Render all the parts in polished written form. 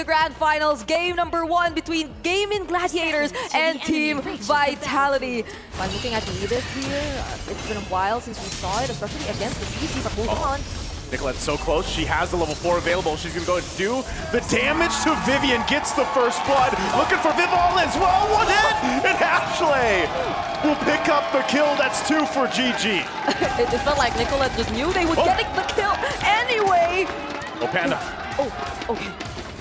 Grand Finals, game number 1 between Gaming Gladiators and Team Vitality. By looking at Edith here, it's been a while since we saw it, especially against the CC, but hold on. Nicolette's so close. She has the level 4 available. She's going to go and do the damage to Vivian. Gets the first blood. Looking for Vivol as well. One hit! And Ashley will pick up the kill. That's 2 for GG. It felt like Nicolette just knew they would get the kill anyway. Oh, Panda. Oh, okay.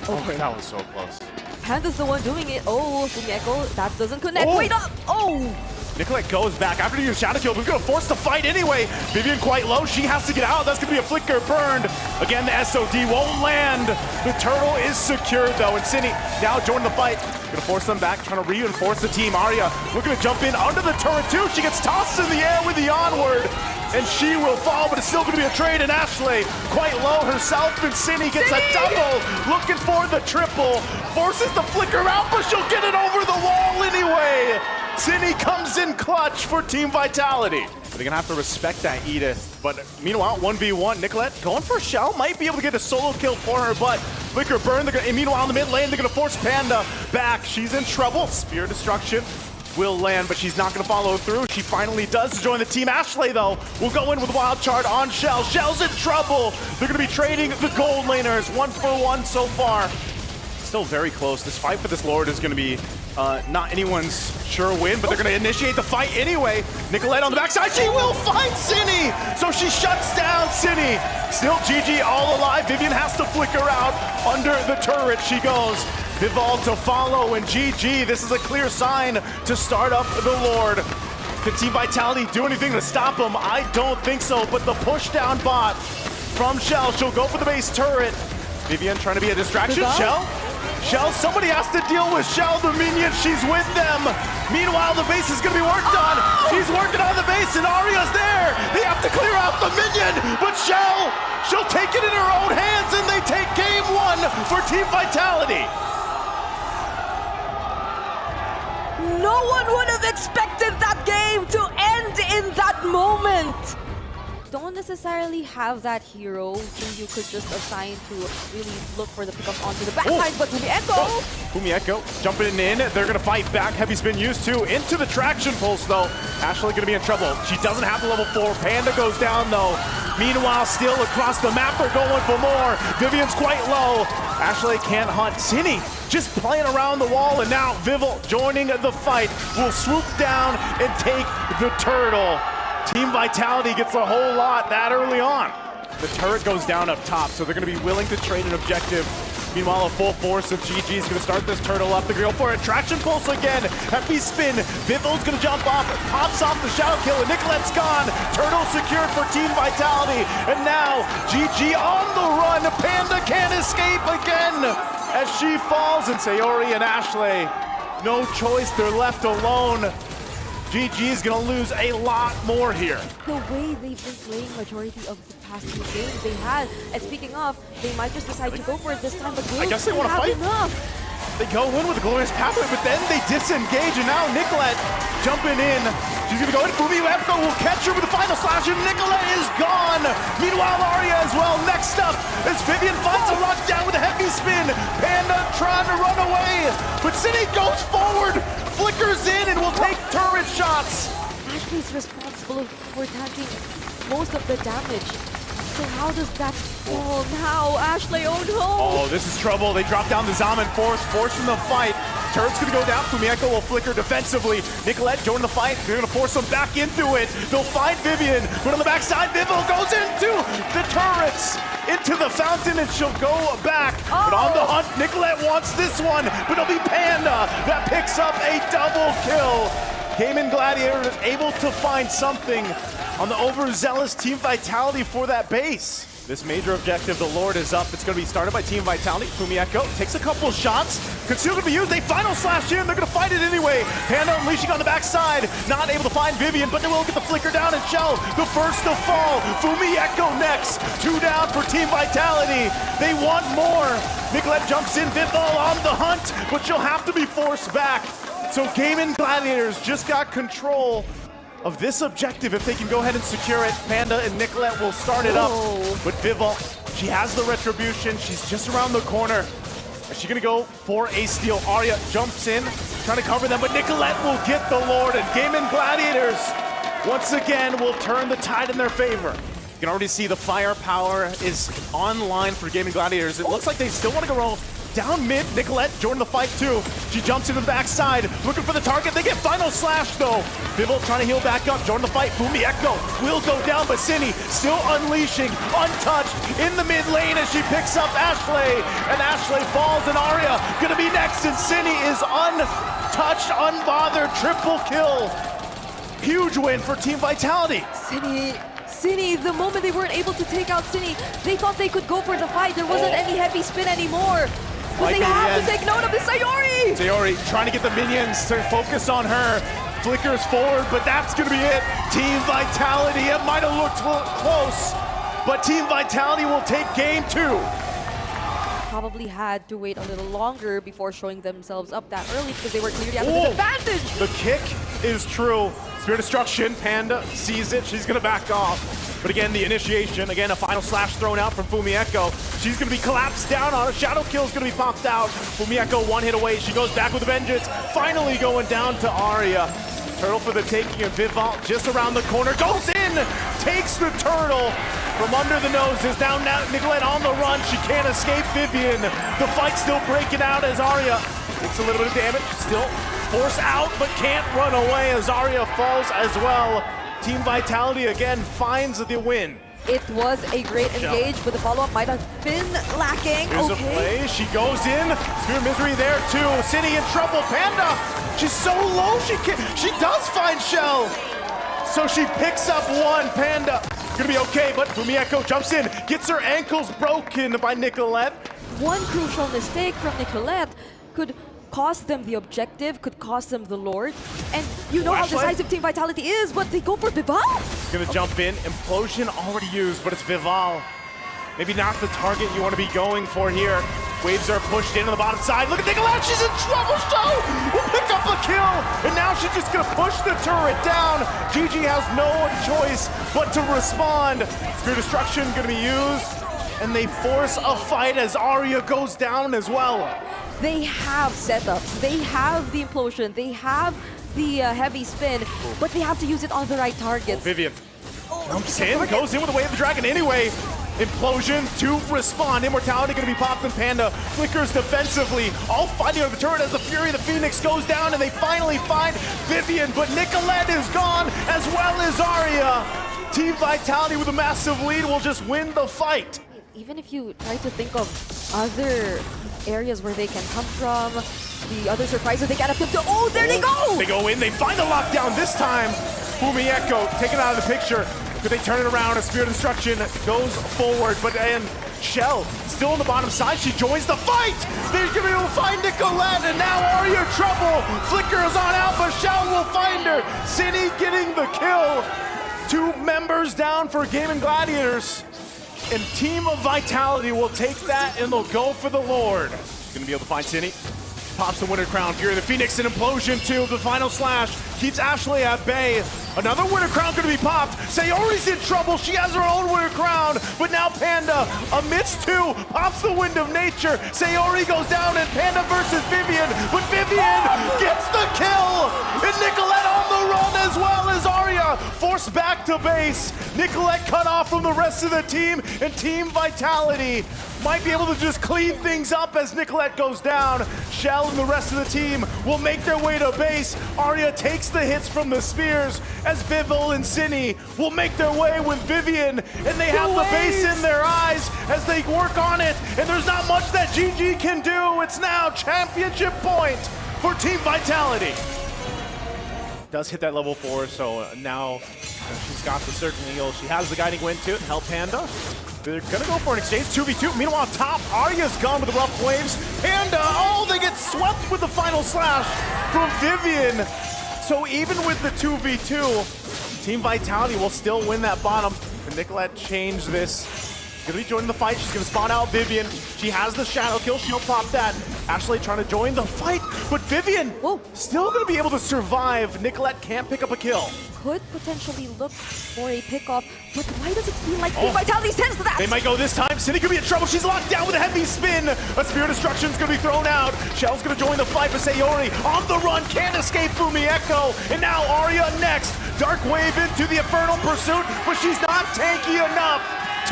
Oh, that was so close. Panda's the one doing it. Oh, Fumieko, that doesn't connect. Oh. Wait up! Oh! Nicolette goes back after doing a shadow kill, but he's going to force the fight anyway. Vivian quite low. She has to get out. That's going to be a flicker burned. Again, the SOD won't land. The turtle is secured, though, and Cindy now joining the fight. Going to force them back, trying to reinforce the team. Arya looking to jump in under the turret, too. She gets tossed in the air with the onward, and she will fall, but it's still going to be a trade, and Ashley quite low herself, and Cindy gets a double, looking for the triple. Forces the flicker out, but she'll get it over the wall anyway. Cindy comes in clutch for Team Vitality. They're gonna have to respect that, Edith. But meanwhile, 1v1, Nicolette going for a shell, might be able to get a solo kill for her, but flicker burn. And meanwhile, in the mid lane, they're gonna force Panda back. She's in trouble. Spear destruction will land, but she's not gonna follow through. She finally does join the team. Ashley, though, will go in with Wild Chart on Shell. Shell's in trouble. They're gonna be trading the gold laners, 1-for-1 so far. Still very close. This fight for this Lord is gonna be not anyone's sure win, but they're gonna initiate the fight anyway. Nicolette on the backside, she will find Cindy! So she shuts down Cindy. Still GG all alive. Vivian has to flicker out. Under the turret she goes. Vivol to follow, and GG. This is a clear sign to start up the Lord. Can Team Vitality do anything to stop them? I don't think so, but the push down bot from Shell. She'll go for the base turret. Vivian trying to be a distraction. Shell, somebody has to deal with Shell, the minion, she's with them. Meanwhile, the base is gonna be worked on. She's working on the base and Arya's there. They have to clear out the minion, but she'll take it in her own hands and they take game 1 for Team Vitality. No one would have expected that game to end in that moment. Don't necessarily have that hero who you could just assign to really look for the pickup onto the backside, but Fumieko jumping in. They're going to fight back. Heavy spin used to. Into the traction pulse, though. Ashley going to be in trouble. She doesn't have the level 4. Panda goes down, though. Meanwhile, still across the map, they're going for more. Vivian's quite low. Ashley can't hunt. Cindy just playing around the wall, and now Vivol joining the fight will swoop down and take the turtle. Team Vitality gets a whole lot that early on. The turret goes down up top, so they're going to be willing to trade an objective. Meanwhile, a full force of GG is going to start this turtle up. The grill for a traction pulse again. Heavy spin. Vivol's going to jump off. Pops off the shadow kill, and Nicolette's gone. Turtle secured for Team Vitality. And now, GG on the run. Panda can't escape again as she falls. And Sayori and Ashley, no choice. They're left alone. GG is going to lose a lot more here. The way they've been playing majority of the past 2 games they had, and speaking of, they might just decide to go for it this time, but I guess they want to fight. Enough. They go in with a glorious pathway, but then they disengage, and now Nicolette jumping in. She's going to go in. Fumieko will catch her with the final slash, and Nicolette is gone. Meanwhile, Arya as well. Next up as Vivian finds a lockdown with a heavy spin. Panda trying to run away, but Cindy goes forward, flickers in, and will take turret shots. Ashley's responsible for tanking most of the damage. So how does that fall now? Ashley, oh no! Oh, this is trouble. They drop down the Zaman forcing the fight. Turret's gonna go down. Fumieko will flicker defensively. Nicolette joining the fight. They're gonna force them back into it. They'll find Vivian, but on the backside, Vivol goes into the turrets, into the fountain, and she'll go back. But on the hunt, Nicolette wants this one, but it'll be Panda that picks up a double kill. Gaming Gladiator is able to find something on the overzealous Team Vitality for that base. This major objective, the Lord, is up. It's going to be started by Team Vitality. Fumieko takes a couple shots. Conceal going to be used. They final slash in. They're going to fight it anyway. Panda unleashing on the backside. Not able to find Vivian, but they will get the flicker down and Shell the first to fall. Fumieko next. 2 down for Team Vitality. They want more. Nicolette jumps in. Vivol on the hunt, but she'll have to be forced back. So Gaming Gladiators just got control of this objective. If they can go ahead and secure it, Panda and Nicolette will start it up. But Vivol, she has the retribution. She's just around the corner. Is she gonna go for a steal? Arya jumps in, trying to cover them, but Nicolette will get the Lord, and Gaming Gladiators once again will turn the tide in their favor. You can already see the firepower is online for Gaming Gladiators. It looks like they still want to go roll down mid. Nicolette joined the fight too. She jumps into the backside, looking for the target. They get final slash though. Bibble trying to heal back up, join the fight. Fumi Echo will go down, but Cindy still unleashing, untouched in the mid lane as she picks up Ashley. And Ashley falls, and Arya gonna be next, and Cindy is untouched, unbothered, triple kill. Huge win for Team Vitality. Cine, the moment they weren't able to take out Cine, they thought they could go for the fight. There wasn't any heavy spin anymore. But they have to take note of the Sayori! Sayori trying to get the minions to focus on her. Flickers forward, but that's gonna be it. Team Vitality, it might have looked close, but Team Vitality will take game 2. Probably had to wait a little longer before showing themselves up that early because they were clearly at a disadvantage. The kick is true. Spear Destruction, Panda sees it, she's gonna back off. But again, the initiation, again, a final slash thrown out from Fumi Echo. She's gonna be collapsed down on her. Shadow Kill's gonna be popped out. Fumi Echo one hit away, she goes back with a vengeance. Finally going down to Arya. Turtle for the taking, and Vival just around the corner, goes in, takes the turtle from under the noses. Now Nicolette on the run, she can't escape Vivian. The fight's still breaking out as Arya takes a little bit of damage, still forced out, but can't run away as Arya falls as well. Team Vitality again finds the win. It was a great engage, but the follow-up might have been lacking. Here's a play, she goes in, Spear Misery there too. City in trouble, Panda, she's so low, she does find Shell. So she picks up one, Panda, gonna be okay, but Fumi Echo jumps in, gets her ankles broken by Nicolette. One crucial mistake from Nicolette could cost them the objective, could cost them the Lord. And you know how decisive Team Vitality is, but they go for Vival. Gonna jump in, Implosion already used, but it's Vival. Maybe not the target you want to be going for here. Waves are pushed in on the bottom side. Look at Nicolette, she's in trouble, Show will pick up the kill. And now she's just gonna push the turret down. GG has no choice but to respond. Spear Destruction gonna be used, and they force a fight as Arya goes down as well. They have setup, they have the implosion, they have the heavy spin, but they have to use it on the right targets. Vivian jumps in, goes in with the Way of the Dragon anyway. Implosion to respond. Immortality gonna be popped, and Panda flickers defensively, all fighting on the turret as the Fury of the Phoenix goes down, and they finally find Vivian, but Nicolette is gone as well as Arya. Team Vitality with a massive lead will just win the fight. Even if you try to think of other areas where they can come from, the other surprises they get up to, oh, there they go! They go in, they find the lockdown this time. Fumi Echo taken out of the picture. Could they turn it around? A Spear Destruction goes forward, but then Shell still on the bottom side. She joins the fight. They're gonna be able to find Nicolette, and now Arya trouble. Flicker is on out, but Shell will find her. City getting the kill. 2 members down for Gaming Gladiators. And Team of Vitality will take that, and they'll go for the Lord. Gonna be able to find Cindy. Pops the Winter Crown. Fury of the Phoenix, and Implosion too. The final slash keeps Ashley at bay. Another Winter Crown gonna be popped. Sayori's in trouble. She has her own Winter Crown. But now Panda, amidst 2, pops the Wind of Nature. Sayori goes down, and Panda versus Vivian. But Vivian gets the kill. And Nicolette on the run as well as Arya. Forced back to base. Nicolette cut off from the rest of the team. And Team Vitality might be able to just clean things up as Nicolette goes down. Shell and the rest of the team will make their way to base. Arya takes the hits from the spears as Vival and Cine will make their way with Vivian, and they have the base in their eyes as they work on it, and there's not much that GG can do. It's now championship point for Team Vitality. Does hit that level 4, so now she's got the certain heal. She has the guiding wind to help Panda. They're gonna go for an exchange, 2v2. Meanwhile, top, Arya's gone with the rough waves. Panda, oh, they get swept with the final slash from Vivian. So even with the 2v2, Team Vitality will still win that bottom. And Nicolette changed this gonna be joining the fight. She's gonna spawn out Vivian. She has the shadow kill. She'll pop that. Ashley trying to join the fight, but Vivian still gonna be able to survive. Nicolette can't pick up a kill. Could potentially look for a pickoff, but why does it feel like Team Vitality sends that? They might go this time. Cindy could be in trouble. She's locked down with a heavy spin. A Spear of Destruction's gonna be thrown out. Shell's gonna join the fight, but Sayori on the run, can't escape Fumi Echo. And now Arya next. Dark Wave into the Infernal Pursuit, but she's not tanky enough.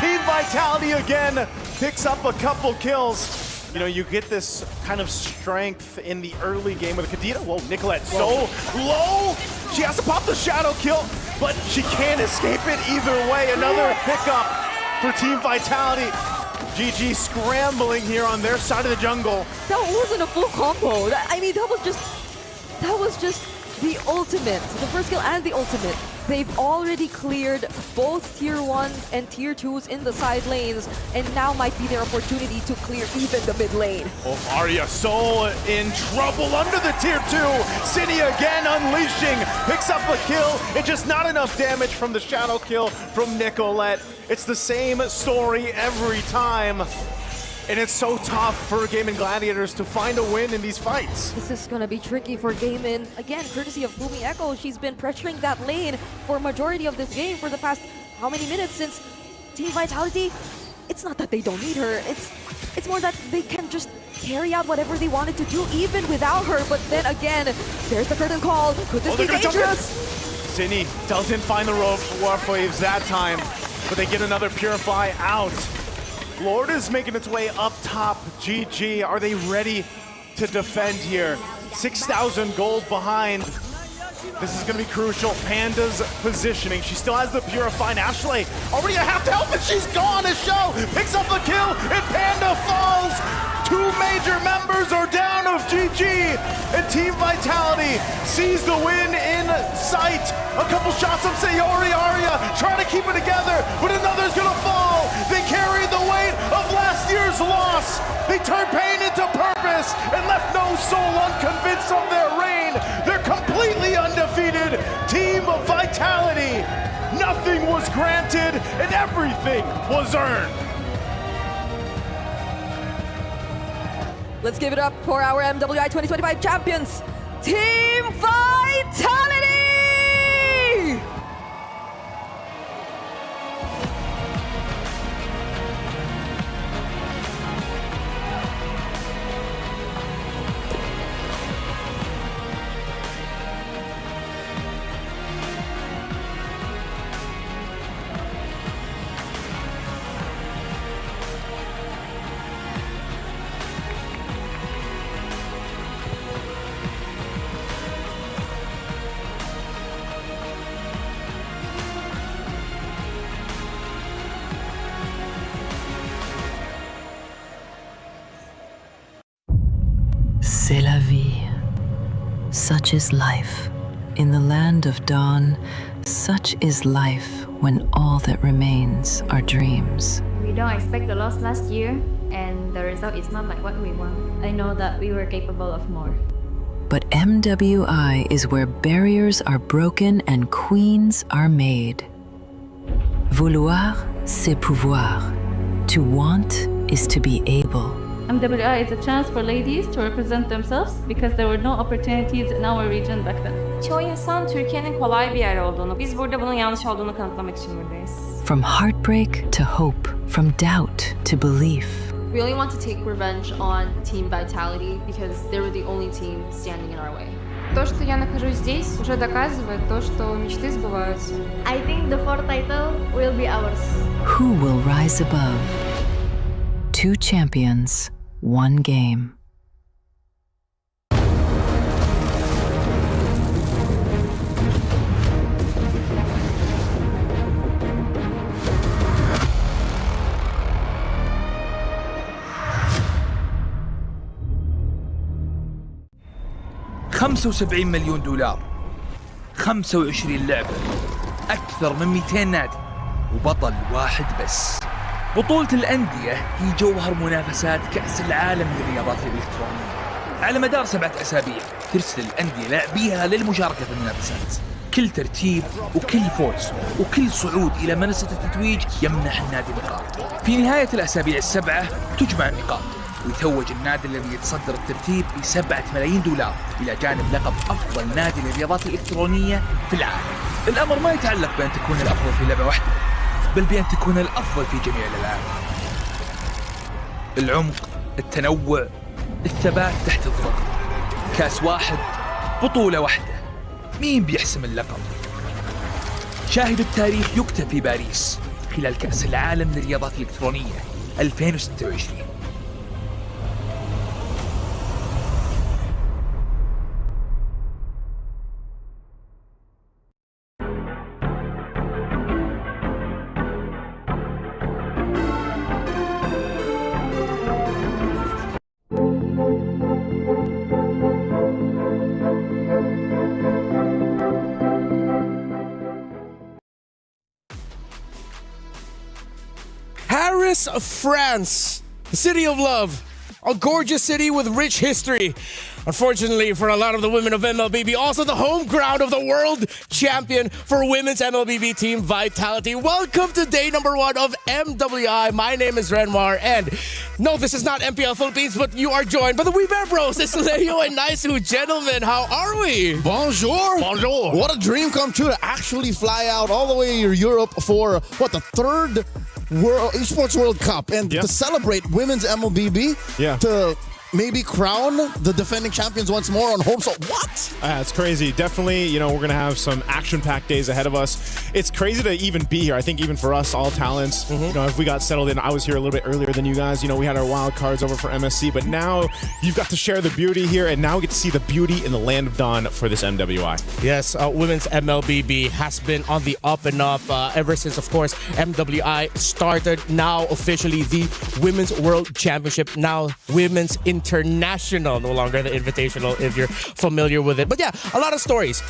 Team Vitality again picks up a couple kills. You know, you get this kind of strength in the early game with Kadena. Whoa, Nicolette so low. She has to pop the shadow kill, but she can't escape it either way. Another pickup for Team Vitality. GG scrambling here on their side of the jungle. That wasn't a full combo. I mean, that was just the ultimate. The first kill and the ultimate. They've already cleared both tier 1 and tier 2s in the side lanes, and now might be their opportunity to clear even the mid lane. Oh, Arya so in trouble under the tier 2. City again unleashing, picks up a kill, and just not enough damage from the shadow kill from Nicolette. It's the same story every time. And it's so tough for Gaming Gladiators to find a win in these fights. This is gonna be tricky for Gaming. Again, courtesy of Fumi Echo, she's been pressuring that lane for a majority of this game for the past how many minutes since Team Vitality. It's not that they don't need her, it's more that they can just carry out whatever they wanted to do even without her. But then again, there's the curtain call. Could this be dangerous? Zinni doesn't find the warp waves that time, but they get another Purify out. Lord is making its way up top. GG, are they ready to defend here? 6,000 gold behind. This is gonna be crucial. Panda's positioning. She still has the Purify. Ashley already at half to health, and she's gone. As Shell picks up the kill, and Panda falls. Two major members are down of GG, and Team Vitality sees the win in sight. A couple shots of Sayori Arya trying to keep it together, but another's gonna fall. They carried the weight of last year's loss. They turned pain into purpose and left no soul unconvinced of their reign. They're completely undefeated. Team Vitality. Nothing was granted and everything was earned. Let's give it up for our MWI 2025 champions, Team Vitality! C'est la vie. Such is life. In the land of dawn, such is life when all that remains are dreams. We don't expect the loss last year, and the result is not like what we want. I know that we were capable of more. But MWI is where barriers are broken and queens are made. Vouloir, c'est pouvoir. To want is to be able. MWI is a chance for ladies to represent themselves because there were no opportunities in our region back then. Çoğu insan Türkiye'nin kolay bir yer olduğunu, biz burada bunun yanlış olduğunu kanıtlamak için buradayız. From heartbreak to hope, from doubt to belief. We really want to take revenge on Team Vitality because they were the only team standing in our way. То, что я нахожусь здесь, уже доказывает то, что мечты сбываются. I think the fourth title will be ours. Who will rise above? Two champions, one game. $75 مليون، 25 لعبة، أكثر من 200 نادي، وبطل واحد بس. بطولة الأندية هي جوهر منافسات كأس العالم للرياضات الإلكترونية. على مدار 7 أسابيع ترسل الأندية لاعبيها للمشاركة في المنافسات. كل ترتيب وكل فوز وكل صعود إلى منصة التتويج يمنح النادي نقاط. في نهاية الأسابيع السبعة تجمع النقاط ويتوج النادي الذي يتصدر الترتيب ب$7 ملايين إلى جانب لقب أفضل نادي للرياضات الإلكترونية في العالم. الأمر ما يتعلق بأن تكون الأفضل في لعبة واحدة، بل بأن تكون الأفضل في جميع الألعاب. العمق، التنوع، الثبات تحت الضغط. كاس واحد، بطولة واحدة، مين بيحسم اللقب؟ شاهد التاريخ يكتب في باريس خلال كأس العالم للرياضات الإلكترونية 2026. Paris, France, the city of love, a gorgeous city with rich history. Unfortunately for a lot of the women of MLBB, also the home ground of the world champion for women's MLBB team Vitality. Welcome to day number 1 of MWI. My name is Renmar, and no, this is not MPL Philippines, but you are joined by the Wee Bear Bros. It's Leo and Naisu. Gentlemen, how are we? Bonjour. Bonjour. What a dream come true to actually fly out all the way to Europe for, the third Esports World Cup, and to celebrate women's MLBB, to maybe crown the defending champions once more on home. So what? It's crazy. Definitely, we're going to have some action-packed days ahead of us. It's crazy to even be here. I think even for us, all talents, if we got settled in, I was here a little bit earlier than you guys. We had our wild cards over for MSC, but now you've got to share the beauty here, and now we get to see the beauty in the land of Dawn for this MWI. Yes, women's MLBB has been on the up and up ever since, of course, MWI started. Now officially the Women's World Championship, now Women's International, no longer the Invitational if you're familiar with it. But yeah, a lot of stories.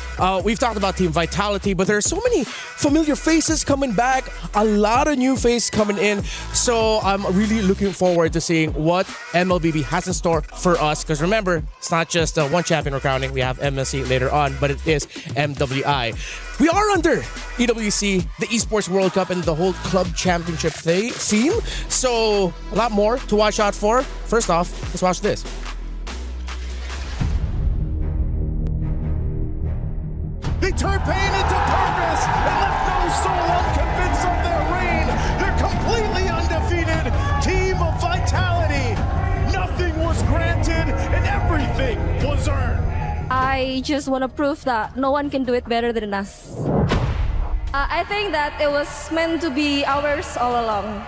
We've talked about Team Vitality, but there are so many familiar faces coming back, a lot of new faces coming in. So I'm really looking forward to seeing what MLBB has in store for us. Because remember, it's not just one champion we're crowning. We have MSC later on, but it is MWI. We are under EWC, the Esports World Cup, and the whole club championship theme. So a lot more to watch out for. First off, let's watch this. They turn pain into purpose and left no soul unconvinced of their reign. They're completely undefeated. Team of Vitality. Nothing was granted and everything was earned. I just want to prove that no one can do it better than us. I think that it was meant to be ours all along.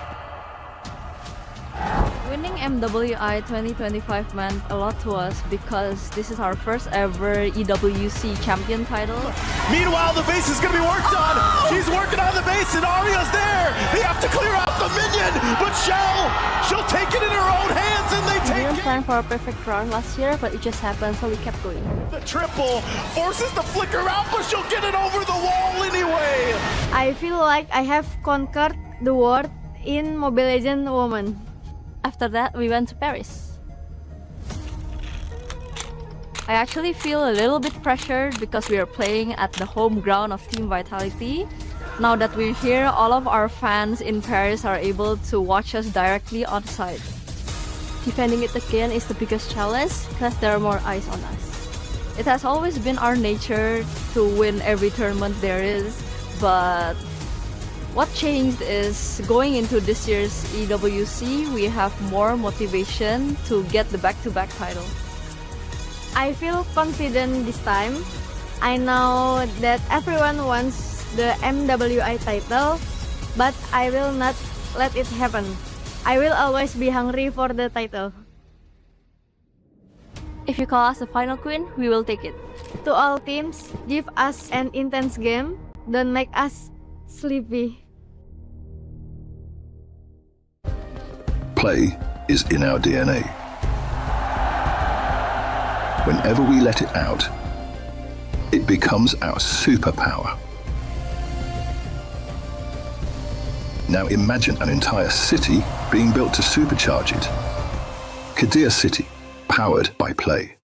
Winning MWI 2025 meant a lot to us because this is our first ever EWC champion title. Meanwhile, the base is going to be worked on. She's working on the base and Aria's there. They have to clear out the minion, but she'll take it in her own hands and they We take didn't it. plan for a perfect run last year, but it just happened, so we kept going. The triple forces the flicker out, but she'll get it over the wall anyway. I feel like I have conquered the world in Mobile Legends Women. After that, we went to Paris. I actually feel a little bit pressured because we are playing at the home ground of Team Vitality. Now that we're here, all of our fans in Paris are able to watch us directly on site. Defending it again is the biggest challenge because there are more eyes on us. It has always been our nature to win every tournament there is, but what changed is going into this year's EWC, we have more motivation to get the back-to-back title. I feel confident this time. I know that everyone wants the MWI title, but I will not let it happen. I will always be hungry for the title. If you call us the final queen, we will take it. To all teams, give us an intense game. Don't make us sleepy. Play is in our DNA. Whenever we let it out, it becomes our superpower. Now imagine an entire city being built to supercharge it. Kadir City, powered by Play.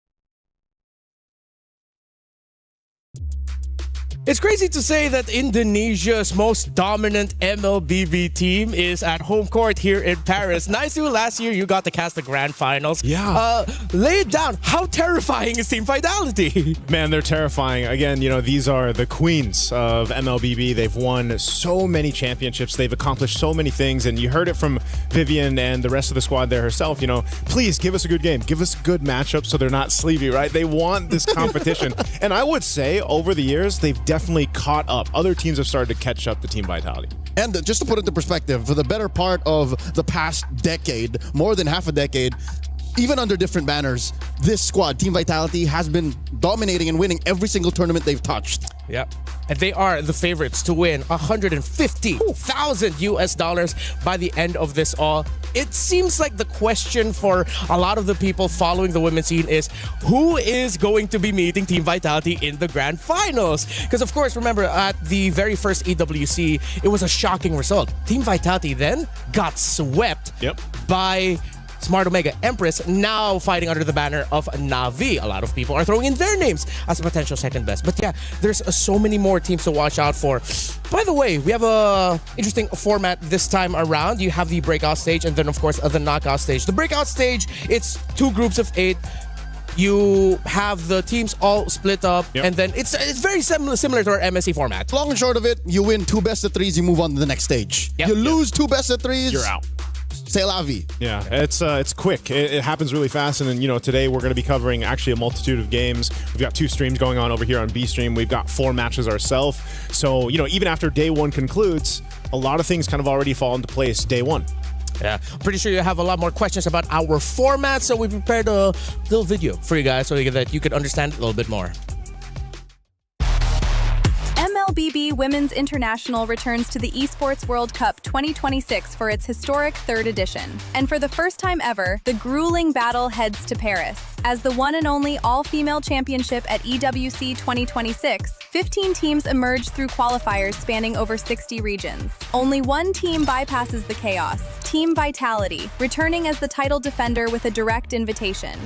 It's crazy to say that Indonesia's most dominant MLBB team is at home court here in Paris. Nice you, last year you got to cast the grand finals. Yeah. Lay it down. How terrifying is Team Vitality? Man, they're terrifying. Again, you know, these are the queens of MLBB. They've won so many championships. They've accomplished so many things. And you heard it from Vivian and the rest of the squad there herself. You know, please give us a good game. Give us good matchups so they're not sleepy, right? They want this competition. And I would say over the years, they've definitely caught up. Other teams have started to catch up to Team Vitality. And just to put it into perspective, for the better part of the past decade, more than half a decade, even under different banners, this squad, Team Vitality, has been dominating and winning every single tournament they've touched. Yep. And they are the favorites to win $150,000 by the end of this all. It seems like the question for a lot of the people following the women's scene is who is going to be meeting Team Vitality in the grand finals? Because of course, remember at the very first EWC, it was a shocking result. Team Vitality then got swept by Smart Omega Empress, now fighting under the banner of Na'Vi. A lot of people are throwing in their names as a potential second best. But yeah, there's so many more teams to watch out for. By the way, we have a interesting format this time around. You have the breakout stage and then of course the knockout stage. The breakout stage, it's 2 groups of 8. You have the teams all split up, and then it's very similar to our MSC format. Long and short of it, you win 2 best of 3s, you move on to the next stage. You lose 2 best of 3s, you're out. C'est la vie. Yeah, it's quick. It happens really fast. And then, you know, today we're going to be covering actually a multitude of games. We've got 2 streams going on over here on B Stream. We've got 4 matches ourselves. So, you know, even after day 1 concludes, a lot of things kind of already fall into place day 1. Yeah, pretty sure you have a lot more questions about our format. So we prepared a little video for you guys so that you could understand it a little bit more. MLBB Women's International returns to the Esports World Cup 2026 for its historic 3rd edition. And for the first time ever, the grueling battle heads to Paris. As the one and only all-female championship at EWC 2026, 15 teams emerge through qualifiers spanning over 60 regions. Only one team bypasses the chaos, Team Vitality, returning as the title defender with a direct invitation.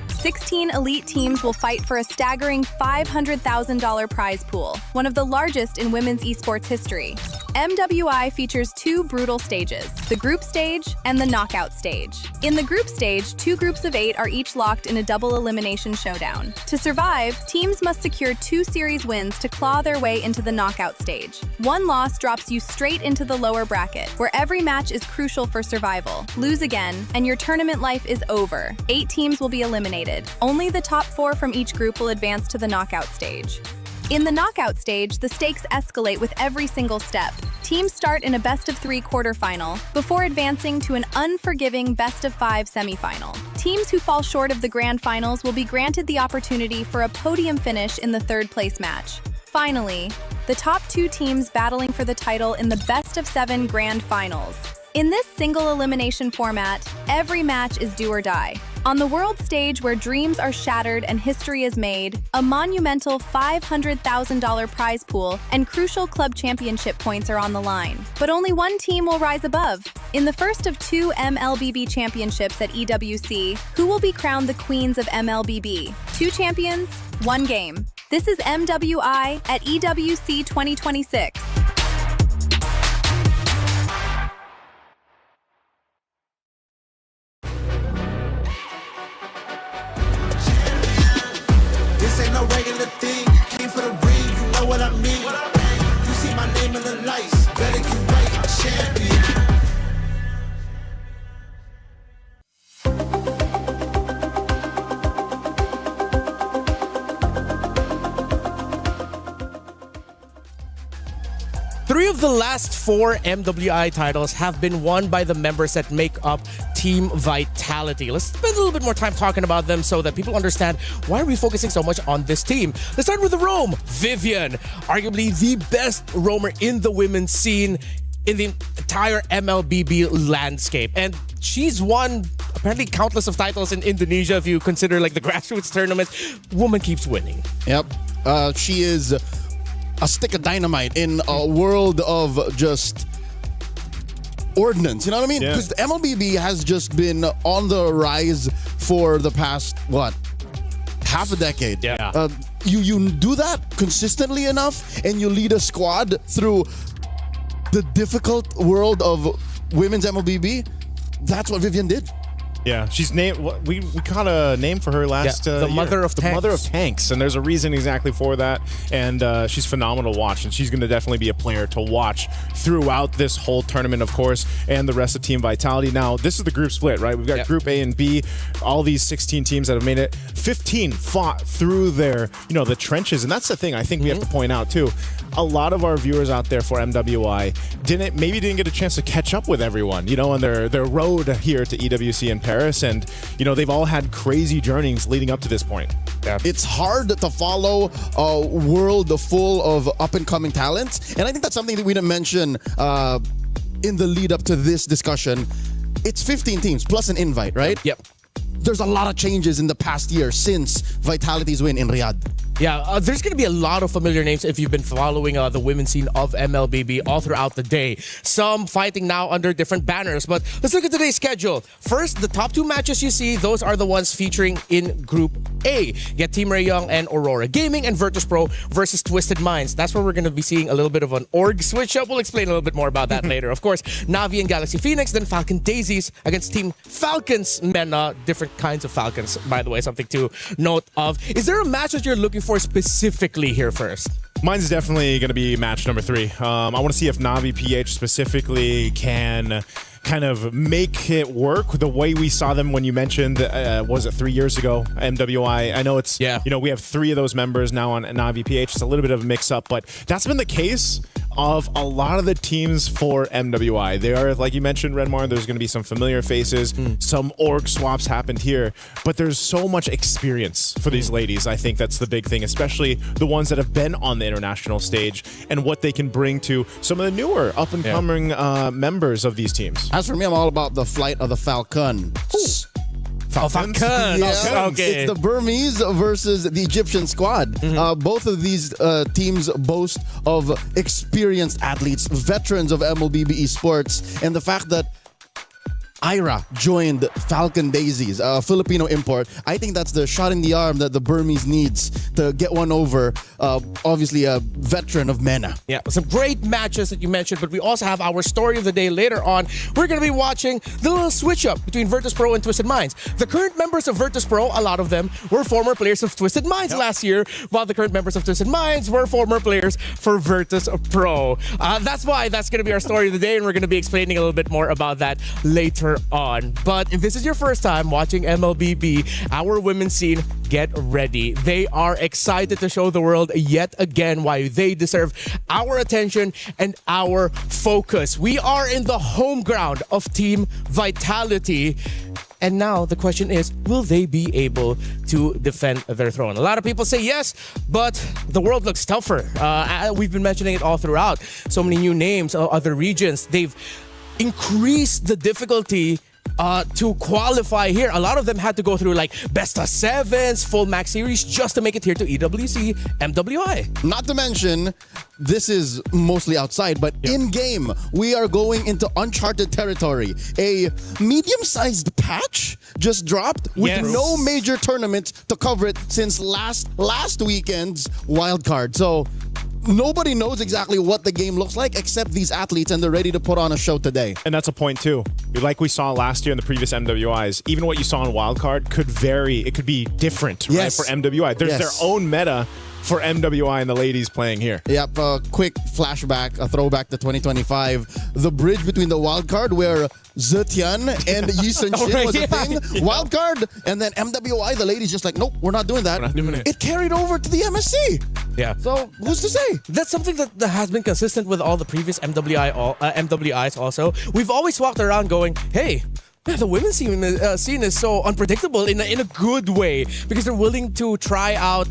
16 elite teams will fight for a staggering $500,000 prize pool, one of the largest in women's esports history. MWI features 2 brutal stages, the group stage and the knockout stage. In the group stage, 2 groups of 8 are each locked in a double elimination showdown. To survive, teams must secure 2 series wins to claw their way into the knockout stage. One loss drops you straight into the lower bracket, where every match is crucial for survival. Lose again, and your tournament life is over. 8 teams will be eliminated. Only the top 4 from each group will advance to the knockout stage. In the knockout stage, the stakes escalate with every single step. Teams start in a best-of-3 quarterfinal before advancing to an unforgiving best-of-5 semifinal. Teams who fall short of the grand finals will be granted the opportunity for a podium finish in the 3rd place match. Finally, the top 2 teams battling for the title in the best-of-7 grand finals. In this single elimination format, every match is do or die. On the world stage where dreams are shattered and history is made, a monumental $500,000 prize pool and crucial club championship points are on the line. But only one team will rise above. In the first of 2 MLBB championships at EWC, who will be crowned the queens of MLBB? 2 champions, 1 game. This is MWI at EWC 2026. This ain't no regular thing. Came for the ring, you know what I mean. You see my name in the lights, better get right, champion. Three of the last 4 MWI titles have been won by the members that make up Team Vitality. Let's spend a little bit more time talking about them so that people understand why are we focusing so much on this team. Let's start with the roam. Vivian, arguably the best roamer in the women's scene in the entire MLBB landscape. And she's won apparently countless of titles in Indonesia if you consider like the grassroots tournaments. Woman keeps winning. Yep. She is a stick of dynamite in a world of just ordnance. You know what I mean? Because the MLBB has just been on the rise for the past, what, half a decade. you do that consistently enough, and you lead a squad through the difficult world of women's MLBB. That's what Vivian did. Yeah, she's named. We caught a name for her last. The Mother of Tanks. Mother of Tanks, and there's a reason exactly for that. And she's phenomenal to watch, and she's going to definitely be a player to watch throughout this whole tournament, of course, and the rest of Team Vitality. Now, this is the group split, right? We've got Group A and B. All these 16 teams that have made it. 15 fought through their, the trenches, and that's the thing I think we have to point out too. A lot of our viewers out there for MWI didn't get a chance to catch up with everyone, on their road here to EWC in Paris. And they've all had crazy journeys leading up to this point. It's hard to follow a world full of up-and-coming talents, and I think that's something that we didn't mention in the lead up to this discussion. It's 15 teams plus an invite, right? Yep. There's a lot of changes in the past year since Vitality's win in Riyadh. Yeah, there's going to be a lot of familiar names if you've been following the women's scene of MLBB all throughout the day. Some fighting now under different banners, but let's look at today's schedule. First, the top 2 matches you see, those are the ones featuring in Group A. Get Team Ray Young and Aurora Gaming and Virtus Pro versus Twisted Minds. That's where we're going to be seeing a little bit of an org switch up. We'll explain a little bit more about that later. Of course, Navi and Galaxy Phoenix, then Falcon Daisies against Team Falcons Mena. Different kinds of Falcons, by the way, something to note of. Is there a match that you're looking for specifically here first? Mine's definitely going to be match number 3. I want to see if Navi PH specifically can kind of make it work the way we saw them when you mentioned, was it 3 years ago, MWI? I know it's, we have 3 of those members now on Navi PH. It's a little bit of a mix-up, but that's been the case of a lot of the teams for MWI. They are, like you mentioned, Redmar, there's going to be some familiar faces, some org swaps happened here, but there's so much experience for these ladies. I think that's the big thing, especially the ones that have been on the international stage and what they can bring to some of the newer up-and-coming members of these teams. As for me, I'm all about the flight of the Falcon. Falcons? Yeah, okay. It's the Burmese versus the Egyptian squad. Both of these teams boast of experienced athletes, veterans of MLBB esports, and the fact that Ira joined Falcon Daisies, a Filipino import. I think that's the shot in the arm that the Burmese needs to get one over, obviously a veteran of MENA. Yeah, some great matches that you mentioned, but we also have our story of the day later on. We're going to be watching the little switch-up between Virtus Pro and Twisted Minds. The current members of Virtus Pro, a lot of them, were former players of Twisted Minds last year, while the current members of Twisted Minds were former players for Virtus Pro. That's why that's going to be our story of the day, and we're going to be explaining a little bit more about that later on. But if this is your first time watching MLBB, our women's scene, get ready. They are excited to show the world yet again why they deserve our attention and our focus. We are in the home ground of Team Vitality. And now the question is, will they be able to defend their throne? A lot of people say yes, but the world looks tougher. We've been mentioning it all throughout. So many new names, other regions. They've increased the difficulty to qualify here. A lot of them had to go through like best of sevens, full max series just to make it here to EWC MWI. Not to mention, this is mostly outside, but in-game, we are going into uncharted territory. A medium-sized patch just dropped with no major tournament to cover it since last weekend's wildcard. So nobody knows exactly what the game looks like except these athletes, and they're ready to put on a show today. And that's a point too. Like we saw last year in the previous MWIs, even what you saw in Wildcard could vary. It could be different right, for MWI. There's their own meta for MWI and the ladies playing here. Yep, quick flashback, a throwback to 2025. The bridge between the wildcard where Zetian and Yi Sun Shin was a thing. Wildcard, and then MWI, the ladies just like, nope, we're not doing that. We're not doing it. It carried over to the MSC. Yeah. So who's to say? That's something that has been consistent with all the previous MWIs also. We've always walked around going, hey, the women's scene is so unpredictable in a good way because they're willing to try out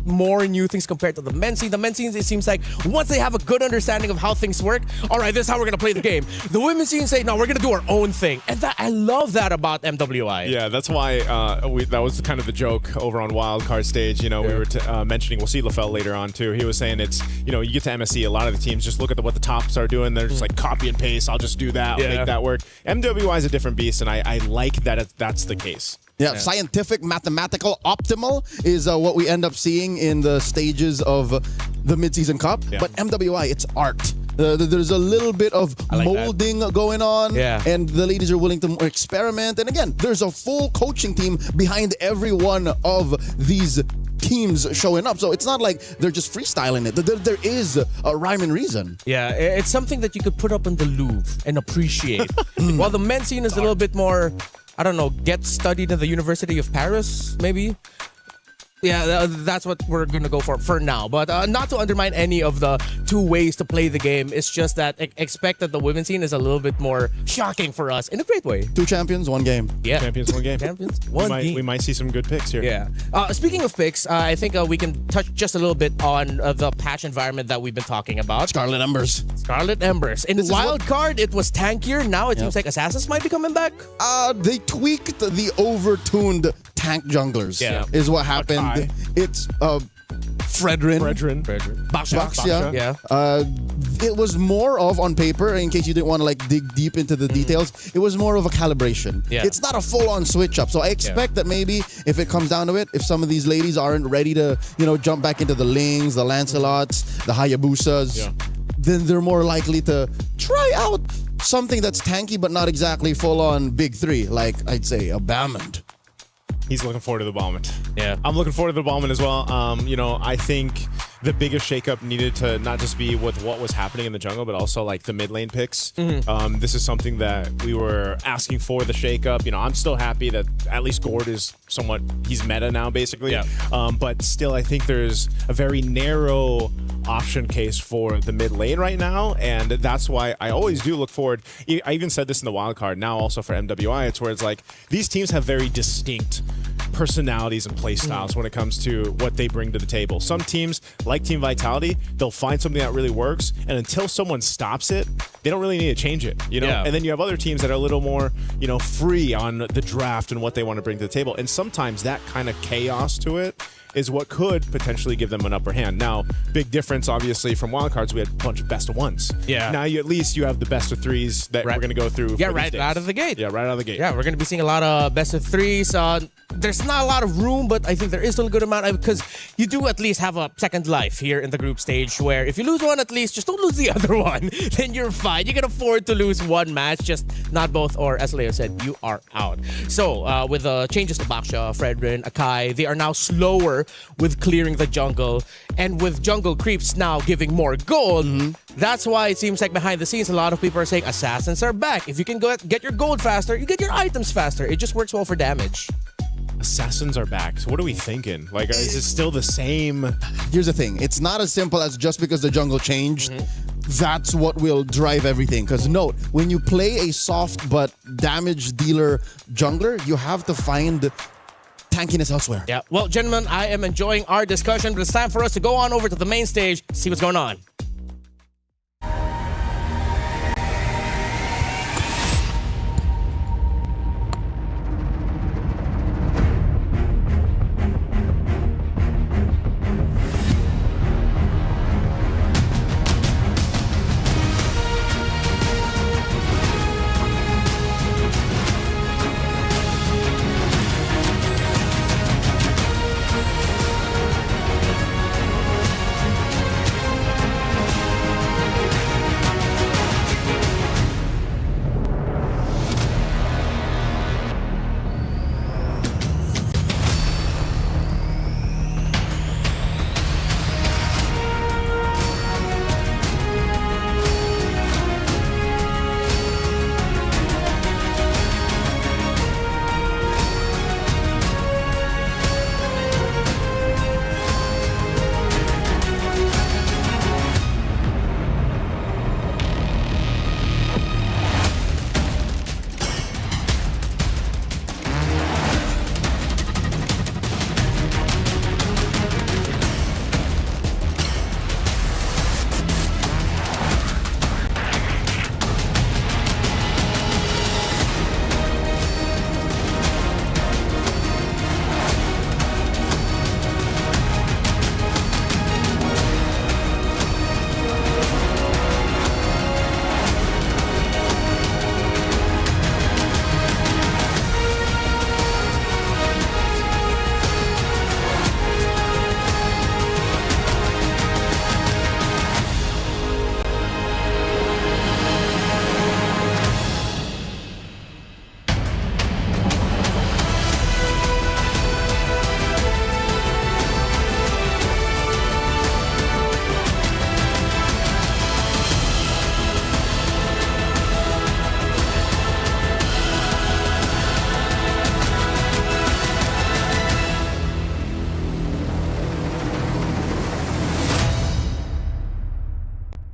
more new things compared to the men's scene. The men's scene, it seems like once they have a good understanding of how things work, all right, this is how we're going to play the game. The women's scene say, no, we're going to do our own thing. And I love that about MWI. Yeah, that's why that was kind of the joke over on Wildcard stage. You know, we were mentioning, we'll see LaFell later on too. He was saying it's, you know, you get to MSC, a lot of the teams just look at what the tops are doing. They're just like copy and paste. I'll just do that. I'll make that work. MWI is a different beast. this, and I like that that's the case. Yeah, scientific, mathematical, optimal is what we end up seeing in the stages of the Mid-Season Cup. Yeah. But MWI, it's art. There's a little bit of molding going on, and the ladies are willing to experiment. And again, there's a full coaching team behind every one of these teams showing up. So it's not like they're just freestyling it. There is a rhyme and reason. Yeah, it's something that you could put up in the Louvre and appreciate. While the men's scene is a little bit more, I don't know, get studied in the University of Paris, maybe? Yeah, that's what we're going to go for now. But not to undermine any of the two ways to play the game. It's just that expect that the women's scene is a little bit more shocking for us in a great way. 2 champions, 1 game. Yeah. Champions, 1 game. Champions, 1 game. We might see some good picks here. Yeah. Speaking of picks, I think we can touch just a little bit on the patch environment that we've been talking about. Scarlet Embers. Scarlet Embers. In Wild Card, it was tankier. Now it seems like Assassins might be coming back. They tweaked the overtuned tank junglers. Is what happened. It's Fredrin. Baksha. Yeah. It was more of, on paper, in case you didn't want to like dig deep into the details, it was more of a calibration. Yeah. It's not a full-on switch up. So I expect that maybe if it comes down to it, if some of these ladies aren't ready to, jump back into the Lings, the Lancelots, the Hayabusas, then they're more likely to try out something that's tanky but not exactly full-on big 3, like I'd say a Bamond. He's looking forward to the Ballman. Yeah. I'm looking forward to the Ballman as well. I think the biggest shakeup needed to not just be with what was happening in the jungle, but also like the mid lane picks. This is something that we were asking for, the shakeup. I'm still happy that at least Gord is he's meta now, basically. Yeah. But still, I think there's a very narrow option case for the mid lane right now, and that's why I always do look forward. I even said this in the wild card, now also for MWI, it's where it's like these teams have very distinct personalities and play styles when it comes to what they bring to the table. Some teams, like Team Vitality, they'll find something that really works, and until someone stops it, they don't really need to change it, Yeah. And then you have other teams that are a little more, free on the draft and what they want to bring to the table. And sometimes that kind of chaos to it is what could potentially give them an upper hand. Now, big difference, obviously, from wildcards, we had a bunch of best of 1s. Yeah. Now, at least you have the best of 3s that we're going to go through. Yeah, right out of the gate. Yeah, right out of the gate. Yeah, we're going to be seeing a lot of best of 3s. There's not a lot of room, but I think there is still a good amount because you do at least have a second life here in the group stage where if you lose one, at least just don't lose the other one. Then you're fine. You can afford to lose one match, just not both, or as Leo said, you are out. So with the changes to Baksha, Fredrin, Akai, they are now slower with clearing the jungle, and with jungle creeps now giving more gold. That's why it seems like behind the scenes, a lot of people are saying Assassins are back. If you can get your gold faster, you get your items faster. It just works well for damage. Assassins are back. So what are we thinking? Like, is it still the same? Here's the thing. It's not as simple as just because the jungle changed, that's what will drive everything. Because note, when you play a soft but damage dealer jungler, you have to find tankiness elsewhere. Yeah. Well, gentlemen, I am enjoying our discussion, but it's time for us to go on over to the main stage, see what's going on.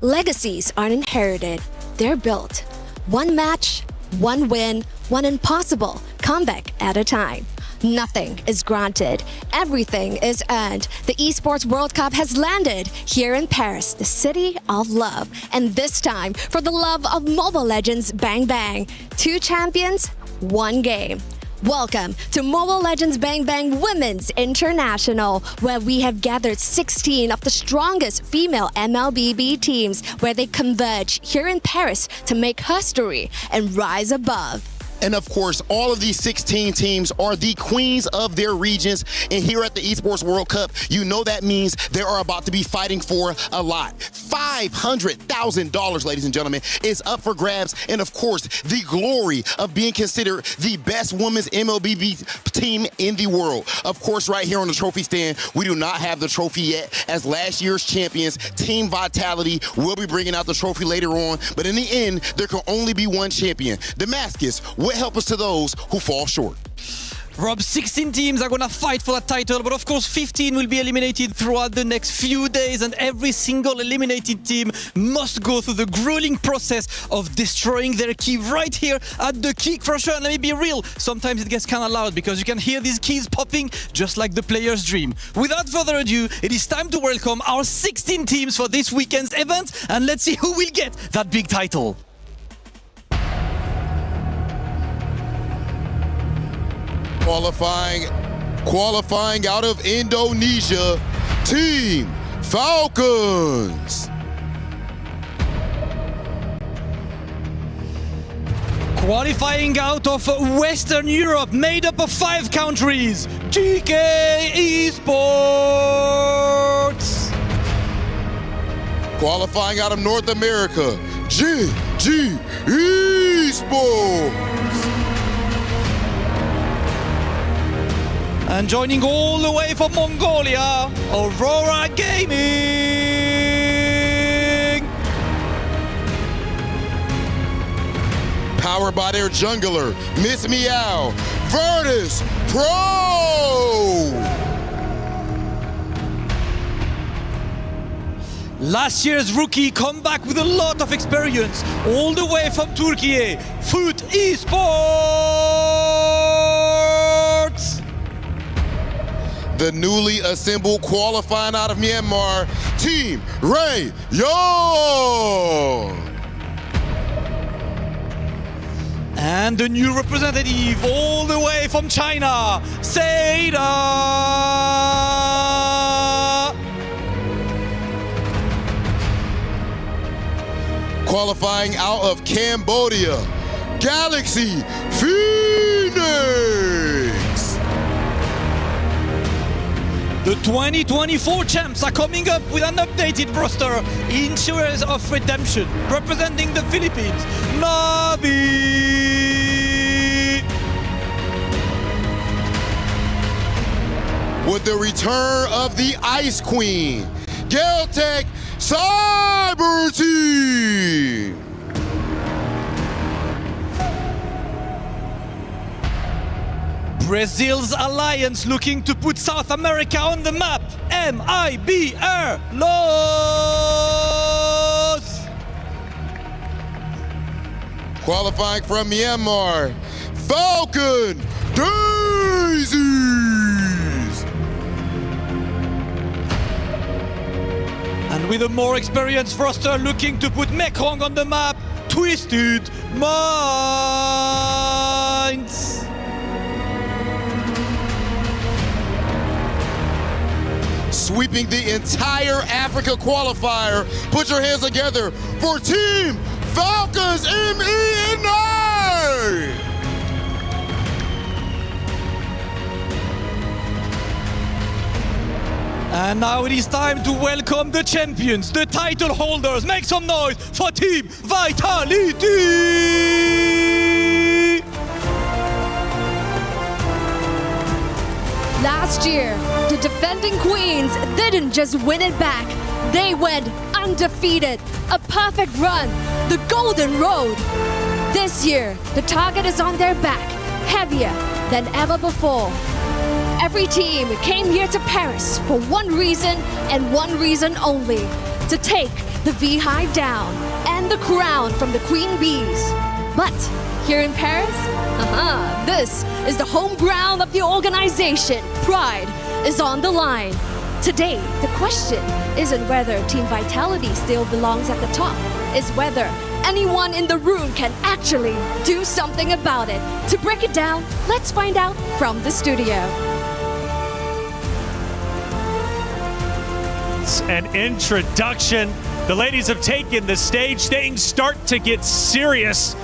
Legacies aren't inherited, they're built. One match, one win, one impossible comeback at a time. Nothing is granted. Everything is earned. The Esports World Cup has landed here in Paris, the city of love. And this time, for the love of Mobile Legends Bang Bang. 2 champions, 1 game. Welcome to Mobile Legends Bang Bang Women's International, where we have gathered 16 of the strongest female MLBB teams, where they converge here in Paris to make history and rise above. And of course, all of these 16 teams are the queens of their regions. And here at the Esports World Cup, you know that means they are about to be fighting for a lot. $500,000, ladies and gentlemen, is up for grabs. And of course, the glory of being considered the best women's MLBB team in the world. Of course, right here on the trophy stand, we do not have the trophy yet, as last year's champions, Team Vitality, will be bringing out the trophy later on. But in the end, there can only be one champion. Damascus, what help us to those who fall short? Rob, 16 teams are gonna fight for that title, but of course 15 will be eliminated throughout the next few days, and every single eliminated team must go through the grueling process of destroying their key right here at the Key Crusher. And let me be real, sometimes it gets kind of loud because you can hear these keys popping just like the player's dream. Without further ado, it is time to welcome our 16 teams for this weekend's event, and let's see who will get that big title. Qualifying out of Indonesia, Team Falcons. Qualifying out of Western Europe, made up of 5 countries, GK Esports. Qualifying out of North America, GG Esports. And joining all the way from Mongolia, Aurora Gaming. Powered by their jungler, Miss Meow, Virtus Pro. Last year's rookie come back with a lot of experience, all the way from Turkey, Foot Esports. The newly assembled qualifying out of Myanmar, Team Ray Young. And the new representative all the way from China, Seda. Qualifying out of Cambodia, Galaxy Phoenix. The 2024 champs are coming up with an updated roster in Shares of Redemption, representing the Philippines, Navi. With the return of the Ice Queen, Galtech Cyber Team. Brazil's alliance looking to put South America on the map, MIBR Los. Qualifying from Myanmar, Falcon Daisies. And with a more experienced roster looking to put Mekong on the map, Twisted Minds. Sweeping the entire Africa qualifier. Put your hands together for Team Falcons MENA! And now it is time to welcome the champions, the title holders. Make some noise for Team Vitality! Last year, the defending queens didn't just win it back. They went undefeated. A perfect run. The golden road. This year, the target is on their back, heavier than ever before. Every team came here to Paris for one reason and one reason only, to take the V-Hive down, and the crown from the Queen Bees. But here in Paris, this is the home ground of the organization. Pride is on the line. Today, the question isn't whether Team Vitality still belongs at the top, it's whether anyone in the room can actually do something about it. To break it down, let's find out from the studio. An introduction. The ladies have taken the stage. Things start to get serious.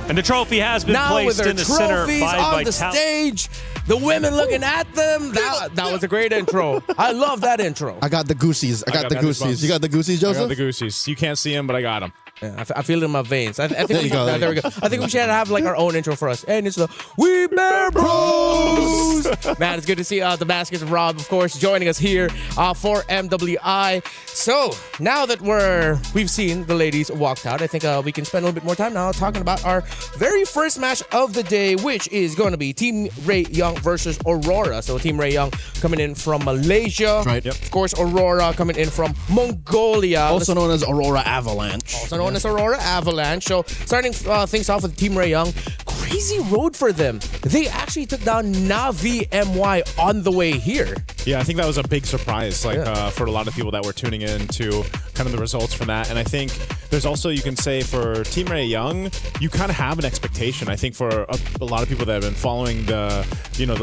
And the trophy has been now placed in the center by on the stage. The women looking at them. That was a great intro. I love that intro. I got the goosies. I got the goosies. You got the goosies, Joseph? I got the goosies. You can't see them, but I got them. Yeah, I feel it in my veins. I think There you go. there we go. I think we should have like our own intro for us. And it's the We Bear Bros. Man, it's good to see the Baskets of Rob, of course, joining us here for MWI. So now that we've seen the ladies walked out, I think we can spend a little bit more time now talking about our very first match of the day, which is going to be Team Ray Young versus Aurora. So Team Ray Young coming in from Malaysia. Right. Yep. Of course, Aurora coming in from Mongolia. Also known as Aurora Avalanche. Also known as Aurora Avalanche. So starting things off with Team Ray Young, crazy road for them. They actually took down Navi MY on the way here. Yeah, I think that was a big surprise, for a lot of people that were tuning in to kind of the results from that. And I think there's also, you can say, for Team Ray Young, you kind of have an expectation. I think for a lot of people that have been following the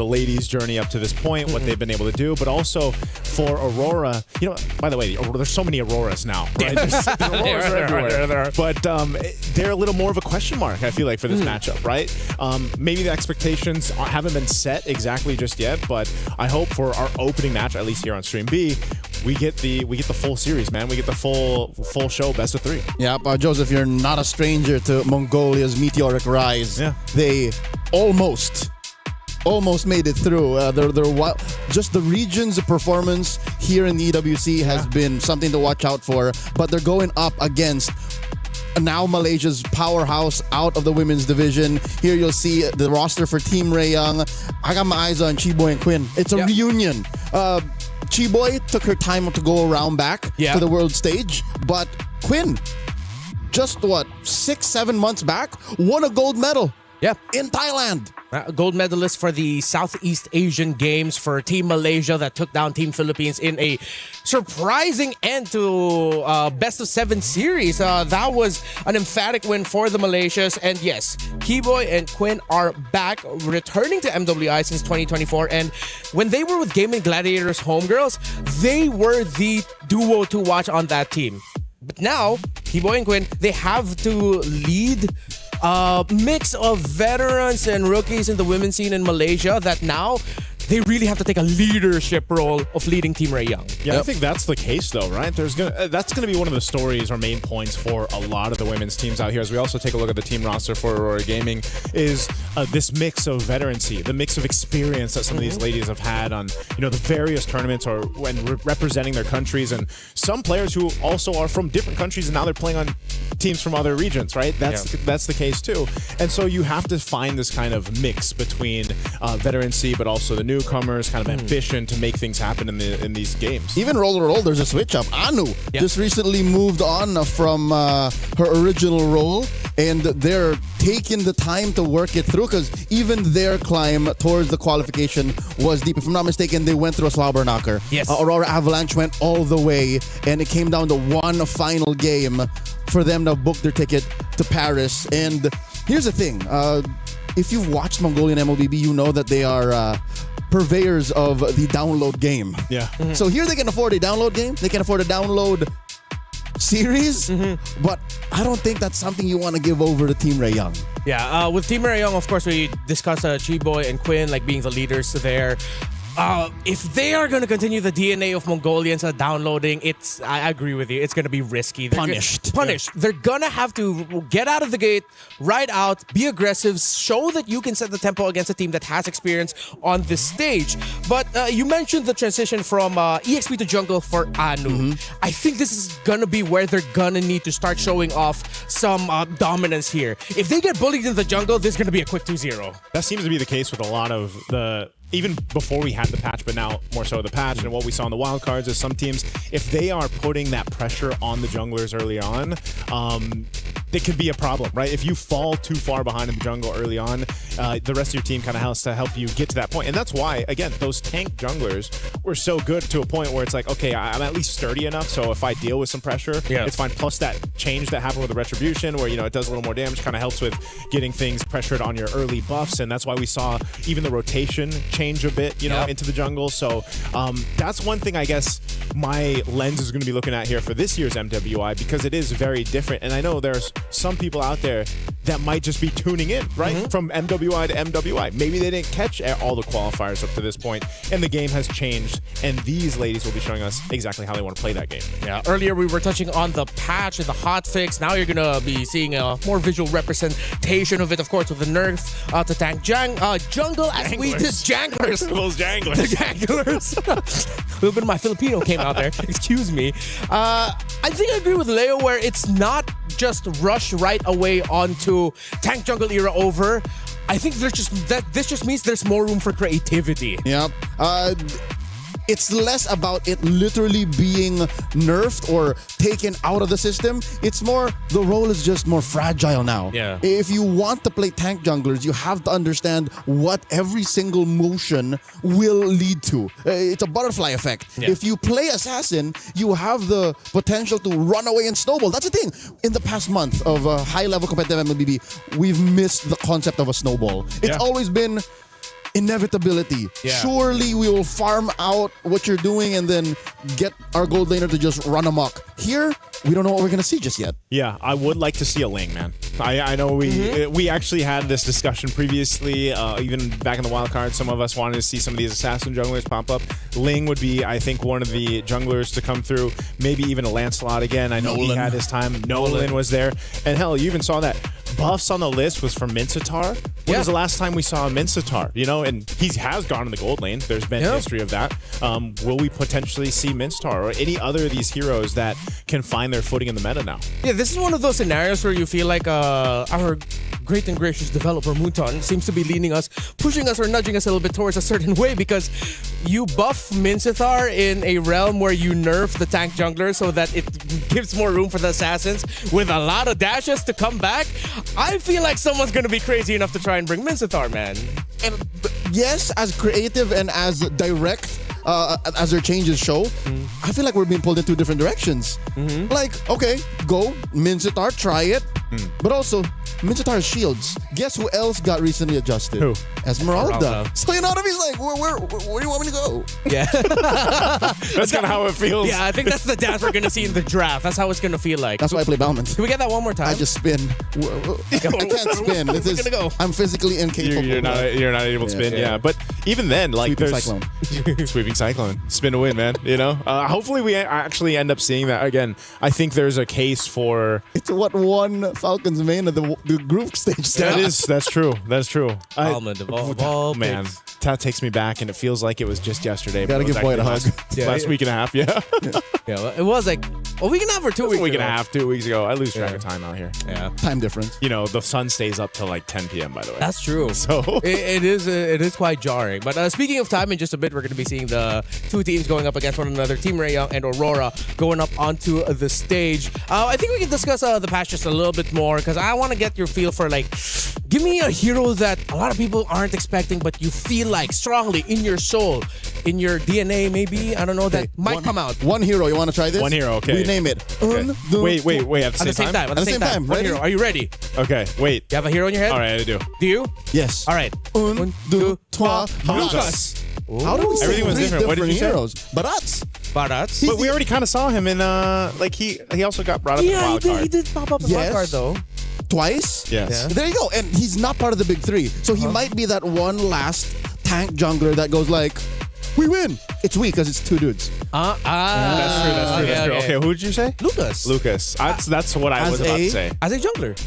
ladies' journey up to this point, what they've been able to do, but also for Aurora, by the way, there's so many Auroras now, right? Auroras are everywhere. But they're a little more of a question mark, I feel like, for this matchup, right? Maybe the expectations haven't been set exactly just yet, but I hope for our opening match, at least here on Stream B, we get the full series, man. We get the full show, best of 3. Yeah, Joseph, you're not a stranger to Mongolia's meteoric rise. Yeah. They almost made it through. Just the region's performance here in the EWC has been something to watch out for, but they're going up against now Malaysia's powerhouse out of the women's division. Here you'll see the roster for Team Ray Young. I got my eyes on Chiboy and Quinn. It's a reunion. Chiboy took her time to go around back to the world stage, but Quinn, just 6-7 months back, won a gold medal. Yeah, in Thailand. Gold medalist for the Southeast Asian Games for Team Malaysia that took down Team Philippines in a surprising end to best of 7 series. That was an emphatic win for the Malaysians. And yes, Keyboy and Quinn are back, returning to MWI since 2024. And when they were with Gaming Gladiators Homegirls, they were the duo to watch on that team. But now, Keyboy and Quinn, they have to lead mix of veterans and rookies in the women's scene in Malaysia that now they really have to take a leadership role of leading Team Ray Young. Yeah, I think that's the case, though, right? That's gonna be one of the stories or main points for a lot of the women's teams out here. As we also take a look at the team roster for Aurora Gaming, is this mix of veterancy, the mix of experience that some of these ladies have had on the various tournaments or when representing their countries, and some players who also are from different countries and now they're playing on teams from other regions, right? That's the case too. And so you have to find this kind of mix between veterancy, but also the newcomers, kind of ambition to make things happen in these games. Even Roll, there's a switch up. Anu just recently moved on from her original role, and they're taking the time to work it through because even their climb towards the qualification was deep. If I'm not mistaken, they went through a slobber knocker. Yes. Aurora Avalanche went all the way, and it came down to one final game for them to book their ticket to Paris. And here's the thing. If you've watched Mongolian MLBB, you know that they are purveyors of the download game. Yeah. So here they can afford a download game. They can afford a download series. But I don't think that's something you want to give over to Team Ray Young. Yeah, with Team Ray Young, of course, we discussed Chiboy and Quinn like being the leaders there. If they are going to continue the DNA of Mongolians downloading, I agree with you. It's going to be risky. Punished. They're going to have to get out of the gate, ride out, be aggressive, show that you can set the tempo against a team that has experience on this stage. But you mentioned the transition from EXP to jungle for Anu. I think this is going to be where they're going to need to start showing off some dominance here. If they get bullied in the jungle, this is going to be a quick 2-0. That seems to be the case with a lot of the even before we had the patch, but now more so the patch, and what we saw in the wild cards is some teams, if they are putting that pressure on the junglers early on, it could be a problem, right? If you fall too far behind in the jungle early on, the rest of your team kind of has to help you get to that point. And that's why, again, those tank junglers were so good to a point where it's like, okay, I'm at least sturdy enough, so if I deal with some pressure, it's fine. Plus that change that happened with the Retribution, where, it does a little more damage, kind of helps with getting things pressured on your early buffs, and that's why we saw even the rotation change a bit, into the jungle. So that's one thing I guess my lens is going to be looking at here for this year's MWI, because it is very different. And I know there's some people out there that might just be tuning in, right? From MWI to MWI. Maybe they didn't catch all the qualifiers up to this point, and the game has changed, and these ladies will be showing us exactly how they want to play that game. Yeah, earlier we were touching on the patch and the hotfix. Now you're going to be seeing a more visual representation of it, of course, with the nerf to tank jungle as we did janglers. Those janglers. The janglers. A little bit of my Filipino came out there. Excuse me. I think I agree with Leo where it's not just rush right away onto tank jungle era over. I think this just means there's more room for creativity. Yep. It's less about it literally being nerfed or taken out of the system. It's more, the role is just more fragile now. Yeah. If you want to play tank junglers, you have to understand what every single motion will lead to. It's a butterfly effect. Yeah. If you play assassin, you have the potential to run away and snowball. That's the thing. In the past month of high-level competitive MLBB, we've missed the concept of a snowball. It's always been inevitability. Yeah. Surely we will farm out what you're doing and then get our gold laner to just run amok. Here, we don't know what we're going to see just yet. Yeah, I would like to see a Ling, man. I know we actually had this discussion previously, even back in the wild card. Some of us wanted to see some of these assassin junglers pop up. Ling would be, I think, one of the junglers to come through. Maybe even a Lancelot again. I know he had his time. Nolan was there. And hell, you even saw that. Buffs on the list was for Mincetar. When was the last time we saw a Mincetar? And he has gone in the gold lane. There's been history of that. Will we potentially see Mincetar or any other of these heroes that can find their footing in the meta now? Yeah, this is one of those scenarios where you feel like our great and gracious developer Muton seems to be leaning us, pushing us or nudging us a little bit towards a certain way, because you buff Mincetar in a realm where you nerf the tank jungler so that it gives more room for the assassins with a lot of dashes to come back. I feel like someone's going to be crazy enough to try and bring Mincetar, man. And yes, as creative and as direct as their changes show, I feel like we're being pulled in two different directions. Like, okay, go, Mincetar, try it. But also, Mincetar's shields. Guess who else got recently adjusted? Who? Esmeralda. So he's like, where do you want me to go? Yeah. That's kind of how it feels. Yeah, I think that's the dance we're going to see in the draft. That's how it's going to feel like. That's why I play Balmond. Can we get that one more time? I just spin. I can't spin. Where's it gonna go? I'm physically incapable. You're not able to spin, yeah. But even then, like, Sweeping there's Cyclone. Sweeping Cyclone, spin to win, man. Hopefully we actually end up seeing that again. I think there's a case for. It's what won Falcons main at the group stage. That's true. That's true. Almond of all man, that takes me back, and it feels like it was just yesterday. Gotta give Boyd a hug. Last week and a half, yeah. Yeah, it was like a week and a half or 2 weeks. A week and a half, 2 weeks ago. I lose track of time out here. Yeah, time difference. The sun stays up till like 10 p.m. By the way. That's true. So it is quite jarring. But speaking of time, in just a bit, we're going to be seeing the two teams going up against one another. Team Rayyoung and Aurora going up onto the stage. I think we can discuss the patch just a little bit more, because I want to get your feel for, like, give me a hero that a lot of people aren't expecting, but you feel like strongly in your soul, in your DNA, maybe. I don't know, that might come out. One hero. You want to try this? One hero. Okay. We name it. Okay. Wait. At the same time. At the same time. One hero. Are you ready? Okay. Wait. You have a hero in your head? All right, I do. Do you? Yes. All right. Un, deux, trois, Lucas. How do we say Everything was different. What did you say? Heroes? Barats. But we already kind of saw him in he also got brought up in the wild card. He did pop up in the wild card though. Twice? Yes. Yeah. There you go. And he's not part of the big three. So he might be that one last tank jungler that goes like, we win. It's weak because it's two dudes. That's true. Okay, who did you say? Lucas. That's what I was about to say. As a jungler.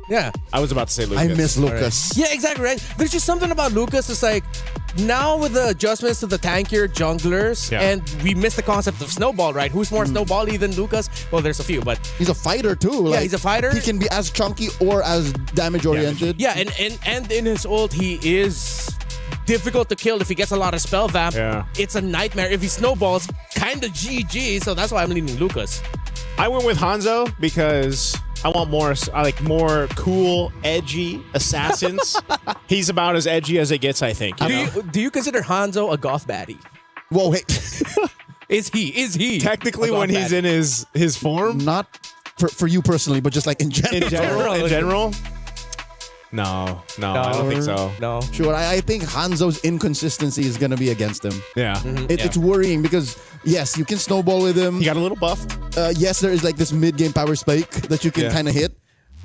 Yeah. I was about to say Lucas. I miss Lucas. Right. Yeah, exactly, right? There's just something about Lucas. It's like, now with the adjustments to the tankier junglers, and we missed the concept of snowball, right? Who's more snowball-y than Lucas? Well, there's a few, but he's a fighter too. Like, he's a fighter. He can be as chunky or as damage-oriented. Yeah, and in his ult, he is difficult to kill if he gets a lot of spell vamp. Yeah. It's a nightmare. If he snowballs, kind of GG. So that's why I'm leaning Lucas. I went with Hanzo because I want I like more cool, edgy assassins. He's about as edgy as it gets, I think. Do you consider Hanzo a goth baddie? Whoa, hey. Is he? Technically, when he's in his form? Not for you personally, but just like in general. In general? No, I don't think so. No. Sure, I think Hanzo's inconsistency is going to be against him. Yeah. It's worrying because, yes, you can snowball with him. He got a little buffed. Yes, there is like this mid-game power spike that you can kind of hit,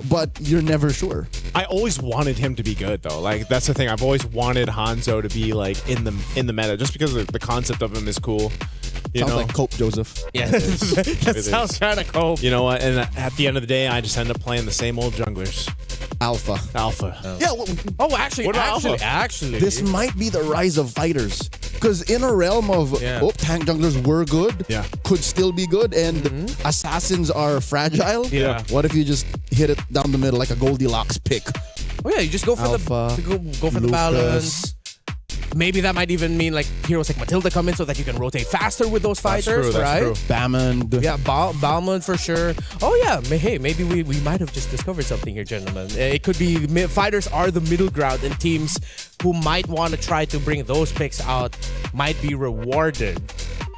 but you're never sure. I always wanted him to be good, though. Like, that's the thing. I've always wanted Hanzo to be, like, in the meta, just because the concept of him is cool. Sounds like Cope Joseph. Yeah, that sounds kind of Cope. You know what? And at the end of the day, I just end up playing the same old junglers. Alpha. Yeah. Actually, this might be the rise of fighters. Because in a realm of tank junglers were good, could still be good, and assassins are fragile. Yeah. What if you just hit it down the middle like a Goldilocks pick? Oh yeah, you just go for the balance. Maybe that might even mean like heroes like Matilda come in so that you can rotate faster with those fighters, right? That's true. Balmond. Yeah, Balmond for sure. Oh yeah, hey, maybe we might have just discovered something here, gentlemen. It could be fighters are the middle ground, and teams who might want to try to bring those picks out might be rewarded.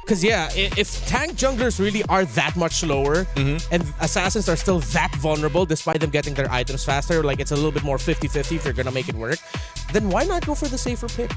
Because yeah, if tank junglers really are that much slower and assassins are still that vulnerable despite them getting their items faster, like it's a little bit more 50-50 if you're going to make it work, then why not go for the safer pick?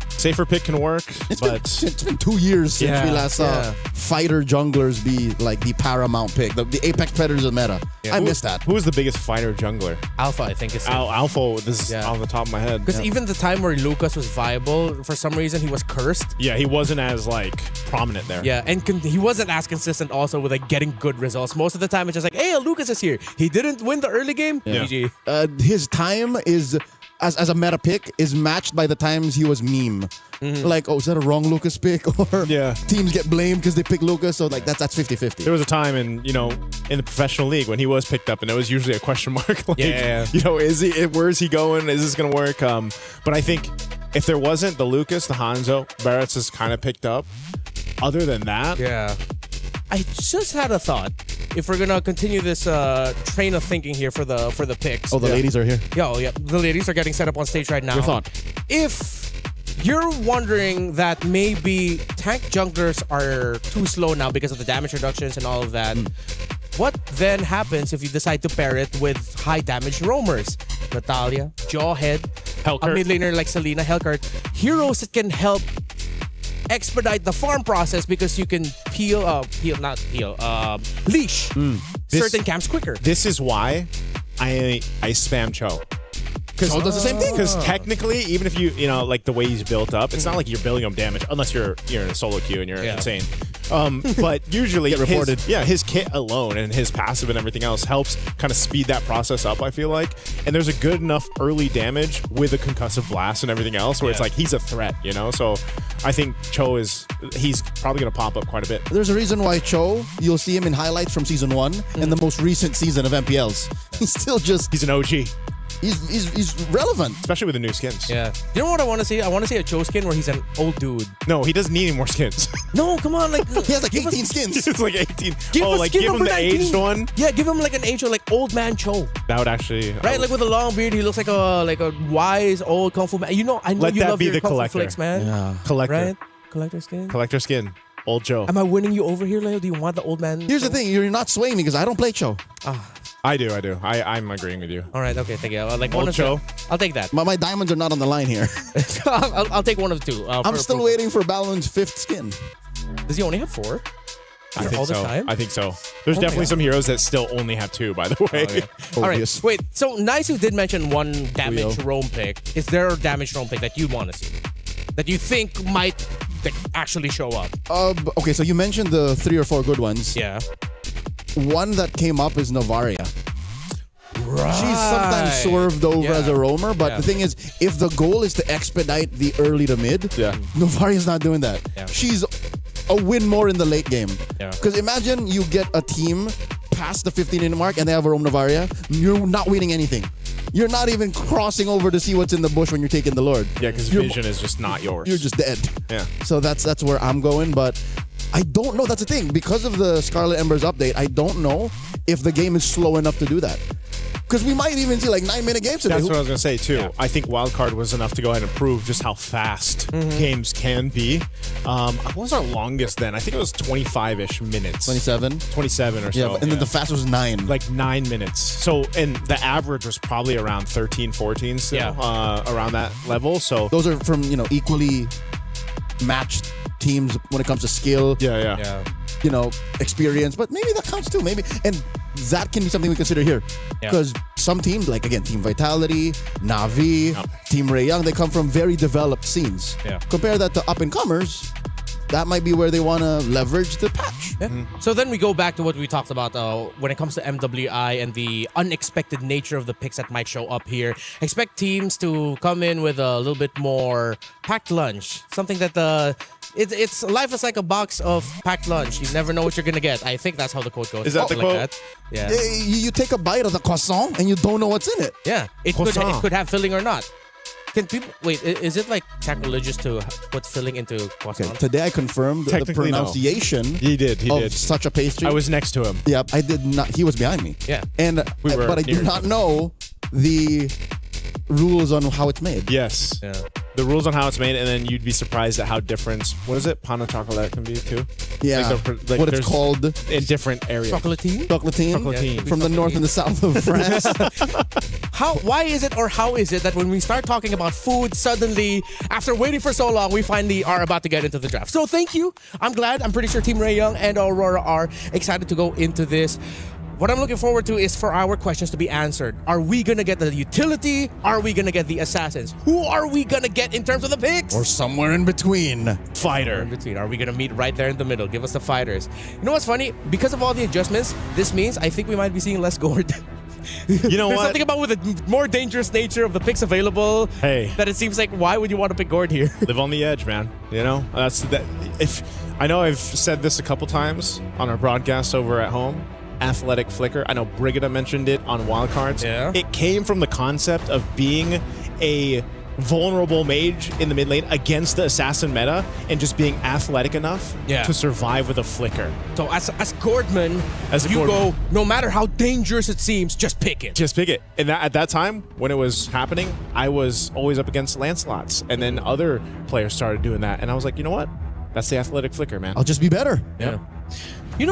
Safer pick can work, It's been 2 years since we last saw fighter junglers be like the paramount pick, the apex predators of meta. I missed that. Who is the biggest fighter jungler? Alpha, I think is Alpha. This is on the top of my head. Because even the time where Lucas was viable, for some reason he was cursed. Yeah, he wasn't as like prominent there. Yeah, and he wasn't as consistent also with like getting good results. Most of the time it's just like, hey, Lucas is here. He didn't win the early game. GG. His time is as a meta pick is matched by the times he was meme. Like, oh, is that a wrong Lucas pick? Or teams get blamed because they pick Lucas. So like that's 50-50. There was a time in the professional league when he was picked up, and it was usually a question mark. Like, where is he going? Is this gonna work? But I think if there wasn't the Lucas, the Hanzo, Barrett's is kind of picked up. Other than that, I just had a thought. If we're gonna continue this train of thinking here for the picks. Oh, the ladies are here. Yeah, the ladies are getting set up on stage right now. Your thought? If you're wondering that maybe tank junglers are too slow now because of the damage reductions and all of that, what then happens if you decide to pair it with high damage roamers? Natalia, Jawhead, Hellcurt. A mid laner like Selena, Hellcurt, heroes that can help expedite the farm process because you can leash certain camps quicker. This is why I spam Cho. Cho does the same thing. Because technically, even if you like the way he's built up, it's not like you're building him damage unless you're in a solo queue and you're insane. But usually, his kit alone and his passive and everything else helps kind of speed that process up, I feel like. And there's a good enough early damage with a concussive blast and everything else where it's like he's a threat, So I think Cho he's probably going to pop up quite a bit. There's a reason why Cho, you'll see him in highlights from season 1 and the most recent season of MPLs. He's an OG. He's relevant, especially with the new skins. Yeah. You know what I want to see? I want to see a Cho skin where he's an old dude. No, he doesn't need any more skins. No, come on, like he has like 18 skins. It's like 18. Give him the aged one. Yeah, give him like an aged, like old man Cho. That would actually like with a long beard. He looks like a wise old kung fu man. I know Let you that love be your the kung collector. fu flicks, man. Yeah, collector. Right? Collector skin. Old Joe. Am I winning you over here, Leo? Do you want the old man? Here's the thing: you're not swaying me because I don't play Cho. I do. I'm agreeing with you. All right, okay, thank you. Like Old Cho. I'll take that. My diamonds are not on the line here. I'll take one of the two. I'm still waiting for Balon's 5th skin. Does he only have 4? I think all so. the time? I think so. There's definitely some heroes that still only have 2, by the way. All right, wait. So Nice did mention one damage roam pick. Is there a damage roam pick that you want to see? That you think might actually show up? Okay, so you mentioned the 3 or 4 good ones. Yeah. One that came up is Novaria. Right. She's sometimes swerved over as a roamer, but the thing is, if the goal is to expedite the early to mid, Novaria's not doing that. Yeah. She's a win more in the late game. Yeah. Because imagine you get a team past the 15-minute mark and they have a roam Novaria, you're not winning anything. you're not even crossing over to see what's in the bush when you're taking the Lord. Yeah, because vision is just not yours. You're just dead. Yeah. So that's where I'm going, but I don't know. That's the thing. Because of the Scarlet Embers update, I don't know if the game is slow enough to do that. Because we might even see like 9-minute games today. That's what I was going to say, too. Yeah. I think Wildcard was enough to go ahead and prove just how fast games can be. What was our longest then? I think it was 25-ish minutes. 27? 27 or so. Yeah, and then the fast was 9. Like 9 minutes. So, and the average was probably around 13, 14 still, around that level. So those are from, equally matched teams when it comes to skill. Yeah. Experience. But maybe that counts too. Maybe. And that can be something we consider here. Because some teams, like again, Team Vitality, Na'Vi, Team Ray Young, they come from very developed scenes. Yeah. Compare that to up-and-comers, that might be where they want to leverage the patch. Yeah. So then we go back to what we talked about when it comes to MWI and the unexpected nature of the picks that might show up here. Expect teams to come in with a little bit more packed lunch. Something that it's life is like a box of packed lunch. You never know what you're going to get. I think that's how the quote goes. Is that the quote? Like that. Yeah. You take a bite of the croissant and you don't know what's in it. Yeah. It could have filling or not. Can people wait? Is it like sacrilegious to put filling into croissant? Okay, today I confirmed the pronunciation. No. He did. Such a pastry. I was next to him. Yep, I did not. He was behind me. Yeah, but I do not know the rules on how it's made. Yes. Yeah. The rules on how it's made, and then you'd be surprised at how different. What is it? Pan au chocolat can be too. Yeah. What it's called in different areas. Chocolatine. Chocolatine. From the north and the south of France. Why is it that when we start talking about food, suddenly, after waiting for so long, we finally are about to get into the draft? So thank you. I'm glad. I'm pretty sure Team Ray Young and Aurora are excited to go into this. What I'm looking forward to is for our questions to be answered. Are we going to get the utility? Are we going to get the assassins? Who are we going to get in terms of the picks? Or somewhere in between. Fighter. In between. Are we going to meet right there in the middle? Give us the fighters. You know what's funny? Because of all the adjustments, this means I think we might be seeing less Gord. You know There's what? something about with the more dangerous nature of the picks available. Hey. That it seems like, why would you want to pick Gord here? Live on the edge, man. That's that. If I know I've said this a couple times on our broadcast over at home. Athletic flicker. I know Brigida mentioned it on wildcards. Yeah. It came from the concept of being a vulnerable mage in the mid lane against the assassin meta and just being athletic enough to survive with a flicker. So as Gordman, go, no matter how dangerous it seems, just pick it. Just pick it. And at that time, when it was happening, I was always up against Lancelots. And then other players started doing that. And I was like, you know what? That's the athletic flicker, man. I'll just be better. Yeah.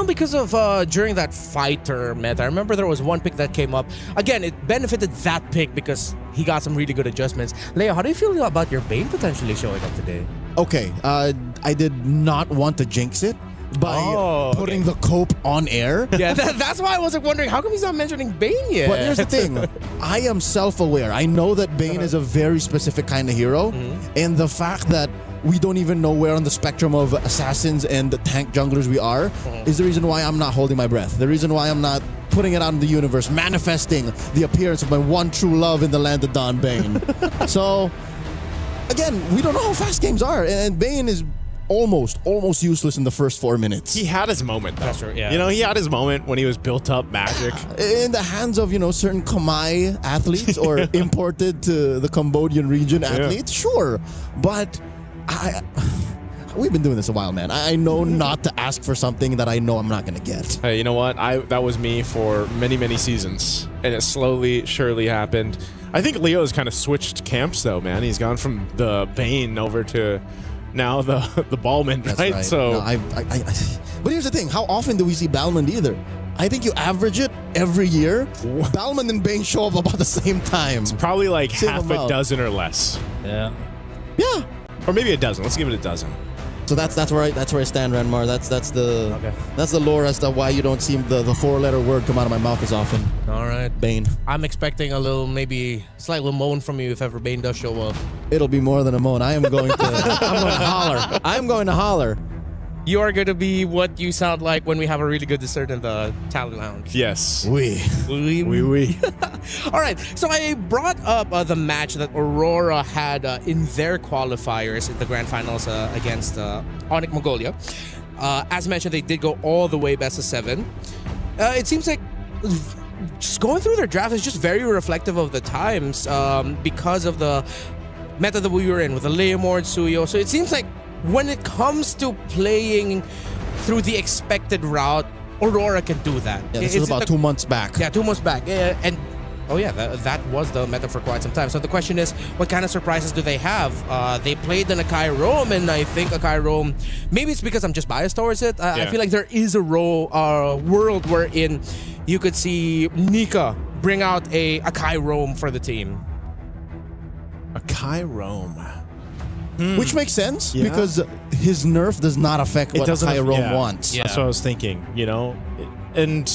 Because of during that fighter meta, I remember there was one pick that came up. Again, it benefited that pick because he got some really good adjustments. Leo, how do you feel about your Bane potentially showing up today? Okay, I did not want to jinx it by putting the cope on air. Yeah, that's why I was wondering, how come he's not mentioning Bane yet? But here's the thing. I am self-aware. I know that Bane is a very specific kind of hero. And the fact that we don't even know where on the spectrum of assassins and tank junglers we are is the reason why I'm not holding my breath. The reason why I'm not putting it out in the universe, manifesting the appearance of my one true love in the land of Don Bane. So, again, we don't know how fast games are. And Bane is almost useless in the first 4 minutes. He had his moment, though. That's true, yeah. He had his moment when he was built up magic. In the hands of, certain Khmer athletes or imported to the Cambodian region athletes, sure. But we've been doing this a while, man. I know not to ask for something that I know I'm not going to get. Hey, you know what? That was me for many, many seasons. And it slowly, surely happened. I think Leo's kind of switched camps, though, man. He's gone from the Bane over to now the Ballman, That's right? So, no, but here's the thing. How often do we see Ballman either? I think you average it every year. Ballman and Bane show up about the same time. It's probably like half a dozen or less. Yeah. Or maybe a dozen. Let's give it a dozen. So that's where I stand, Ranmar. That's the lore as to why you don't see the 4-letter word come out of my mouth as often. All right. Bane. I'm expecting a little, maybe slight little moan from you if ever Bane does show up. It'll be more than a moan. I'm going to holler. I'm going to holler. You are going to be what you sound like when we have a really good dessert in the talent lounge. Yes. Oui. All right. So I brought up the match that Aurora had in their qualifiers in the grand finals against Onyx Mongolia. As mentioned, they did go all the way best of 7. It seems like just going through their draft is just very reflective of the times because of the meta that we were in with the Leomord, Suyo. So it seems like when it comes to playing through the expected route, Aurora can do that. Yeah, this was about 2 months back. Yeah, 2 months back. And oh yeah, that was the meta for quite some time. So the question is, what kind of surprises do they have? They played in Akai Rome, and I think Akai Rome, maybe it's because I'm just biased towards it. I feel like there is a world wherein you could see Nika bring out a Akai Rome for the team. Akai Rome. Which makes sense because his nerf does not affect what Akai Rome wants. Yeah. That's what I was thinking, you know? And,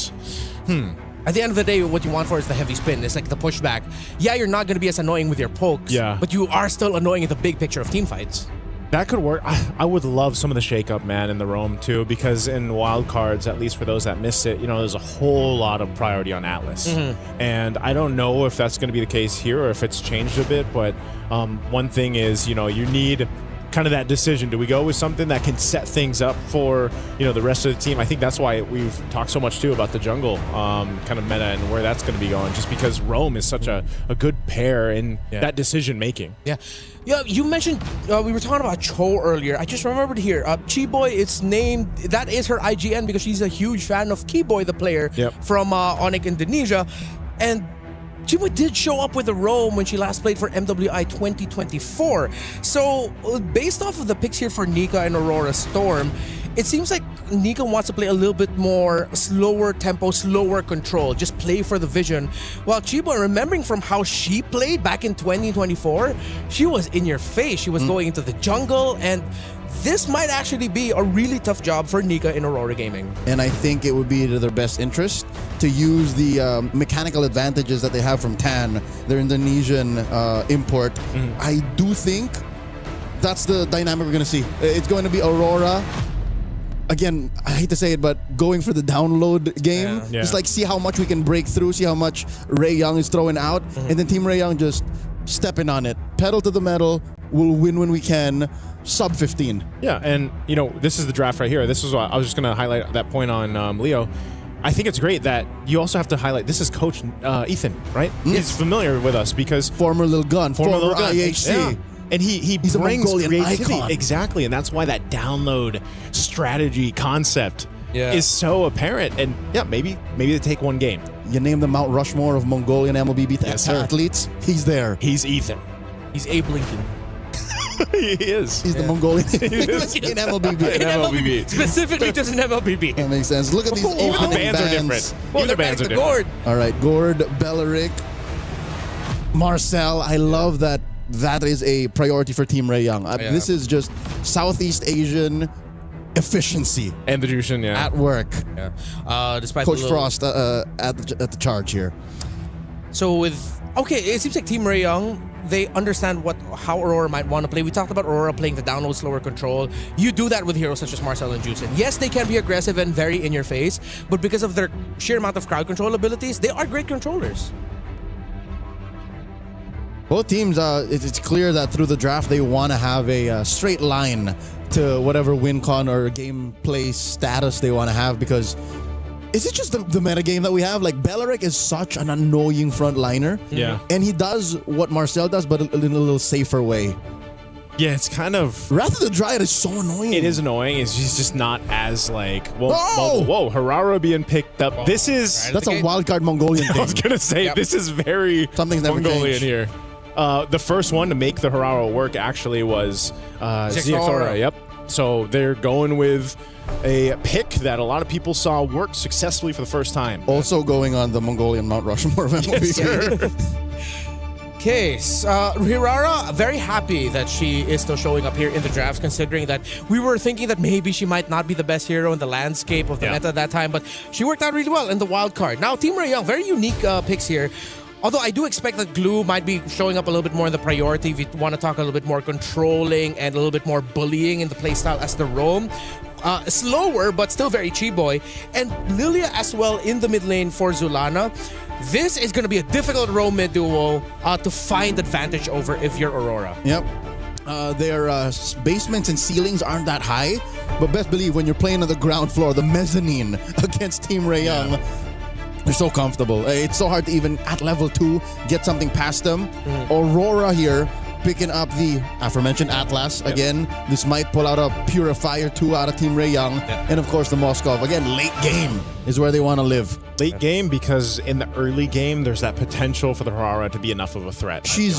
At the end of the day, what you want for is the heavy spin. It's like the pushback. Yeah, you're not going to be as annoying with your pokes, but you are still annoying in the big picture of team fights. That could work. I would love some of the shake-up, man, in the Rome, too, because in wild cards, at least for those that missed it, you know, there's a whole lot of priority on Atlas. And I don't know if that's going to be the case here or if it's changed a bit, but one thing is, you know, you need kind of that decision. Do we go with something that can set things up for, you know, the rest of the team? I think that's why we've talked so much, too, about the jungle kind of meta and where that's going to be going, just because Rome is such a good pair in that decision-making. Yeah, you mentioned, we were talking about Cho earlier. I just remembered here, Chiboy, it's named, that is her IGN because she's a huge fan of Kiboy, the player from Onyx Indonesia. And Chiboy did show up with a Rome when she last played for MWI 2024. So, based off of the picks here for Nika and Aurora Storm, it seems like Nika wants to play a little bit more slower tempo, slower control, just play for the vision. While Chiboy, remembering from how she played back in 2024, she was in your face. She was going into the jungle, and this might actually be a really tough job for Nika in Aurora Gaming. And I think it would be to their best interest to use the mechanical advantages that they have from TAN, their Indonesian import. I do think that's the dynamic we're going to see. It's going to be Aurora. Again, I hate to say it, but going for the download game. Just like see how much we can break through, see how much Ray Young is throwing out, and then Team Ray Young just stepping on it. Pedal to the metal, we'll win when we can, sub 15. Yeah, and you know, this is the draft right here. This is what I was just going to highlight that point on Leo. I think it's great that you also have to highlight, this is Coach Ethan, right? He's familiar with us because... Former Lil Gun, former IHC. Yeah. And he He's brings a Mongolian creativity. icon. Exactly, and that's why that download strategy concept is so apparent. And yeah, maybe they take one game. You name the Mount Rushmore of Mongolian MLBB athletes. He's there. He's Ethan. He's Abe Lincoln. He is. He's the Mongolian in MLBB. In MLBB. Specifically just in MLBB. That makes sense. Look at these Even the opening bands are different. Well, Even the bands are different. Gord. All right, Gord, Belleric, Marcel. I love that. That is a priority for Team Ray Young. This is just Southeast Asian efficiency and the at work. Despite Coach Frost at the charge here. So it seems like Team Ray Young, they understand how Aurora might want to play. We talked about Aurora playing the download slower control. You do that with heroes such as Marcel and Juicin. Yes, they can be aggressive and very in your face, but because of their sheer amount of crowd control abilities, they are great controllers. Both teams, it's clear that through the draft, they want to have a straight line to whatever win con or gameplay status they want to have, because is it just the meta game that we have? Like, Belleric is such an annoying frontliner. Yeah. And he does what Marcel does, but in a little safer way. Yeah, it's kind of... Wrath of the Dryad is so annoying. It is annoying. He's just not as like... Whoa, Harara being picked up. This is... That's a wildcard Mongolian thing. I was going to say, this is very Something's never Mongolian changed. here. The first one to make the Harara work actually was Ziexora. Yep. So they're going with a pick that a lot of people saw work successfully for the first time. Also going on the Mongolian Mount Rushmore of MLBB. Yes, sir. Okay, Hirara, very happy that she is still showing up here in the drafts, considering that we were thinking that maybe she might not be the best hero in the landscape of the meta at that time, but she worked out really well in the wild card. Now, Team Ray Young, very unique picks here. Although I do expect that Glue might be showing up a little bit more in the priority if you want to talk a little bit more controlling and a little bit more bullying in the playstyle as the roam. Slower, but still very Chiboy. And Lilia as well in the mid lane for Zulana. This is going to be a difficult roam mid duo to find advantage over if you're Aurora. Yep. Their basements and ceilings aren't that high, but best believe when you're playing on the ground floor, the mezzanine against Team Ray Young, They're so comfortable. It's so hard to even, at level 2, get something past them. Aurora here, picking up the aforementioned Atlas. Again, this might pull out a Purifier 2 out of Team Ray Young. And of course the Moskov. Again, late game is where they want to live. Late game because in the early game, there's that potential for the Aurora to be enough of a threat. She's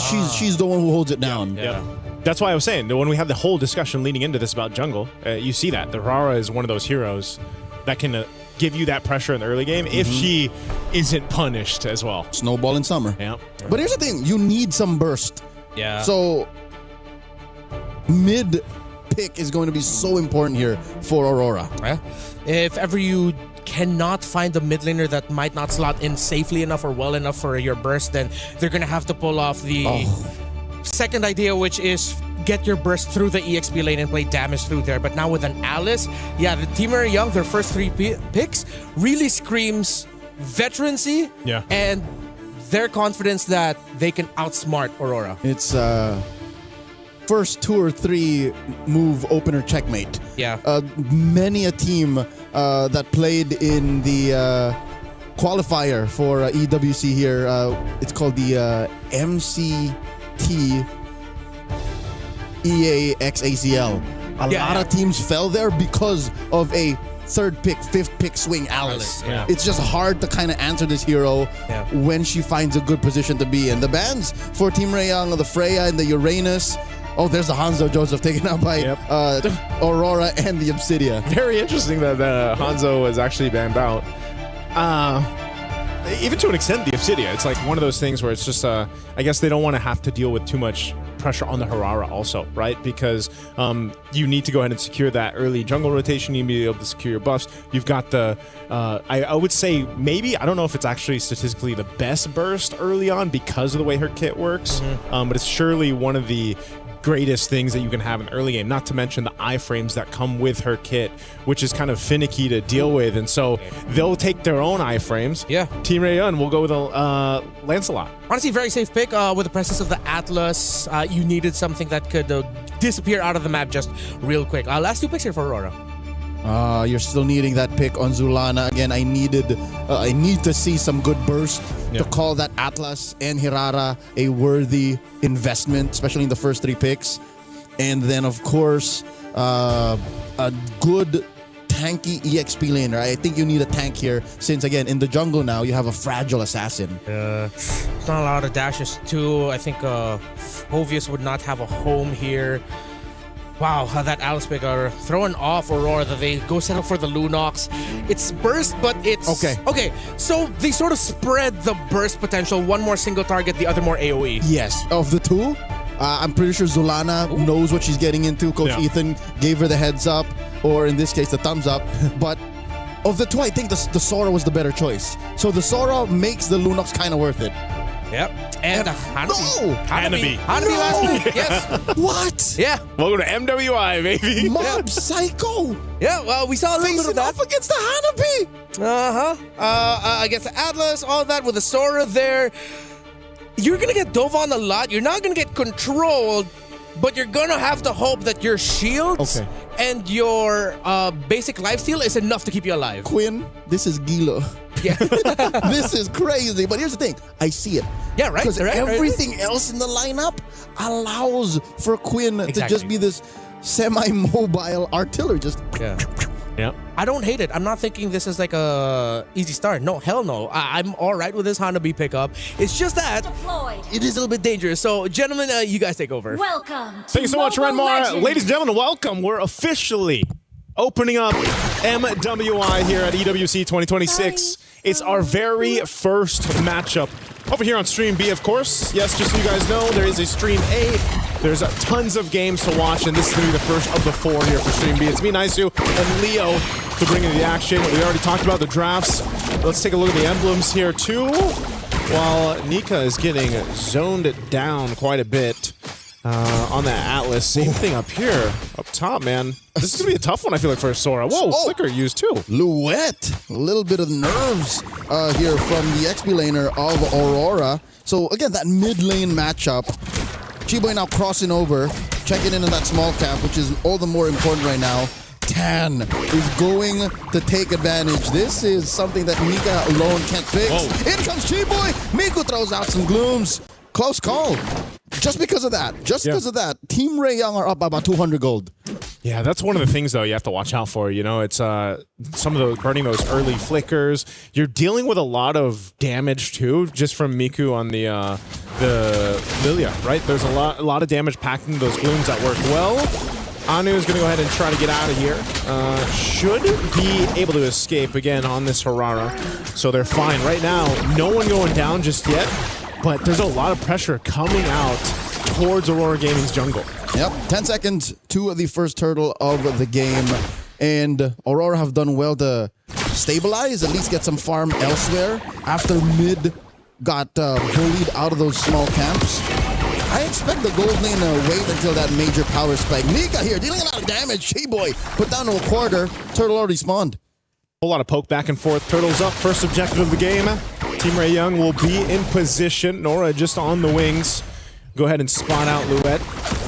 the one who holds it down. Yeah. That's why I was saying, when we had the whole discussion leading into this about jungle, you see that. The Aurora is one of those heroes that can give you that pressure in the early game if she isn't punished as well. Snowball in summer. Yeah. But here's the thing, you need some burst. Yeah. So mid pick is going to be so important here for Aurora. Yeah. If ever you cannot find a mid laner that might not slot in safely enough or well enough for your burst, then they're gonna have to pull off the second idea, which is get your burst through the EXP lane and play damage through there. But now with an Alice, yeah, the Team Ray Young, their first 3 picks really screams veterancy and their confidence that they can outsmart Aurora. It's first 2 or 3 move opener checkmate. Yeah. Many a team that played in the qualifier for EWC here, it's called the MCT EAXACL. A lot of teams fell there because of a 3rd pick, 5th pick swing Alice. It's just hard to kind of answer this hero when she finds a good position to be in. The bans for Team Ray Young, the Freya and the Uranus. Oh, there's the Hanzo Joseph taken out by Aurora and the Obsidia. Very interesting that Hanzo was actually banned out. Even to an extent, the Obsidia. It's like one of those things where it's just, I guess they don't want to have to deal with too much pressure on the Harara also, right? Because you need to go ahead and secure that early jungle rotation. You need to be able to secure your buffs. You've got the, I would say maybe, I don't know if it's actually statistically the best burst early on because of the way her kit works, but it's surely one of the greatest things that you can have in the early game, not to mention the iframes that come with her kit, which is kind of finicky to deal with, and so they'll take their own iframes. Yeah. Team Ray Young will go with a Lancelot. Honestly, very safe pick with the presence of the Atlas. You needed something that could disappear out of the map just real quick. Last 2 picks here for Aurora. You're still needing that pick on Zulana. Again, I need to see some good burst to call that Atlas and Hirara a worthy investment, especially in the first 3 picks. And then, of course, a good tanky EXP laner. I think you need a tank here since, again, in the jungle now, you have a fragile assassin. It's not a lot of dashes, too. I think Hovius would not have a home here. Wow, how that Alice pick are throwing off Aurora that they go settle for the Lunox. It's burst, but it's... Okay, so they sort of spread the burst potential. One more single target, the other more AoE. Yes, of the 2, I'm pretty sure Zulana knows what she's getting into. Coach Ethan gave her the heads up, or in this case, the thumbs up. But of the 2, I think the Sora was the better choice. So the Sora makes the Lunox kind of worth it. Yep. And Hanabi. Hanabi last week, yes. What? Yeah. Welcome to MWI, baby. Mob Psycho. Yeah, well, we saw a little bit of that. Off against the Hanabi. Against the Atlas, all that with the Sora there. You're going to get dove on a lot. You're not going to get controlled, but you're going to have to hope that your shields and your basic lifesteal is enough to keep you alive. Quinn, this is Gila. Yeah. This is crazy. But here's the thing. I see it. Yeah, right. Because everything else in the lineup allows for Quinn to just be this semi-mobile artillery. Just Yep. I don't hate it. I'm not thinking this is like a easy start. No, hell no. I'm all right with this Hanabi pickup. It's just that it is a little bit dangerous. So, gentlemen, you guys take over. Welcome. Thank you so much, Renmar. Ladies and gentlemen, welcome. We're officially opening up MWI here at EWC 2026. It's our very first matchup over here on Stream B, of course. Yes, just so you guys know, there is a Stream A. There's tons of games to watch, and this is going to be the first of the 4 here for Stream B. It's me, Naisu, and Leo to bring in the action. We already talked about the drafts. Let's take a look at the emblems here, too. While Nika is getting zoned down quite a bit on that Atlas. Same thing up here, up top, man. This is going to be a tough one, I feel like, for Sora. Whoa, Flicker used, too. Luet. A little bit of nerves here from the XP laner of Aurora. So, again, that mid lane matchup. Chiboy now crossing over, checking in on that small cap, which is all the more important right now. Tan is going to take advantage. This is something that Nika alone can't fix. Whoa. In comes Chiboy. Miku throws out some glooms. Close call. Just because of that. Because of that. Team Ray Young are up by about 200 gold. Yeah, that's one of the things, though, you have to watch out for. You know, it's some of those burning those early flickers. You're dealing with a lot of damage, too, just from Miku on the Lilia, right? There's a lot of damage packing those glooms that work well. Anu is going to go ahead and try to get out of here. Should be able to escape again on this Harara. So they're fine. Right now, no one going down just yet, but there's a lot of pressure coming out towards Aurora Gaming's jungle. Yep, 10 seconds to the first turtle of the game. And Aurora have done well to stabilize, at least get some farm elsewhere after mid got bullied out of those small camps. I expect the gold lane to wait until that major power spike. Nika here dealing a lot of damage. She-Boy put down to a quarter. Turtle already spawned. A lot of poke back and forth. Turtles up. First objective of the game. Team Ray Young will be in position. Nora just on the wings. Go ahead and spawn out Luet.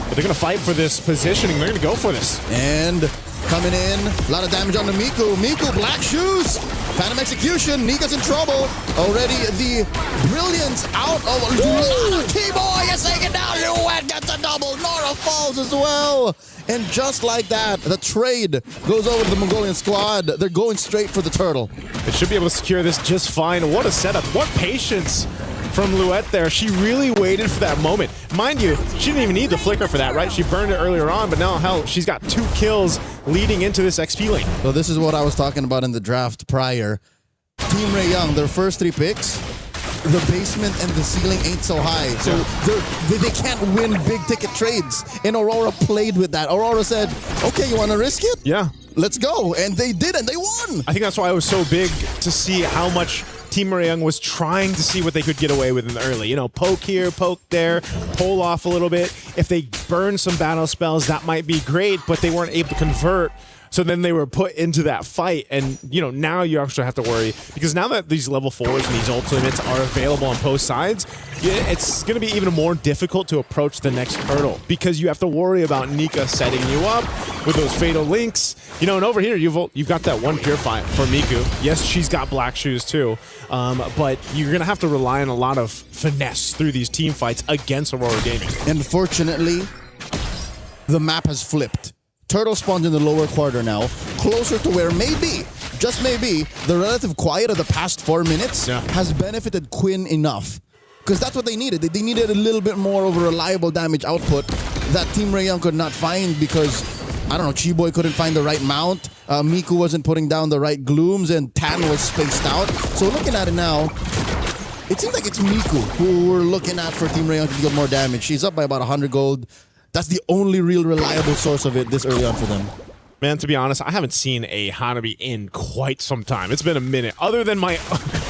But they're going to fight for this positioning. They're going to go for this. And coming in, a lot of damage on the Miku. Miku, black shoes. Phantom execution. Nika's in trouble. Already the brilliance out of T-Boy is taken down. Luet gets a double. Nora falls as well. And just like that, the trade goes over to the Mongolian squad. They're going straight for the turtle. They should be able to secure this just fine. What a setup. What patience from Luet there. She really waited for that moment. Mind you, she didn't even need the flicker for that, right? She burned it earlier on, but now, hell, she's got 2 kills leading into this XP lane. So this is what I was talking about in the draft prior. Team Ray Young, their first 3 picks, the basement and the ceiling ain't so high. So they can't win big ticket trades. And Aurora played with that. Aurora said, okay, you want to risk it? Yeah. Let's go. And they did, and they won. I think that's why it was so big to see how much Team Ray Young was trying to see what they could get away with in the early. You know, poke here, poke there, pull off a little bit. If they burn some battle spells, that might be great, but they weren't able to convert. So then they were put into that fight, and you know, now you actually have to worry, because now that these level 4s and these ultimates are available on both sides, it's going to be even more difficult to approach the next hurdle, because you have to worry about Nika setting you up with those fatal links. You know, and over here you've got that one purify for Miku. Yes, she's got black shoes too, but you're going to have to rely on a lot of finesse through these team fights against Aurora Gaming. Unfortunately, the map has flipped. Turtle spawned in the lower quarter now, closer to where maybe, just maybe, the relative quiet of the past 4 minutes has benefited Quinn enough. Because that's what they needed. They needed a little bit more of a reliable damage output that Team Ray Young could not find because, I don't know, Chi-Boy couldn't find the right mount, Miku wasn't putting down the right glooms, and Tan was spaced out. So looking at it now, it seems like it's Miku who we're looking at for Team Ray Young to deal more damage. She's up by about 100 gold. That's the only real reliable source of it this early on for them. Man, to be honest, I haven't seen a Hanabi in quite some time. It's been a minute, other than my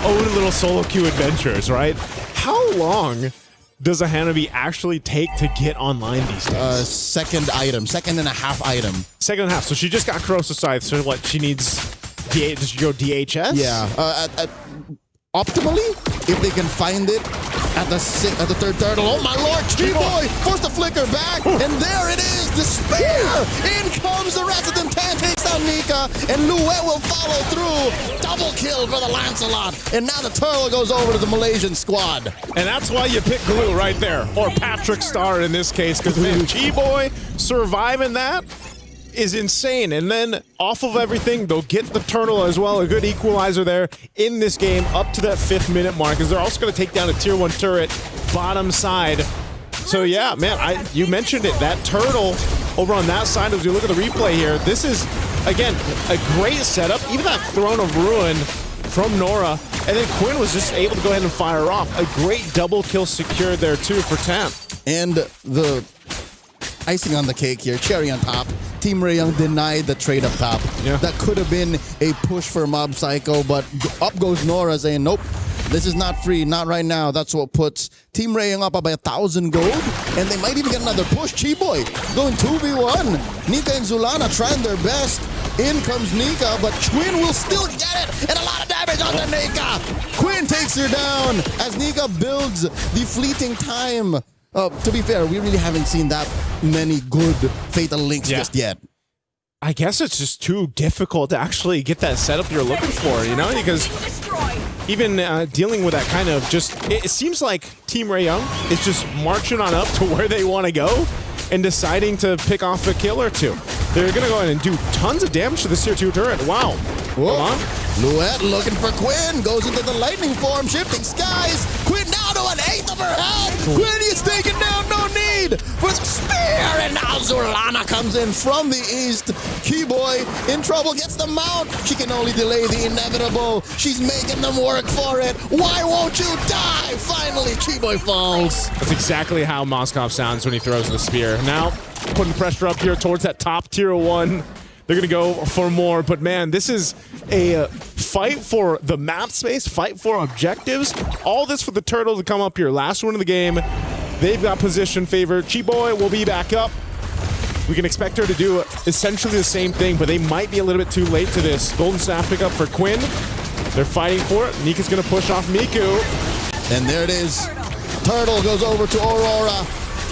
own little solo queue adventures, right? How long does a Hanabi actually take to get online these days? Second and a half item. Second and a half. So she just got Corrosive Scythe, so what, she needs... Does she go DHS? Yeah. Optimally, if they can find it at the third turtle. Oh my lord, Chi-Boy forced the flicker back, and there it is, despair! In comes the rest of them. Tan takes down Nika, and Luet will follow through. Double kill for the Lancelot, and now the turtle goes over to the Malaysian squad. And that's why you pick Glue right there, or Patrick Star in this case, because man, Chi-Boy surviving that is insane. And then off of everything, they'll get the turtle as well. A good equalizer there in this game up to that 5th minute mark, because they're also going to take down a tier 1 turret bottom side. So yeah, man, you mentioned it. That turtle over on that side, as you look at the replay here, this is, again, a great setup. Even that Throne of Ruin from Nora. And then Quinn was just able to go ahead and fire off. A great double kill secured there too for Tam. And the icing on the cake here, cherry on top, Team Ray Young denied the trade up top. Yeah. That could have been a push for Mob Psycho, but up goes Nora saying, nope, this is not free, not right now. That's what puts Team Ray Young up by 1,000 gold, and they might even get another push. Chi-Boy going 2v1. Nika and Zulana trying their best. In comes Nika, but Quinn will still get it, and a lot of damage on the Nika. Quinn takes her down as Nika builds the fleeting time. To be fair, we really haven't seen that many good Fatal Links just yet. I guess it's just too difficult to actually get that setup you're looking for, you know, because even dealing with that kind of just, it seems like Team Ray Young is just marching on up to where they want to go and deciding to pick off a kill or two. They're going to go ahead and do tons of damage to this tier 2 turret. Wow. Whoa. Come on. Luette looking for Quinn. Goes into the lightning form, shifting skies. Quinn down to an eighth of her head. Quinn is taken down. No need for the spear. And now Zulana comes in from the east. Keyboy in trouble, gets the mount. She can only delay the inevitable. She's making them work for it. Why won't you die? Finally, Keyboy falls. That's exactly how Moskov sounds when he throws the spear. Now, putting pressure up here towards that top tier 1. They're going to go for more, but man, this is a fight for the map space, fight for objectives. All this for the Turtle to come up here. Last one of the game. They've got position favor. Chiboy will be back up. We can expect her to do essentially the same thing, but they might be a little bit too late to this. Golden Staff pickup for Quinn. They're fighting for it. Nika's going to push off Miku. And there it is. Turtle goes over to Aurora.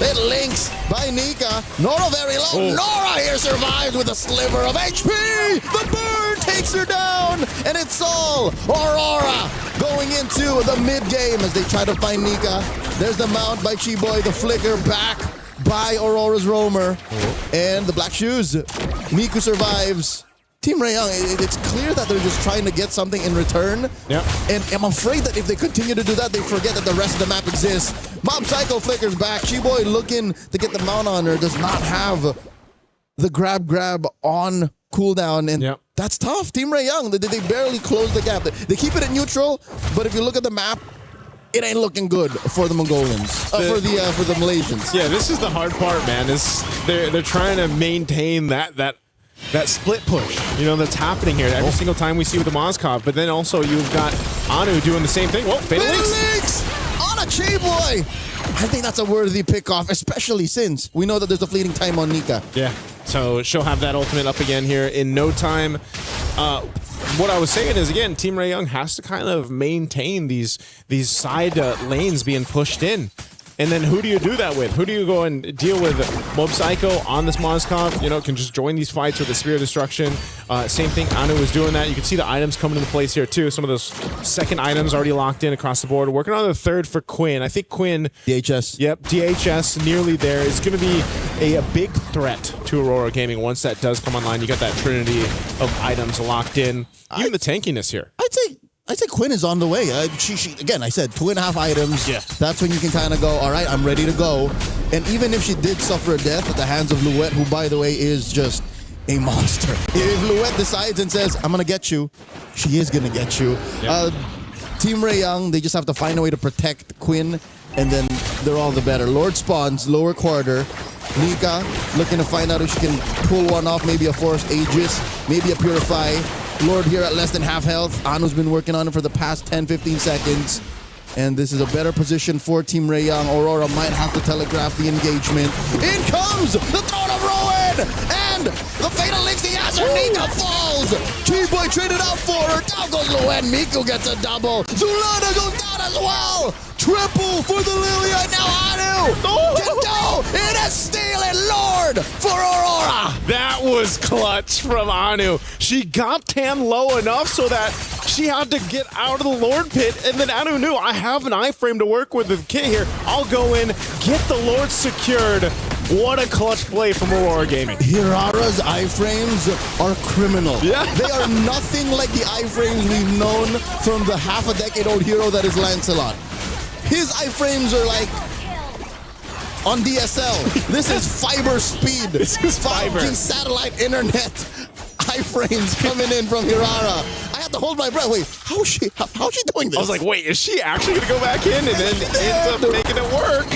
It links by Nika. Nora very low. Oh. Nora here survives with a sliver of HP. The burn takes her down. And it's all Aurora going into the mid game as they try to find Nika. There's the mount by Chiboy. The flicker back by Aurora's roamer. And the black shoes. Miku survives. Team Ray Young, it's clear that they're just trying to get something in return. Yep. And I'm afraid that if they continue to do that, they forget that the rest of the map exists. Mob Psycho flickers back. Chiboy looking to get the mount on her does not have the grab on cooldown. And that's tough. Team Ray Young, they barely close the gap. They keep it at neutral, but if you look at the map, it ain't looking good for the Mongolians, for the Malaysians. Yeah, this is the hard part, man. Is they're trying to maintain that split push, you know, that's happening here every single time we see with the Moskov. But then also you've got Anu doing the same thing. Whoa, Fatal Links on a Chiboy. I think that's a worthy pickoff, especially since we know that there's a fleeting time on Nika. Yeah, so she'll have that ultimate up again here in no time. What I was saying is, again, Team Ray Young has to kind of maintain these side lanes being pushed in. And then who do you do that with? Who do you go and deal with? Mob Psycho on this Moskov, you know, can just join these fights with the Spear of Destruction. Same thing, Anu was doing that. You can see the items coming into place here too. Some of those second items already locked in across the board. Working on the third for Quinn. I think Quinn... DHS. Yep, DHS nearly there. Is going to be a big threat to Aurora Gaming once that does come online. You got that trinity of items locked in. Even the tankiness here. I'd say Quinn is on the way. She again, I said 2.5 items. Yeah. That's when you can kind of go, all right, I'm ready to go. And even if she did suffer a death at the hands of Luette, who, by the way, is just a monster. If Luette decides and says, I'm going to get you, she is going to get you. Yep. Team Ray Young, they just have to find a way to protect Quinn, and then they're all the better. Lord spawns, lower quarter. Nika looking to find out if she can pull one off, maybe a Forest Aegis, maybe a Purify. Lord here at less than half health. Anu's been working on it for the past 10-15 seconds. And this is a better position for Team Ray Young. Aurora might have to telegraph the engagement. In comes the Throne of Ruin! And the Fatal Links, the Azure Nika falls! Chiboy traded out for her. Down goes Luan. Miku gets a double. Zulana goes down as well! Triple for the Lilia. Now Anu can do it is stealing Lord for Aurora. That was clutch from Anu. She got Tan low enough so that she had to get out of the Lord pit, and then Anu knew, I have an iframe to work with the kit here. I'll go in, get the Lord secured. What a clutch play from Aurora Gaming. Hirara's iframes are criminal. Yeah. They are nothing like the iframes we've known from the half-a-decade-old hero that is Lancelot. His iframes are like on DSL. This is fiber speed. This is fiber. 5G satellite internet iframes coming in from Hirara. I had to hold my breath. Wait, how's she doing this? I was like, wait, is she actually going to go back in? And then ends up making it work.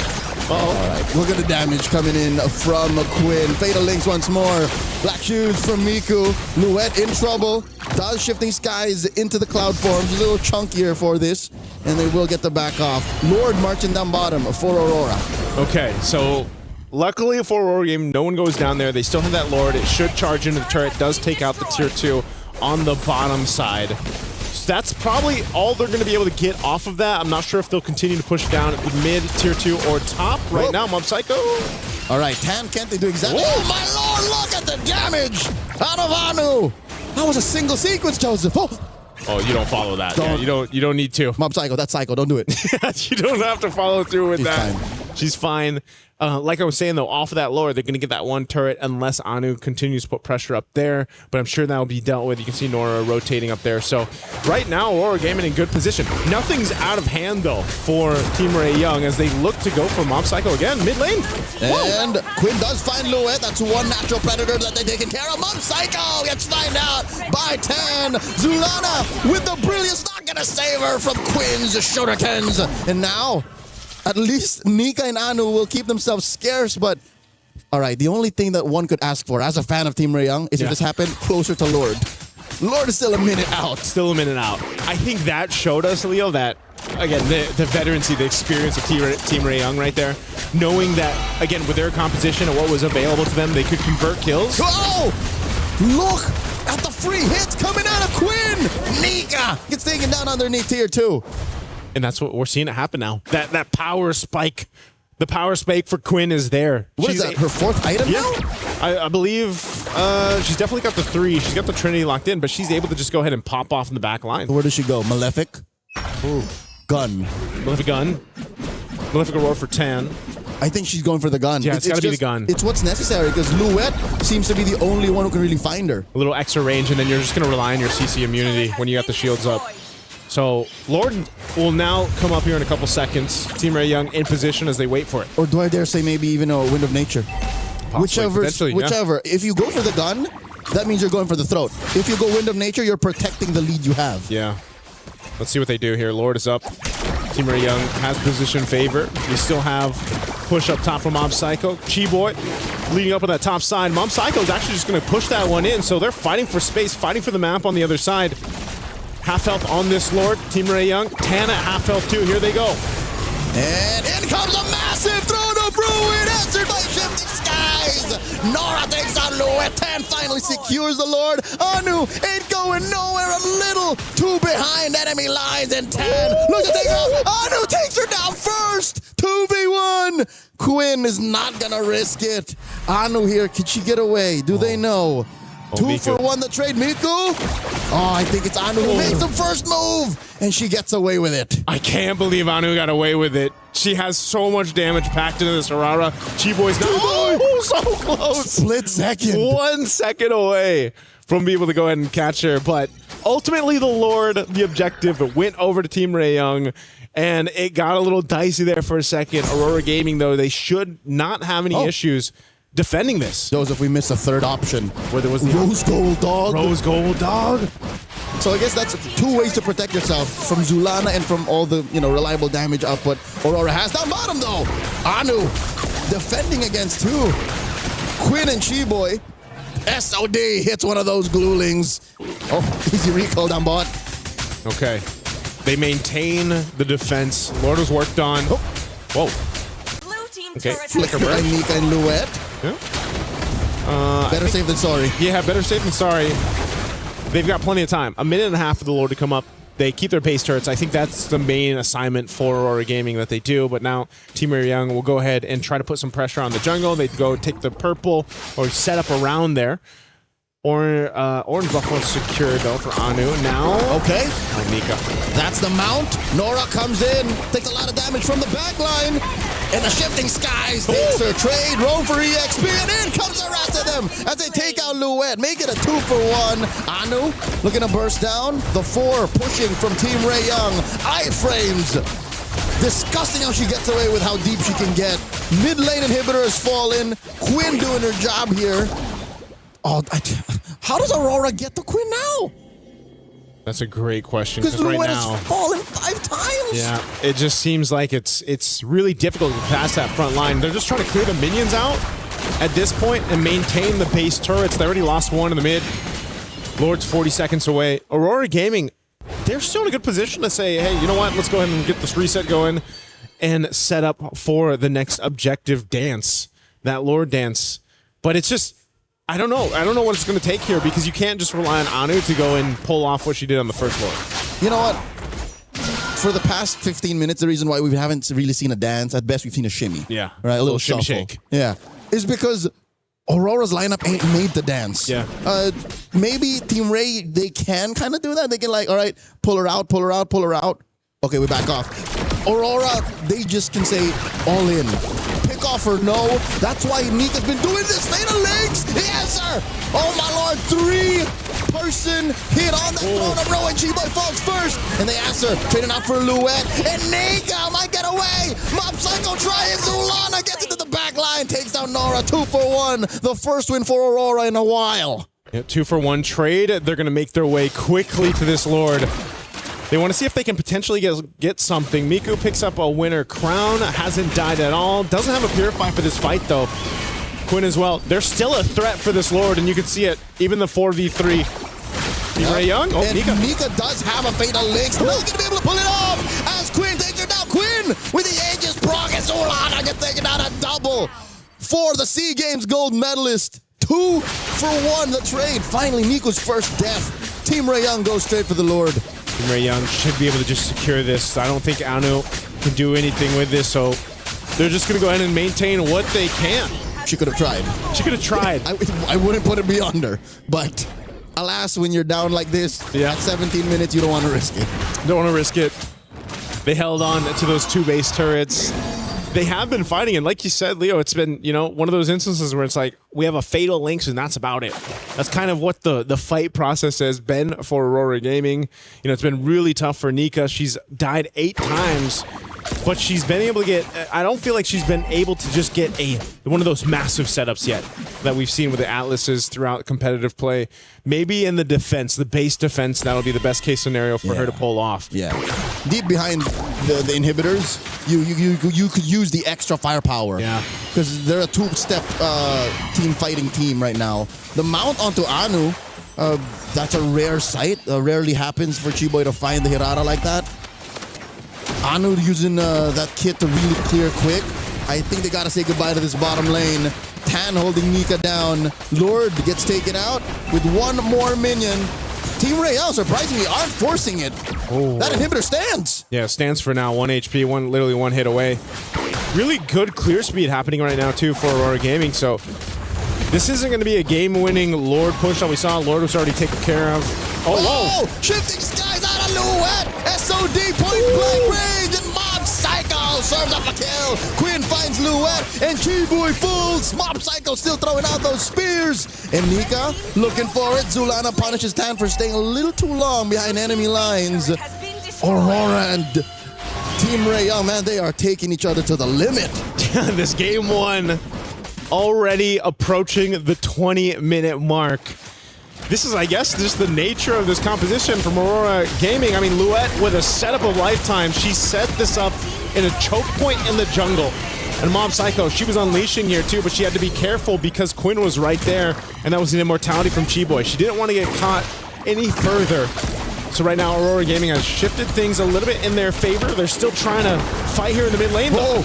All right, look at the damage coming in from Quinn. Fatal Links once more. Black shoes from Miku. Luette in trouble. Does shifting skies into the cloud form. She's a little chunkier for this, and they will get the back off. Lord marching down bottom for Aurora. Okay, so luckily for Aurora Game, no one goes down there. They still have that Lord. It should charge into the turret. Does take out the tier 2 on the bottom side. That's probably all they're going to be able to get off of that. I'm not sure if they'll continue to push down mid, tier 2, or top. Right now, Mob Psycho. All right, Tan, can't they do exactly? Whoa. Oh, my lord, look at the damage Out of Anu. That was a single sequence, Joseph. Oh, you don't follow that. Yeah, you don't need to. Mob Psycho, that's Psycho. Don't do it. You don't have to follow through with She's that. fine. She's fine. Like I was saying, though, off of that lower, they're going to get that one turret unless Anu continues to put pressure up there. But I'm sure that will be dealt with. You can see Nora rotating up there. So right now, Aurora Gaming in good position. Nothing's out of hand, though, for Team Ray Young as they look to go for Mob Psycho again, mid lane. And Quinn does find Louette. That's one natural predator that they're taking care of. Mob Psycho gets found out by 10. Zulana with the brilliance, not going to save her from Quinn's shurikens. And now, at least Nika and Anu will keep themselves scarce, but all right, the only thing that one could ask for as a fan of Team Ray Young is if this happened closer to Lord. Lord is still a minute out. Still a minute out. I think that showed us, Leo, that, again, the veterancy, the experience of Team Ray Young right there, knowing that, again, with their composition and what was available to them, they could convert kills. Oh! Look at the free hits coming out of Quinn! Nika gets taken down underneath tier 2. And that's what we're seeing it happen now. That power spike, the power spike for Quinn is there. What is that, her 4th item now? I believe she's definitely got the 3. She's got the Trinity locked in, but she's able to just go ahead and pop off in the back line. Where does she go? Malefic? Ooh. Gun. Malefic gun. Malefic Aurora for 10. I think she's going for the gun. Yeah, it's got to be the gun. It's what's necessary because Louette seems to be the only one who can really find her. A little extra range, and then you're just going to rely on your CC immunity when you got the shields up. So Lord will now come up here in a couple seconds. Team Ray Young in position as they wait for it. Or do I dare say maybe even a Wind of Nature? Possibly, whichever. Yeah. If you go for the gun, that means you're going for the throat. If you go Wind of Nature, you're protecting the lead you have. Yeah. Let's see what they do here. Lord is up. Team Ray Young has position favor. You still have push up top from Mob Psycho. Chi-Boy leading up on that top side. Mob Psycho is actually just going to push that one in, so they're fighting for space, fighting for the map on the other side. Half health on this Lord. Team Ray Young. Tan at half health too. Here they go. And in comes a massive throne of ruin answered by Shifting Skies. Nora takes on Louette. Tan finally secures the Lord. Anu ain't going nowhere. A little too behind enemy lines. And Tan looks to take her out. Anu takes her down first. 2v1. Quinn is not going to risk it. Anu here. Can she get away? Do they know? 2 for 1 the trade. Miku. Oh, I think it's Anu who makes the first move. And she gets away with it. I can't believe Anu got away with it. She has so much damage packed into this Aurora. Chi-Boy's now. Oh, so close. Split second. 1 second away from being able to go ahead and catch her. But ultimately, the Lord, the objective, went over to Team Ray Young. And it got a little dicey there for a second. Aurora Gaming, though, they should not have any issues defending this. Joseph, we missed a third option. Where there was the Rose Gold Dog. Rose Gold Dog. So I guess that's 2 ways to protect yourself from Zulana and from all the reliable damage output Aurora has. Down bottom though, Anu defending against 2. Quinn and Chi-Boy. SOD hits one of those glulings. Oh, easy recall down bot. Okay. They maintain the defense. Lord was worked on. Oh. Whoa. Okay, flicker burn. And Nika and Louette. Yeah. Better safe than sorry. Yeah, better safe than sorry. They've got plenty of time. A minute and a half for the Lord to come up. They keep their base turrets. I think that's the main assignment for Aurora Gaming that they do. But now Team Ray Young will go ahead and try to put some pressure on the jungle. They go take the purple or set up around there. Orange Buffalo secured though for Anu. Now, okay. Oh, Nika. That's the mount. Nora comes in, takes a lot of damage from the back line. And the Shifting Skies takes her trade, roll for EXP, and in comes the rest of them as they take out Louette. Make it a 2 for 1. Anu looking to burst down. The 4 pushing from Team Ray Young. Iframes. Disgusting how she gets away with how deep she can get. Mid lane inhibitor has fallen. Quinn doing her job here. Oh, how does Aurora get to Quinn now? That's a great question. Because right Louette now, has fallen 5 times. Yeah, it just seems like it's really difficult to pass that front line. They're just trying to clear the minions out at this point and maintain the base turrets. They already lost 1 in the mid. Lord's 40 seconds away. Aurora Gaming, they're still in a good position to say, hey, you know what? Let's go ahead and get this reset going and set up for the next objective dance, that Lord dance. But it's just, I don't know. I don't know what it's going to take here because you can't just rely on Anu to go and pull off what she did on the first Lord. You know what? For the past 15 minutes, the reason why we haven't really seen a dance, at best we've seen a shimmy. Yeah. Right? A little shimmy shuffle. shake. Yeah. Is because Aurora's lineup ain't made to dance. Yeah. Maybe Team Ray, they can kind of do that. They can like, all right, pull her out, pull her out, pull her out. Okay, we back off. Aurora, they just can say all in. Pick off or no. That's why Nika's been doing this. Fatal links. Yes, sir. Oh, my Lord. 3-person hit on the throne of Rowan. Chiboy falls first. And they ask her, trading out for Luette. And Nika might get away. Mob Psycho trying. Zulana gets into the back line. Takes down Nora. 2 for 1. The first win for Aurora in a while. Yeah, 2 for 1 trade. They're going to make their way quickly to this Lord. They want to see if they can potentially get something. Miku picks up a winner crown. Hasn't died at all. Doesn't have a Purify for this fight, though. Quinn as well. They're still a threat for this Lord, and you can see it. Even the 4v3. Team Ray Young. Oh, and Nika does have a Fatal Links. Not going to be able to pull it off as Quinn takes her down. Quinn with the Aegis proc and Zulana gets taken down a double for the SEA Games gold medalist. 2 for 1 the trade. Finally, Nico's first death. Team Ray Young goes straight for the Lord. Team Ray Young should be able to just secure this. I don't think Anu can do anything with this, so they're just going to go ahead and maintain what they can. She could have tried. She could have tried. I wouldn't put it beyond her, but alas, when you're down like this, at 17 minutes, you don't want to risk it. Don't want to risk it. They held on to those 2 base turrets. They have been fighting, and like you said, Leo, it's been, you know, one of those instances where it's like, we have a Fatal Links, and that's about it. That's kind of what the fight process has been for Aurora Gaming. You know, it's been really tough for Nika. She's died 8 times, but she's been able to get, I don't feel like she's been able to just get one of those massive setups yet that we've seen with the Atlases throughout competitive play. Maybe in the defense, the base defense, that'll be the best case scenario for her to pull off. Yeah. Deep behind the inhibitors, you could use the extra firepower. Yeah. Because they're a 2-step team fighting team right now. The mount onto Anu, that's a rare sight. Rarely happens for Chiboy to find the Hirara like that. Anu using that kit to really clear quick. I think they gotta say goodbye to this bottom lane. Tan holding Nika down. Lord gets taken out with 1 more minion. Team Rael surprisingly aren't forcing it. Oh. That inhibitor stands. Yeah, stands for now. 1 HP, literally one hit away. Really good clear speed happening right now too for Aurora Gaming. So this isn't going to be a game-winning Lord push that we saw. Lord was already taken care of. Oh, whoa! Shifting skies out of Luette. SOD point-blank range, and Mob Psycho serves up a kill. Quinn finds Luette, and Chiboy falls. Mob Psycho still throwing out those spears. And Nika looking for it. Zulana punishes Tan for staying a little too long behind enemy lines. Aurora and Team Ray, oh man, they are taking each other to the limit. This game 1 already approaching the 20-minute mark. This is, I guess, just the nature of this composition from Aurora Gaming. I mean, Luette with a setup of lifetime. She set this up in a choke point in the jungle. And Mob Psycho, she was unleashing here too, but she had to be careful because Quinn was right there, and that was an immortality from Chiboy. She didn't want to get caught any further. So right now, Aurora Gaming has shifted things a little bit in their favor. They're still trying to fight here in the mid lane, though.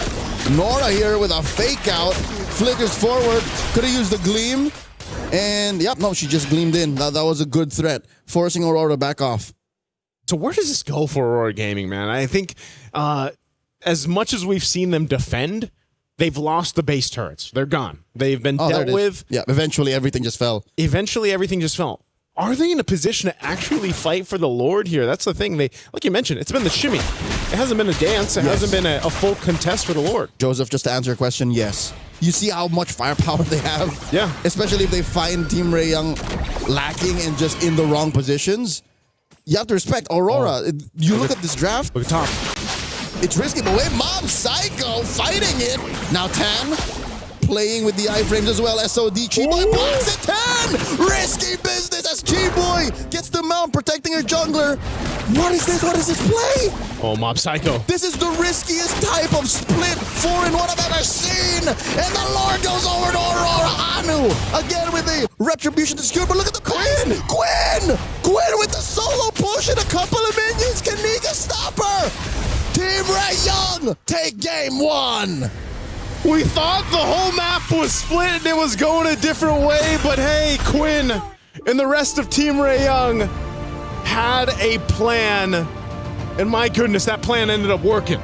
Nora here with a fake out. Flickers forward. Could have used the gleam. And, yep, no, she just gleamed in. That was a good threat, forcing Aurora back off. So where does this go for Aurora Gaming, man? I think as much as we've seen them defend, they've lost the base turrets. They're gone. They've been dealt with. Yeah, eventually everything just fell. Eventually everything just fell. Are they in a position to actually fight for the Lord here? That's the thing. They, like you mentioned, it's been the shimmy. It hasn't been a dance. It hasn't been a full contest for the Lord. Joseph, just to answer your question, yes. You see how much firepower they have? Yeah. Especially if they find Team Ray Young lacking and just in the wrong positions. You have to respect Aurora. You look at this draft. Look at top. It's risky, but wait, Mob Psycho fighting it. Now Tan playing with the iframes as well. SOD, Chiboy blocks it. Tan! Risky business as Chiboy gets the mount protecting her jungler. What is this? What is this play? Oh, Mob Psycho. This is the riskiest type of split 4-in-1 I've ever seen. And the Lord goes over to Aurora. Anu again with the retribution to skewer. But look at the Quinn! Quinn with the solo push and a couple of minions. Can Nika stop her? Team Ray Young take game 1. We thought the whole map was split and it was going a different way, but hey, Quinn and the rest of Team Ray Young had a plan, and my goodness, that plan ended up working.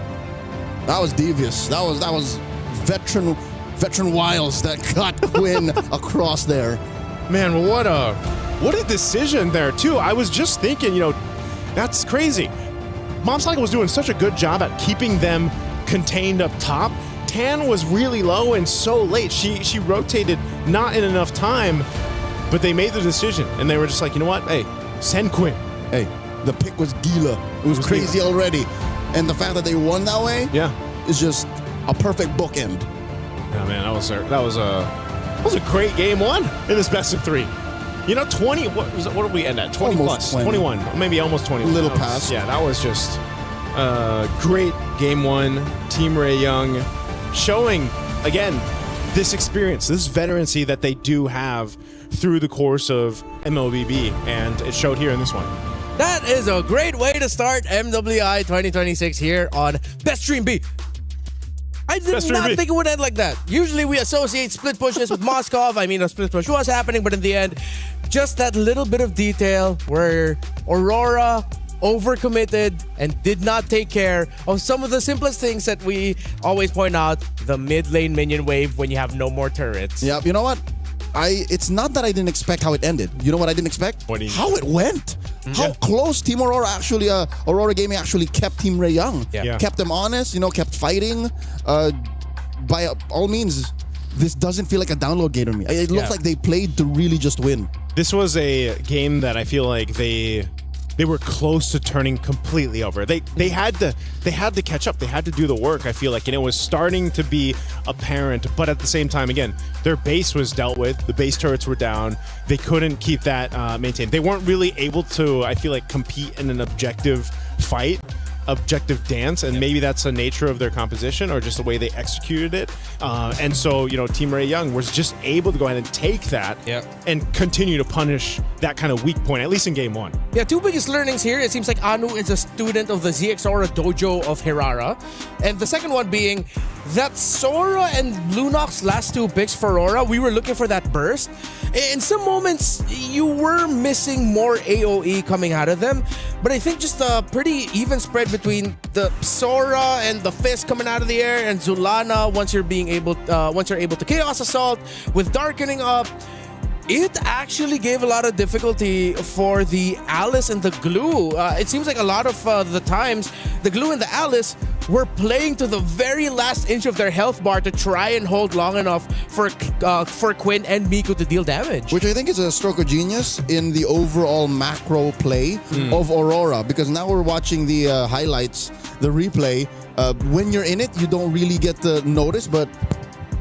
That was devious. That was veteran veteran Wiles that got Quinn across there. Man, what a decision there too. I was just thinking, that's crazy. Mom Cycle was doing such a good job at keeping them contained up top. Tan was really low and so late. She rotated not in enough time, but they made the decision and they were just like, you know what? Hey, send Quinn. Hey, the pick was Gila. It was crazy already. And the fact that they won that way is just a perfect bookend. Yeah, man, that was a great game one in this best of 3. 20, what did we end at? 20 almost plus, 20. 21, maybe almost 21. A little past. Yeah, that was just great game one. Team Ray Young showing, again, this experience, this veterancy that they do have through the course of MLBB, and it showed here in this one. That is a great way to start MWI 2026 here on Best Stream B. I did not think it would end like that. Usually we associate split pushes with Moskov. I mean, a split push was happening, but in the end, just that little bit of detail where Aurora overcommitted and did not take care of some of the simplest things that we always point out, the mid lane minion wave when you have no more turrets. Yeah, you know what? It's not that I didn't expect how it ended. You know what I didn't expect? How it went. How close Team Aurora actually, Aurora Gaming actually kept Team Ray Young. Kept them honest, kept fighting. By all means, this doesn't feel like a download game to me. It looks like they played to really just win. This was a game that I feel like they were close to turning completely over. They had to catch up. They had to do the work, I feel like, and it was starting to be apparent, but at the same time, again, their base was dealt with. The base turrets were down. They couldn't keep that maintained. They weren't really able to, I feel like, compete in an objective fight, objective dance, and maybe that's the nature of their composition or just the way they executed it. And so, Team Ray Young was just able to go ahead and take that and continue to punish that kind of weak point, at least in game one. Yeah, 2 biggest learnings here. It seems like Anu is a student of the ZXaura dojo of Hirara. And the second one being that Sora and Lunox's last 2 picks for Aurora, we were looking for that burst. In some moments, you were missing more AoE coming out of them. But I think just a pretty even spread between the Sora and the Fist coming out of the air and Zulana once you're able to Chaos Assault with Darkening up. It actually gave a lot of difficulty for the Alice and the Glue. It seems like a lot of the times, the Glue and the Alice were playing to the very last inch of their health bar to try and hold long enough for Quinn and Miku to deal damage. Which I think is a stroke of genius in the overall macro play of Aurora, because now we're watching the highlights, the replay. When you're in it, you don't really get to notice, but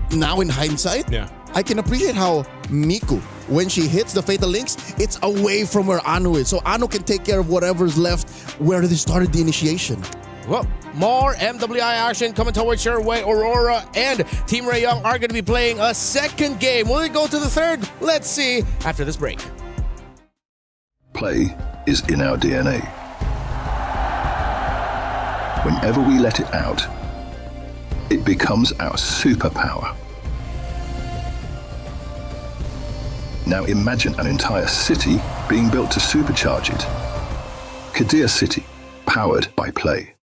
now in hindsight, I can appreciate how Miku, when she hits the Fatal Links, it's away from where Anu is. So Anu can take care of whatever's left where they started the initiation. Well, more MWI action coming towards your way. Aurora and Team Ray Young are going to be playing a second game. Will it go to the third? Let's see after this break. Play is in our DNA. Whenever we let it out, it becomes our superpower. Now imagine an entire city being built to supercharge it. Kadir City, powered by Play.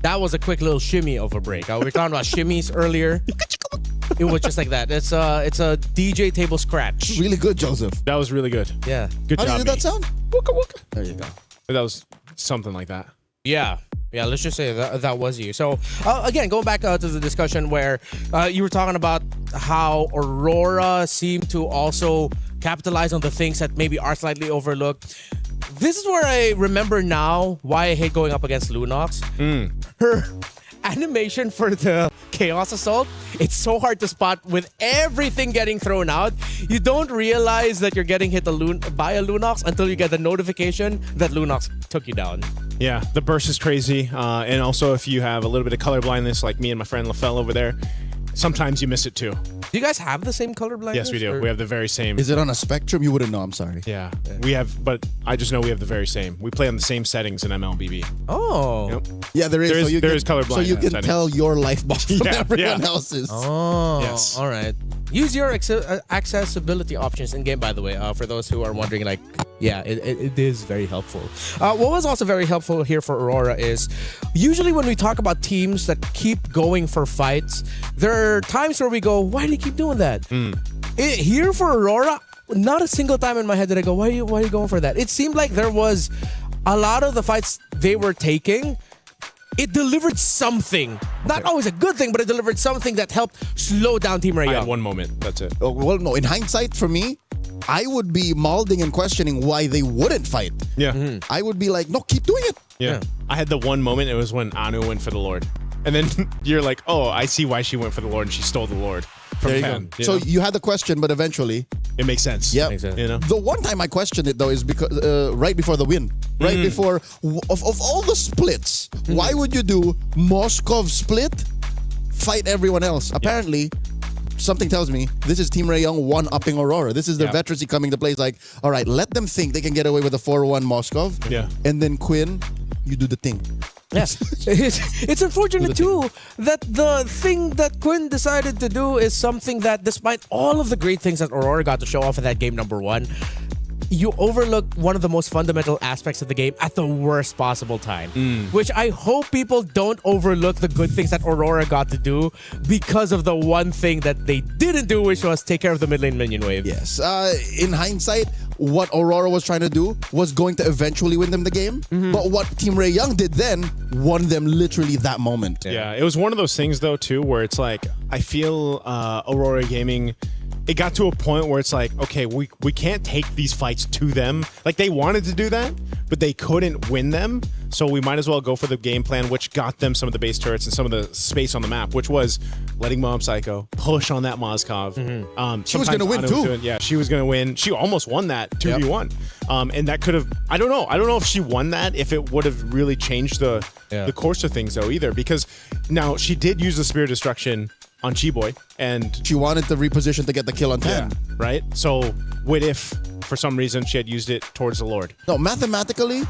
That was a quick little shimmy of a break. We were talking about shimmies earlier. It was just like that. It's a DJ table scratch. Really good, Joseph. That was really good. Yeah. Good job. How did that sound? Wooka wooka. There you go. That was something like that. Yeah, let's just say that was you. So, again, going back to the discussion where you were talking about how Aurora seemed to also capitalize on the things that maybe are slightly overlooked. This is where I remember now why I hate going up against Lunox. Her animation for the Chaos Assault, it's so hard to spot with everything getting thrown out. You don't realize that you're getting hit by a Lunox until you get the notification that Lunox took you down. Yeah, the burst is crazy. And also if you have a little bit of color blindness like me and my friend LaFell over there, sometimes you miss it too. Do you guys have the same color blindness? Yes, we do. We have the very same. Is it on a spectrum? You wouldn't know, I'm sorry. Yeah, we have, but I just know we have the very same. We play on the same settings in MLBB. Oh. Yep. Yeah, there is. There is color blindness. So you can tell your life box from Yeah, everyone else's. Oh. Yes. All right. Use your accessibility options in game, by the way, for those who are wondering. Like, yeah, it is very helpful. What was also very helpful here for Aurora is usually when we talk about teams that keep going for fights, there are times where we go, why do you keep doing that? Here for Aurora, not a single time in my head did I go, why are you going for that? It seemed like there was a lot of the fights they were taking, it delivered something. Not always a good thing, but it delivered something that helped slow down Team Ray I Young. had one moment. That's it. Oh, well, no. In hindsight, for me, I would be malding and questioning why they wouldn't fight. Yeah. I would be like, no, keep doing it. Yeah. I had the one moment. It was when Anu went for the Lord. And then you're like, oh, I see why she went for the Lord and she stole the Lord. From There you Ken, go. So you had the question, but eventually it makes sense. Yeah. You know? The one time I questioned it though is because right before the win, right before of all the splits, why would you do Moskov split, fight everyone else? Apparently, something tells me this is Team Ray Young one-upping Aurora. This is their veterancy coming to play. It's like, all right, let them think they can get away with a 4-1 Moskov. Yeah. And then Quinn, you do the thing. Yes. It's unfortunate too that the thing that Quinn decided to do is something that, despite all of the great things that Aurora got to show off in that game number 1, you overlook one of the most fundamental aspects of the game at the worst possible time. Which I hope people don't overlook the good things that Aurora got to do because of the one thing that they didn't do, which was take care of the mid lane minion wave. Yes. In hindsight, what Aurora was trying to do was going to eventually win them the game. But what Team Ray Young did then won them literally that moment. Yeah, it was one of those things though too where it's like, I feel Aurora Gaming, it got to a point where it's like, okay, we can't take these fights to them. Like they wanted to do that, but they couldn't win them. So we might as well go for the game plan, which got them some of the base turrets and some of the space on the map, which was letting Mob Psycho push on that Moskov. She was going to win too. Yeah, she was going to win. She almost won that 2v1. And that could have, I don't know if she won that, if it would have really changed the course of things though either. Because now she did use the Spear of Destruction on Chi-Boy, and she wanted to reposition to get the kill on 10. Right? So what if, for some reason, she had used it towards the Lord? No, mathematically,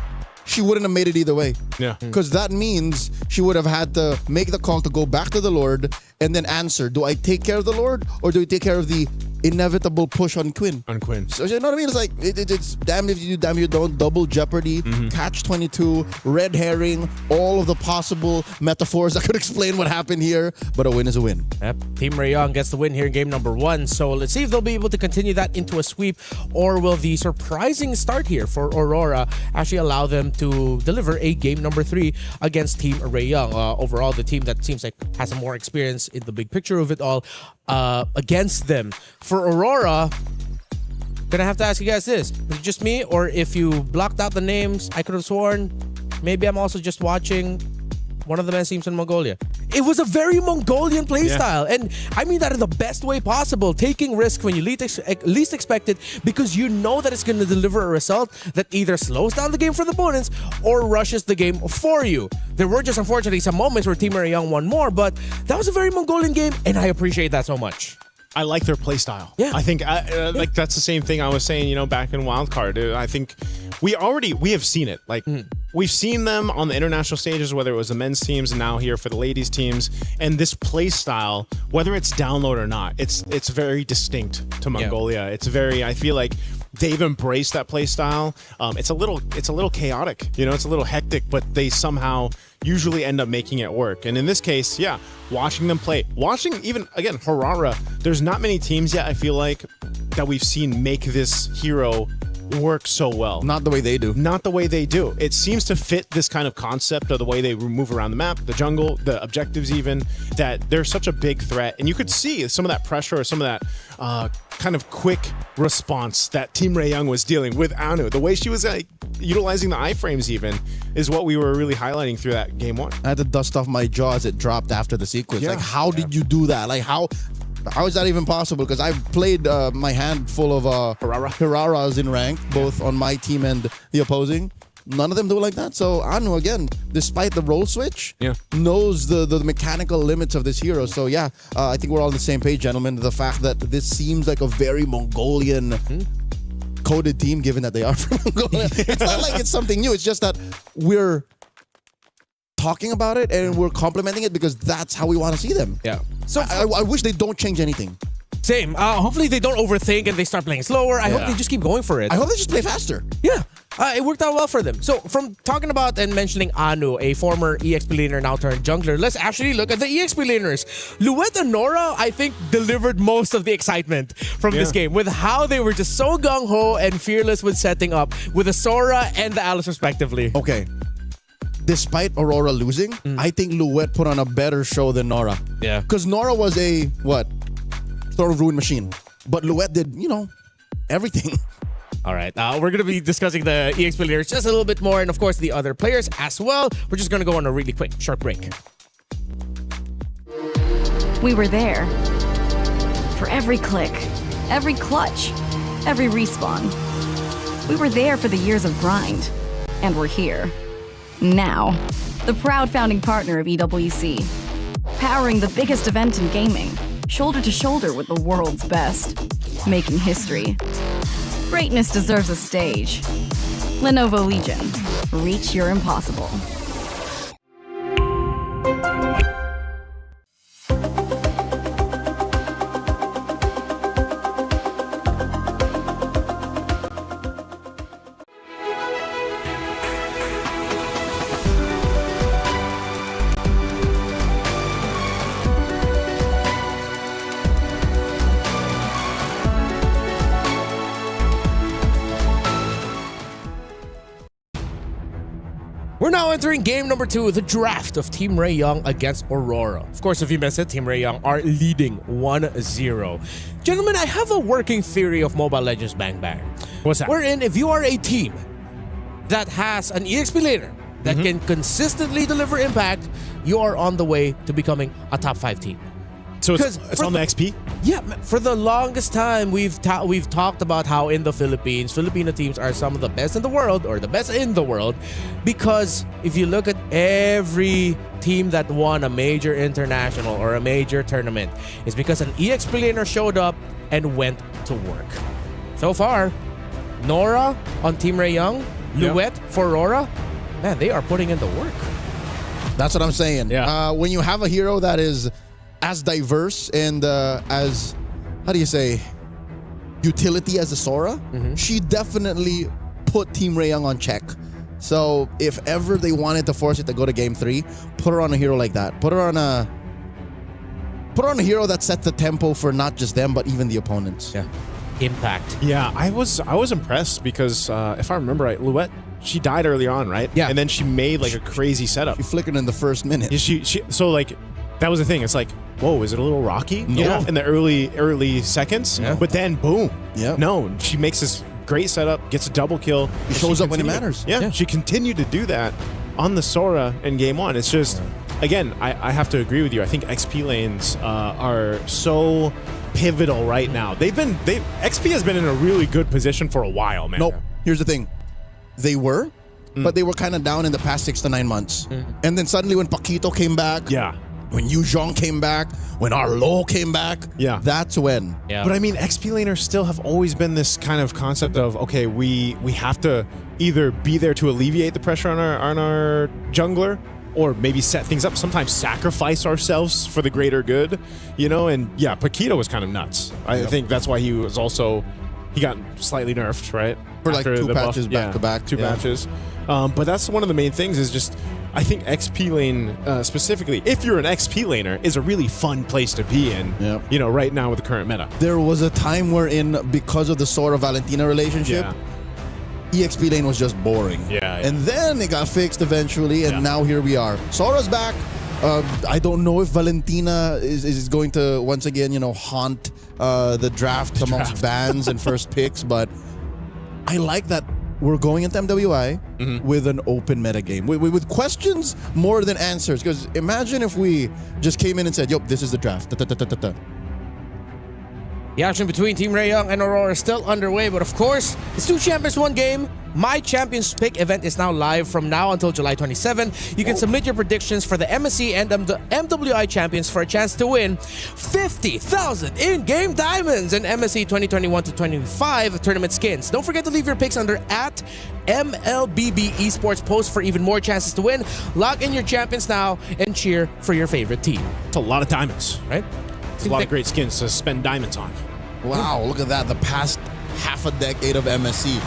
she wouldn't have made it either way. Yeah. Because that means she would have had to make the call to go back to the Lord and then answer, do I take care of the Lord or do I take care of the inevitable push on Quinn? On Quinn. So you know what I mean? It's like, it's damn if you do, damn you don't, double jeopardy, catch-22, red herring, all of the possible metaphors that could explain what happened here, but a win is a win. Yep. Team Ray Young gets the win here in game number 1. So let's see if they'll be able to continue that into a sweep, or will the surprising start here for Aurora actually allow them to deliver a game number 3 against Team Ray Young. Overall, the team that seems like has more experience in the big picture of it all against them. For Aurora, gonna have to ask you guys this. Is it just me, or if you blocked out the names, I could have sworn maybe I'm also just watching one of the men's teams in Mongolia. It was a very Mongolian playstyle, and I mean that in the best way possible. Taking risk when you least expect it, because you know that it's going to deliver a result that either slows down the game for the opponents or rushes the game for you. There were just unfortunately some moments where Team Ray Young won more, but that was a very Mongolian game, and I appreciate that so much. I like their play style. Yeah. I think like that's the same thing I was saying, back in Wildcard. I think we have seen it. Like we've seen them on the international stages, whether it was the men's teams and now here for the ladies teams. And this play style, whether it's download or not, it's very distinct to Mongolia. It's very, I feel like they've embraced that play style. It's a little chaotic, it's a little hectic, but they somehow usually end up making it work. And in this case, watching them play, watching even, again, Harara, there's not many teams yet, I feel like, that we've seen make this hero work so well. Not the way they do. Not the way they do. It seems to fit this kind of concept of the way they move around the map, the jungle, the objectives even, that they're such a big threat. And you could see some of that pressure or some of that kind of quick response that Team Ray Young was dealing with Anu. The way she was utilizing the iframes even is what we were really highlighting through that game 1. I had to dust off my jaw as it dropped after the sequence. Like, how did you do that? Like, how is that even possible? Because I've played my handful of Hararas in rank, both on my team and the opposing. None of them do it like that. So Anu, again, despite the role switch, knows the mechanical limits of this hero. So I think we're all on the same page, gentlemen. The fact that this seems like a very Mongolian coded team, given that they are from Mongolia. It's not like it's something new. It's just that we're talking about it and we're complimenting it because that's how we want to see them. Yeah. So I wish they don't change anything. Same. Hopefully they don't overthink and they start playing slower. I hope they just keep going for it. I hope they just play faster. Yeah. It worked out well for them. So from talking about and mentioning Anu, a former EXP laner now turned jungler, let's actually look at the EXP laners. Luet and Nora, I think, delivered most of the excitement from this game with how they were just so gung-ho and fearless with setting up with the Sora and the Alice respectively. Okay. Despite Aurora losing, I think Luet put on a better show than Nora. Yeah. Because Nora was a, sort of ruined machine. But Luet did, everything. All right, we're going to be discussing the EXP players just a little bit more, and of course the other players as well. We're just going to go on a really quick, short break. We were there. For every click, every clutch, every respawn. We were there for the years of grind. And we're here. Now. The proud founding partner of EWC. Powering the biggest event in gaming. Shoulder to shoulder with the world's best. Making history. Greatness deserves a stage. Lenovo Legion. Reach your impossible. We're now entering game number 2, the draft of Team Ray Young against Aurora. Of course, if you missed it, Team Ray Young are leading 1-0. Gentlemen, I have a working theory of Mobile Legends Bang Bang. What's that? Wherein, if you are a team that has an EXP laner that can consistently deliver impact, you are on the way to becoming a top 5 team. So it's on the XP? Yeah, for the longest time, we've talked about how in the Philippines, Filipino teams are some of the best in the world, or the best in the world, because if you look at every team that won a major international or a major tournament, it's because an EXP laner showed up and went to work. So far, Nora on Team Ray Young, Luet for Aurora, man, they are putting in the work. That's what I'm saying. Yeah. When you have a hero that is as diverse and as, how do you say, utility as a Sora, she definitely put Team Ray Young on check. So if ever they wanted to force it to go to game 3, put her on a hero like that. Put her on a hero that sets the tempo for not just them, but even the opponents. Yeah. Impact. Yeah, I was impressed because if I remember right, Luet, she died early on, right? Yeah. And then she made like a crazy setup. She flickered in the first minute. Yeah, so like that was the thing. It's like, whoa, is it a little rocky? No. You know, in the early seconds. Yeah. But then boom. Yeah. No, she makes this great setup, gets a double kill. She shows up when it matters. Yeah, she continued to do that on the Sora in game 1. It's just, again, I have to agree with you. I think XP lanes are so pivotal right now. XP has been in a really good position for a while, man. Nope. Here's the thing. They were, but they were kind of down in the past 6 to 9 months. And then suddenly when Paquito came back, when Yu Zhong came back, when Arlo came back, that's when. Yeah. But I mean, XP laners still have always been this kind of concept of, okay, we have to either be there to alleviate the pressure on our jungler, or maybe set things up, sometimes sacrifice ourselves for the greater good, you know? And yeah, Paquito was kind of nuts. I think that's why he got slightly nerfed, right? For like 2 patches back to back. 2 matches. But that's one of the main things is just, I think XP lane, specifically, if you're an XP laner, is a really fun place to be in, you know, right now with the current meta. There was a time wherein, because of the Sora Valentina relationship, EXP lane was just boring. And then it got fixed eventually, and now here we are. Sora's back. I don't know if Valentina is going to once again, you know, haunt the draft amongst bans and first picks, but I like that we're going into MWI with an open meta game, with questions more than answers. Because imagine if we just came in and said, "Yup, this is the draft." The action between Team Ray Young and Aurora is still underway, but of course, it's 2 champions, 1 game. My Champions Pick event is now live from now until July 27. You can submit your predictions for the MSC and MWI champions for a chance to win 50,000 in-game diamonds and MSC 2021-25 tournament skins. Don't forget to leave your picks under @MLBB Esports post for even more chances to win. Log in your champions now and cheer for your favorite team. It's a lot of diamonds, right? There's a lot of great skins to spend diamonds on. Wow, look at that. The past half a decade of MSC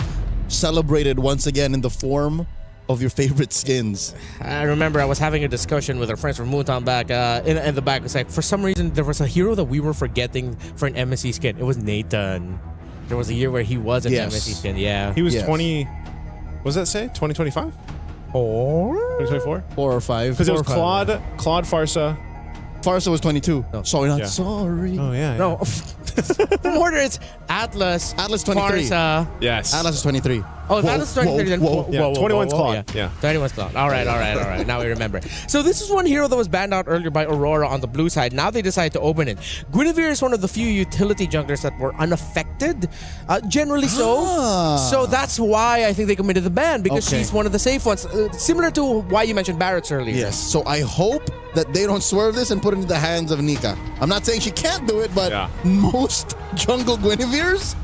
celebrated once again in the form of your favorite skins. I remember I was having a discussion with our friends from Moontown back in the back. It's like, for some reason, there was a hero that we were forgetting for an MSC skin. It was Nathan. There was a year where he was an MSC skin. Yeah. He was 20... What does that say? 2025? Or 2024? 4 or 5. Because it was Claude, Farsa. Farsa was 22. No. Sorry, not Yeah. sorry. Oh, yeah. No. From order, it's Atlas. Atlas 23. Farsa. Yes. Atlas is 23. Oh, Atlas 23. Then whoa. Yeah, 21's Claude. Yeah. 21's Claude. All right. Now we remember. So this is one hero that was banned out earlier by Aurora on the blue side. Now they decided to open it. Guinevere is one of the few utility junglers that were unaffected, generally so. So that's why I think they committed the ban, because she's one of the safe ones. Similar to why you mentioned Barrett's earlier. Yes. So I hope that they don't swerve this and put it into the hands of Nika. I'm not saying she can't do it, but most jungle Guineveres,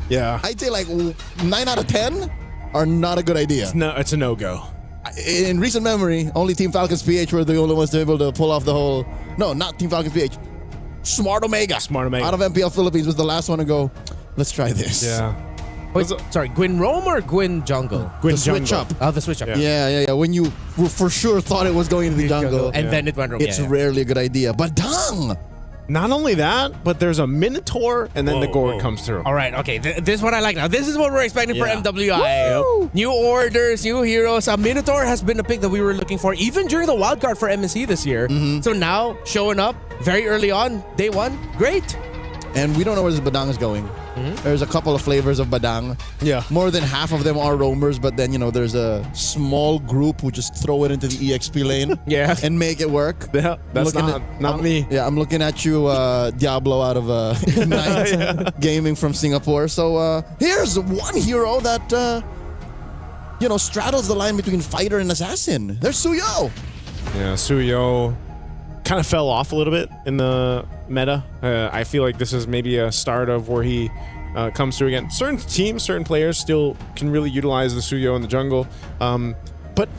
I'd say like 9 out of 10 are not a good idea. It's a no-go. In recent memory, only Team Falcons PH were the only ones to be able to pull off the whole... No, not Team Falcons PH. Smart Omega. Out of MPL Philippines was the last one to go, let's try this. Yeah. Wait, sorry, Gwyn Rome or Gwyn Jungle? The switch up. Oh, the switch up. Yeah. When you for sure thought it was going into the jungle. And then it went wrong. It's rarely a good idea. But dang! Not only that, but there's a Minotaur, and then the Gourd comes through. All right, okay. This is what I like now. This is what we're expecting for MWI. New orders, new heroes. Minotaur has been a pick that we were looking for, even during the wildcard for MSC this year. So now, showing up very early on, day one, great. And we don't know where this Badang is going. There's a couple of flavors of Badang. Yeah. More than half of them are roamers, but then, there's a small group who just throw it into the EXP lane and make it work. Yeah, that's not me. Yeah, I'm looking at you, Diablo out of Ignite Gaming from Singapore. So here's one hero that, straddles the line between fighter and assassin. There's Suyo. Yeah, Suyo kind of fell off a little bit in the meta. I feel like this is maybe a start of where he comes through again. Certain teams, certain players still can really utilize the Suyo in the jungle. But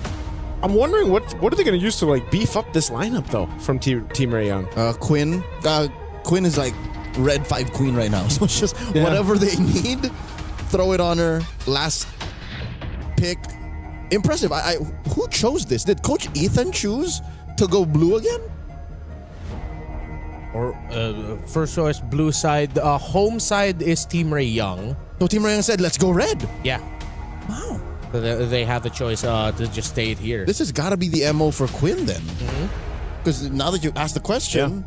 I'm wondering what are they going to use to like beef up this lineup though from Team Raeyoung? Quinn. Quinn is like red 5 queen right now. So it's just whatever they need, throw it on her. Last pick. Impressive. Who chose this? Did Coach Ethan choose to go blue again? Or first choice, blue side. Home side is Team Raeyoung. So Team Raeyoung said, let's go red. Yeah. Wow. So they have the choice to just stay here. This has got to be the MO for Quinn then. Because now that you asked the question,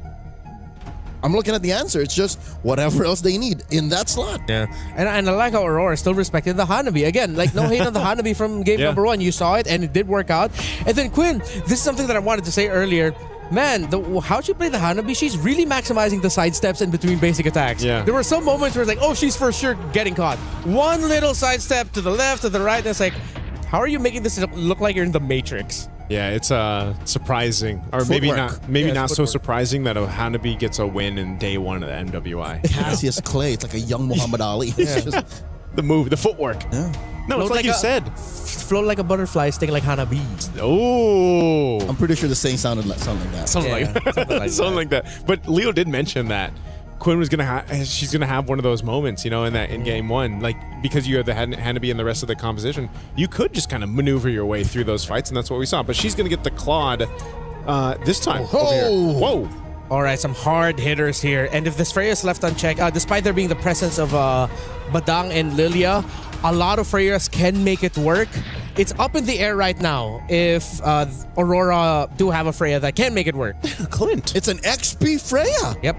I'm looking at the answer. It's just whatever else they need in that slot. Yeah. And I like how Aurora still respected the Hanabi. Again, like no hate on the Hanabi from game number 1. You saw it and it did work out. And then Quinn, this is something that I wanted to say earlier. Man, how she play the Hanabi, she's really maximizing the sidesteps in between basic attacks. Yeah. There were some moments where it's like, oh, she's for sure getting caught. One little sidestep to the left, to the right, and it's like, how are you making this look like you're in the Matrix? Yeah, it's surprising, or Footwork. maybe not so surprising that a Hanabi gets a win in day 1 of the MWI. Cassius Clay, it's like a young Muhammad Ali. It's just the move, the footwork. Yeah. No, it's like you said. Float like a butterfly, sting like Hanabi. Oh. I'm pretty sure the saying sounded like something like that. Something like that. But Leo did mention that Quinn was she's gonna have one of those moments, in game 1, like because you have the Hanabi and the rest of the composition, you could just kind of maneuver your way through those fights, and that's what we saw. But she's gonna get the Claude this time. Whoa. All right, some hard hitters here. And if this Freya is left unchecked, despite there being the presence of Badang and Lilia, a lot of Freyas can make it work. It's up in the air right now if Aurora do have a Freya that can make it work. Clint. It's an XP Freya. Yep.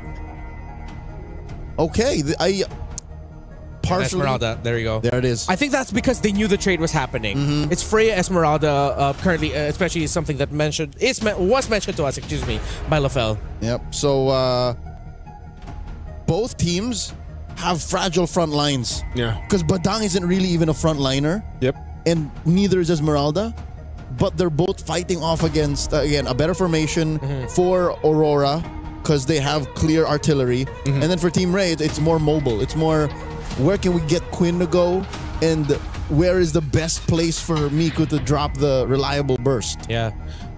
Okay, partially. Esmeralda, there you go. There it is. I think that's because they knew the trade was happening. It's Freya Esmeralda currently, especially something that was mentioned to us, by LaFell. Yep. So both teams have fragile front lines. Yeah. Because Badang isn't really even a frontliner. Yep. And neither is Esmeralda. But they're both fighting off against, again, a better formation for Aurora because they have clear artillery. And then for Team Ray, it's more mobile. It's more, where can we get Quinn to go? And where is the best place for Miku to drop the reliable burst? Yeah.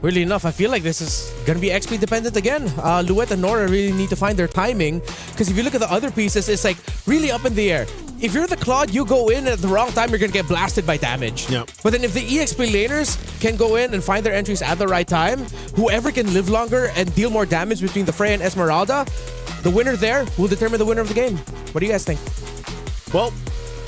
Weirdly enough, I feel like this is going to be XP dependent again. Luet and Nora really need to find their timing, because if you look at the other pieces, it's like really up in the air. If you're the Claude, you go in at the wrong time, you're going to get blasted by damage. Yep. But then if the EXP laners can go in and find their entries at the right time, whoever can live longer and deal more damage between the Freya and Esmeralda, the winner there will determine the winner of the game. What do you guys think? Well,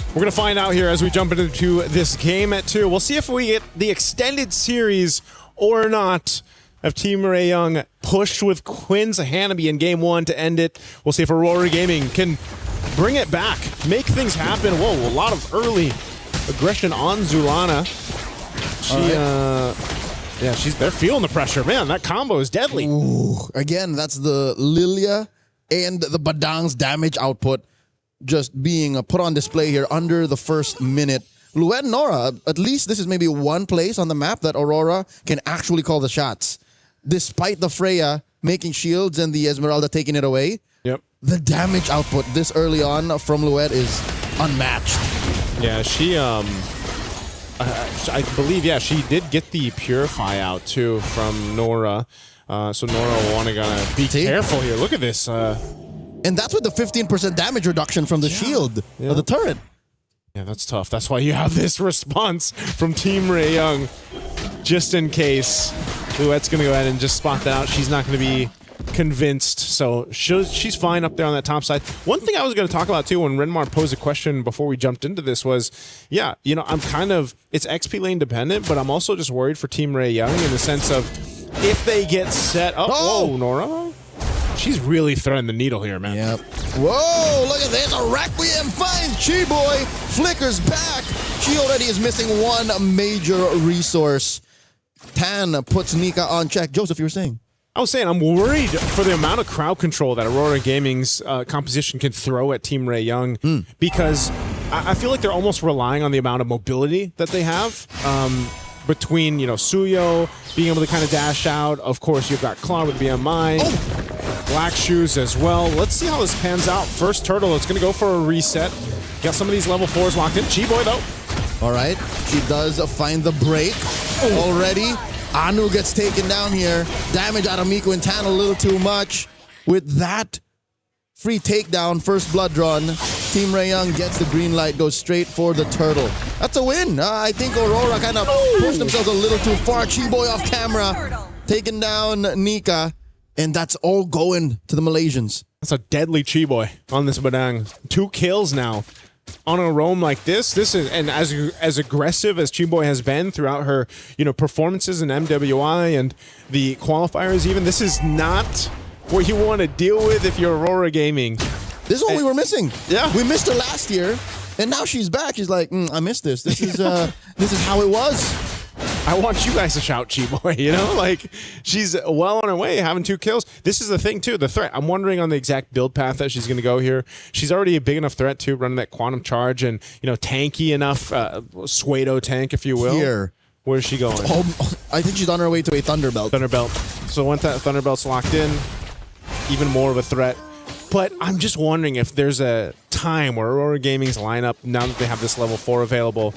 we're going to find out here as we jump into this game at 2. We'll see if we get the extended series or not of Team Ray Young pushed with Quinn's Hanabi in game 1 to end it. We'll see if Aurora Gaming can bring it back, make things happen. Whoa, a lot of early aggression on Zulana. They're feeling the pressure. Man, that combo is deadly. Ooh, again, that's the Lilia and the Badang's damage output just being put on display here under the first minute. Luet and Nora, at least this is maybe one place on the map that Aurora can actually call the shots. Despite the Freya making shields and the Esmeralda taking it away, the damage output this early on from Luet is unmatched. Yeah, she, I believe, she did get the Purify out too from Nora. So Nora will want to be careful here. Look at this. And that's with the 15% damage reduction from the shield of the turret. Yeah, that's tough. That's why you have this response from Team Ray Young. Just in case Luet's going to go ahead and just spot that out. She's not going to be convinced. So she's fine up there on that top side. One thing I was going to talk about too when Renmar posed a question before we jumped into this was, I'm kind of, it's XP lane dependent, but I'm also just worried for Team Ray Young in the sense of if they get set up. Whoa, Nora. She's really threading the needle here, man. Yep. Whoa, look at this. A Requiem finds Chi-Boy. Flickers back. She already is missing one major resource. Tan puts Nika on check. Joseph, you were saying? I was saying I'm worried for the amount of crowd control that Aurora Gaming's composition can throw at Team Ray Young because I feel like they're almost relying on the amount of mobility that they have. Between, Suyo being able to kind of dash out. Of course, you've got Claw with BMI. Black Shoes as well. Let's see how this pans out. First Turtle, it's going to go for a reset. Got some of these level 4s locked in. Chi-Boy, though. All right. She does find the break already. Anu gets taken down here. Damage out of Miku and Tan a little too much. With that free takedown, first blood drawn, Team Ray Young gets the green light, goes straight for the turtle. That's a win. I think Aurora kind of pushed themselves a little too far. Chi-Boy off camera, taking down Nika, and that's all going to the Malaysians. That's a deadly Chi-Boy on this Badang. 2 kills now on a roam like this. This is, and as aggressive as Chi-Boy has been throughout her, performances in MWI and the qualifiers even, this is not what you want to deal with if you're Aurora Gaming. This is what we were missing. Yeah. We missed her last year, and now she's back. She's like, I missed this. This is this is how it was. I want you guys to shout Chi-Boy, Like, she's well on her way, having 2 kills. This is the thing, too, the threat. I'm wondering on the exact build path that she's going to go here. She's already a big enough threat, too, running that Quantum Charge and, tanky enough, Suedo tank, if you will. Here. Where's she going? I think she's on her way to a Thunderbelt. Thunderbelt. So once that Thunderbelt's locked in, even more of a threat. But I'm just wondering if there's a time where Aurora Gaming's lineup, now that they have this level 4 available,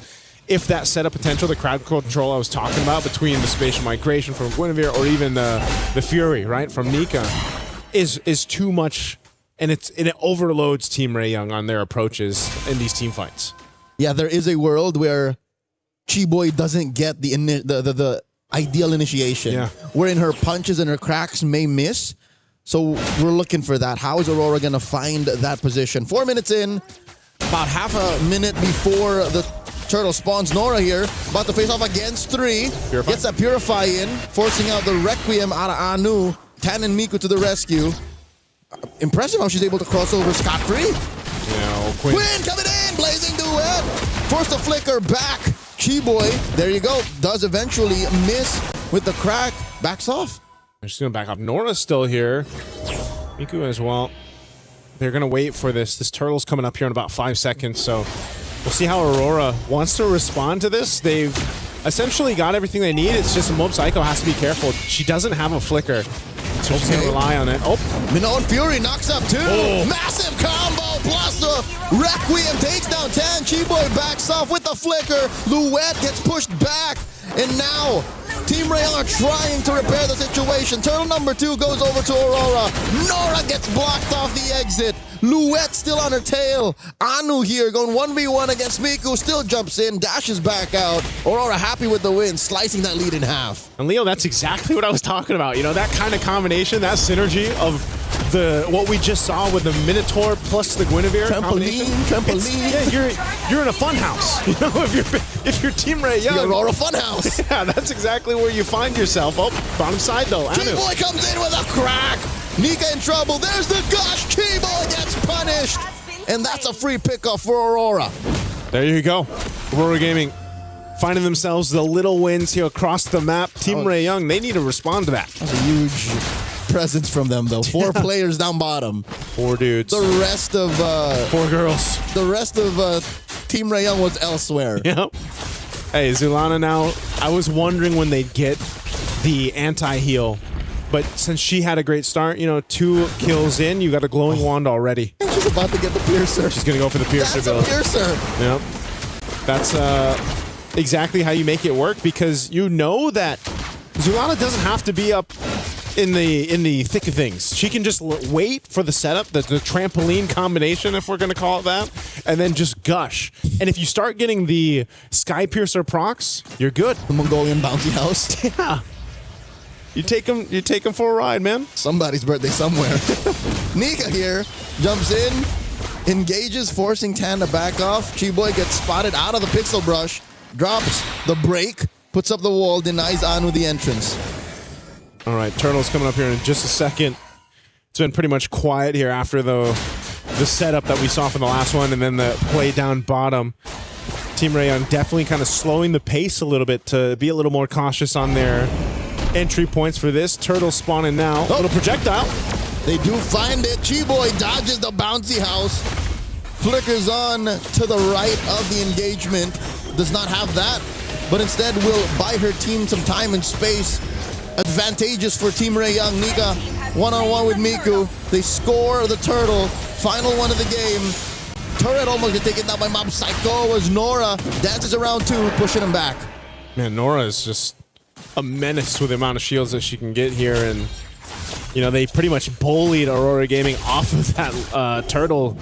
if that setup potential, the crowd control I was talking about between the spatial migration from Guinevere or even the Fury, right, from Nika, is too much, and it overloads Team Ray Young on their approaches in these team fights. Yeah, there is a world where Chi-Boy doesn't get the ideal initiation, wherein her punches and her cracks may miss. So we're looking for that. How is Aurora going to find that position? 4 minutes in, about half a minute before the turtle spawns. Nora here, about to face off against 3. Purify. Gets that Purify in, forcing out the Requiem out of Anu. Tan and Miku to the rescue. Impressive how she's able to cross over scot-free. Yeah, Quinn coming in, blazing duet. Forced to flicker back. Chi-Boy, there you go, does eventually miss with the crack. Backs off. They're just going to back off. Nora's still here. Miku as well. They're going to wait for this. This turtle's coming up here in about 5 seconds, so we'll see how Aurora wants to respond to this. They've essentially got everything they need. It's just Mob Psycho has to be careful. She doesn't have a flicker, so she's going to rely on it. Oh, Minoan Fury knocks up 2. Massive combo plus the Requiem takes down 10. Chi-Boy backs off with the flicker. Luet gets pushed back. And now, Team Rayon are trying to repair the situation. Turtle number 2 goes over to Aurora. Nora gets blocked off the exit. Louette still on her tail. Anu here going 1v1 against Miku. Still jumps in, dashes back out. Aurora happy with the win, slicing that lead in half. And Leo, that's exactly what I was talking about. You know, that kind of combination, that synergy of what we just saw with the Minotaur plus the Guinevere Trampoline. Yeah, you're in a fun house. You know, if you're Team Ray Young, the Aurora fun house. Yeah, that's exactly where you find yourself. Oh, bottom side though. Chi-Boy comes in with a crack. Nika in trouble. There's the gush. Chi-Boy gets punished. And that's a free pickoff for Aurora. There you go. Aurora Gaming finding themselves the little wins here across the map. Team Ray Young, they need to respond to that. That's a huge presence from them, though. 4 players down bottom. 4 dudes. The rest of 4 girls. The rest of Team Ray Young was elsewhere. Yep. Hey, Zulana now, I was wondering when they'd get the anti-heal. But since she had a great start, you know, 2 kills in, you got a glowing wand already. And she's about to get the piercer. She's going to go for the piercer build. That's a piercer. Yep. That's exactly how you make it work, because you know that Zulana doesn't have to be up in the thick of things. She can just wait for the setup, the trampoline combination, if we're going to call it that, and then just gush. And if you start getting the Sky Piercer procs, you're good. The Mongolian bounty house. Yeah. You take them for a ride, man. Somebody's birthday somewhere. Nika here jumps in, engages, forcing Tan to back off. Chi-Boy gets spotted out of the pixel brush, drops the break, puts up the wall, denies Anu the entrance. All right, Turtle's coming up here in just a second. It's been pretty much quiet here after the setup that we saw from the last one, and then the play down bottom. Team Rayon definitely kind of slowing the pace a little bit to be a little more cautious on their entry points for this. Turtle spawning now. Little projectile. They do find it. Chi-Boy dodges the bouncy house. Flickers on to the right of the engagement. Does not have that, but instead will buy her team some time and space. Advantageous for Team Ray Young. Nika one-on-one with Miku. They score the turtle. Final one of the game. Turret almost gets taken down by Mob Psycho as Nora dances around too, pushing him back. Man, Nora is just a menace with the amount of shields that she can get here, and you know, they pretty much bullied Aurora Gaming off of that turtle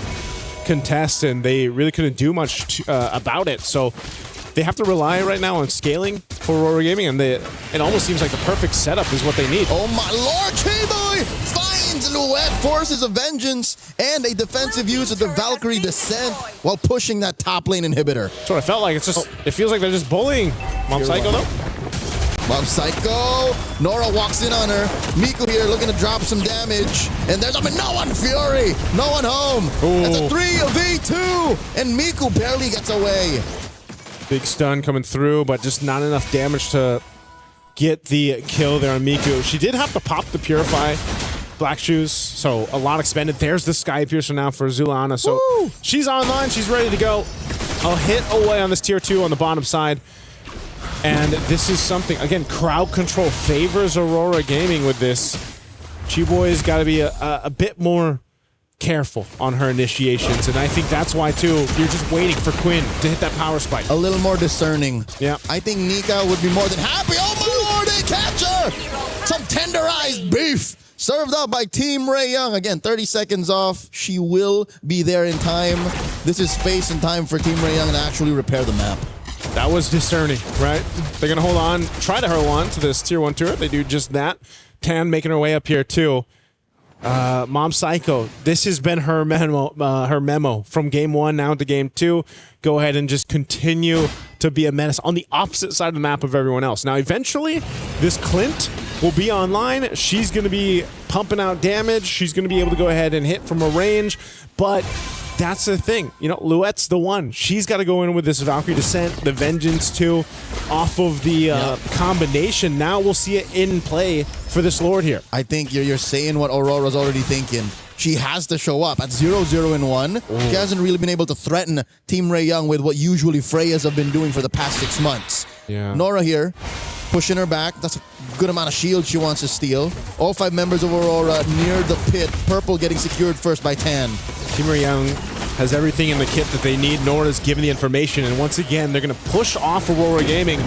contest, and they really couldn't do much about it. So they have to rely right now on scaling for Aurora Gaming, and it almost seems like the perfect setup is what they need. Oh my lord, Chi-Boy finds Louette, forces a vengeance, and a defensive use of the Valkyrie Descent while pushing that top lane inhibitor. That's what I felt like. It's just, it feels like they're just bullying Mob Psycho though. Mob Psycho. Nora walks in on her. Miku here looking to drop some damage. And there's no one Fury. No one home. Ooh. That's a 3v2. And Miku barely gets away. Big stun coming through, but just not enough damage to get the kill there on Miku. She did have to pop the Purify Black Shoes, so a lot expended. There's the Sky Piercer now for Zulana. So she's online. She's ready to go. A hit away on this tier 2 on the bottom side. And this is something, again, crowd control favors Aurora Gaming with this. Chi-Boy's got to be a bit more careful on her initiations, and I think that's why, too, you're just waiting for Quinn to hit that power spike. A little more discerning. Yeah. I think Nika would be more than happy. Oh my lord, they catch her! Some tenderized beef served up by Team Ray Young. Again, 30 seconds off. She will be there in time. This is space and time for Team Ray Young to actually repair the map. That was discerning, right? They're going to hold on, try to hold on to this tier 1 turret. They do just that. Tan making her way up here, too. Mom Psycho, this has been her memo from game 1 now to game 2. Go ahead and just continue to be a menace on the opposite side of the map of everyone else. Now, eventually, this Clint will be online. She's going to be pumping out damage. She's going to be able to go ahead and hit from a range, but that's the thing. You know, Louette's the one. She's got to go in with this Valkyrie Descent, the Vengeance too, off of the combination. Now we'll see it in play for this Lord here. I think you're saying what Aurora's already thinking. She has to show up at 0-0-1. She hasn't really been able to threaten Team Ray Young with what usually Freyas have been doing for the past 6 months. Yeah. Nora here, pushing her back. That's a good amount of shield she wants to steal. All 5 members of Aurora near the pit. Purple getting secured first by Tan. Team Ray Young has everything in the kit that they need. Nora's given the information, and once again, they're going to push off Aurora Gaming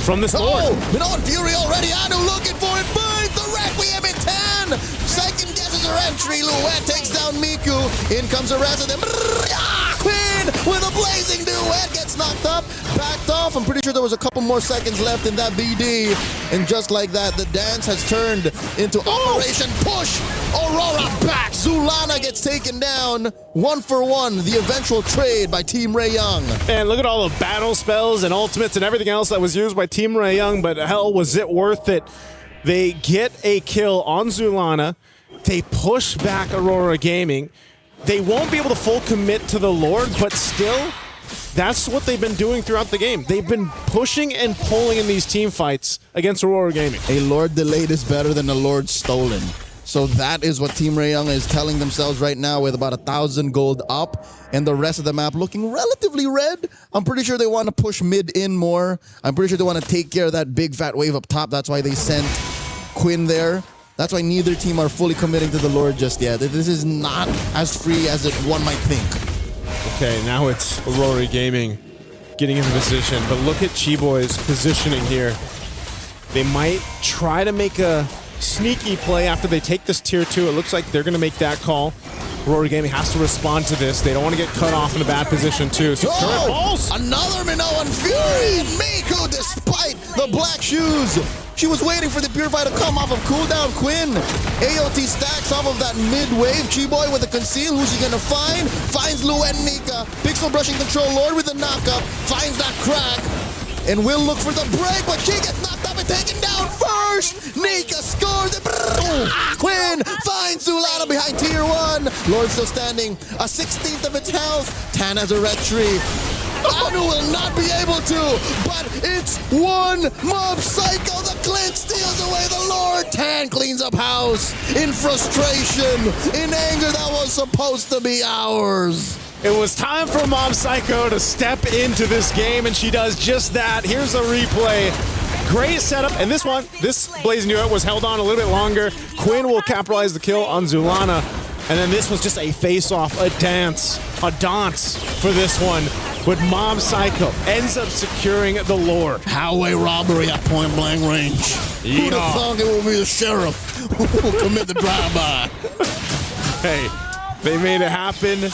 from this Lord. Oh, Minoan Fury already. Anu looking for it. Finds the Requiem in 10. Second guesses her entry. Luet takes down Miku. In comes the rest of them. Quinn with a blazing duet gets knocked up, backed off. I'm pretty sure there was a couple more seconds left in that BD. And just like that, the dance has turned into Operation Push. Aurora back. Zulana gets taken down 1-for-1. The eventual trade by Team Ray Young. And look at all the battle spells and ultimates and everything else that was used by Team Ray Young, but hell, was it worth it? They get a kill on Zulana. They push back Aurora Gaming. They won't be able to full commit to the Lord, but still, that's what they've been doing throughout the game. They've been pushing and pulling in these team fights against Aurora Gaming. A Lord delayed is better than a Lord stolen. So that is what Team Ray Young is telling themselves right now with about 1,000 gold up and the rest of the map looking relatively red. I'm pretty sure they want to push mid in more. I'm pretty sure they want to take care of that big fat wave up top. That's why they sent Quinn there. That's why neither team are fully committing to the Lord just yet. This is not as free as one might think. Okay, now it's Aurora Gaming getting into position, but look at Chiboy's positioning here. They might try to make a sneaky play after they take this tier 2. It looks like they're going to make that call. Aurora Gaming has to respond to this. They don't want to get cut off in a bad position too. So another Minoan Fury and Miku despite the black shoes. She was waiting for the Purify to come off of cooldown. Quinn, AOT stacks off of that mid-wave. Chiboy with a conceal. Who's she gonna find? Finds Luen Nika. Pixel brushing control. Lord with a knockup. Finds that crack. And will look for the break, but she gets knocked up and taken down first. Nika scores. Quinn finds Zulana behind tier 1. Lord still standing. A 16th of its health. Tan has a red tree. Anu will not be able to, but it's one Mob Psycho. The Clint steals away the Lord. Tan cleans up house in frustration, in anger that was supposed to be ours. It was time for Mob Psycho to step into this game, and she does just that. Here's a replay. Great setup, and this Blazing Duet was held on a little bit longer. Quinn will capitalize the kill on Zulana, and then this was just a face-off, a dance for this one. But Mob Psycho ends up securing the Lord. Highway robbery at point blank range. Who'd have thought it would be the sheriff who will commit the drive-by? Hey, they made it happen.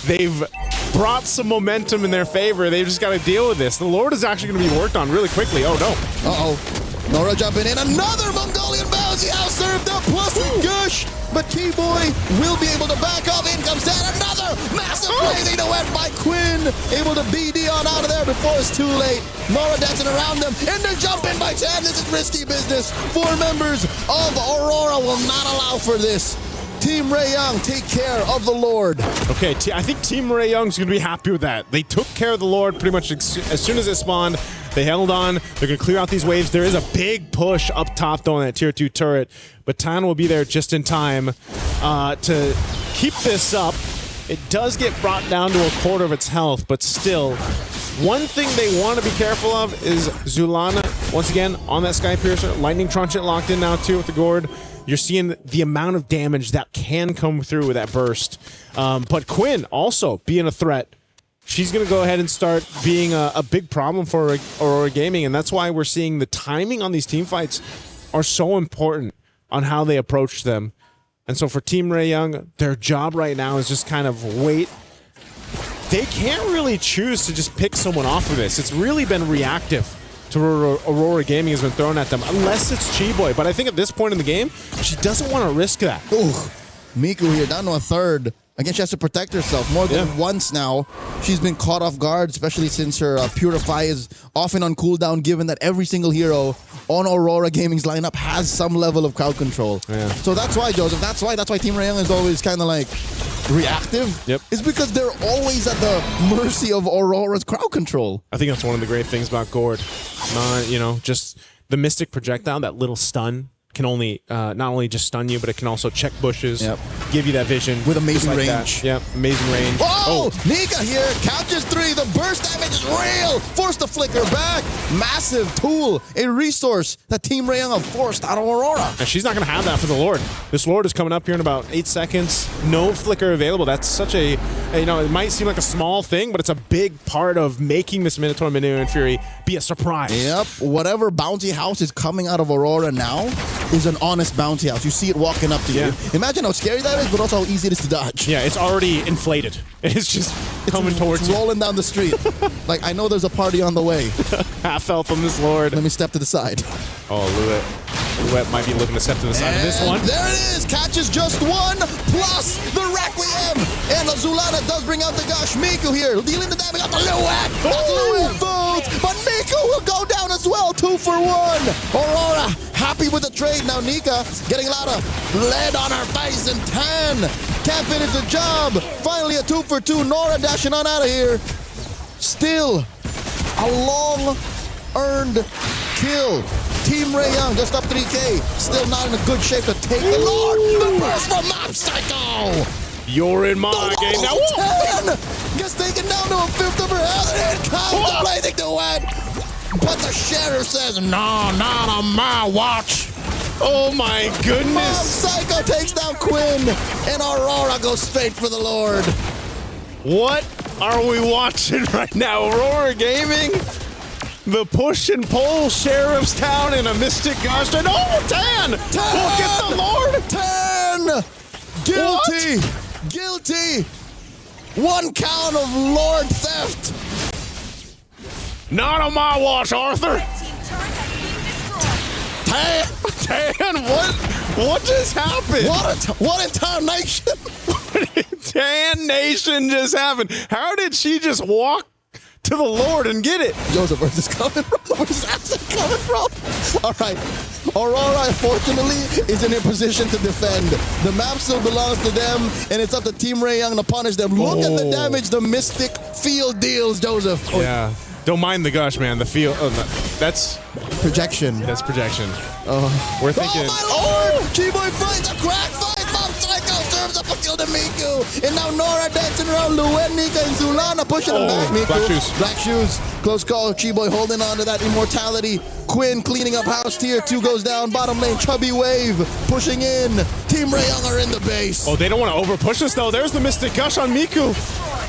They've brought some momentum in their favor. They've just got to deal with this. The Lord is actually going to be worked on really quickly. Oh, no. Uh-oh. Nora jumping in. Another Mongolian bouncy out served up. Plus with Gush. But T-Boy will be able to back up. In comes down. Another massive blazing duet by Quinn. Able to BD on out of there before it's too late. Nora dancing around them. And they're jumping by 10. This is risky business. 4 members of Aurora will not allow for this. Team Ray Young, take care of the Lord. Okay, I think Team Ray Young's going to be happy with that. They took care of the Lord pretty much as soon as it spawned. They held on. They're going to clear out these waves. There is a big push up top, though, on that tier 2 turret. But Tan will be there just in time to keep this up. It does get brought down to a quarter of its health, but still, one thing they want to be careful of is Zulana, once again, on that Sky Piercer. Lightning Trunchet locked in now, too, with the Gourd. You're seeing the amount of damage that can come through with that burst. But Quinn also being a threat. She's going to go ahead and start being a big problem for Aurora Gaming, and that's why we're seeing the timing on these team fights are so important on how they approach them. And so for Team Ray Young, their job right now is just kind of wait. They can't really choose to just pick someone off of this. It's really been reactive to Aurora Gaming has been thrown at them, unless it's Chiboy. But I think at this point in the game, she doesn't want to risk that. Ooh, Miku here down to a third. Again, she has to protect herself more than once now. She's been caught off guard, especially since her Purify is often on cooldown, given that every single hero on Aurora Gaming's lineup has some level of crowd control. Yeah. So that's why, Joseph, that's why Team Ray Young is always kind of like reactive. Yep. It's because they're always at the mercy of Aurora's crowd control. I think that's one of the great things about Gourd. You know, just the Mystic Projectile, that little stun can only not only just stun you, but it can also check bushes, give you that vision with amazing like range. Yep, amazing range. Oh, Nika here catches 3. The burst damage is real. Forced the flicker back. Massive tool, a resource that Team Ray Young have forced out of Aurora. And she's not going to have that for the Lord. This Lord is coming up here in about 8 seconds. No flicker available. That's such a, you know, it might seem like a small thing, but it's a big part of making this Minotaur Minion Fury be a surprise. Yep, whatever bounty house is coming out of Aurora now is an honest bounty house. You see it walking up to you. Imagine how scary that is, but also how easy it is to dodge. Yeah, it's already inflated. It's just coming towards you. Rolling down the street. Like, I know there's a party on the way. Half health from this Lord. Let me step to the side. Oh, Luet might be looking to step to the side of this one. There it is. Catches just 1 plus the Requiem. And Zulana does bring out the Gush. Miku here dealing the damage on the Luet. That's Luet boots. But Miku will go down as well. 2 for 1. Aurora happy with the trade. Now Nika getting a lot of lead on her face and 10. Can't finish the job. Finally a 2 for 2. Nora dashing on out of here. Still a long earned kill. Team Ray Young just up 3K. Still not in a good shape to take the Lord. The burst from Mob Psycho. You're in my game now. 10 gets taken down to a 5th of her health. And here comes the blazing duet. But the sheriff says, no, not on my watch. Oh my goodness. Mob Psycho takes down Quinn. And Aurora goes straight for the Lord. What are we watching right now? Aurora Gaming? The push and pull, Sheriff's Town in a Mystic Gush. And oh, 10! Look at the Lord! 10! Guilty! What? Guilty! 1 count of Lord theft! Not on my watch, Arthur! 10! What just happened? What a tarnation! Tan Nation just happened. How did she just walk to the Lord and get it? Joseph, where's this coming from? Where's this asset coming from? All right. Aurora, fortunately, is in a position to defend. The map still belongs to them, and it's up to Team Ray Young to punish them. Look at the damage the Mystic Field deals, Joseph. Yeah. Don't mind the gush, man. The field. Oh, no. That's projection. That's projection. We're thinking. Oh, my Lord! Chiboy finds a crack fight. Mob Psycho serves up a kill to Miku. And now Nora dancing around Luet, Nika, and Zulana pushing him back. Miku. Black shoes. Black shoes. Close call. Chiboy holding on to that immortality. Quinn cleaning up house. Tier 2 goes down. Bottom lane. Chubby Wave pushing in. Team Ray Young are in the base. Oh, they don't want to over push us though. There's the Mystic Gush on Miku.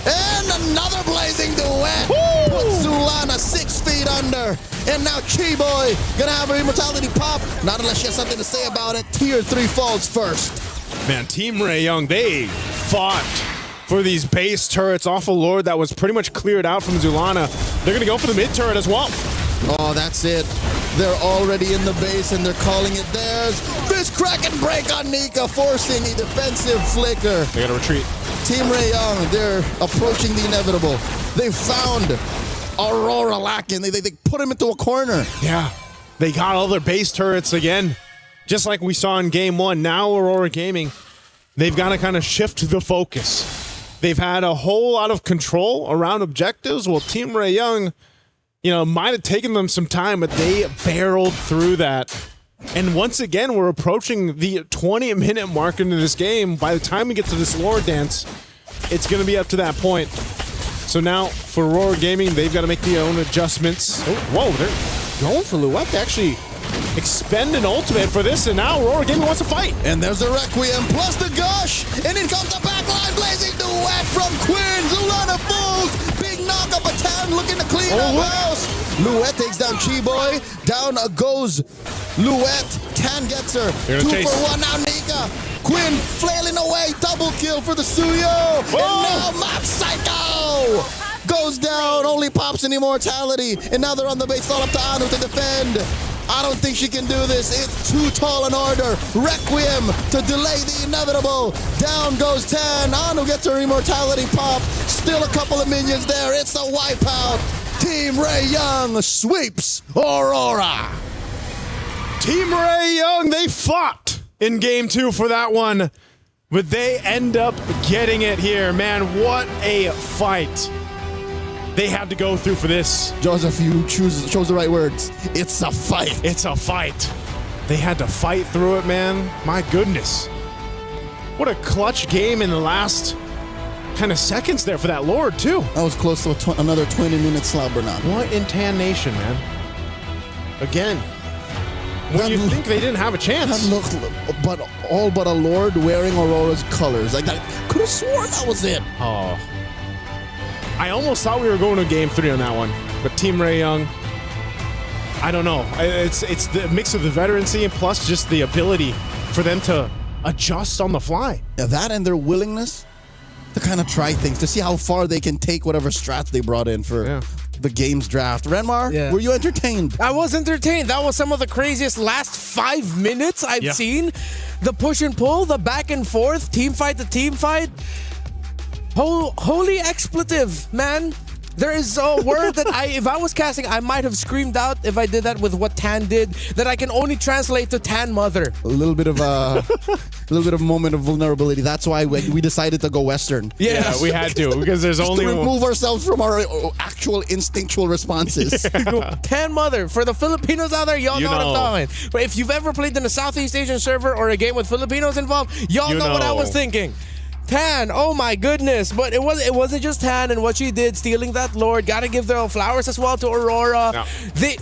And another blazing duet. Puts Zulana 6 feet under. And now Chiboy gonna have her immortality pop. Not unless she has something to say about it. Tier 3 falls first. Man, Team Ray Young, they fought for these base turrets off of Lord that was pretty much cleared out from Zulana. They're gonna go for the mid turret as well. Oh, that's it. They're already in the base and they're calling it theirs. Fist crack and break on Nika, forcing a defensive flicker. They gotta retreat. Team Ray Young, they're approaching the inevitable. They found Aurora lacking. They put him into a corner. Yeah, they got all their base turrets again. Just like we saw in game 1. Now Aurora Gaming, they've got to kind of shift the focus. They've had a whole lot of control around objectives. Well, Team Ray Young, you know, might have taken them some time, but they barreled through that. And once again, we're approaching the 20-minute mark into this game. By the time we get to this Lord dance, it's going to be up to that point. So now, for Aurora Gaming, they've got to make their own adjustments. Oh, whoa, they're going for Luet to actually expend an ultimate for this, and now Aurora Gaming wants to fight. And there's the Requiem plus the Gush, and in comes the backline blazing duet from Quinn. Zulana falls. Big knock up a 10 looking to clean up house. Luet takes down Chiboy. Down goes Luet. 10 gets her. 2 for 1 now Nika. Quinn flailing away. Double kill for the Suyo. And now Mob Psycho goes down. Only pops an immortality. And now they're on the base. All up to Anu to defend. I don't think she can do this. It's too tall an order. Requiem to delay the inevitable. Down goes 10. Anu gets her immortality pop. Still a couple of minions there. It's a wipeout. Team Ray Young sweeps Aurora. Team Ray Young, they fought in game 2 for that one, but they end up getting it here. Man, what a fight they had to go through for this. Joseph, you chose the right words. It's a fight. It's a fight. They had to fight through it, man. My goodness. What a clutch game in the last kind of seconds there for that Lord, too. That was close to another 20-minute slap, Bernard. What in Tan Nation, man? Again. When you think they didn't have a chance. That looked but all but a Lord wearing Aurora's colors. Like, that could have sworn that was it. Oh. I almost thought we were going to game 3 on that one. But Team Ray Young, I don't know. It's the mix of the veterancy and plus just the ability for them to adjust on the fly. Yeah, that and their willingness to kind of try things, to see how far they can take whatever strats they brought in for the game's draft. Renmar, were you entertained? I was entertained. That was some of the craziest last 5 minutes I've seen. The push and pull, the back and forth, team fight to team fight. Holy expletive, man. There is a word that if I was casting, I might have screamed out if I did that with what Tan did, that I can only translate to Tan Mother. A little bit of a moment of vulnerability. That's why we decided to go Western. Yeah, we had to, because there's only to remove ourselves from our actual instinctual responses. Tan Mother. For the Filipinos out there, y'all know what I'm talking. But if you've ever played in a Southeast Asian server or a game with Filipinos involved, y'all know what I was thinking. Tan, oh my goodness. But it wasn't just Tan and what she did, stealing that Lord. Gotta give the flowers as well to Aurora. No.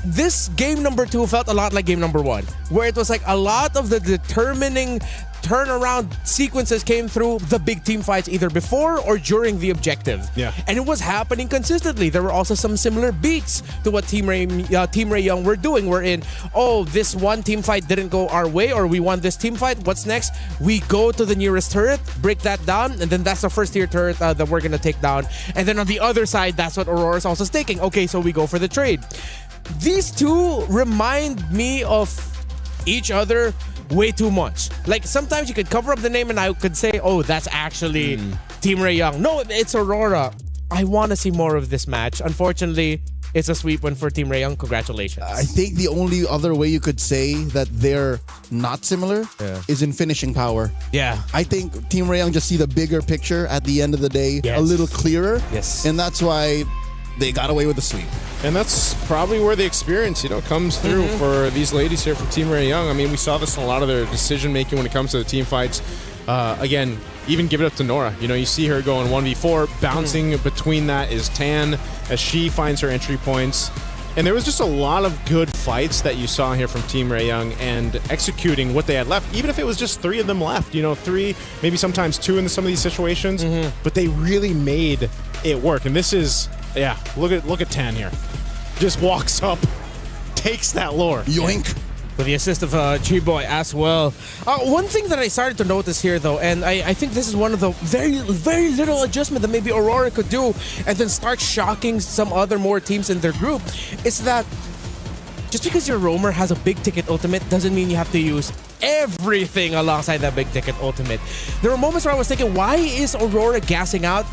This game number 2 felt a lot like game number 1, where it was like a lot of the determining turnaround sequences came through the big team fights either before or during the objective. Yeah. And it was happening consistently. There were also some similar beats to what Team Ray Young were doing. We're in, oh, this one team fight didn't go our way, or we won this team fight. What's next? We go to the nearest turret, break that down, and then that's the first tier turret that we're gonna take down. And then on the other side, that's what Aurora's also staking. Okay, so we go for the trade. These two remind me of each other way too much. Like, sometimes you could cover up the name and I could say, oh, that's actually Team Ray Young. No, it's Aurora. I want to see more of this match. Unfortunately, it's a sweep win for Team Ray Young. Congratulations. I think the only other way you could say that they're not similar is in finishing power. Yeah. I think Team Ray Young just see the bigger picture at the end of the day a little clearer. Yes. And that's why they got away with the sweep. And that's probably where the experience, comes through for these ladies here from Team Ray Young. I mean, we saw this in a lot of their decision-making when it comes to the team fights. Again, even give it up to Nora. You see her going 1v4. Bouncing between that is Tan as she finds her entry points. And there was just a lot of good fights that you saw here from Team Ray Young and executing what they had left, even if it was just 3 of them left. 3, maybe sometimes 2 in some of these situations. But they really made it work. And this is... Yeah, look at Tan here. Just walks up, takes that lore. Yoink. With the assist of G-Boy as well. One thing that I started to notice here, though, and I think this is one of the very, very little adjustment that maybe Aurora could do and then start shocking some other more teams in their group, is that just because your roamer has a big ticket ultimate doesn't mean you have to use everything alongside that big ticket ultimate. There were moments where I was thinking, why is Aurora gassing out?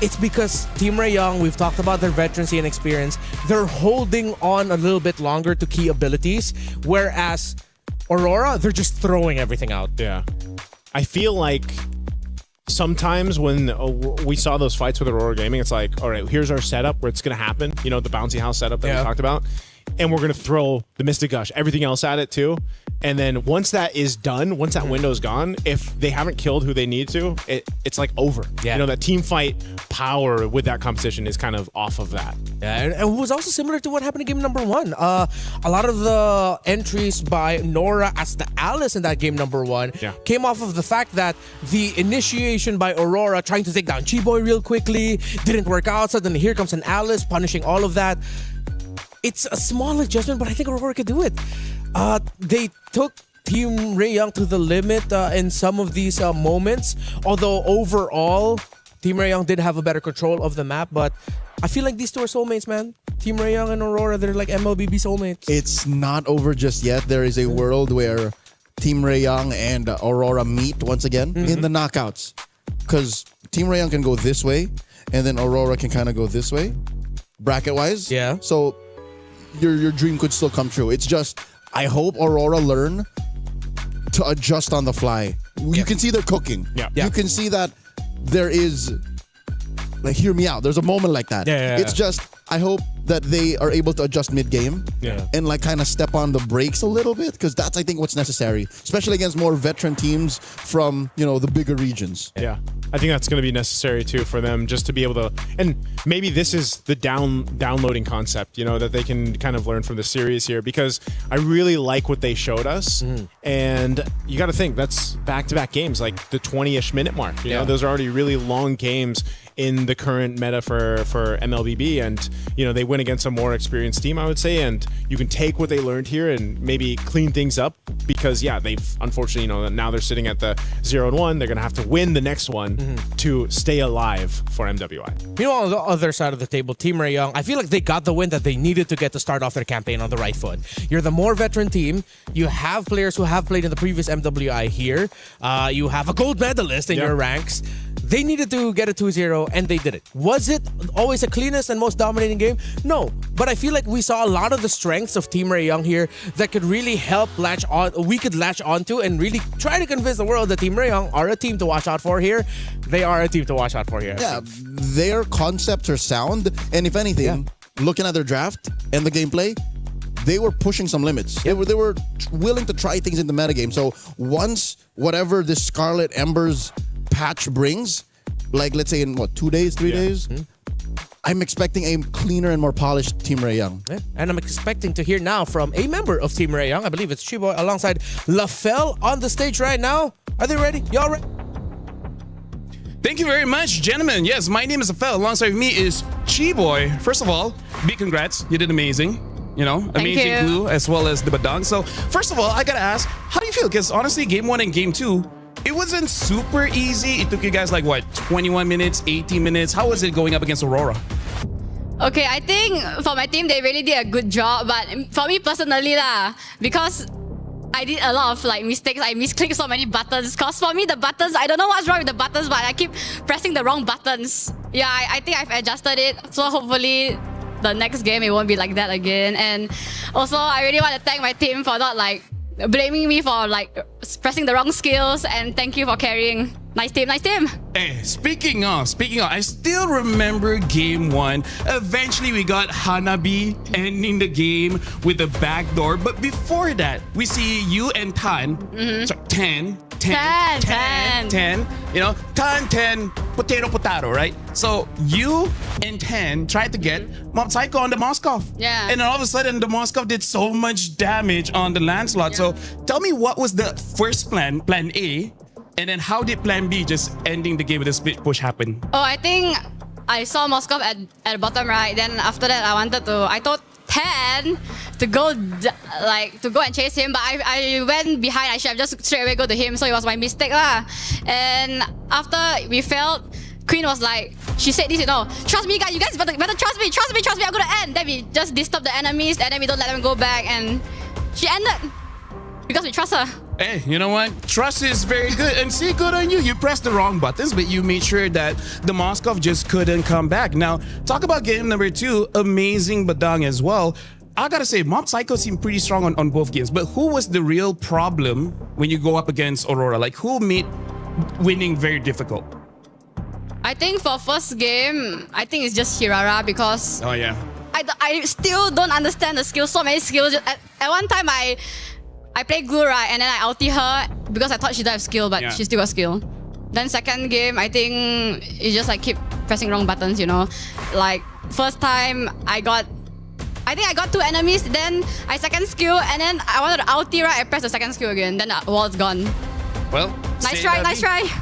It's because Team Ray Young, we've talked about their veterancy and experience, they're holding on a little bit longer to key abilities, whereas Aurora, they're just throwing everything out. Yeah. I feel like sometimes when we saw those fights with Aurora Gaming, it's like, all right, here's our setup where it's going to happen, the bouncy house setup that we talked about, and we're going to throw the Mystic Gush, everything else at it too. And then once that is done, once that window's gone, if they haven't killed who they need to, it's like over. Yeah. That team fight power with that competition is kind of off of that. Yeah, and it was also similar to what happened in game number 1. A lot of the entries by Nora as the Alice in that game number 1 came off of the fact that the initiation by Aurora trying to take down G-Boy real quickly didn't work out. So then here comes an Alice punishing all of that. It's a small adjustment, but I think Aurora could do it. They took Team Ray Young to the limit in some of these moments. Although overall, Team Ray Young did have a better control of the map. But I feel like these two are soulmates, man. Team Ray Young and Aurora, they're like MLBB soulmates. It's not over just yet. There is a world where Team Ray Young and Aurora meet once again in the knockouts. Because Team Ray Young can go this way, and then Aurora can kind of go this way, bracket-wise. Yeah. So your dream could still come true. It's just, I hope Aurora learn to adjust on the fly. You can see they're cooking. Yeah. You can see that there is like hear me out. There's a moment like that. Yeah. It's just I hope that they are able to adjust mid-game and like kind of step on the brakes a little bit, because that's I think what's necessary, especially against more veteran teams from the bigger regions. Yeah, I think that's going to be necessary too for them, just to be able to, and maybe this is the downloading concept, that they can kind of learn from the series here, because I really like what they showed us, and you got to think that's back-to-back games, like the 20-ish minute mark. You know, those are already really long games in the current meta for MLBB, and they win against a more experienced team, I would say, and you can take what they learned here and maybe clean things up, because they've unfortunately now they're sitting at the 0-1. They're gonna have to win the next one to stay alive for MWI. Meanwhile, on the other side of the table, Team Ray Young, I feel like they got the win that they needed to get to start off their campaign on the right foot. You're the more veteran team. You have players who have played in the previous MWI here. You have a gold medalist in your ranks. They needed to get a 2-0, and they did it. Was it always the cleanest and most dominating game? No, but I feel like we saw a lot of the strengths of Team Ray Young here that could really help we could latch onto and really try to convince the world that Team Ray Young are a team to watch out for here. They are a team to watch out for here. Yeah, their concepts are sound, and if anything, looking at their draft and the gameplay, they were pushing some limits. They were willing to try things in the metagame. So once whatever this Scarlet Embers patch brings, like let's say in 2 days, 3 days, I'm expecting a cleaner and more polished Team Ray Young. Yeah. And I'm expecting to hear now from a member of Team Ray Young. I believe it's Chiboy alongside LaFell on the stage right now. Are they ready? Y'all ready? Thank you very much, gentlemen. Yes, my name is LaFell. Alongside me is Chiboy. First of all, big congrats. You did amazing. Amazing glue as well as the badang. So first of all, I gotta ask, how do you feel? Because honestly, game 1 and game 2, it wasn't super easy. It took you guys like 21 minutes, 18 minutes. How was it going up against Aurora? Okay, I think for my team, they really did a good job. But for me personally, because I did a lot of mistakes. I misclicked so many buttons. Because for me, the buttons, I don't know what's wrong with the buttons, but I keep pressing the wrong buttons. Yeah, I think I've adjusted it. So hopefully the next game, it won't be like that again. And also, I really want to thank my team for not blaming me for pressing the wrong skills, and thank you for carrying. Nice team. Hey, speaking of, I still remember game 1. Eventually, we got Hanabi ending the game with a backdoor. But before that, we see you and Tan. So 10. Tan, 10, potato, right? So you and 10 tried to get Mob Psycho on the Moskov. Yeah. And then all of a sudden, the Moskov did so much damage on the Lancelot. So tell me, what was the first plan A? And then how did plan B, just ending the game with a split push, happen? Oh, I think I saw Moskov at the bottom right. Then after that, I thought 10 to go and chase him, but I went behind. I should have just straight away go to him, so it was my mistake lah. And after we failed, Queen was like, she said this, trust me guys, you guys better trust me, I'm gonna end. Then we just disturb the enemies, and then we don't let them go back, and she ended because we trust her. Hey, you know what? Trust is very good. And see, good on you. You pressed the wrong buttons, but you made sure that the Moskov just couldn't come back. Now, talk about game number 2. Amazing badang as well. I gotta say, Mob Psycho seemed pretty strong on both games. But who was the real problem when you go up against Aurora? Who made winning very difficult? I think for first game, I think it's just Hirara, because oh yeah, I still don't understand the skills. So many skills. At one time, I played glue, right, and then I ulti her because I thought she didn't have skill, but she still got skill. Then second game, I think it's just keep pressing wrong buttons, First time, I think I got 2 enemies, then I second skill, and then I wanted to ulti, right, I pressed the second skill again, then the wall's gone. Well, nice try.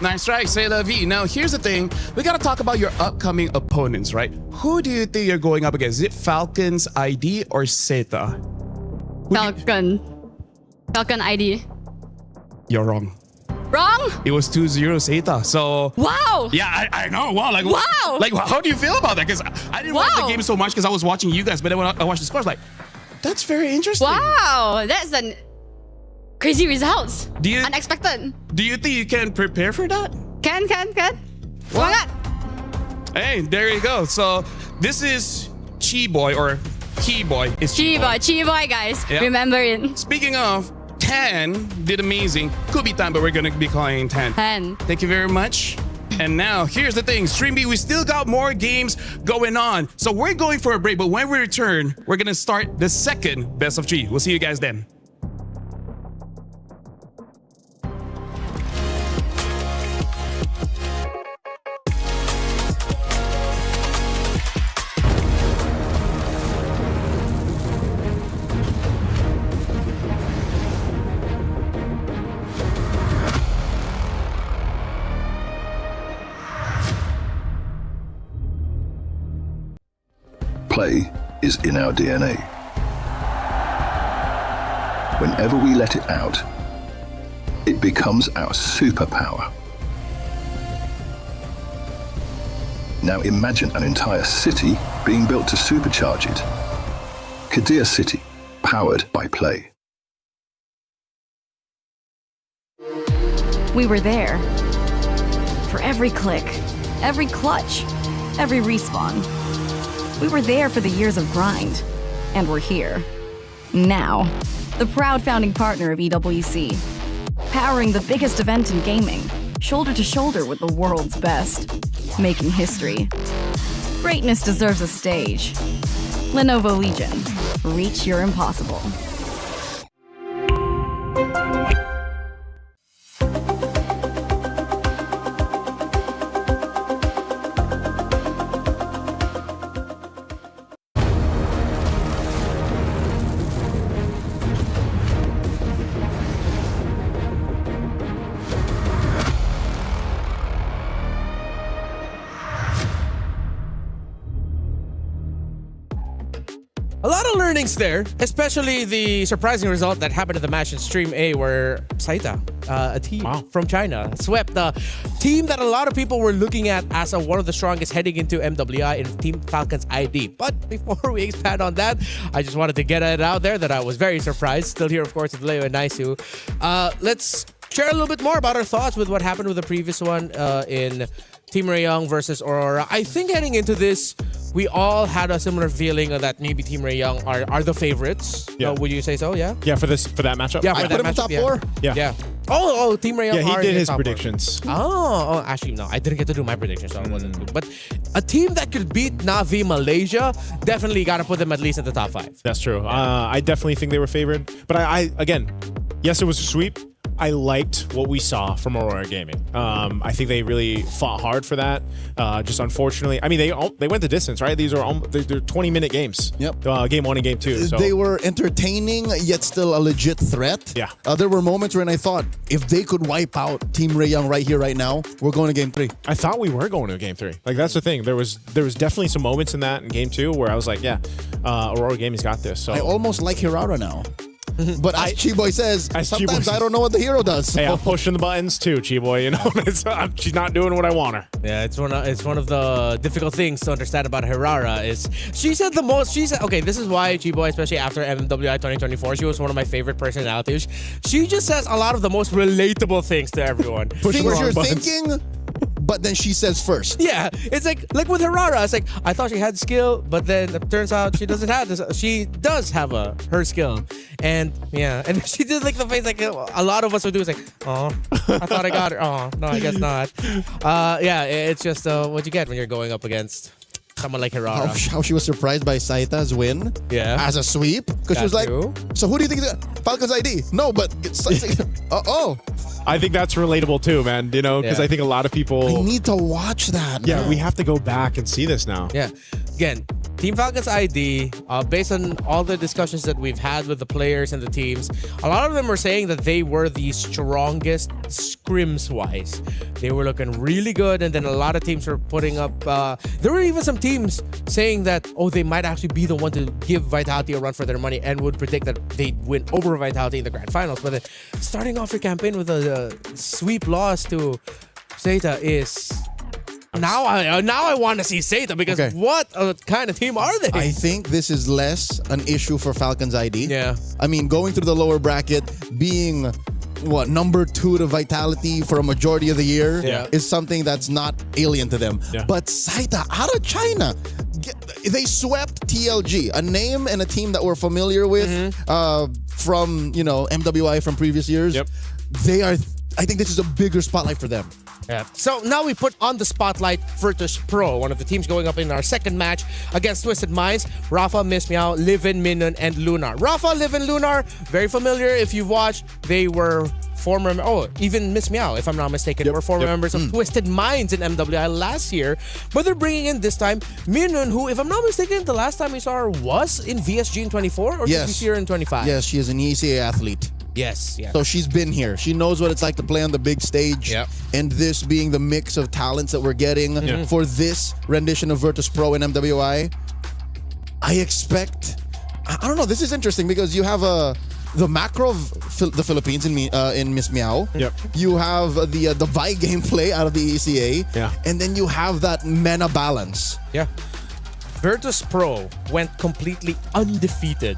Nice try, c'est la vie. Now, here's the thing. We gotta talk about your upcoming opponents, right? Who do you think you're going up against? Is it Falcons ID or Zeta? Falcon ID. You're wrong. Wrong? It was 2-0 Zeta. So wow. Yeah, I know. Wow. Wow. How do you feel about that? Because I didn't watch the game so much because I was watching you guys, but then when I watched the scores, that's very interesting. Wow, that's an crazy results. Unexpected. Do you think you can prepare for that? Can. Why not? Hey, there you go. So this is Chiboy or Keyboy. It's Chiboy, guys. Yep. Remember it. Speaking of, 10 did amazing. Could be 10, but we're gonna be calling 10. 10. Thank you very much. And now, here's the thing, Stream B, we still got more games going on. So we're going for a break, but when we return, we're gonna start the second best of 3. We'll see you guys then. Play is in our DNA. Whenever we let it out, it becomes our superpower. Now imagine an entire city being built to supercharge it. Kadir City, powered by play. We were there. For every click, every clutch, every respawn. We were there for the years of grind, and we're here. Now, the proud founding partner of EWC, powering the biggest event in gaming, shoulder to shoulder with the world's best, making history. Greatness deserves a stage. Lenovo Legion, reach your impossible. A lot of learnings there, especially the surprising result that happened in the match in Stream A where Saita, a team from China, swept the team that a lot of people were looking at as one of the strongest heading into MWI in Team Falcon's ID. But before we expand on that, I just wanted to get it out there that I was very surprised. Still here, of course, with Leo and Naisu. Let's share a little bit more about our thoughts with what happened with the previous one in Team Rayong versus Aurora. I think heading into this, we all had a similar feeling that maybe Team Rayong are the favorites. Yeah. Would you say so? Yeah. Yeah, for that matchup. Yeah, for I that put him in matchup, top yeah. 4. Yeah. Oh, Team Rayong. Yeah, he are did in his top 4. predictions. Oh, actually no, I didn't get to do my predictions, so I wasn't. But a team that could beat Navi Malaysia definitely got to put them at least in the top 5. That's true. I definitely think they were favored. But I again, yes, it was a sweep. I liked what we saw from Aurora Gaming. I think they really fought hard for that. Just unfortunately, I mean, they went the distance, right? They're 20-minute games. Yep. Game 1 and game 2. So. They were entertaining, yet still a legit threat. Yeah. There were moments when I thought, if they could wipe out Team Rayong right here, right now, we're going to game 3. I thought we were going to game 3. Like, that's the thing. There was definitely some moments in that in game 2 where I was like, yeah, Aurora Gaming's got this. So I almost like Hirara now. But as Chiboy says, sometimes I don't know what the hero does. So. Hey, I'm pushing the buttons too, Chiboy. You know, she's not doing what I want her. Yeah, it's one of the difficult things to understand about Hirara is she said the most. She said, okay, this is why Chiboy, especially after MWI 2024, she was one of my favorite personalities. She just says a lot of the most relatable things to everyone. Things you're thinking, but then she says first. Yeah, it's like with Hirara, it's like I thought she had skill, but then it turns out she doesn't have this. She does have her skill, and yeah, and she did like the face like a lot of us would do. It's like, oh, I thought I got her. Oh, no, I guess not. Yeah, it's just what you get when you're going up against someone like Hirara. How she was surprised by Saita's win as a sweep. Because she was like, so who do you think is Falcon's ID? No, but I think that's relatable too, man. You know, because I think a lot of people... I need to watch that. Yeah, we have to go back and see this now. Yeah. Again, Team Falcon's ID, based on all the discussions that we've had with the players and the teams, a lot of them were saying that they were the strongest scrims-wise. They were looking really good, and then a lot of teams were putting up... there were even some teams saying that, they might actually be the one to give Vitality a run for their money and would predict that they'd win over Vitality in the Grand Finals. But then starting off your campaign with a sweep loss to Zeta is... Now I want to see Saita because what kind of team are they? I think this is less an issue for Falcon's ID. Yeah. I mean, going through the lower bracket, being number 2 to Vitality for a majority of the year is something that's not alien to them. Yeah. But Saita out of China, they swept TLG, a name and a team that we're familiar with from MWI from previous years. Yep. They are. I think this is a bigger spotlight for them. Yeah. So now we put on the spotlight Virtus Pro, one of the teams going up in our second match against Twisted Minds. Rafa, Miss Meow, Livin, Minun, and Lunar. Rafa, Livin, Lunar, very familiar if you've watched. They were former, even Miss Meow, if I'm not mistaken, were former members of Twisted Minds in MWI last year. But they're bringing in this time Minun, who, if I'm not mistaken, the last time we saw her was in VSG in 24, or did we see her in 25? Yes, she is an ECA athlete. Yes, yes. So she's been here. She knows what it's like to play on the big stage. Yep. And this being the mix of talents that we're getting for this rendition of Virtus Pro in MWI, I expect... I don't know, this is interesting because you have the macro of the Philippines in Miss Meow. Yep. You have the Vi gameplay out of the ECA. Yeah. And then you have that MENA balance. Yeah. Virtus Pro went completely undefeated.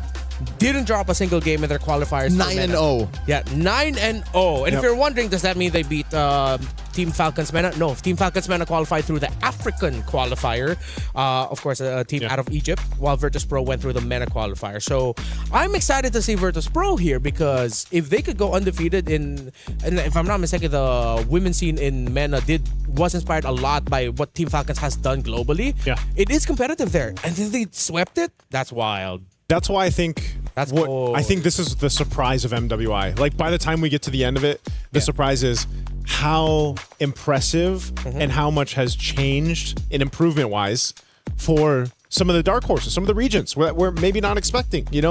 Didn't drop a single game in their qualifiers. 9-0. Yeah, 9-0. And if you're wondering, does that mean they beat Team Falcons MENA? No, Team Falcons MENA qualified through the African qualifier. Of course, a team out of Egypt, while Virtus Pro went through the MENA qualifier. So I'm excited to see Virtus Pro here because if they could go undefeated and if I'm not mistaken, the women's scene in MENA was inspired a lot by what Team Falcons has done globally. Yeah. It is competitive there. And then they swept it. That's wild. That's why I think I think this is the surprise of MWI. Like by the time we get to the end of it, the surprise is how impressive and how much has changed in improvement wise for some of the dark horses, some of the regions we're maybe not expecting, here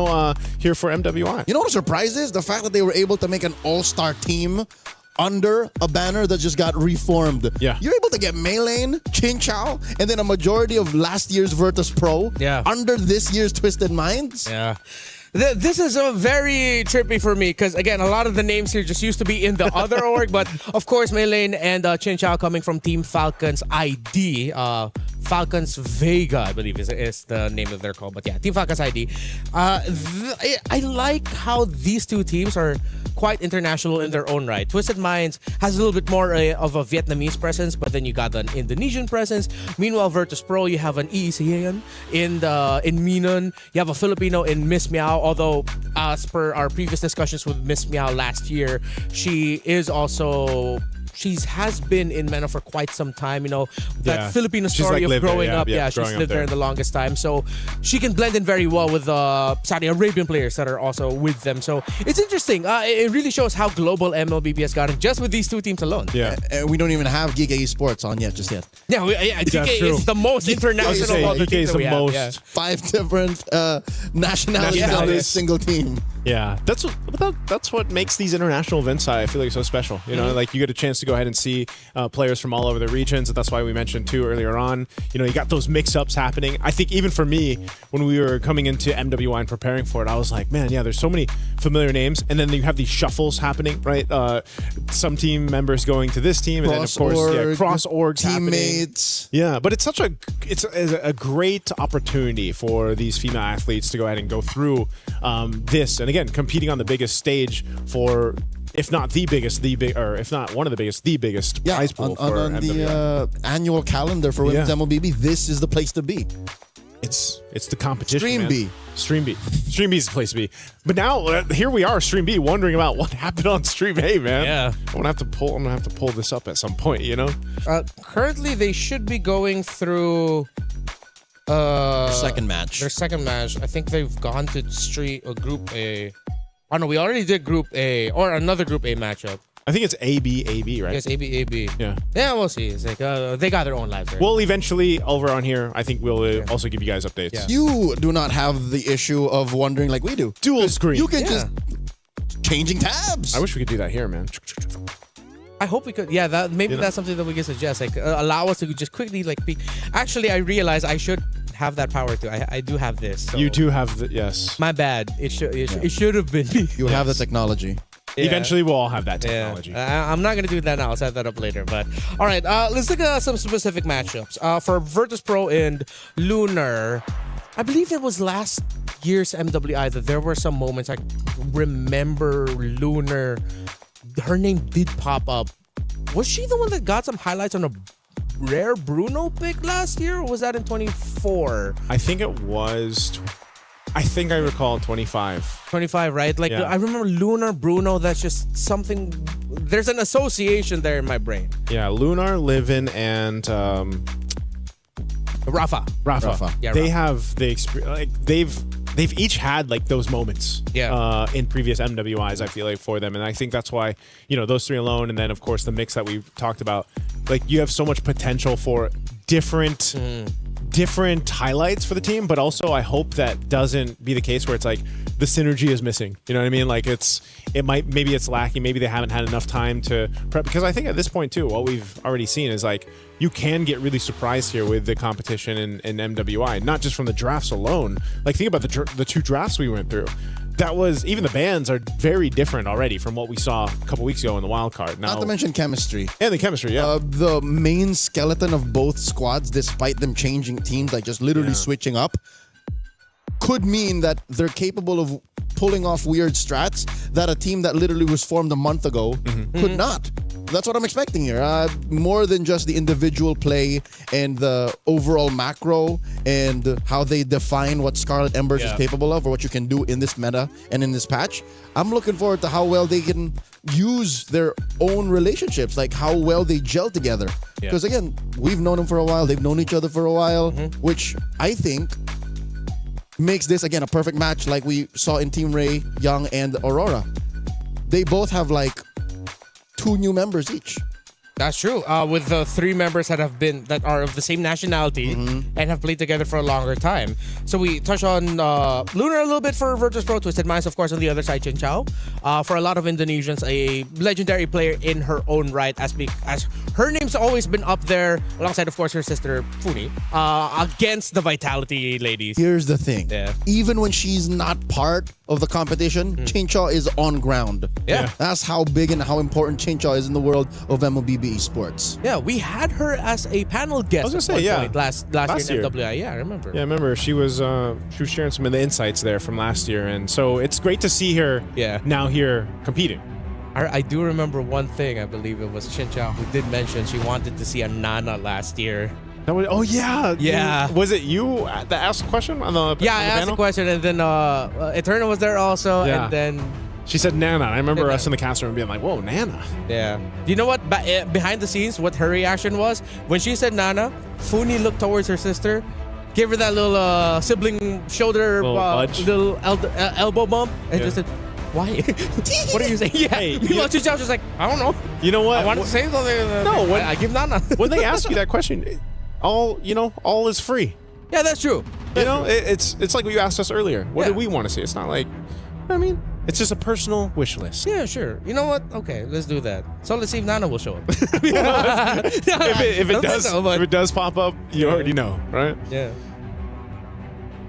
for MWI. You know what the surprise is? The fact that they were able to make an all-star team under a banner that just got reformed. Yeah. You're able to get Maylane, Chin Chow, and then a majority of last year's Virtus Pro under this year's Twisted Minds. Yeah. This is a very trippy for me because, again, a lot of the names here just used to be in the other org. But, of course, Maylane and Chin Chow coming from Team Falcons ID. Falcons Vega, I believe, is the name that they're called. But, yeah, Team Falcons ID. I like how these two teams are quite international in their own right. Twisted Minds has a little bit more of a Vietnamese presence, but then you got an Indonesian presence. Meanwhile, Virtus Pro, you have an EECAN in Minun. You have a Filipino in Miss Meow, although as per our previous discussions with Miss Meow last year, she has been in MENA for quite some time. That Filipino story of growing up. She's lived there the longest time. So she can blend in very well with Saudi Arabian players that are also with them. So it's interesting. It really shows how global MLBB has gotten just with these two teams alone. Yeah. And we don't even have Giga Esports on yet, just yet. Yeah, GK is the most international of the teams that we have. Yeah. 5 different nationalities on this single team. Yeah, that's what makes these international events, I feel like, so special. Like you get a chance to go ahead and see players from all over the regions. And that's why we mentioned too earlier on. You got those mix-ups happening. I think even for me, when we were coming into MWI and preparing for it, I was like, man, yeah, there's so many familiar names. And then you have these shuffles happening, right? Some team members going to this team, and then of course, cross org teammates. Happening. Yeah, but it's such a great opportunity for these female athletes to go ahead and go through this. And again, competing on the biggest stage for, if not the biggest, or if not one of the biggest, the biggest prize pool on the annual calendar for women's MLBB. This is the place to be. It's the competition. Stream man. B. Stream B is the place to be. But now here we are, Stream B, wondering about what happened on Stream A, man. Yeah, I'm gonna have to pull this up at some point. Currently, they should be going through. Their second match. I think they've gone to Group A. Oh no, we already did Group A or another Group A matchup. I think it's AB, right? Yes, AB. Yeah. Yeah, we'll see. It's like they got their own lives. Right? Well, eventually over on here, I think we'll also give you guys updates. Yeah. You do not have the issue of wondering like we do. Dual screen. You can just changing tabs. I wish we could do that here, man. I hope we could. Yeah, that's something that we can suggest. Like allow us to just quickly peek. Actually, I realize I should have that power too. I do have this. So. You do have yes. My bad. It should have been me. You have the technology. Yeah. Eventually, we'll all have that technology. Yeah. I'm not going to do that now. I'll set that up later. But all right, let's look at some specific matchups. For Virtus Pro and Lunar, I believe it was last year's MWI that there were some moments I remember Lunar. Her name did pop up. Was she the one that got some highlights on a rare Bruno pick last year, or was that in 24? I think it was. I think I recall 25. 25, right? Like I remember Lunar Bruno. That's just something there's an association there in my brain. Yeah, Lunar, Livin, and Rafa. Yeah, they Rafa. have the experience. Like they've each had like those moments. Yeah. In previous MWIs, I feel like for them, and I think that's why those three alone, and then of course the mix that we talked about. Like you have so much potential for different highlights for the team, but also I hope that doesn't be the case where it's like the synergy is missing. You know what I mean? Like maybe it's lacking. Maybe they haven't had enough time to prep, because I think at this point too, what we've already seen is like you can get really surprised here with the competition in MWI, not just from the drafts alone. Like think about the two drafts we went through. That was, even the bands are very different already from what we saw a couple weeks ago in the wild card. Now, Not to mention chemistry. And the chemistry, yeah. The main skeleton of both squads, despite them changing teams, like just literally switching up, could mean that they're capable of pulling off weird strats that a team that literally was formed a month ago could not. That's what I'm expecting here. More than just the individual play and the overall macro and how they define what Scarlet Embers is capable of, or what you can do in this meta and in this patch. I'm looking forward to how well they can use their own relationships, like how well they gel together. Because again, we've known them for a while, they've known each other for a while, which I think makes this, again, a perfect match like we saw in Team Ray, Young, and Aurora. They both have like 2 new members each. That's true. With the 3 members that are of the same nationality and have played together for a longer time. So we touch on Lunar a little bit for Virtus Pro, Twisted Minds, of course, on the other side, Chin Chow. For a lot of Indonesians, a legendary player in her own right, as her name's always been up there, alongside, of course, her sister Funi, against the Vitality ladies. Here's the thing. Even when she's not part of the competition, Chinchaw is on ground. That's how big and how important Chinchaw is in the world of MLBB esports. Yeah, we had her as a panel guest. I was gonna say, point last year in MWI. Yeah, I remember. Yeah, I remember she was sharing some of the insights there from last year, and so it's great to see her now here competing. I do remember one thing. I believe it was Chincha who did mention she wanted to see a Nana last year. Yeah. Was it you that asked the question on the I asked the question, and then Eterna was there also, and then she said Nana. I remember us in the cast room being like, "Whoa, Nana!" Yeah. Do you know what? Behind the scenes, what her reaction was when she said Nana? Funi looked towards her sister, gave her that little sibling shoulder, little elbow bump, and just said, "Why? What are you saying?" Yeah. Hey, Meanwhile, Chincha was just like, "I don't know. You know what? I wanted to say something. No, I give Nana." When they ask you that question, all is free. Yeah, that's true. It's like what you asked us earlier. What do we want to see? It's not like, it's just a personal wish list. Yeah, sure. You know what? Okay, let's do that. So let's see if Nana will show up. if it does pop up, you already know, right? Yeah.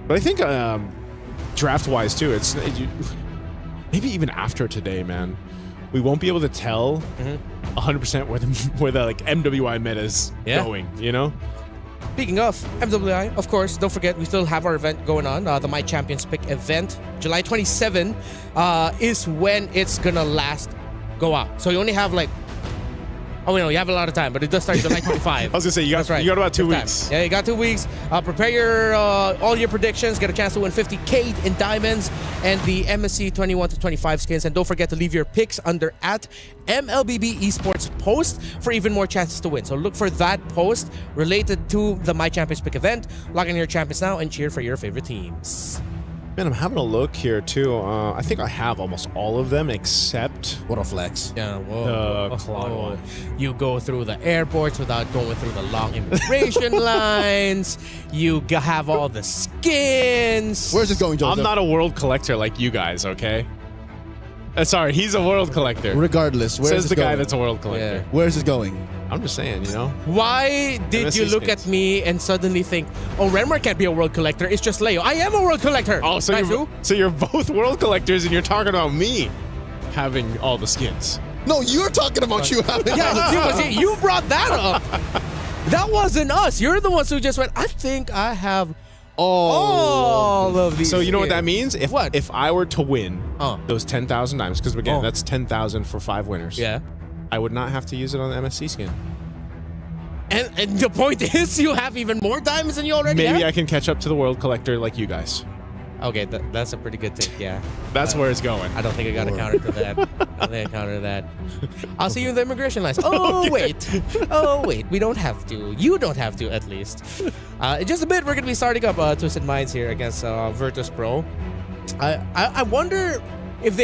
But I think draft-wise too, maybe even after today, man, we won't be able to tell 100% where the like MWI meta is going. Speaking of MWI, of course, don't forget we still have our event going on, the My Champions Pick event. July 27 is when it's gonna go out. So you only have you have a lot of time, but it does start July 25. I was gonna say you got about 2 weeks. Yeah, you got 2 weeks. Prepare all your predictions. Get a chance to win 50K in diamonds and the MSC 21 to 25 skins. And don't forget to leave your picks under at MLBB Esports post for even more chances to win. So look for that post related to the My Champions Pick event. Log in your champions now and cheer for your favorite teams. Man, I'm having a look here too. I think I have almost all of them except what a flex. Yeah, the Claude one. You go through the airports without going through the long immigration lines. You have all the skins. Where's it going, Joseph? I'm not a world collector like you guys, okay? Sorry, he's a world collector. Regardless, says the guy that's a world collector. Yeah. Where's it going? I'm just saying, Why did MSC you look skins. at me and suddenly think, oh, Renmar can't be a world collector, it's just Leo. I am a world collector! Oh, so you're both world collectors and you're talking about me having all the skins. No, you're talking about you having you brought that up. That wasn't us. You're the ones who just went, I think I have all of these. So you know what skins. that means? If I were to win those 10,000 diamonds, because again, that's 10,000 for 5 winners. Yeah. I would not have to use it on the MSC skin. And the point is, you have even more diamonds than you already have? Maybe I can catch up to the world collector like you guys. Okay, that's a pretty good take, yeah. That's where it's going. I don't think I got a counter to that. I don't think I counter that. I'll see you in the immigration lines. Oh, wait. Oh, wait. We don't have to. You don't have to, at least. In just a bit, we're going to be starting up Twisted Minds here against Virtus Pro. I wonder if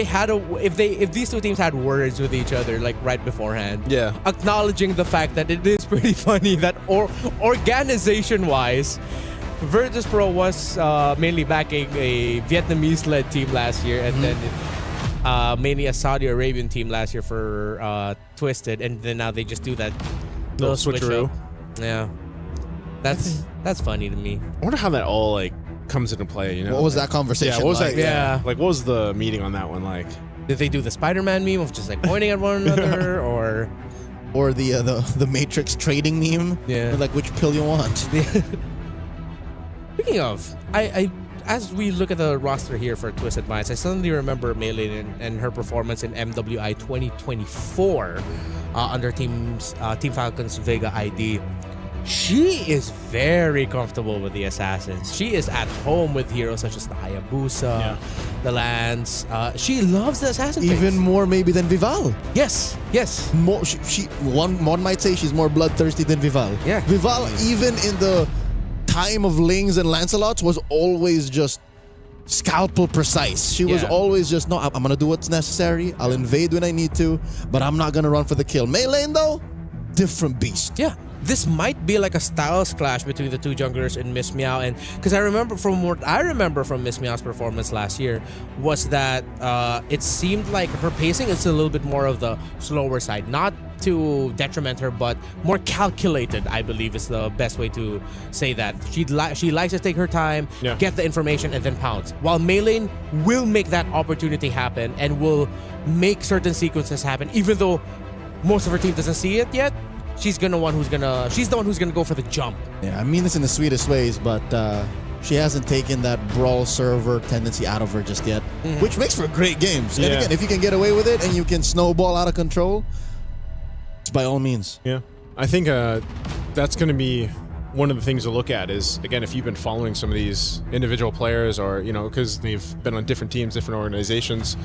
these two teams had words with each other like right beforehand. Yeah. Acknowledging the fact that it is pretty funny that organization-wise, Virtus Pro was mainly backing a Vietnamese-led team last year, and then mainly a Saudi Arabian team last year for Twisted, and then now they just do that little switcheroo. Up. Yeah, that's funny to me. I wonder how that all like comes into play. You know, what was that conversation? Yeah, what was like? that? Yeah, like what was the meeting on that one like? Did they do the Spider-Man meme of just like pointing at one another, or the Matrix trading meme? Yeah, like which pill you want? Speaking of, I as we look at the roster here for Twisted Minds, I suddenly remember Melee and her performance in MWI 2024 under Team Falcon's Vega ID. She is very comfortable with the Assassins. She is at home with heroes such as the Hayabusa, the Lance. She loves the Assassin Even more maybe than Vival. Yes. More, one might say she's more bloodthirsty than Vival. Yeah. Vival, even in the time of Lings and Lancelots, was always just scalpel precise. She was always just, no, I'm going to do what's necessary. I'll invade when I need to, but I'm not going to run for the kill. Melee, though, different beast. Yeah. This might be like a styles clash between the two junglers in Miss Meow, and because I remember from Miss Meow's performance last year was that it seemed like her pacing is a little bit more of the slower side, not to detriment her, but more calculated, I believe is the best way to say that. She likes to take her time, get the information, and then pounce. While Melee will make that opportunity happen and will make certain sequences happen, even though most of her team doesn't see it yet. She's the one who's gonna go for the jump. Yeah, I mean this in the sweetest ways, but she hasn't taken that brawl server tendency out of her just yet, which makes for great games. And again, if you can get away with it and you can snowball out of control, it's by all means. Yeah, I think that's going to be one of the things to look at is, again, if you've been following some of these individual players or, because they've been on different teams, different organizations,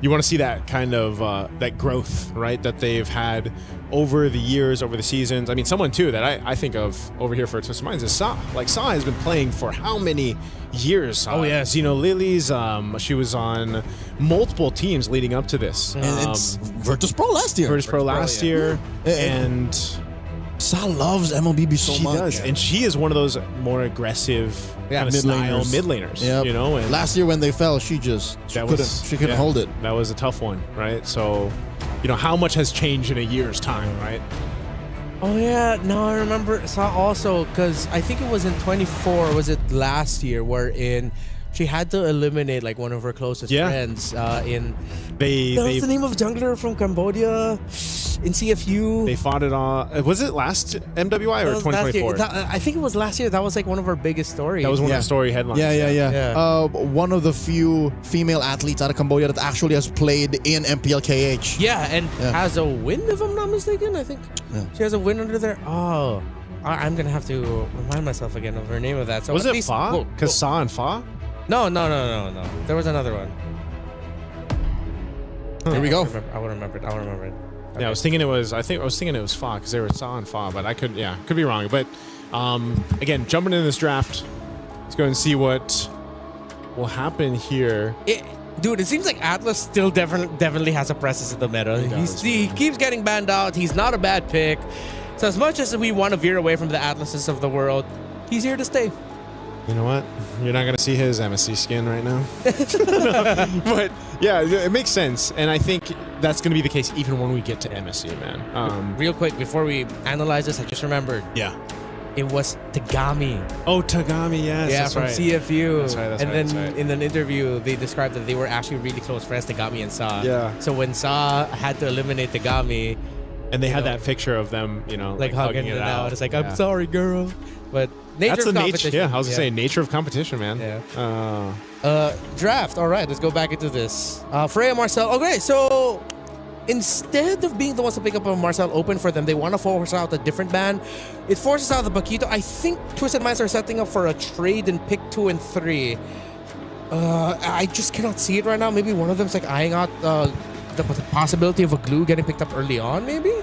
you want to see that kind of that growth, right, that they've had over the years, over the seasons. I mean, someone too that I think of over here for Twisted Minds is Sa. Like, Sa has been playing for how many years? Oh yes, Lily's. She was on multiple teams leading up to this. And it's Virtus Pro last year. Virtus Pro last year, and Sa loves MLBB so much. She does, and she is one of those more aggressive kind of style mid laners. Yep. And last year when they fell, she couldn't hold it. That was a tough one, right? So, how much has changed in a year's time, right? Oh yeah, no, I remember Sa also, because I think it was in 24. Was it last year wherein she had to eliminate like one of her closest friends in. What's the name of jungler from Cambodia in CFU? They fought it on. Was it last MWI or 2024? I think it was last year. That was like one of our biggest stories. That was one of the story headlines. Yeah. One of the few female athletes out of Cambodia that actually has played in MPLKH. Yeah, and has a win, if I'm not mistaken. I think she has a win under there. Oh, I'm gonna have to remind myself again of her name of that. So was it Fa? Because Sa and Fa? No. There was another one. Here we go. I would remember it. Okay. Yeah, I was thinking it was Fa because they were Sa and Fa, but I could be wrong. But again, jumping into this draft, let's go and see what will happen here. Dude, it seems like Atlas still definitely has a presence in the meta. He keeps getting banned out. He's not a bad pick. So as much as we want to veer away from the Atlases of the world, he's here to stay. You know what? You're not going to see his MSC skin right now. But yeah, it makes sense. And I think that's going to be the case even when we get to MSC, man. Real quick, before we analyze this, I just remembered. Yeah. It was Tagami. Oh, Tagami, yes. Yeah, from CFU. That's right. And then in an interview, they described that they were actually really close friends, Tagami and Sa. Yeah. So when Sa had to eliminate Tagami, and they had that picture of them, like hugging it out. It's like, I'm sorry, girl. But nature of competition. Yeah, I was going to say, nature of competition, man. Yeah. Draft. All right, let's go back into this. Freya, Marcel. Okay, so instead of being the ones to pick up a Marcel Open for them, they want to force out a different ban. It forces out the Paquito. I think Twisted Minds are setting up for a trade in pick 2 and 3. I just cannot see it right now. Maybe one of them's like eyeing out the possibility of a glue getting picked up early on, maybe?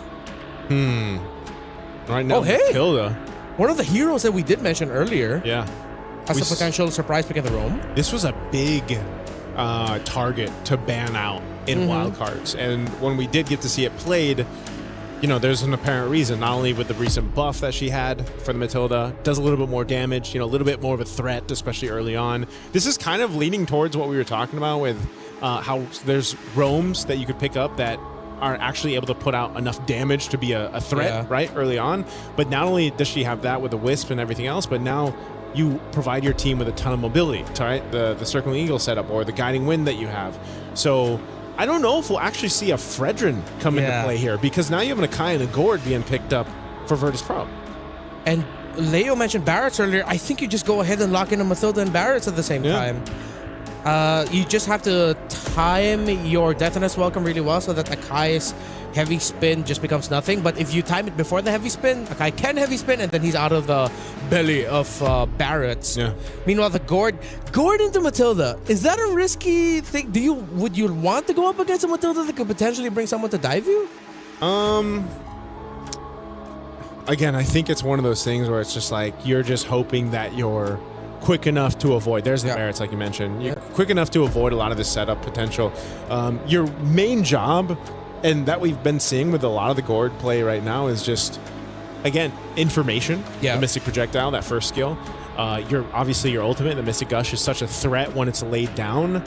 Right now, Oh, hey! Matilda. One of the heroes that we did mention earlier. Yeah. Has a potential surprise pick of the roam. This was a big target to ban out in wildcards. And when we did get to see it played, you know, there's an apparent reason, not only with the recent buff that she had for the Matilda, does a little bit more damage, you know, a little bit more of a threat, especially early on. This is kind of leaning towards what we were talking about with how there's roams that you could pick up that are actually able to put out enough damage to be a threat, right, early on. But not only does she have that with the Wisp and everything else, but now you provide your team with a ton of mobility, right? The Circling Eagle setup or the Guiding Wind that you have. So I don't know if we'll actually see a Fredrin come into play here, because now you have an Akai and a Gord being picked up for Virtus Pro. And Leo mentioned Barretts earlier. I think you just go ahead and lock in a Matilda and Barretts at the same time. You just have to time your Detonus Welcome really well so that Akai's heavy spin just becomes nothing. But if you time it before the heavy spin, Akai can heavy spin, and then he's out of the belly of Barretts. Meanwhile, the Gord into Matilda, is that a risky thing? Would you want to go up against a Matilda that could potentially bring someone to dive you? Again, I think it's one of those things where it's just like you're just hoping that you're quick enough to avoid. There's the merits, like you mentioned. You're quick enough to avoid a lot of the setup potential. Your main job, and that we've been seeing with a lot of the Gord play right now, is just, again, information. The Mystic Projectile, that first skill. Obviously your ultimate, the Mystic Gush, is such a threat when it's laid down.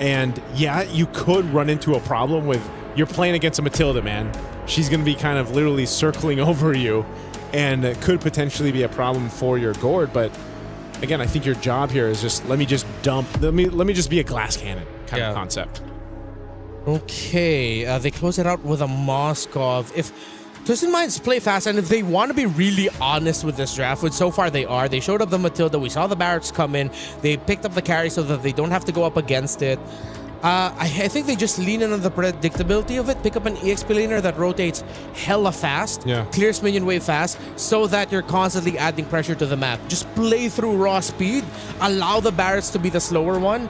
And yeah, you could run into a problem with, you're playing against a Matilda, man. She's going to be kind of literally circling over you, and it could potentially be a problem for your Gord. But again, I think your job here is just, let me just be a glass cannon kind of concept. Okay, they close it out with a Moskov. If Twisted Minds play fast, and if they want to be really honest with this draft, which so far they are, they showed up the Matilda, we saw the Barretts come in, they picked up the carry so that they don't have to go up against it. I think they just lean in on the predictability of it, pick up an EXP laner that rotates hella fast, clears minion wave fast, so that you're constantly adding pressure to the map. Just play through raw speed, allow the Barretts to be the slower one,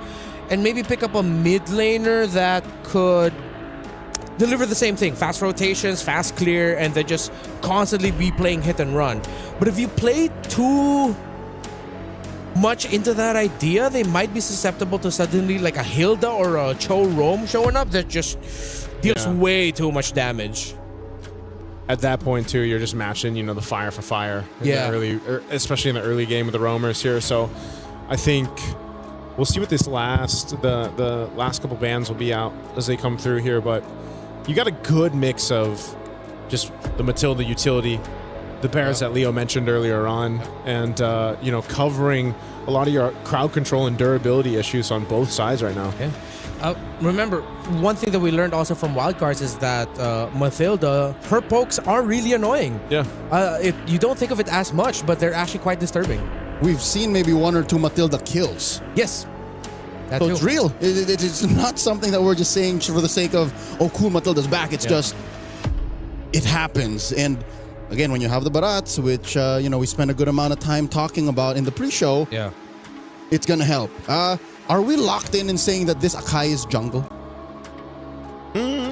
and maybe pick up a mid laner that could deliver the same thing. Fast rotations, fast clear, and then just constantly be playing hit and run. But if you play too much into that idea, they might be susceptible to suddenly like a Hilda or a Cho Roam showing up that just deals way too much damage. At that point too, you're just matching, you know, the fire for fire. Especially in the early game with the roamers here. So I think we'll see what this the last couple bans will be out as they come through here, but you got a good mix of just the Matilda utility, the Barretts that Leo mentioned earlier on, and you know, covering a lot of your crowd control and durability issues on both sides right now. Remember, one thing that we learned also from wildcards is that Matilda, her pokes are really annoying. You don't think of it as much, but they're actually quite disturbing. We've seen maybe 1 or 2 Matilda kills. Yes. So it's real. It's not something that we're just saying for the sake of, oh, cool, Matilda's back. It's just, it happens. And again, when you have the Barats, which, you know, we spent a good amount of time talking about in the pre-show, it's going to help. Are we locked in saying that this Akai is jungle?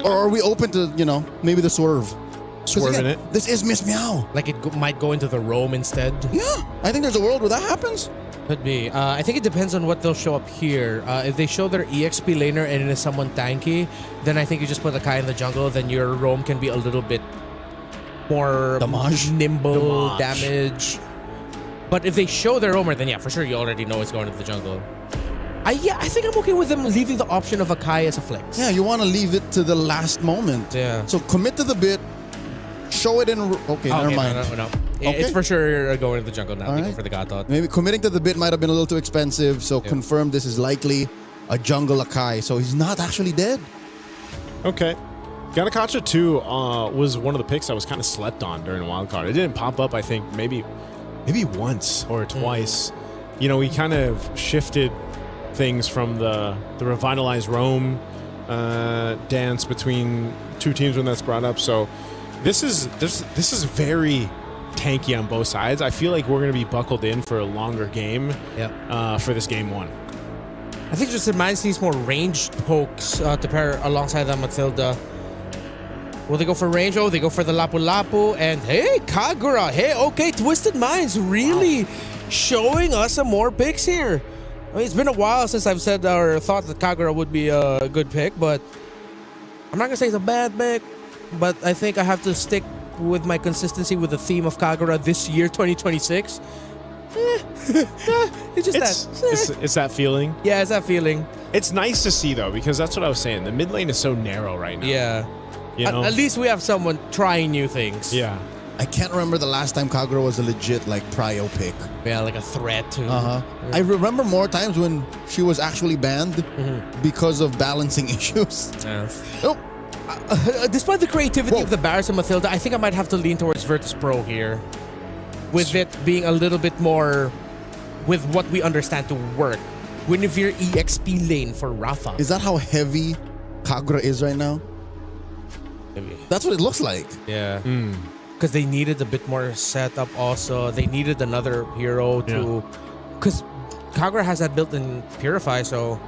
Or are we open to, you know, maybe the swerve? Swerving it. This is Miss Meow. Like it might go into the roam instead. Yeah, I think there's a world where that happens. Could be. I think it depends on what they'll show up here. If they show their EXP laner and it is someone tanky, then I think you just put Akai in the jungle, then your roam can be a little bit more nimble damage. But if they show their roamer, then yeah, for sure you already know it's going to the jungle. I think I'm okay with them leaving the option of Akai as a flex. Yeah, you want to leave it to the last moment. Yeah. So commit to the bit, show it in... Okay, never mind. No. Okay. It's for sure going to the jungle now. Go for the God Thought. Maybe committing to the bit might have been a little too expensive, so confirm this is likely a jungle Akai. So he's not actually dead. Okay. Ganakacha 2 was one of the picks that was kind of slept on during wildcard. It didn't pop up, I think, maybe once or twice. You know, we kind of shifted things from the revitalized roam dance between two teams when that's brought up. So this is very tanky on both sides. I feel like we're going to be buckled in for a longer game for this game 1. I think Twisted Minds needs more ranged pokes to pair alongside that Matilda. Will they go for range? Oh, they go for the Lapu Lapu. And hey, Kagura. Hey, okay, Twisted Minds really showing us some more picks here. I mean, it's been a while since I've said or thought that Kagura would be a good pick, but I'm not going to say it's a bad pick, but I think I have to stick with my consistency with the theme of Kagura this year, 2026. It's that feeling. Yeah, it's that feeling. It's nice to see, though, because that's what I was saying. The mid lane is so narrow right now. Yeah. You know? At least we have someone trying new things. Yeah. I can't remember the last time Kagura was a legit like prio pick. Yeah, like a threat to. I remember more times when she was actually banned because of balancing issues. Oh. Despite the creativity of the Barris and Matilda, I think I might have to lean towards Virtus Pro here. With it being a little bit more with what we understand to work. Guinevere EXP lane for Rafa. Is that how heavy Kagura is right now? Maybe. That's what it looks like. Yeah. Because they needed a bit more setup also. They needed another hero to... Because Kagura has that built-in Purify, so...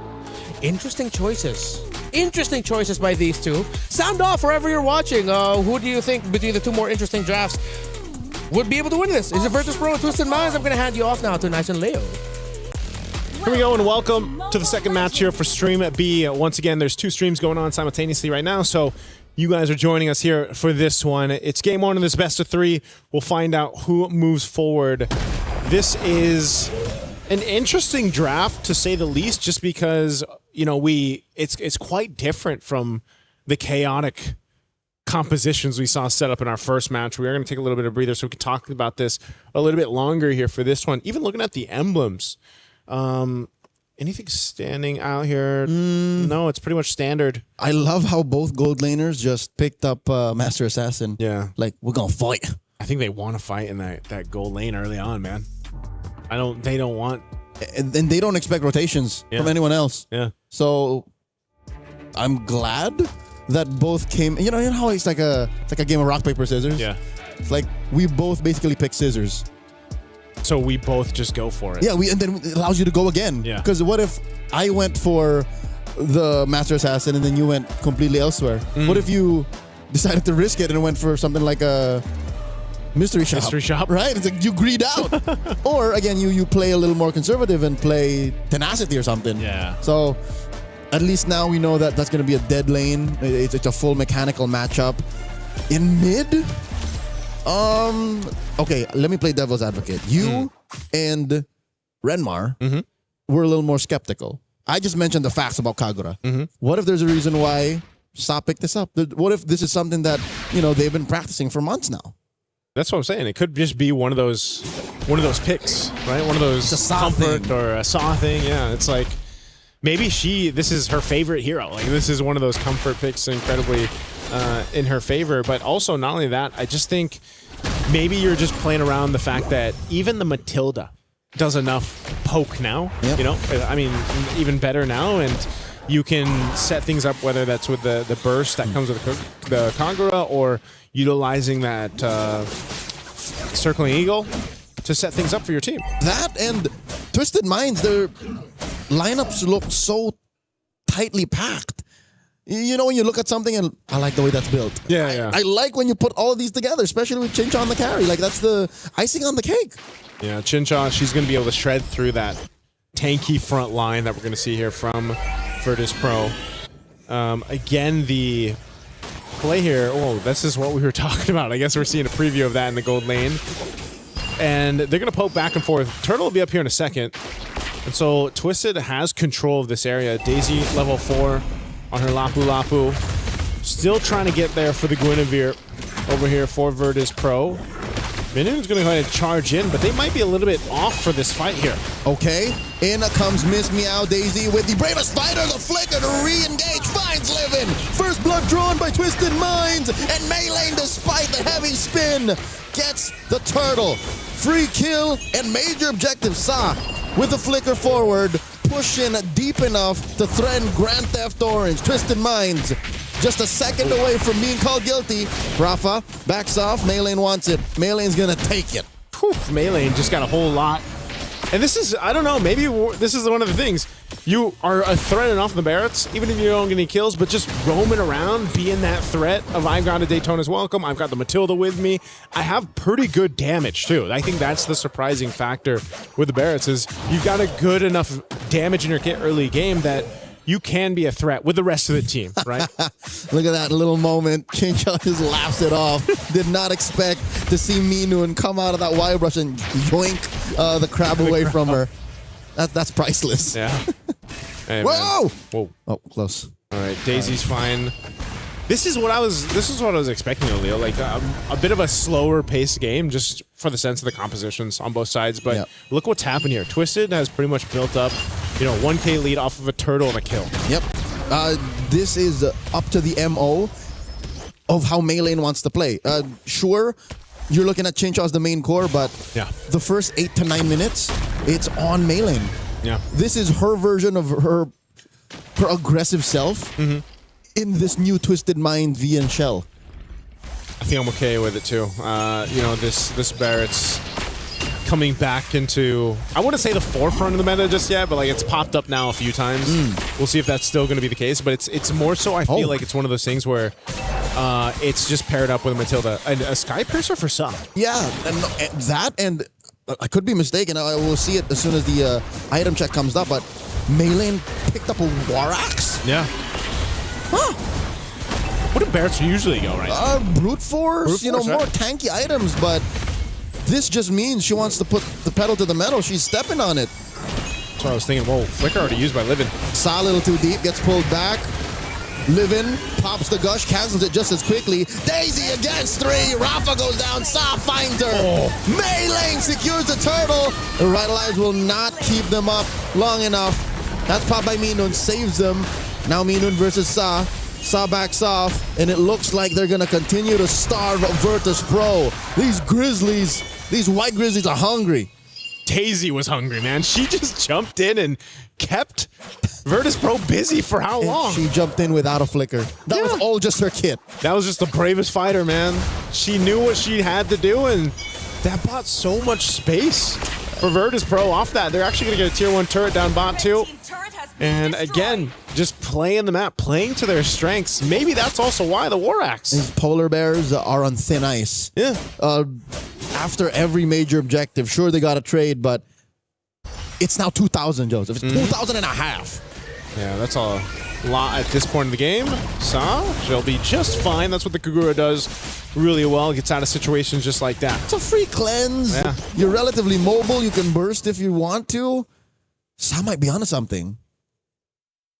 Interesting choices. Interesting choices by these two. Sound off wherever you're watching. Who do you think between the two more interesting drafts would be able to win this? Is it Virtus Pro or Twisted Minds? I'm going to hand you off now to Nice and Leo. Here we go, and welcome to the second match here for Stream B. Once again, there's two streams going on simultaneously right now, so you guys are joining us here for this one. It's game one in this best of three. We'll find out who moves forward. This is an interesting draft, to say the least, just because, you know, it's quite different from the chaotic compositions we saw set up in our first match. We are going to take a little bit of breather so we can talk about this a little bit longer here for this one. Even looking at the emblems, anything standing out here? No, it's pretty much standard. I love how both gold laners just picked up Master Assassin. Yeah. Like, we're going to fight. I think they want to fight in that gold lane early on, man. They don't want... And they don't expect rotations from anyone else. Yeah. So, I'm glad that both came... You know how it's like a game of rock, paper, scissors? Yeah. It's like, we both basically pick scissors. So we both just go for it. Yeah, and then it allows you to go again. Yeah. Because what if I went for the Master Assassin and then you went completely elsewhere? What if you decided to risk it and went for something like a mystery shop? Mystery shop. Right? It's like you greed out. Or again, you play a little more conservative and play Tenacity or something. Yeah. So at least now we know that that's going to be a dead lane. It's a full mechanical matchup. In mid... Okay, let me play devil's advocate. You and Renmar were a little more skeptical. I just mentioned the facts about Kagura. What if there's a reason why Sa picked this up? What if this is something that, they've been practicing for months now? That's what I'm saying. It could just be one of those picks, right? One of those comfort or a Saw thing. Yeah, it's like maybe this is her favorite hero. Like this is one of those comfort picks, incredibly in her favor. But also, not only that, I just think maybe you're just playing around the fact that even the Matilda does enough poke now. Yep. I mean, even better now, and you can set things up, whether that's with the burst that comes with the Kagura or utilizing that circling eagle to set things up for your team. That and Twisted Minds, their lineups look so tightly packed. When you look at something and I like the way that's built. Yeah. I like when you put all of these together, especially with Chincha on the carry. Like, that's the icing on the cake. Yeah, Chincha, she's going to be able to shred through that tanky front line that we're going to see here from Virtus Pro. Again, the play here, this is what we were talking about. I guess we're seeing a preview of that in the gold lane. And they're going to poke back and forth. Turtle will be up here in a second. And so Twisted has control of this area. Daisy, level 4. On her Lapu Lapu. Still trying to get there for the Guinevere over here for Virtus Pro. Minun's going to go ahead and charge in, but they might be a little bit off for this fight here. Okay, in comes Miss Meow Daisy with the bravest fighter, the flicker to re-engage, finds Livin. First blood drawn by Twisted Minds, and Maylane, despite the heavy spin, gets the turtle. Free kill and major objective. Sa with the flicker forward, pushing deep enough to threaten Grand Theft Orange. Twisted Minds just a second away from being called guilty. Rafa backs off. Maylane wants it. Maylane's gonna take it. Maylane just got a whole lot And this is, I don't know, maybe this is one of the things. You are a threat enough in the Barretts, even if you don't get any kills, but just roaming around, being that threat of I've got a Daytona's welcome, I've got the Matilda with me. I have pretty good damage, too. I think that's the surprising factor with the Barretts is you've got a good enough damage in your kit early game that you can be a threat with the rest of the team, right? Look at that little moment. Chincha just laughs it off. Did not expect to see Minun come out of that wire brush and yoink the crab away from her. That's priceless. Yeah. Hey, Whoa! Whoa! Oh, close. All right, Daisy's fine. This is what I was expecting, Leo. Like a bit of a slower paced game, just for the sense of the compositions on both sides. But look what's happened here. Twisted has pretty much built up, 1K lead off of a turtle and a kill. Yep. This is up to the MO of how Maylane wants to play. Sure, you're looking at Chincha as the main core, but the first 8 to 9 minutes, it's on Maylane. Yeah. This is her version of her aggressive self. In this new Twisted Mind V and Shell. I think I'm okay with it too. This Barrett's coming back into, I wouldn't say the forefront of the meta just yet, but like it's popped up now a few times. We'll see if that's still going to be the case, but it's more so I feel like it's one of those things where it's just paired up with Matilda and a Sky Piercer for some. Yeah, and I could be mistaken. I will see it as soon as the item check comes up, but Maylane picked up a War Axe? Yeah. Huh. What do Barretts usually go, right? Brute force, more tanky items, but this just means she wants to put the pedal to the metal. She's stepping on it. So I was thinking, whoa, Flicker already used by Livin. Saw a little too deep, gets pulled back. Livin pops the gush, cancels it just as quickly. Daisy against 3. Rafa goes down. Saw finds her. Maylane secures the turtle. The Revitalize will not keep them up long enough. That's popped by Minun, saves them. Now Minun versus Sa. Sa backs off, and it looks like they're going to continue to starve Virtus Pro. These Grizzlies, these white Grizzlies are hungry. Daisy was hungry, man. She just jumped in and kept Virtus Pro busy for how long? She jumped in without a flicker. That was all just her kit. That was just the bravest fighter, man. She knew what she had to do, and that bought so much space for Virtus Pro off that. They're actually going to get a tier 1 turret down bot too. And again, just playing the map, playing to their strengths. Maybe that's also why the War Axe. These polar bears are on thin ice. Yeah. After every major objective, sure they got a trade, but it's now 2,000, Joseph. It's 2,000 and a half. Yeah, that's a lot at this point in the game. Sa, she'll be just fine. That's what the Kagura does really well. Gets out of situations just like that. It's a free cleanse. Yeah. You're relatively mobile. You can burst if you want to. Sa might be onto something.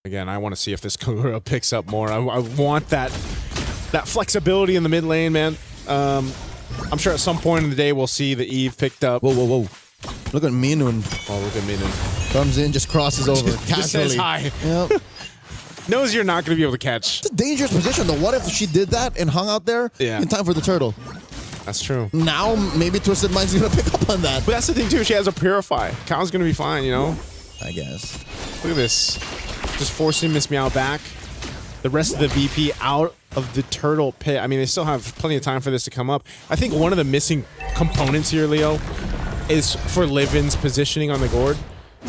Again, I want to see if this Kagura picks up more. I want that flexibility in the mid lane, man. I'm sure at some point in the day we'll see the Eve picked up. Whoa. Look at Minun. Oh, look at Minun. Comes in, just crosses over casually. Just says hi. Yep. Knows you're not going to be able to catch. It's a dangerous position, though. What if she did that and hung out there in time for the turtle? That's true. Now, maybe Twisted Mind's going to pick up on that. But that's the thing, too. She has a Purify. Cal's going to be fine, I guess. Look at this. Just forcing Miss Meow back. The rest of the VP out of the turtle pit. I mean, they still have plenty of time for this to come up. I think one of the missing components here, Leo, is for Livin's positioning on the board.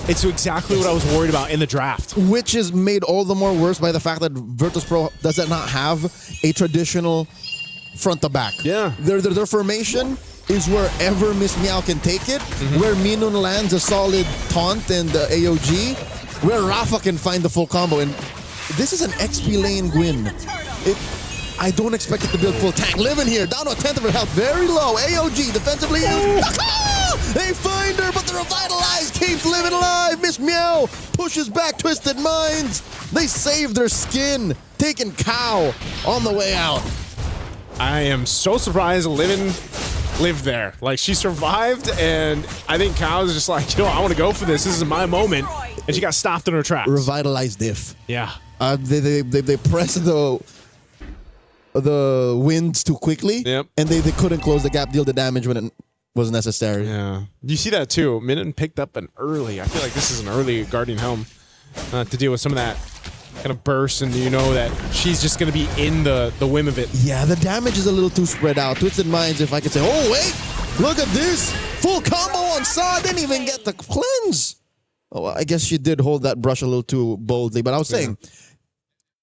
It's exactly what I was worried about in the draft. Which is made all the more worse by the fact that Virtus Pro does not have a traditional front to back. Yeah. Their formation is wherever Miss Meow can take it, where Minun lands a solid taunt and AOG, where Rafa can find the full combo. And this is an XP lane win. I don't expect it to build full tank. Livin here, down to a 10th of her health, very low. AOG defensively used. They find her, but the Revitalize keeps Livin alive. Miss Meow pushes back Twisted Minds. They save their skin, taking Cow on the way out. I am so surprised Livin lived there. Like, she survived, and I think Cow's just like, I want to go for this. This is my moment. And she got stopped in her tracks. Revitalized diff. Yeah. They pressed the winds too quickly. Yep. And they couldn't close the gap, deal the damage when it was necessary. Yeah. You see that too. Minun picked up an early. I feel like this is an early Guardian Helm to deal with some of that kind of burst, and that she's just going to be in the whim of it. Yeah, the damage is a little too spread out. Twisted Minds, if I could say, oh, wait! Look at this. Full combo on Sa. Didn't even get the cleanse. Oh, I guess she did hold that brush a little too boldly. But I was saying,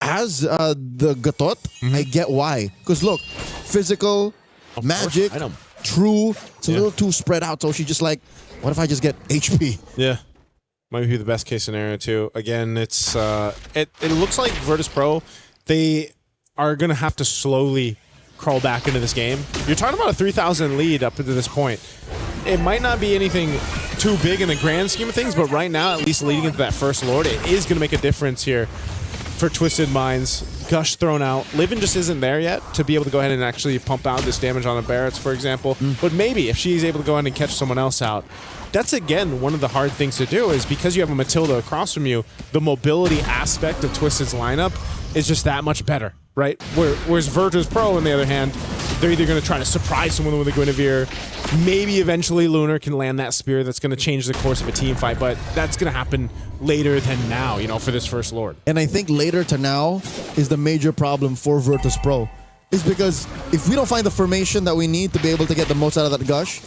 as the Gatot, I get why. Because look, physical, magic, true. It's a little too spread out. So she's just like, what if I just get HP? Yeah. Might be the best case scenario too. Again, it's it looks like Virtus.pro, they are gonna have to slowly crawl back into this game. You're talking about a 3,000 lead up to this point. It might not be anything too big in the grand scheme of things, but right now, at least leading into that first Lord, it is gonna make a difference here for Twisted Minds. Gush thrown out. Livin just isn't there yet to be able to go ahead and actually pump out this damage on the Barretts, for example. But maybe if she's able to go ahead and catch someone else out, that's again one of the hard things to do, is because you have a Matilda across from you, the mobility aspect of Twisted's lineup is just that much better, right? Whereas Virtus.pro, on the other hand, they're either going to try to surprise someone with a Guinevere, maybe eventually Lunar can land that spear that's going to change the course of a team fight, but that's going to happen later than now, you know, for this first Lord. And I think later to now is the major problem for Virtus.pro, is because if we don't find the formation that we need to be able to get the most out of that Gush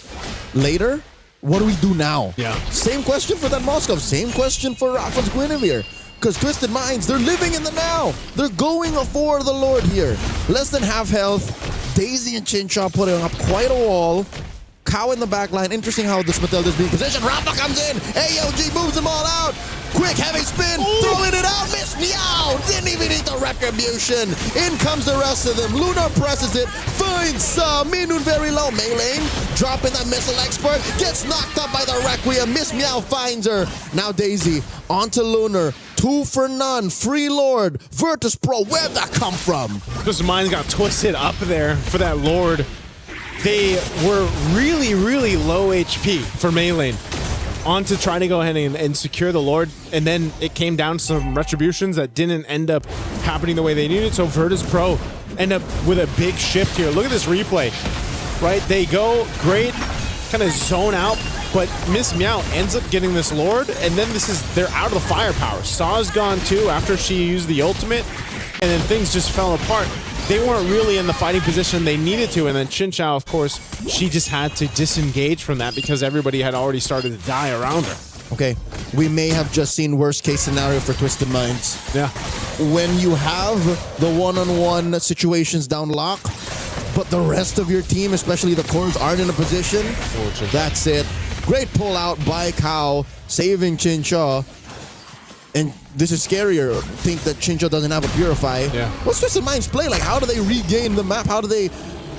later, what do we do now? Yeah. Same question for that Moskov. Same question for Rafa's Guinevere. Because Twisted Minds, they're living in the now. They're going for the Lord here. Less than half health. Daisy and Chincha putting up quite a wall. Cow in the back line. Interesting how this Matilda is being positioned. Rafa comes in. AOG moves them all out. Quick, heavy spin. Throwing it out. Miss Meow. Didn't even need the retribution. In comes the rest of them. Luna presses it. Finds some. Minun very low. Melee dropping that missile expert. Gets knocked up by the Requiem. Miss Meow finds her. Now Daisy onto Lunar. 2 for none. Free Lord. Virtus.pro. Where'd that come from? Twisted Minds got twisted up there for that Lord. They were really, really low HP for melee. On to try to go ahead and secure the Lord, and then it came down to some retributions that didn't end up happening the way they needed, so Virtus.pro end up with a big shift here. Look at this replay, right? They go great, kind of zone out, but Miss Meow ends up getting this Lord, and then they're out of the firepower. Saw's gone too after she used the ultimate, and then things just fell apart. They weren't really in the fighting position they needed to, and then Chincha, of course, she just had to disengage from that because everybody had already started to die around her. Okay, we may have just seen worst case scenario for Twisted Minds. Yeah. When you have the one-on-one situations down lock, but the rest of your team, especially the cores, aren't in a position, that's it. Great pull out by Cow, saving Chincha. And this is scarier. Think that Chincha doesn't have a Purify. Yeah. What's Twisted Minds play? Like, how do they regain the map? How do they,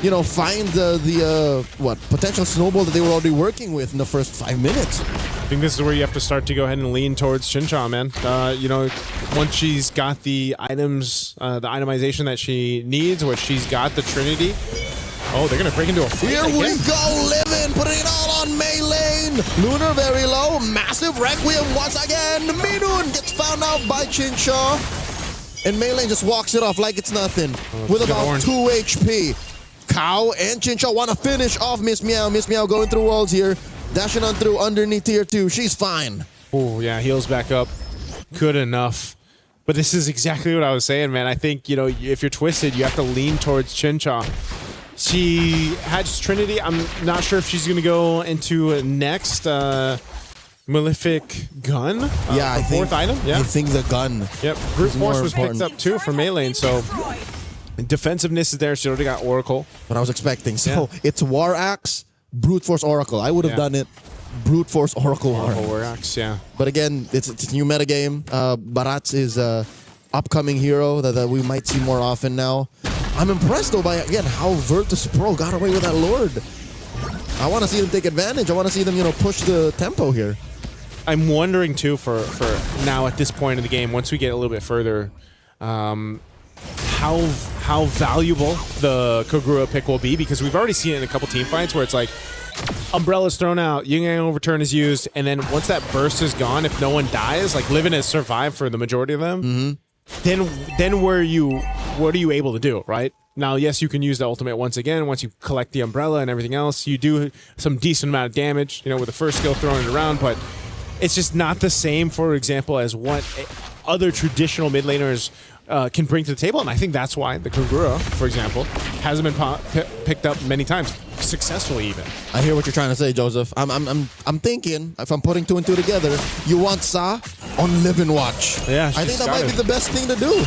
you know, find the potential snowball that they were already working with in the first 5 minutes? I think this is where you have to start to go ahead and lean towards Chincha, man. You know, once she's got the items, the itemization that she needs, where she's got the Trinity. Oh, they're going to break into a fight Here again. we go, Livin, putting it all on melee. Lunar very low, massive Requiem once again. Minun gets found out by Chincha. And Melee just walks it off like it's nothing with about 2 HP. Cow and Chincha want to finish off Miss Meow. Miss Meow going through walls here. Dashing on through underneath tier 2. She's fine. Oh, yeah, heals back up. Good enough. But this is exactly what I was saying, man. I think, you know, if you're Twisted, you have to lean towards Chincha. She has Trinity. I'm not sure if she's going to go into next Malefic Gun. Yeah, I think, fourth item. Yeah, I think the gun. Yep, Brute Force was picked up too for melee, so defensiveness is there. She already got Oracle. What I was expecting. So it's War Axe, Brute Force Oracle. I would have done it. Brute Force Oracle War Axe, yeah. But again, it's a new meta game. Barats is a upcoming hero that we might see more often now. I'm impressed though by, again, how Virtus.pro got away with that Lord. I want to see them take advantage. I want to see them, you know, push the tempo here. I'm wondering too for now at this point in the game, once we get a little bit further, how valuable the Kogura pick will be, because we've already seen it in a couple team fights where it's like Umbrella's thrown out, Yin Yang Overturn is used, and then once that burst is gone, if no one dies, like Livin has survived for the majority of them, then what are you able to do, right? Now, yes, you can use the ultimate once again. Once you collect the umbrella and everything else, you do some decent amount of damage, you know, with the first skill throwing it around, but it's just not the same, for example, as what other traditional mid laners can bring to the table. And I think that's why the Kogura, for example, hasn't been picked up many times. successfully even. I hear what you're trying to say, Joseph. I'm thinking, if I'm putting 2 and 2 together, you want Sa on live and watch. Yeah, I think that might be the best thing to do.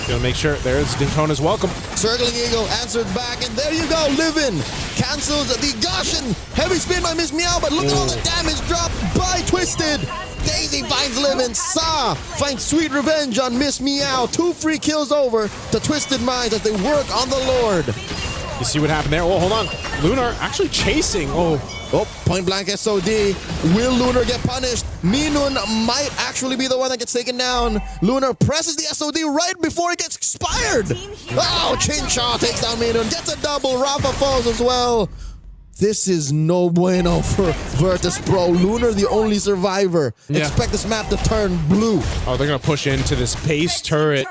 Gonna make sure there's Daytona's welcome. Circling Eagle answered back, and there you go, Livin cancels the gosh and heavy spin by Miss Meow, but look at all the damage dropped by Twisted. Daisy finds Livin, Sa finds sweet revenge on Miss Meow. 2 free kills over to Twisted Minds as they work on the Lord. You see what happened there? Oh, hold on. Lunar actually chasing. Oh, point blank SOD. Will Lunar get punished? Minun might actually be the one that gets taken down. Lunar presses the SOD right before it gets expired. Oh, Chinshaw takes down Minun. Gets a double. Rafa falls as well. This is no bueno for Virtus Pro. Lunar, the only survivor. Yeah. Expect this map to turn blue. Oh, they're going to push into this base turret.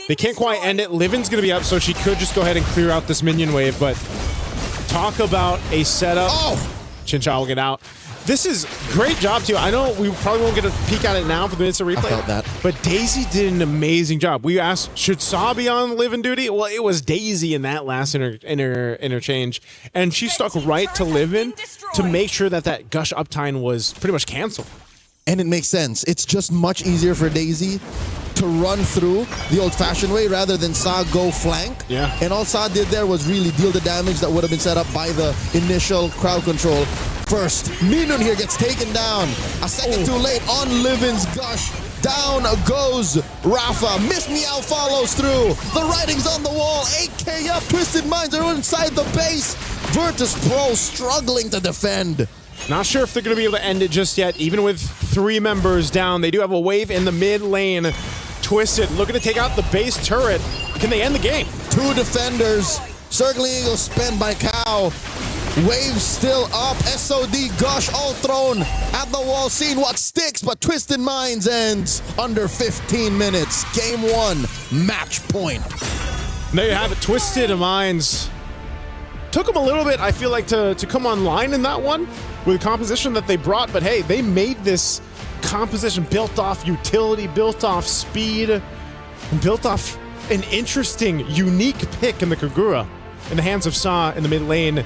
They can't quite end it. Livin's going to be up, so she could just go ahead and clear out this minion wave, but talk about a setup. Oh! Chinshaw will get out. This is great job, too. I know we probably won't get a peek at it now for the instant replay. I felt that. But Daisy did an amazing job. We asked, should Sa be on Livin duty? Well, it was Daisy in that last interchange, and she stuck right to Livin to make sure that that gush uptime was pretty much canceled. And it makes sense. It's just much easier for Daisy to run through the old-fashioned way rather than Sa go flank. Yeah. And all Sa did there was really deal the damage that would have been set up by the initial crowd control. First, Minun here gets taken down. A second too late on Livin's gush. Down goes Rafa. Miss Meow follows through. The writing's on the wall. 8K up. Twisted Minds are inside the base. Virtus Pro struggling to defend. Not sure if they're going to be able to end it just yet. Even with 3 members down, they do have a wave in the mid lane. Twisted looking to take out the base turret. Can they end the game? 2 defenders. Circling Eagle spent by Cow. Wave still up. SOD Gush all thrown at the wall. Seeing what sticks, but Twisted Minds ends under 15 minutes. Game 1, match point. There you have it. Twisted Minds. Took them a little bit, I feel like, to come online in that one with the composition that they brought. But hey, they made this composition built off utility, built off speed, and built off an interesting, unique pick in the Kagura in the hands of Sa in the mid lane.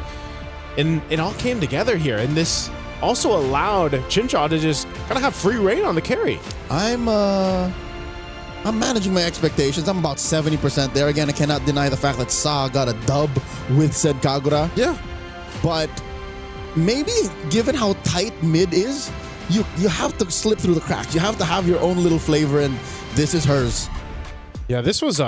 And it all came together here. And this also allowed Chinshaw to just kind of have free reign on the carry. I'm managing my expectations. I'm about 70% there. Again, I cannot deny the fact that Sa got a dub with said Kagura. Yeah. But maybe given how tight mid is, you have to slip through the cracks. You have to have your own little flavor, and this is hers. Yeah, this was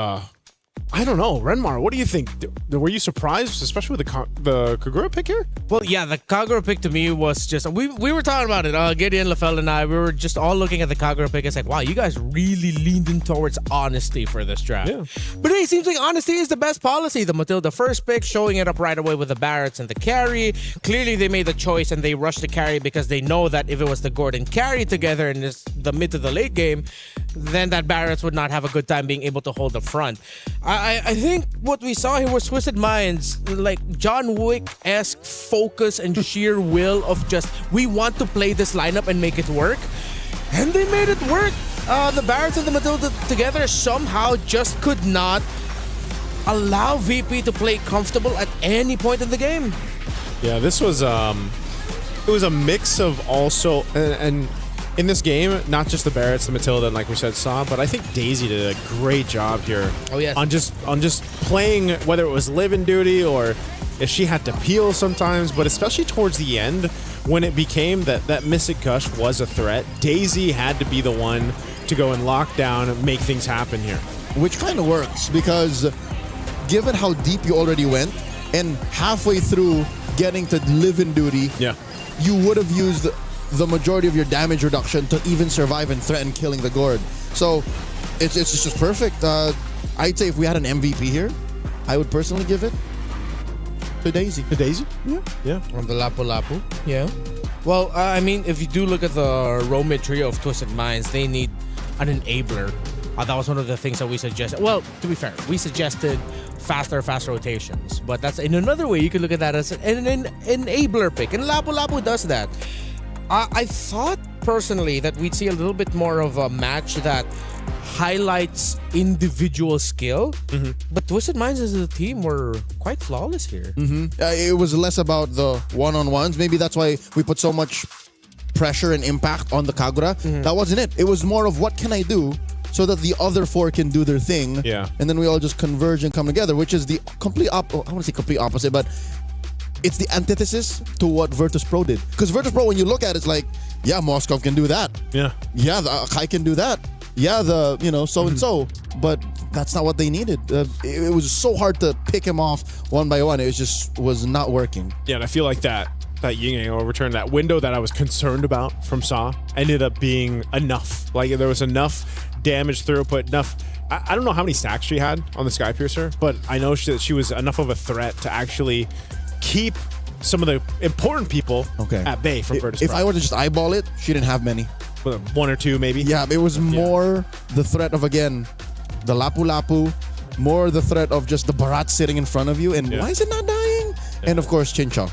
I don't know. Renmar, what do you think? Were you surprised, especially with the Kagura pick here? Well, yeah, the Kagura pick to me was just... We were talking about it. Gideon, Lefeld, and I, we were just all looking at the Kagura pick. It's like, wow, you guys really leaned in towards honesty for this draft. Yeah. But hey, it seems like honesty is the best policy. The Matilda first pick, showing it up right away with the Barretts and the carry. Clearly, they made the choice and they rushed the carry because they know that if it was the Gordon carry together in the mid to the late game, then that Barretts would not have a good time being able to hold the front. I think what we saw here was Twisted Minds, like John Wick-esque focus and sheer will of just, we want to play this lineup and make it work. And they made it work. The Barretts and the Matilda together somehow just could not allow VP to play comfortable at any point in the game. Yeah, this was it was a mix of also and in this game, not just the Barretts, the Matilda, and like we said, Sa, but I think Daisy did a great job here. Oh yes. On just playing, whether it was live in duty or if she had to peel sometimes, but especially towards the end when it became that Mystic Gush was a threat, Daisy had to be the one to go and lock down and make things happen here. Which kind of works because given how deep you already went and halfway through getting to live in duty, you would have used the majority of your damage reduction to even survive and threaten killing the Gord. So it's just perfect. I'd say if we had an MVP here, I would personally give it to Daisy. To Daisy? Yeah. On the Lapu-Lapu. Yeah. Well, I mean, if you do look at the row-mid trio of Twisted Minds, they need an enabler. That was one of the things that we suggested. Well, to be fair, we suggested fast rotations. But that's in another way, you could look at that as an enabler pick. And Lapu-Lapu does that. I thought personally that we'd see a little bit more of a match that highlights individual skill, but Twisted Minds as a team were quite flawless here. It was less about the one-on-ones. Maybe that's why we put so much pressure and impact on the Kagura. That wasn't it. It was more of what can I do so that the other four can do their thing. Yeah. And then we all just converge and come together, which is the complete I want to say complete opposite, but it's the antithesis to what Virtus Pro did. Because Virtus Pro, when you look at it, it's like, yeah, Moskov can do that. Yeah. Yeah, the Akai can do that. Yeah, the, so-and-so. But that's not what they needed. It was so hard to pick him off one by one. It was not working. Yeah, and I feel like that yin yang overturn, that window that I was concerned about from Saw, ended up being enough. Like, there was enough damage throughput, enough. I don't know how many stacks she had on the Skypiercer, but I know she was enough of a threat to actually keep some of the important people at bay from Virtus If Pro. I were to just eyeball it, she didn't have many. One or two, maybe. Yeah, it was more the threat of, again, the Lapu-Lapu, more the threat of just the Barat sitting in front of you, and why is it not dying? And of course, Chinchong.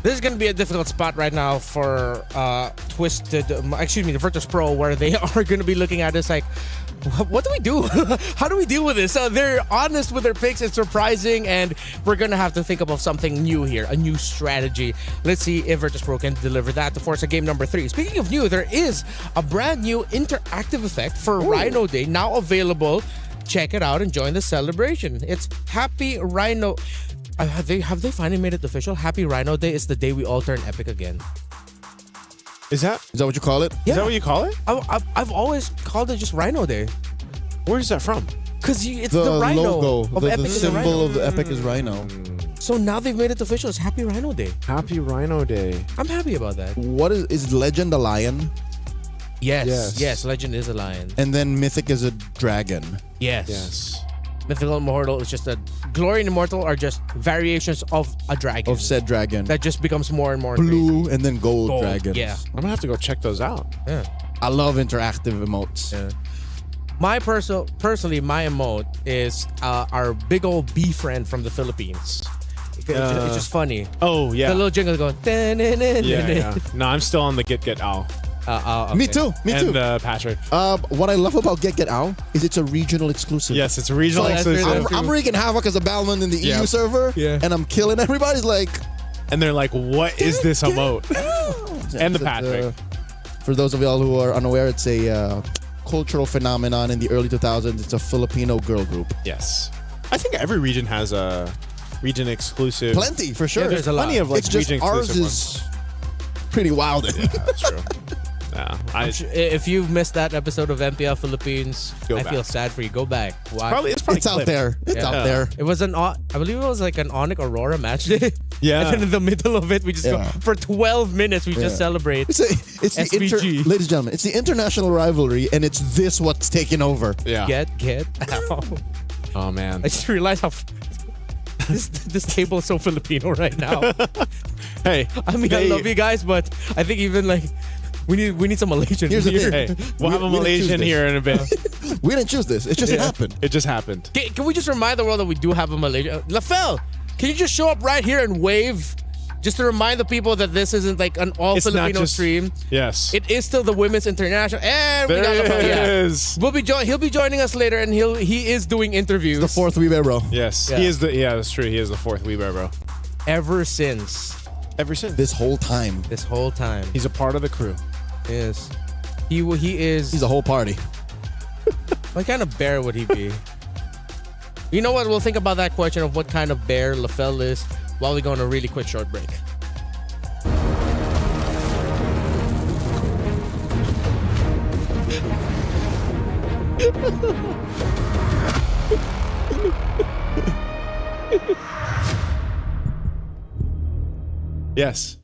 This is going to be a difficult spot right now for the Virtus Pro, where they are going to be looking at this like, what do we do? How do we deal with this? They're honest with their picks. It's surprising, and we're going to have to think about something new here, a new strategy. Let's see if Virtus Pro can deliver that to Forza game number 3. Speaking of new, there is a brand new interactive effect for Rhino Day now available. Check it out and join the celebration. It's Happy Rhino. Have they finally made it official? Happy Rhino Day is the day we all turn epic again. Is that what you call it? Yeah. Is that what you call it? I've always called it just Rhino Day. Where is that from? Because it's the the Rhino logo, of the Epic is a symbol Rhino. of the Epic is Rhino. So now they've made it official. It's Happy Rhino Day. Happy Rhino Day. I'm happy about that. What is Legend a lion? Yes. Legend is a lion. And then Mythic is a dragon. Yes. Mythical and Immortal is just Glory and Immortal are just variations of a dragon. Of said dragon. That just becomes more and more blue crazy. and then gold dragons. Yeah. I'm gonna have to go check those out. Yeah. I love interactive emotes. Yeah. My personally, my emote is our big old bee friend from the Philippines. It's just funny. Oh yeah. The little jingle going. Yeah. No, I'm still on the Get Ow. Okay. Me too. And Patrick. What I love about Get Ow is it's a regional exclusive. Yes, it's a regional exclusive. I'm wreaking havoc as a Balman in the EU server, and I'm killing everybody's like. And they're like, "What is this emote?" And the Patrick. For those of y'all who are unaware, it's a cultural phenomenon in the early 2000s. It's a Filipino girl group. Yes, I think every region has a region exclusive. Plenty for sure. Yeah, there's plenty of like it's just region ours exclusive is ones. pretty wild. Yeah, that's true. Yeah, if you've missed that episode of MPL Philippines, Go I back. feel sad for you. Go back. Why? It's probably It's out clipped. there. It's out there. It was I believe it was like an Onyx Aurora match day. Yeah. And then in the middle of it, we just go for 12 minutes. We just celebrate. It's the SVG. ladies and gentlemen, it's the international rivalry, and it's this what's taking over. Yeah. Get out. Oh man. I just realized how this table is so Filipino right now. Hey, I mean, I love you guys, but I think even like we need some Malaysian. Here's the here. thing. Hey, we'll have a We didn't choose Malaysian this. here in a bit. We didn't choose this. It just happened. It just happened. Can we just remind the world that we do have a Malaysian? Lafel, can you just show up right here and wave? Just to remind the people that this isn't like an all It's not Filipino just- stream. Yes. It is still the Women's International. And we got There Lafel. it Yeah. is. He'll be joining us later, and he is doing interviews. The fourth We Bear Bro. Yes. Yeah. He is that's true. He is the fourth Weebear bro. Ever since This whole time. He's a part of the crew. Yes. He is. He's a whole party. What kind of bear would he be? You know what? We'll think about that question of what kind of bear Lafel is while we go on a really quick short break. Yes.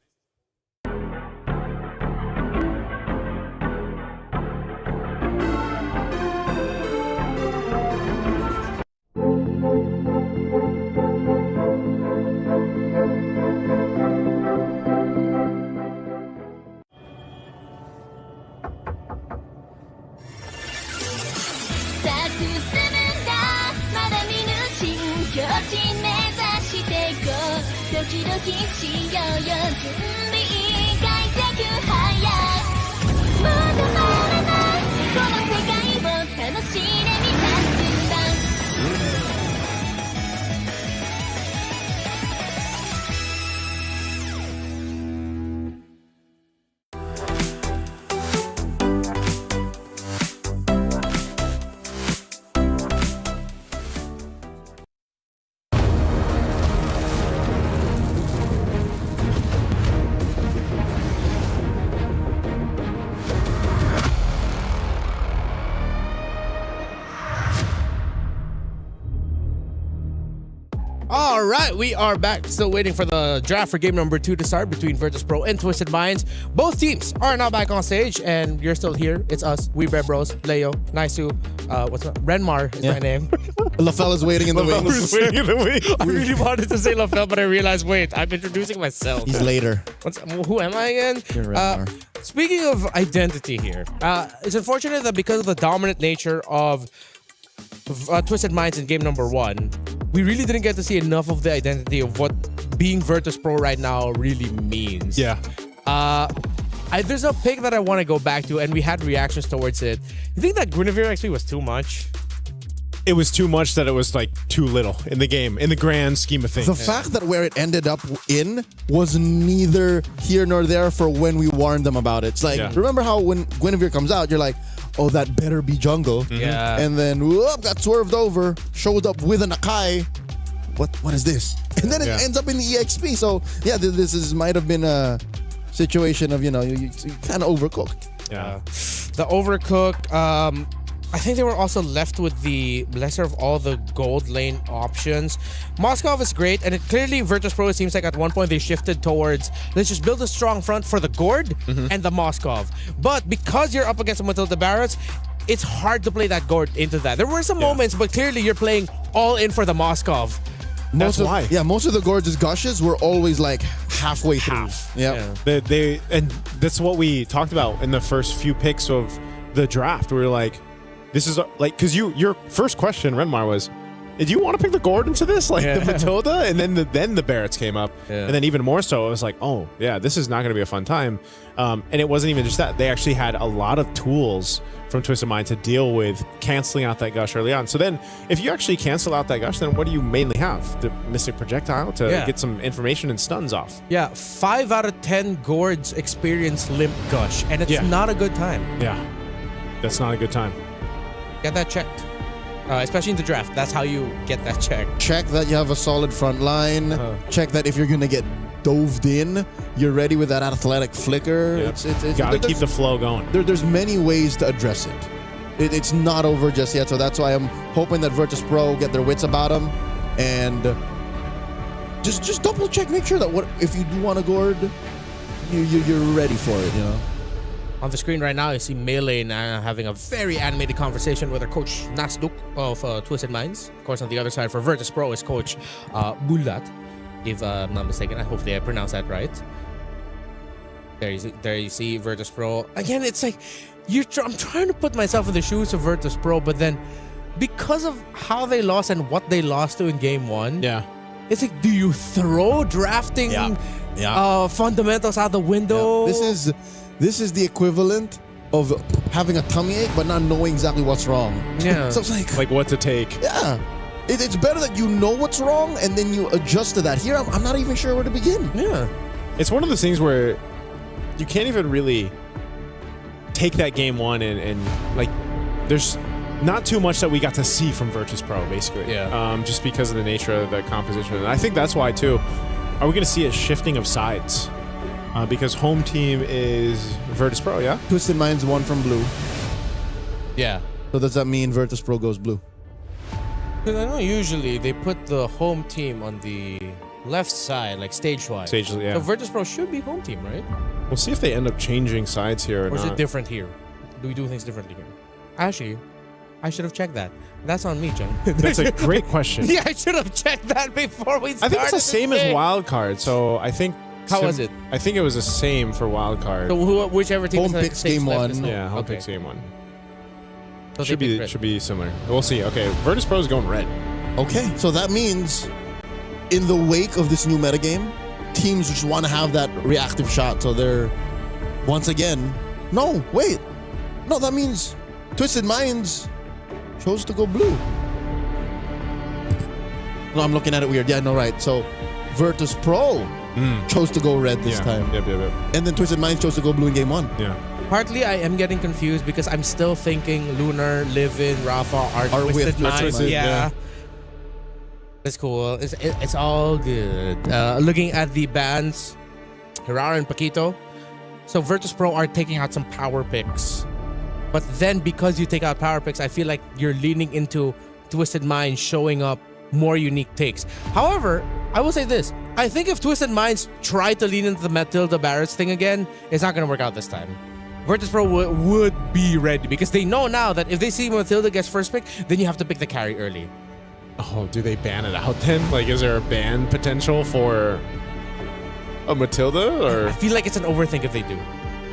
right, we are back. Still waiting for the draft for game number 2 to start between Virtus Pro and Twisted Minds. Both teams are now back on stage, and you're still here. It's us, We Red Bros, Leo, Naisu, what's up? Renmar is my name. LaFell is waiting in the wings. I really wanted to say LaFell, but I realized, wait, I'm introducing myself. He's later. Who am I again? You're Renmar. Speaking of identity here, it's unfortunate that because of the dominant nature of Twisted Minds in game number 1, we really didn't get to see enough of the identity of what being Virtus Pro right now really means. Yeah. There's a pick that I want to go back to, and we had reactions towards it. You think that Guinevere XP was too much? It was too much that it was like too little in the game, in the grand scheme of things. The fact that where it ended up in was neither here nor there for when we warned them about it. It's like, remember how when Guinevere comes out, you're like, oh, that better be jungle. Yeah. And then, whoop, got swerved over, showed up with an Akai. What is this? And then it ends up in the EXP. So, yeah, this might have been a situation of, you kind of overcooked. Yeah. The overcook, I think they were also left with the lesser of all the gold lane options. Moskov is great, and clearly Virtus Pro, it seems like at one point they shifted towards, let's just build a strong front for the Gord and the Moskov. But because you're up against Matilda Barretts, it's hard to play that Gord into that. There were some moments, but clearly you're playing all in for the Moskov. That's why. Yeah, most of the Gorge's gushes were always like halfway through. Yeah. And that's what we talked about in the first few picks of the draft. We were like, this is like, because your first question, Renmar, was, do you want to pick the Gord into this? Like the Matilda? And then the Barretts came up. Yeah. And then even more so, I was like, oh, yeah, this is not going to be a fun time. And it wasn't even just that. They actually had a lot of tools from Twisted Mind to deal with canceling out that gush early on. So then if you actually cancel out that gush, then what do you mainly have? The Mystic Projectile to get some information and stuns off. Yeah, 5 out of 10 Gords experience Limp Gush, and it's not a good time. Yeah, that's not a good time. Get that checked. Especially in the draft. That's how you get that checked. Check that you have a solid front line. Check that if you're going to get doved in, you're ready with that athletic flicker. Yep. Got to keep the flow going. There's many ways to address it. It's not over just yet, so that's why I'm hoping that Virtus Pro get their wits about them and just double check, make sure that if you do want to Gord, you're ready for it, On the screen right now, you see Melee having a very animated conversation with her coach Nasduk of Twisted Minds. Of course, on the other side for Virtus Pro is coach Bulat, if I'm not mistaken. I hope they pronounce that right. There you see Virtus Pro. Again, it's like, I'm trying to put myself in the shoes of Virtus Pro, but then because of how they lost and what they lost to in game 1, it's like, do you throw drafting fundamentals out the window? This is the equivalent of having a tummy ache but not knowing exactly what's wrong. Yeah. So it's like what to take. Yeah. It's better that you know what's wrong and then you adjust to that. Here, I'm not even sure where to begin. Yeah. It's one of those things where you can't even really take that game 1 and like, there's not too much that we got to see from Virtus Pro, basically. Yeah. Just because of the nature of the composition. And I think that's why, too, are we going to see a shifting of sides? Because home team is Virtus Pro, yeah? Twisted Minds won from blue. Yeah. So does that mean Virtus Pro goes blue? Because I know usually they put the home team on the left side, like stage-wise. Yeah. So Virtus Pro should be home team, right? We'll see if they end up changing sides here or is not. it different here? Do we do things differently here? Actually, I should have checked that. That's on me, Jen. That's a great question. Yeah, I should have checked that before we started. I think it's the same as wild card, so I think... How was it? I think it was the same for wild card. So whichever team home picks game 1. Yeah, home picks game 1. So should be similar. We'll see. Okay, Virtus Pro is going red. Okay, so that means in the wake of this new metagame, teams just want to have that reactive shot. So they're once again, that means Twisted Minds chose to go blue. No, I'm looking at it weird. Yeah, no, right. So Virtus Pro chose to go red this time. Yep. And then Twisted Minds chose to go blue in game 1. Yeah. Partly, I am getting confused because I'm still thinking Lunar, Livin, Rafa are Twisted Minds. Yeah. It's cool. It's all good. Looking at the bans, Hirara and Paquito. So Virtus Pro are taking out some power picks. But then because you take out power picks, I feel like you're leaning into Twisted Minds showing up more unique takes. However, I will say this. I think if Twisted Minds try to lean into the Matilda Barretts thing again, it's not going to work out this time. Virtus Pro would be ready because they know now that if they see Matilda gets first pick, then you have to pick the carry early. Oh, do they ban it out then? Like, is there a ban potential for a Matilda? Or I feel like it's an overthink if they do.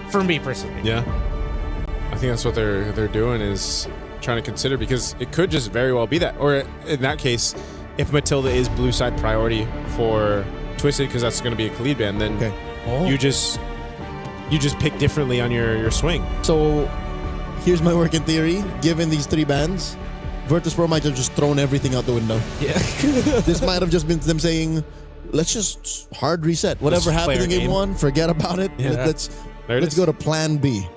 For me personally. Yeah. I think that's what they're doing, is trying to consider, because it could just very well be that. Or in that case, if Matilda is blue side priority for Twisted, because that's going to be a Khalid ban, then you just pick differently on your swing. So here's my working theory. Given these 3 bans, Virtus Pro might have just thrown everything out the window. Yeah. This might have just been them saying, let's just hard reset. Whatever happened in game 1, forget about it. Yeah. Let's go to plan B.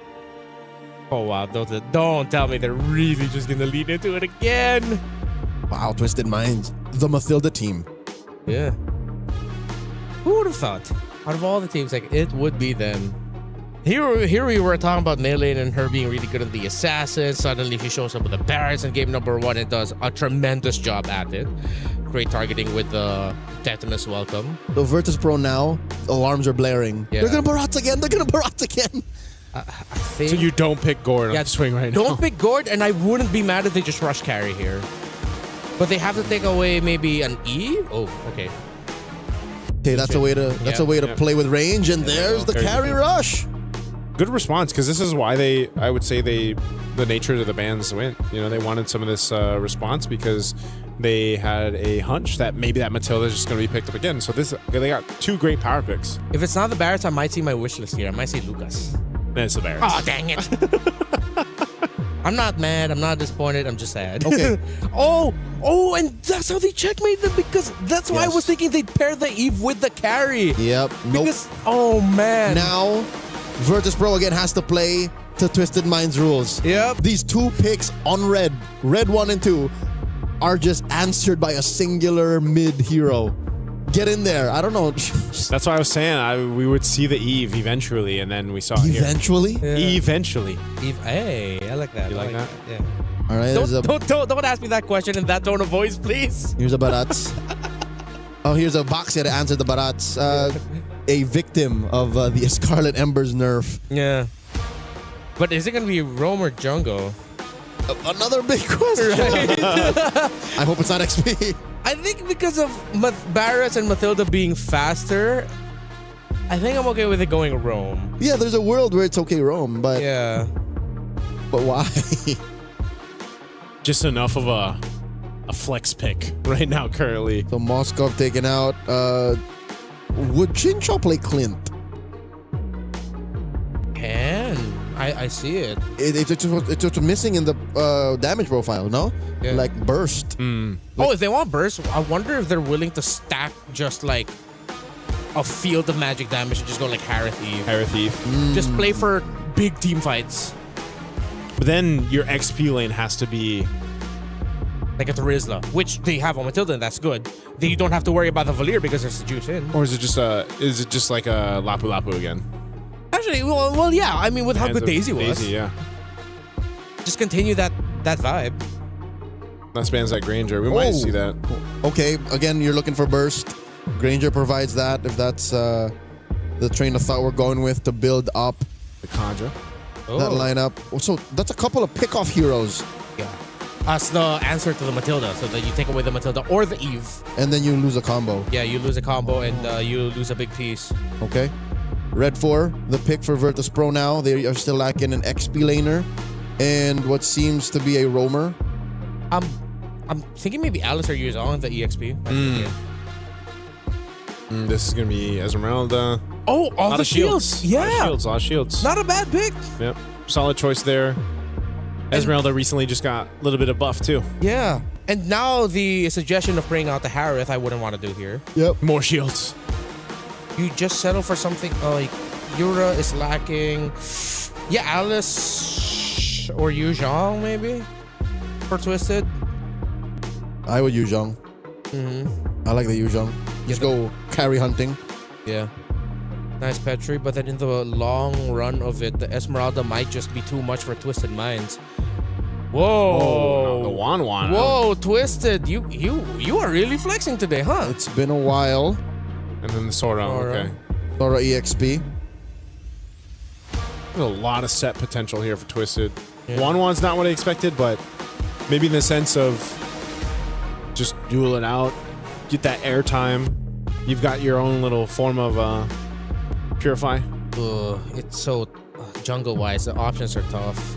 Oh, wow. Don't tell me they're really just going to lean into it again. Wow, Twisted Minds. The Matilda team. Yeah. Who would have thought? Out of all the teams, like, it would be them. Here we were talking about Melee and her being really good at the Assassin. Suddenly she shows up with the Barretts in game number 1 and does a tremendous job at it. Great targeting with the Tetanus Welcome. So Virtus Pro now, alarms are blaring. Yeah. They're going to Barats again. They're going to Barats again. I think, So you don't pick Gord on the swing right now. Don't pick Gord, and I wouldn't be mad if they just rush carry here. But they have to take away maybe an E? Oh, okay. Okay, that's a way to play with range, and there's the carry rush. Good response, because this is why I would say the nature of the bans went. You know, they wanted some of this response because they had a hunch that maybe that Matilda is just going to be picked up again. So they got 2 great power picks. If it's not the Barretts, I might see my wish list here. I might say Lucas. Then it's the Barretts. Oh, dang it. I'm not mad. I'm not disappointed. I'm just sad. Okay. Oh, and that's how they checkmate them, because that's why I was thinking they'd pair the Eve with the carry. Yep. Because, oh, man. Now, Virtus Pro again has to play to Twisted Minds rules. Yep. These 2 picks on red 1 and 2, are just answered by a singular mid hero. Get in there. I don't know. That's why I was saying we would see the Eve eventually, and then we saw it here. Eventually? Yeah. Eventually. Eve, hey, I like that. You like that? Yeah. All right. Don't ask me that question in that tone of voice, please. Here's a Barats. Oh, here's a box here to answer the Barats. A victim of the Scarlet Embers nerf. Yeah. But is it going to be Rome or Jungle? Another big question. Right? I hope it's not XP. I think because of Barretts and Matilda being faster, I think I'm okay with it going Rome. Yeah, there's a world where it's okay Rome, but yeah. But why? Just enough of a flex pick right now currently. So Moskov taken out. Would Chincho play Clint? I see it. It's just missing in the damage profile, no? Yeah. Like burst. If they want burst, I wonder if they're willing to stack just like a field of magic damage and just go like Harith Eve. Just play for big team fights. But then your XP lane has to be like a Terizla, which they have on Matilda, and that's good. Then you don't have to worry about the Valir because there's the juice in. Or is it just like a Lapu Lapu again? Actually, well, yeah. I mean, with how good Daisy was. Daisy, yeah. Just continue that vibe. That spans that Granger. We might see that. Okay, again, you're looking for burst. Granger provides that, if that's the train of thought we're going with to build up the Kandra. That lineup. So that's a couple of pick-off heroes. Yeah. That's the answer to the Matilda, so that you take away the Matilda or the Eve. And then you lose a combo. Yeah, you lose a combo and you lose a big piece. Okay. Red 4, the pick for Virtus Pro now. They are still lacking an XP laner and what seems to be a roamer. I'm thinking maybe Alice or Yuzong, the EXP. This is going to be Esmeralda. Oh, all the shields. Yeah. A lot of shields. Not a bad pick. Yep. Solid choice there. Esmeralda recently just got a little bit of buff too. Yeah. And now the suggestion of bringing out the Harith, I wouldn't want to do here. Yep. More shields. You just settle for something like Yura is lacking. Yeah, Alice or Yuzhong maybe for Twisted. I would Yuzhong. I like the Yuzhong. Just go carry hunting. Yeah. Nice Petri, but then in the long run of it, the Esmeralda might just be too much for Twisted Minds. Whoa. The Wan. Whoa, Twisted. You are really flexing today, huh? It's been a while. And then the Sora. Okay. Sora EXP. There's a lot of set potential here for Twisted. Yeah. Wan's not what I expected, but maybe in the sense of just duel it out, get that airtime. You've got your own little form of Purify. It's so jungle-wise, the options are tough.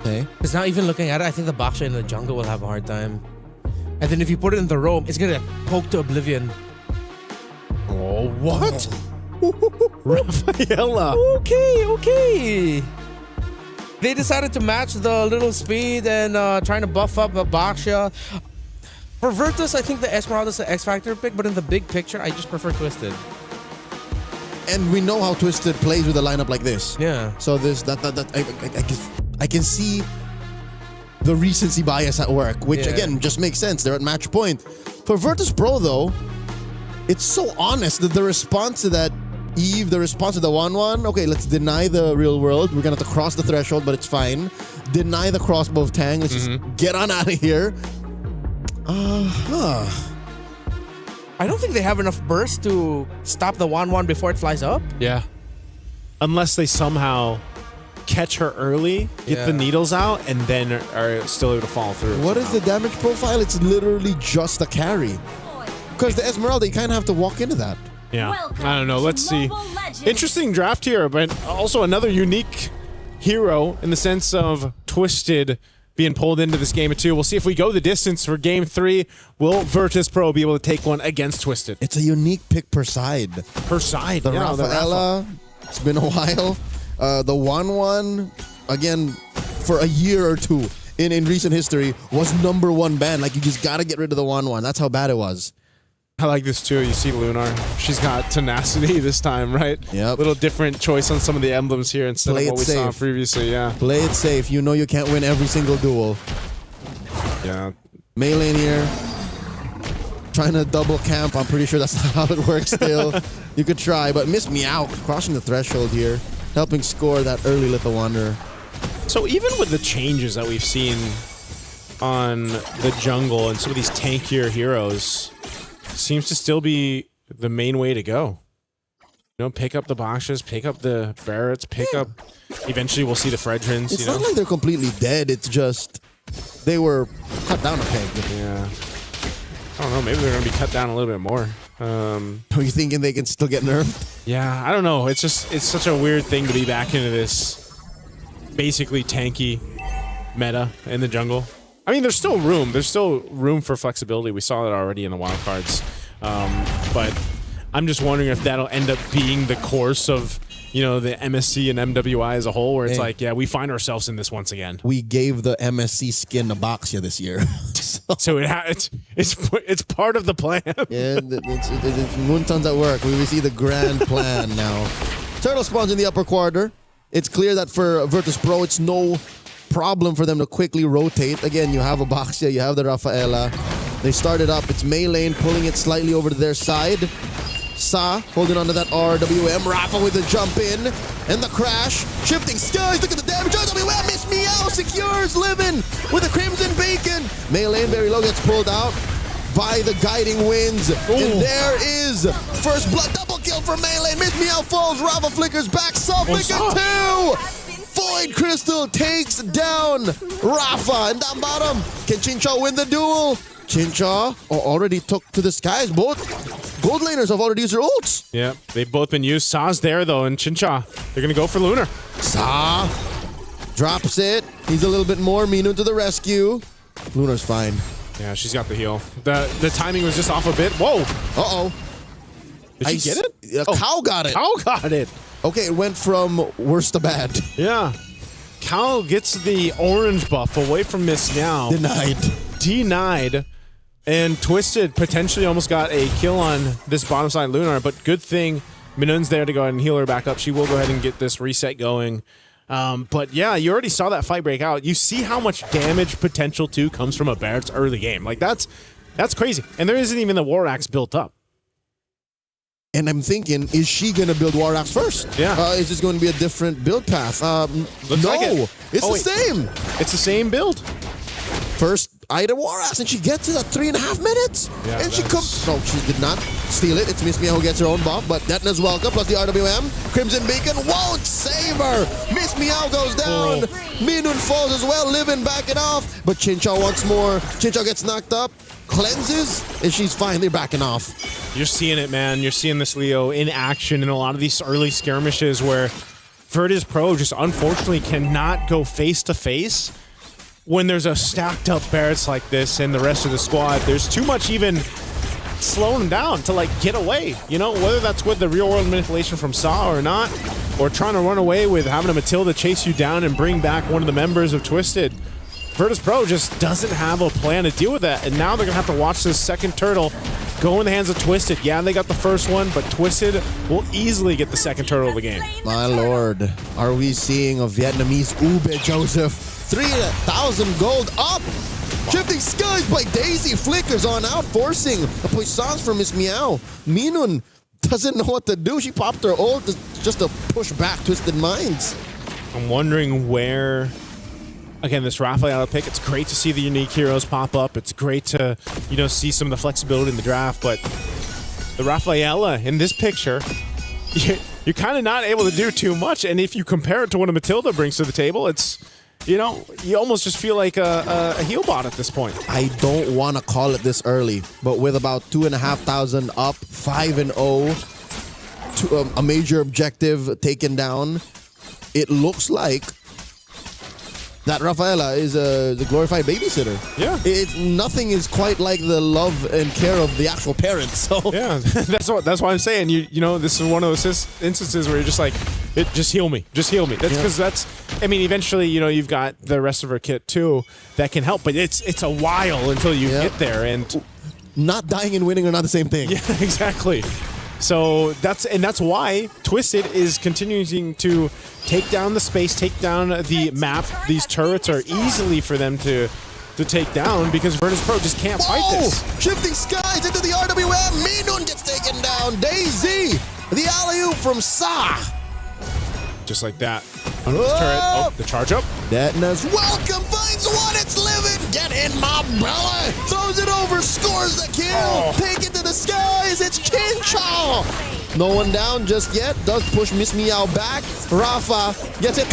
Okay. Because now even looking at it, I think the Baksha in the jungle will have a hard time. And then if you put it in the roam, it's gonna poke to oblivion. Oh, what? Rafaela. Okay. They decided to match the little speed and trying to buff up the Baksha. For Virtus, I think the Esmeralda is the X-Factor pick, but in the big picture, I just prefer Twisted. And we know how Twisted plays with a lineup like this. Yeah. So I can see the recency bias at work, which again just makes sense. They're at match point. For Virtus Pro though, it's so honest that the response to that Eve, the response to the 1-1, okay, let's deny the real world. We're gonna have to cross the threshold, but it's fine. Deny the crossbow of Tang. Let's just get on out of here. I don't think they have enough burst to stop the 1-1 before it flies up. Yeah. Unless they somehow catch her early, get the needles out, and then are still able to follow through. What is the damage profile? It's literally just a carry. Because the Esmeralda, you kind of have to walk into that. Yeah. I don't know. Let's see. Interesting draft here, but also another unique hero in the sense of Twisted being pulled into this game of 2. We'll see if we go the distance for game 3. Will Virtus Pro be able to take one against Twisted? It's a unique pick per side. Per side. The Rafaela, it's been a while. The 1-1, again, for a year or two in recent history, was #1 ban. Like, you just got to get rid of the 1-1. That's how bad it was. I like this too. You see Lunar. She's got tenacity this time, right? Yep. Little different choice on some of the emblems here instead of what we saw previously, yeah. Play it safe. You know you can't win every single duel. Yeah. Melee here. Trying to double camp. I'm pretty sure that's not how it works still. You could try, but miss me out. Crossing the threshold here. Helping score that early Little Wanderer. So even with the changes that we've seen on the jungle and some of these tankier heroes, seems to still be the main way to go. You know, pick up the Bakshas, pick up the Barretts, pick up... Eventually we'll see the Fredrins, It's not like they're completely dead. It's just they were cut down a peg. Yeah. I don't know. Maybe they're going to be cut down a little bit more. Are you thinking they can still get nerfed? Yeah, I don't know. It's such a weird thing to be back into this basically tanky meta in the jungle. I mean, there's still room. There's still room for flexibility. We saw it already in the wild cards. But I'm just wondering if that'll end up being the course of, you know, the MSC and MWI as a whole, where it's like, yeah, we find ourselves in this once again. We gave the MSC skin to Boxia this year. So it's part of the plan. Yeah, it's Moonton's at work. We see the grand plan now. Turtle spawns in the upper quarter. It's clear that for Virtus Pro, it's no problem for them to quickly rotate. Again, you have a Baksha, you have the Rafaela. They started up. It's Maylane pulling it slightly over to their side. Sa holding onto that RWM. Rafa with the jump in. And the crash. Shifting skies. Look at the damage. RWM miss me out. Secures Living with a Crimson Beacon. Maylane very low gets pulled out by the Guiding Winds. Ooh. And there is first blood. Double kill for Maylane. Miss me out falls. Rafa flickers back. Sa flicker 2. Void Crystal takes down Rafa. And down bottom, can Chincha win the duel? Chincha already took to the skies. Both gold laners have already used their ults. Yeah, they've both been used. Sa's there, though, and Chincha, they're going to go for Lunar. Sa drops it. He's a little bit more. Minu to the rescue. Lunar's fine. Yeah, she's got the heal. The timing was just off a bit. Whoa. Uh-oh. Did she get it? Cow got it. Cow got it. Okay, it went from worse to bad. Yeah. Cow gets the orange buff away from Miss Meow. Denied. And Twisted potentially almost got a kill on this bottom side Lunar, but good thing Minun's there to go ahead and heal her back up. She will go ahead and get this reset going. But yeah, you already saw that fight break out. You see how much damage potential too comes from a Barrett's early game. Like that's crazy. And there isn't even the War Axe built up. And I'm thinking, is she going to build War Axe first? Yeah. Is this going to be a different build path? Looks no, like it. It's the same. It's the same build. first item war ass, and she gets it at 3.5 minutes. Yeah, and she comes. No, she did not steal it. It's Miss Meow who gets her own buff, but Detna's welcome, plus the RWM. Crimson Beacon won't save her. Miss Meow goes down. Minun falls as well, living back it off. But Chincha wants more. Chincha gets knocked up, cleanses, and she's finally backing off. You're seeing it, man. You're seeing this Leo in action in a lot of these early skirmishes where Virtus Pro just unfortunately cannot go face to face when there's a stacked up Barretts like this and the rest of the squad. There's too much even slowing them down to like get away, you know, whether that's with the real world manipulation from Saw or not, or trying to run away with having a Matilda chase you down and bring back one of the members of Twisted. Virtus Pro just doesn't have a plan to deal with that, and now they're gonna have to watch this second turtle go in the hands of Twisted. Yeah, they got the first one, but Twisted will easily get the second turtle of the game. My lord, are we seeing a Vietnamese Ube, Joseph? 3,000 gold up! Shifting Skies by Daisy flickers on out, forcing a puissance from Miss Meow. Minun doesn't know what to do. She popped her ult just to push back Twisted Minds. I'm wondering where... Again, this Rafaela pick, it's great to see the unique heroes pop up. It's great to, you know, see some of the flexibility in the draft, but the Rafaela in this picture, you're kind of not able to do too much. And if you compare it to what a Matilda brings to the table, it's, you know, you almost just feel like a heal bot at this point. I don't want to call it this early, but with about 2,500 up, 5-0, a major objective taken down, it looks like that Rafaela is the glorified babysitter. Yeah. Nothing is quite like the love and care of the actual parents. So yeah, that's why I'm saying you know, this is one of those instances where you're just like, just heal me. That's because I mean, eventually, you know, you've got the rest of her kit too that can help, but it's a while until you get there, and not dying and winning are not the same thing. Yeah, exactly. So that's why Twisted is continuing to take down the space, take down the map. These turrets are easily for them to take down because Virtus Pro just can't fight this. Shifting Skies into the RWM. Minun gets taken down. Daisy, the alley-oop from Sa. Just like that. On this turret. Oh, the charge up. Detna's welcome, finds one, it's living. Get in my belly. Throws it over, scores the kill. Take it to the skies, it's Chincha. No one down just yet. Does push Miss Meow back. Rafa gets it.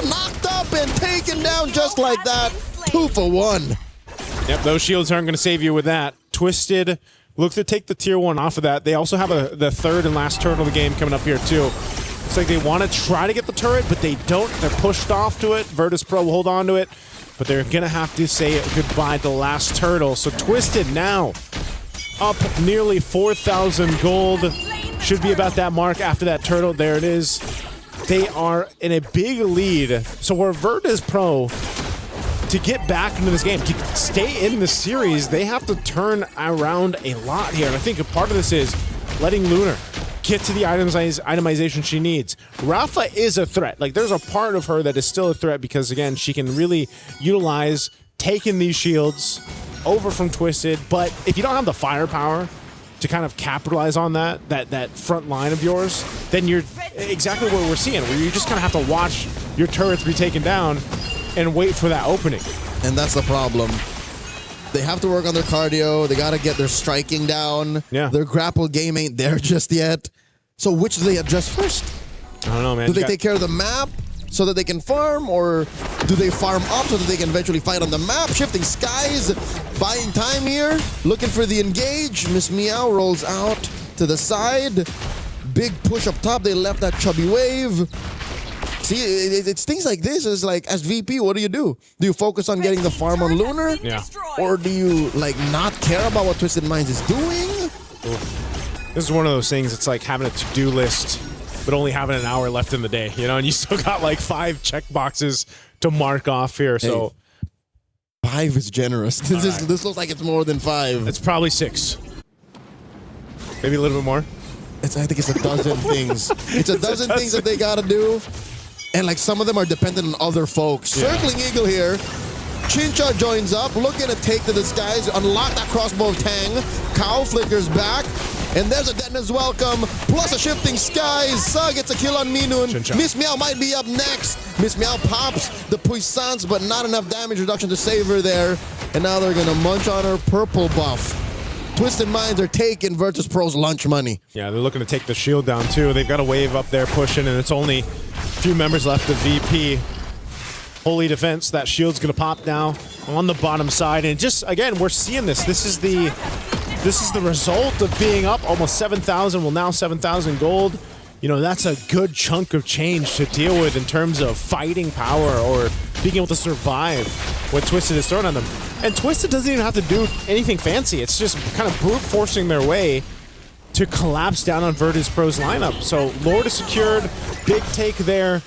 Knocked up and taken down just like that. 2 for 1. Yep, those shields aren't going to save you with that. Twisted look to take the tier 1 off of that. They also have the third and last turret of the game coming up here too. It's like they want to try to get the turret, but they don't. They're pushed off to it. Virtus Pro will hold on to it, but they're going to have to say goodbye to the last turtle. So Twisted now up nearly 4,000 gold. Should be about that mark after that turtle. There it is. They are in a big lead. So where Virtus Pro, to get back into this game, to stay in the series, they have to turn around a lot here. And I think a part of this is letting Lunar get to the itemization she needs. Rafa is a threat. Like, there's a part of her that is still a threat because, again, she can really utilize taking these shields over from Twisted. But if you don't have the firepower to kind of capitalize on that front line of yours, then you're exactly what we're seeing, where you just kind of have to watch your turrets be taken down and wait for that opening. And that's the problem. They have to work on their cardio. They got to get their striking down. Yeah. Their grapple game ain't there just yet. So which do they address first? I don't know, man. Do they take care of the map so that they can farm, or do they farm up so that they can eventually fight on the map? Shifting Skies, buying time here, looking for the engage. Miss Meow rolls out to the side. Big push up top. They left that chubby wave. See, it's things like this. Is like, as VP, what do? Do you focus on getting the farm on Lunar? Yeah. Or do you, like, not care about what Twisted Minds is doing? This is one of those things, it's like having a to-do list, but only having an hour left in the day, you know, and you still got like 5 check boxes to mark off here, so. Hey, 5 is generous. This looks like it's more than 5. It's probably 6. Maybe a little bit more. I think it's a dozen things. It's a dozen things that they gotta do. And like some of them are dependent on other folks. Yeah. Circling Eagle here. Chincha joins up, looking to take to the skies, unlock that crossbow of Tang. Cow flickers back. And there's a Detona's welcome, plus a shifting skies. Sa gets a kill on Minun. Miss Meow might be up next. Miss Meow pops the Puissance, but not enough damage reduction to save her there. And now they're gonna munch on her purple buff. Twisted Minds are taking Virtus Pro's lunch money. Yeah, they're looking to take the shield down too. They've got a wave up there pushing, and it's only a few members left of VP. Holy Defense, that shield's gonna pop now on the bottom side. And just, again, we're seeing this. This is the result of being up almost 7,000, well now 7,000 gold. You know, that's a good chunk of change to deal with in terms of fighting power or being able to survive what Twisted is throwing on them. And Twisted doesn't even have to do anything fancy. It's just kind of brute forcing their way to collapse down on Virtus Pro's lineup. So Lord is secured, big take there.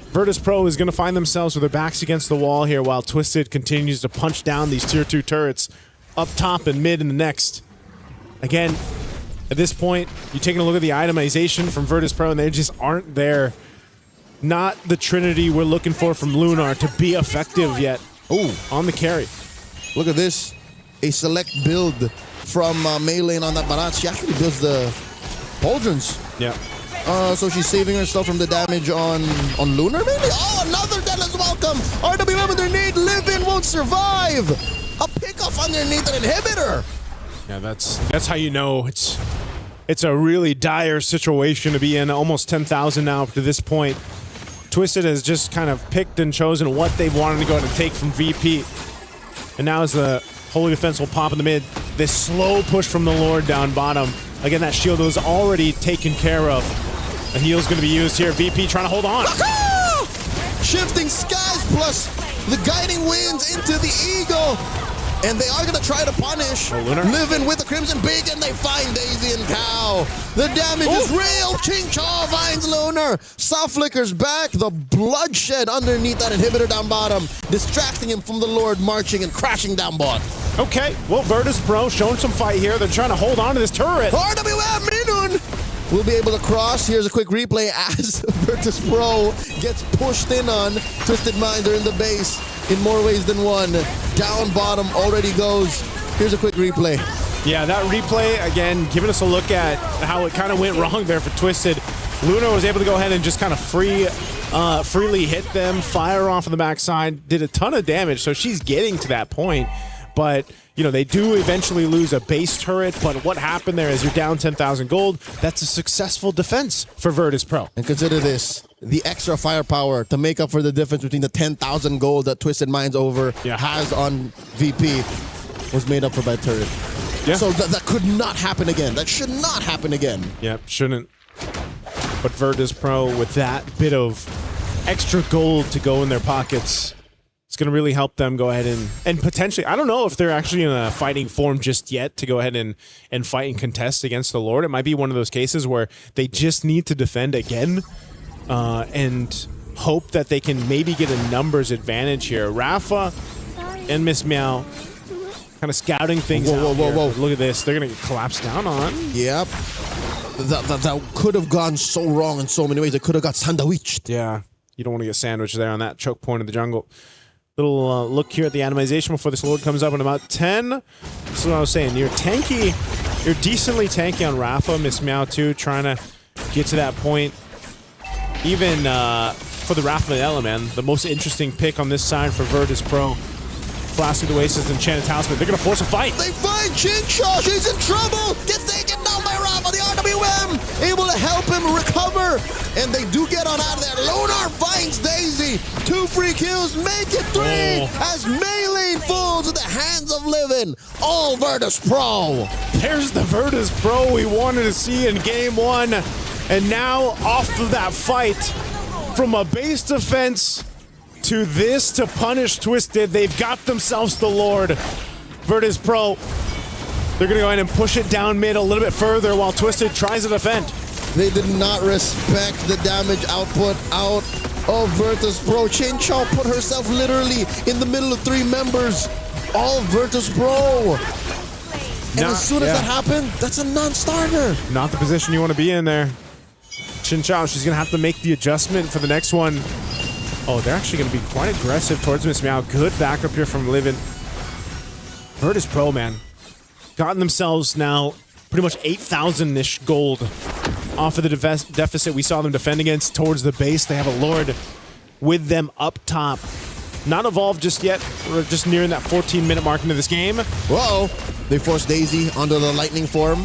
Virtus Pro is going to find themselves with their backs against the wall here while Twisted continues to punch down these tier 2 turrets up top and mid in the next. Again, at this point, you're taking a look at the itemization from Virtus Pro and they just aren't there. Not the trinity we're looking for from Lunar to be effective yet. Ooh, on the carry. Look at this. A select build from Melee on that Barat. She actually builds the Pauldrons. Yeah. So she's saving herself from the damage on Lunar, maybe? Oh, another Deadless welcome! RWM underneath, Live-In won't survive! A pickoff underneath an inhibitor! Yeah, that's how you know it's a really dire situation to be in. Almost 10,000 now up to this point. Twisted has just kind of picked and chosen what they wanted to go ahead and take from VP. And now as the Holy Defense will pop in the mid, this slow push from the Lord down bottom. Again, that shield was already taken care of. The heal's going to be used here. VP trying to hold on. Shifting skies plus the guiding winds into the eagle. And they are going to try to punish Living with the Crimson Beak, and they find Daisy and Cow. The damage is real. Ching Chaw finds Lunar. Soft Flicker's back. The bloodshed underneath that inhibitor down bottom, distracting him from the Lord marching and crashing down bot. Okay, well, Virtus Pro showing some fight here. They're trying to hold on to this turret. RWM Minun will be able to cross. Here's a quick replay as Virtus Pro gets pushed in on. Twisted Minds are in the base in more ways than one. Down bottom already goes. Here's a quick replay. Yeah, that replay, again, giving us a look at how it kind of went wrong there for Twisted. Luna was able to go ahead and just kind of freely hit them, fire off on the backside, did a ton of damage, so she's getting to that point. But, you know, they do eventually lose a base turret, but what happened there is you're down 10,000 gold. That's a successful defense for Virtus Pro. And consider this, the extra firepower to make up for the difference between the 10,000 gold that Twisted Minds has on VP was made up for by turret. Yeah. So that could not happen again. That should not happen again. Yep, shouldn't. But Virtus Pro, with that bit of extra gold to go in their pockets, it's going to really help them go ahead and potentially, I don't know if they're actually in a fighting form just yet to go ahead and fight and contest against the Lord. It might be one of those cases where they just need to defend again and hope that they can maybe get a numbers advantage here. Rafa and Miss Meow kind of scouting things out here. Look at this. They're going to get collapsed down on. Yep. That could have gone so wrong in so many ways. It could have got sandwiched. Yeah. You don't want to get sandwiched there on that choke point of the jungle. Little look here at the atomization before this Lord comes up in about 10. This is what I was saying. You're tanky. You're decently tanky on Rafa. Miss Meow too, trying to get to that point. Even for the Rafaela, man, the most interesting pick on this side for Virtus Pro. Flask Oasis and Enchanted Talisman. They're going to force a fight. They find Chinshaw. She's in trouble. Gets taken down by Rafa. The RWM able to help him recover. And they do get on out of there. Lunar finds Daisy. 2 free kills. Make it 3 as Melee falls in the hands of Livin'. All Virtus Pro. There's the Virtus Pro we wanted to see in game 1. And now off of that fight from a base defense to this to punish Twisted. They've got themselves the Lord. Virtus Pro, they're going to go ahead and push it down mid a little bit further while Twisted tries to defend. They did not respect the damage output out of Virtus Pro. Chinshaw put herself literally in the middle of 3 members. All Virtus Pro. And as soon as that happened, that's a non-starter. Not the position you want to be in there. Chinshaw, she's going to have to make the adjustment for the next one. Oh, they're actually going to be quite aggressive towards Miss Meow. Good backup here from Livin'. Virtus Pro, man. Gotten themselves now pretty much 8,000-ish gold off of the deficit we saw them defend against towards the base. They have a Lord with them up top. Not evolved just yet. We're just nearing that 14-minute mark into this game. Whoa! They force Daisy onto the lightning form.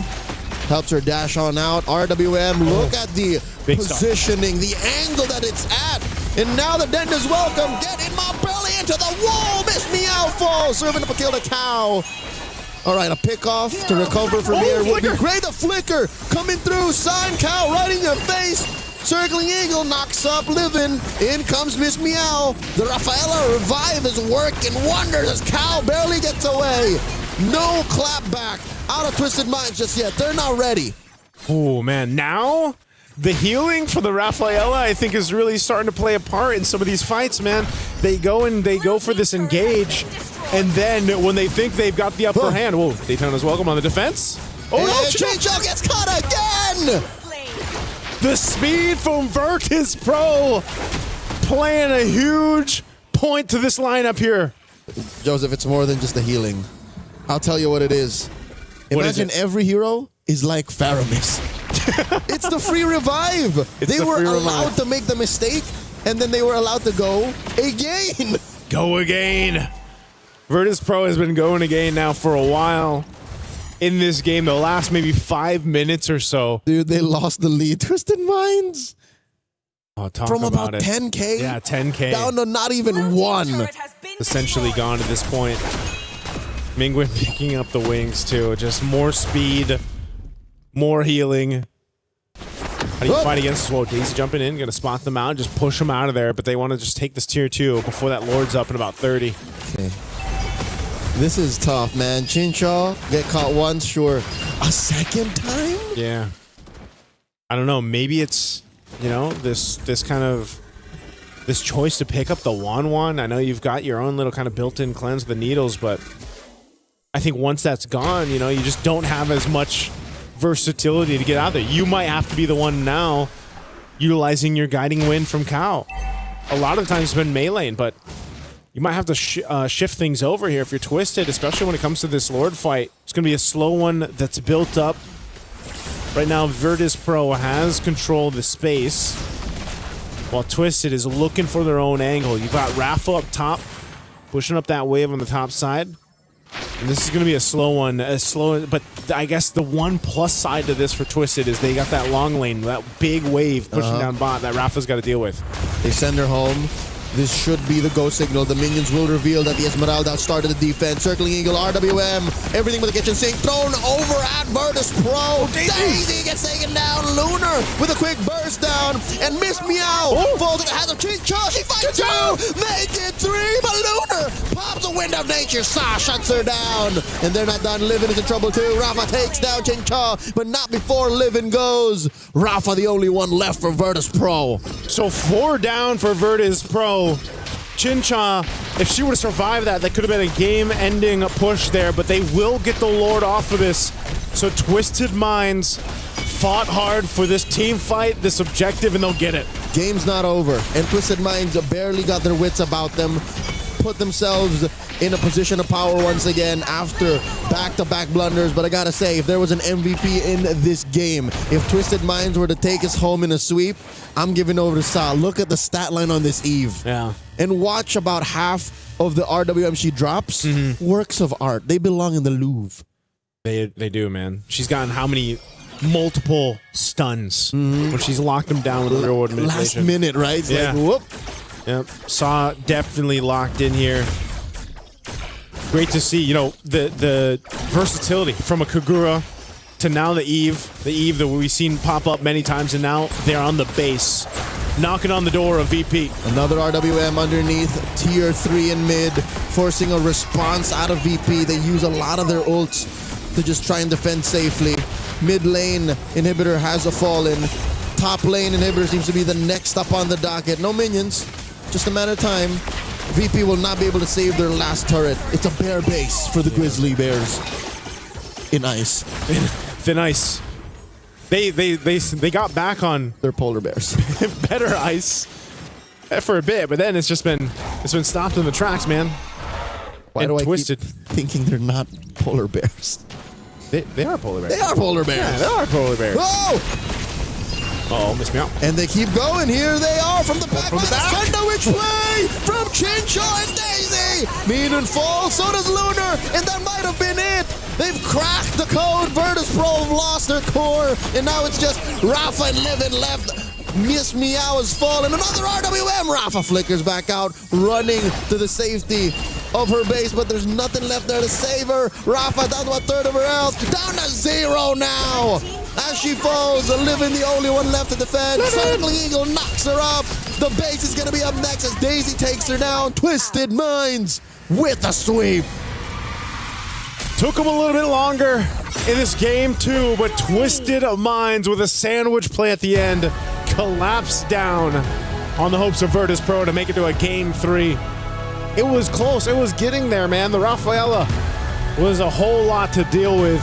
Helps her dash on out. RWM, look at the positioning, the angle that it's at. And now the Dent is welcome. Get in my belly into the wall. Miss me out, fall. Serving up a kill to Cow. All right, a pick off to recover from here would be great. A flicker coming through. Sign Cow right in your face. Circling Eagle knocks up Livin. In comes Miss Meow. The Rafaela revive is working wonders as Cow barely gets away. No clap back out of Twisted Minds just yet. They're not ready. Oh, man. Now, the healing for the Rafaela, I think, is really starting to play a part in some of these fights, man. They go for this engage, and then when they think they've got the upper hand, whoa, Daytona's welcome on the defense. Oh, no, Chincho gets caught again! The speed from Virtus Pro playing a huge point to this lineup here. Joseph, it's more than just the healing. I'll tell you what it is. Imagine every hero is like Faramis. It's the free revive. They were allowed to make the mistake, and then they were allowed to go again. Go again. Virtus Pro has been going again now for a while. In this game, the last maybe 5 minutes or so. Dude, they lost the lead. Twisted Minds. Oh, talk From about about it. 10K? Yeah, 10K. Down to not even one. Essentially gone at this point. Mingwen picking up the wings, too. Just more speed, more healing. How do you fight against this? Whoa, Daisy jumping in, going to spot them out, just push them out of there, but they want to just take this tier 2 before that Lord's up in about 30. Okay. This is tough, man. Chinchaw get caught once, sure. A second time? Yeah. I don't know. Maybe it's, you know, this kind of this choice to pick up the Wan. I know you've got your own little kind of built-in cleanse of the needles, but I think once that's gone, you know, you just don't have as much versatility to get out there. You might have to be the one now utilizing your guiding wind from Cow. A lot of the times it's been meleeing, but you might have to shift things over here if you're Twisted, especially when it comes to this Lord fight. It's going to be a slow one that's built up. Right now, Virtus Pro has control of the space, while Twisted is looking for their own angle. You've got Rafa up top, pushing up that wave on the top side. And this is going to be a slow one, but I guess the one plus side to this for Twisted is they got that long lane, that big wave pushing down bot that Rafa's got to deal with. They send her home. This should be the go signal. The minions will reveal that the Esmeralda started the defense. Circling Eagle, RWM, everything with the kitchen sink thrown over at Virtus Pro. Daisy gets taken down. Lunar with a quick burst down. And Miss Meow falls in the hands of Chincho. She fights two. Make it three. But Lunar pops the wind of nature. Sa shuts her down. And they're not done. Livin is in trouble too. Rafa takes down Chincho, but not before Livin goes. Rafa the only one left for Virtus Pro. So 4 down for Virtus Pro. Chincha, if she would have survived that could have been a game-ending push there, but they will get the Lord off of this. So Twisted Minds fought hard for this team fight, this objective, and they'll get it. Game's not over, and Twisted Minds barely got their wits about them, put themselves in a position of power once again after back-to-back blunders. But I gotta say, if there was an MVP in this game, if Twisted Minds were to take us home in a sweep, I'm giving over to Sa. Look at the stat line on this Eve. Yeah. And watch about half of the RWM she drops. Works of art. They belong in the Louvre. They do, man. She's gotten how many multiple stuns when she's locked them down with the real world manipulation. Last minute, right? It's yeah. like, whoop. Yep. Saw definitely locked in here. Great to see, you know, the versatility from a Kagura to now the Eve that we've seen pop up many times, and now they're on the base, knocking on the door of VP. Another RWM underneath, tier 3 in mid, forcing a response out of VP. They use a lot of their ults to just try and defend safely. Mid lane inhibitor has a fallen. Top lane inhibitor seems to be the next up on the docket. No minions, just a matter of time. VP will not be able to save their last turret. It's a bear base for the Grizzly Bears. In ice. Thin ice. They got back on their polar bears. Better ice for a bit, but then it's been stopped in the tracks, man. Why do I keep thinking they're not polar bears? They are polar bears. They are polar bears. Yeah, they are polar bears. Oh! Missed me out. And they keep going. Here they are from the back. From the back. Which play from Chincho and Daisy. Mean and fall. So does Lunar. And that might have been it. They've cracked the code. Virtus Pro have lost their core. And now it's just Rafa and Livin left. Miss Meow has fallen. Another RWM. Rafa flickers back out, running to the safety of her base, but there's nothing left there to save her. Rafa down to a third of her health. Down to 0 now. As she falls, Livin the only one left to defend. Circling Eagle knocks her up. The base is going to be up next as Daisy takes her down. Twisted Minds with a sweep. Took them a little bit longer in this game too, but Twisted Minds with a sandwich play at the end collapsed down on the hopes of Virtus Pro to make it to a game 3. It was close. It was getting there, man. The Rafaela was a whole lot to deal with,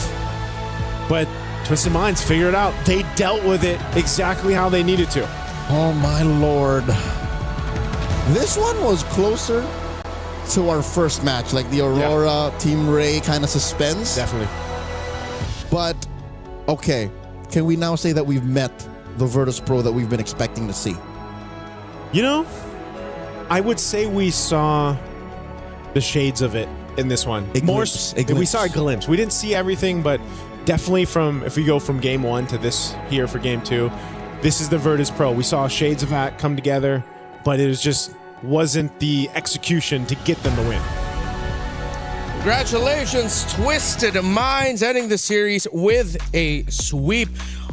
but Twisted Minds figured it out. They dealt with it exactly how they needed to. Oh my lord. This one was closer to our first match, like the Aurora Team Ray kind of suspense. Definitely. But, okay, can we now say that we've met the Virtus Pro that we've been expecting to see? You know, I would say we saw the shades of it in this one. We saw a glimpse. We didn't see everything, but definitely if we go from game 1 to this here for game 2, this is the Virtus Pro. We saw shades of that come together, but it wasn't the execution to get them the win. Congratulations, Twisted Minds, ending the series with a sweep.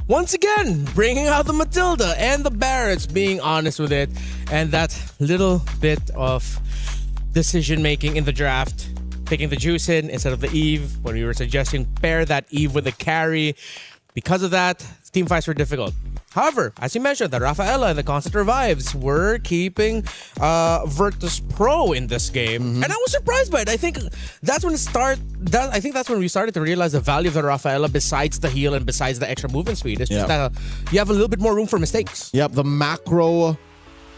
Once again, bringing out the Matilda and the Barretts, being honest with it, and that little bit of decision-making in the draft, picking the Juice in instead of the Eve, when we were suggesting pair that Eve with the carry. Because of that, team fights were difficult. However, as you mentioned, the Rafaela and the Constant Revives were keeping Virtus Pro in this game. And I was surprised by it. I think that's when that's when we started to realize the value of the Rafaela besides the heal and besides the extra movement speed. It's just that you have a little bit more room for mistakes. Yep, the macro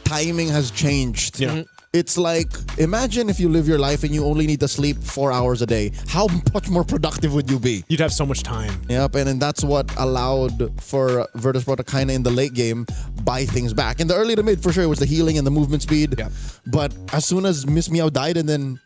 timing has changed. Yeah. It's like, imagine if you live your life and you only need to sleep 4 hours a day. How much more productive would you be? You'd have so much time. Yep, and that's what allowed for Virtus Pro to kind of in the late game buy things back. In the early to mid, for sure, it was the healing and the movement speed. Yep. But as soon as Miss Meow died and then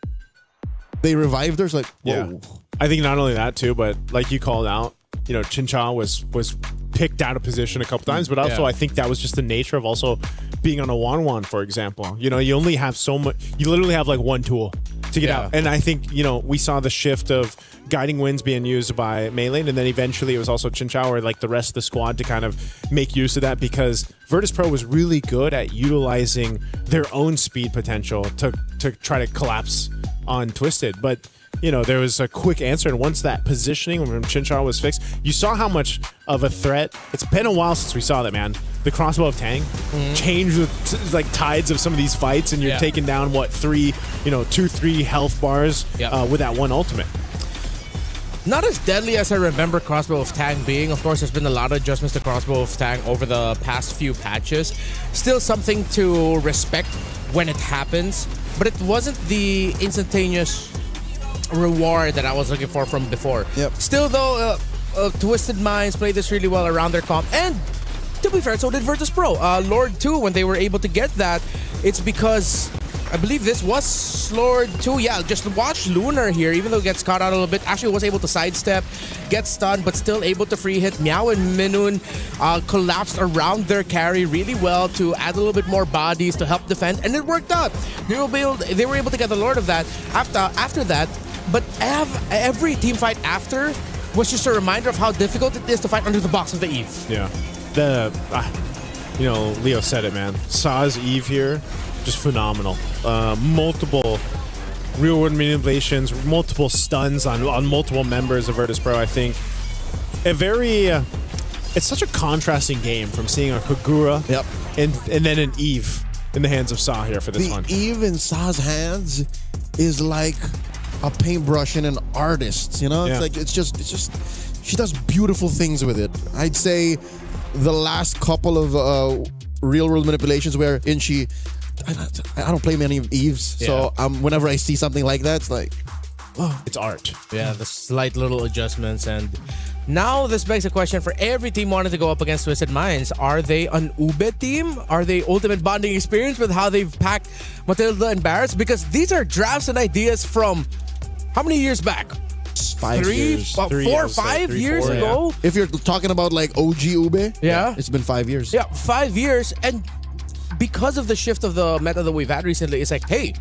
they revived her, it's like, whoa. Yeah. I think not only that too, but like you called out, you know, Chincha was picked out of position a couple times, but also I think that was just the nature of also being on a 1-1, for example. You know, you only have so much, you literally have like one tool to get out. And I think, you know, we saw the shift of guiding winds being used by Melee, and then eventually it was also Chincha or like the rest of the squad to kind of make use of that, because Virtus Pro was really good at utilizing their own speed potential to try to collapse on Twisted. But you know, there was a quick answer, and once that positioning from Chincha was fixed, you saw how much of a threat. It's been a while since we saw that, man. The crossbow of Tang changed with like tides of some of these fights, and you're taking down what 2-3 health bars with that one ultimate. Not as deadly as I remember Crossbow of Tang being. Of course, there's been a lot of adjustments to Crossbow of Tang over the past few patches. Still something to respect when it happens, but it wasn't the instantaneous reward that I was looking for from before. Still though, Twisted Minds played this really well around their comp, and to be fair, so did Virtus Pro. Lord 2, when they were able to get that, it's because I believe this was Lord 2. Yeah, just watch Lunar here, even though it gets caught out a little bit, actually was able to sidestep, get stunned, but still able to free hit. Meow and Minun collapsed around their carry really well to add a little bit more bodies to help defend, and it worked out. They were able to get the Lord of that after that. But every team fight after was just a reminder of how difficult it is to fight under the box of the Eve. Yeah. Leo said it, man. Saw's Eve here, just phenomenal. Multiple real-world manipulations, multiple stuns on multiple members of Virtus Pro, I think. It's such a contrasting game from seeing a Kagura and then an Eve in the hands of Saw here for this one. The Eve in Saw's hands is like a paintbrush and an artist, you know? It's just she does beautiful things with it. I'd say the last couple of real world manipulations I don't play many Eves, so whenever I see something like that, it's like, it's art. Yeah, the slight little adjustments. And now this begs a question for every team wanting to go up against Twisted Minds. Are they an Ube team? Are they ultimate bonding experience with how they've packed Matilda and Barretts? Because these are drafts and ideas from how many years back? 5 years. 4 or 5 years ago? If you're talking about like OG Ube, Yeah. it's been 5 years. Yeah, 5 years. And because of the shift of the meta that we've had recently, it's like, hey,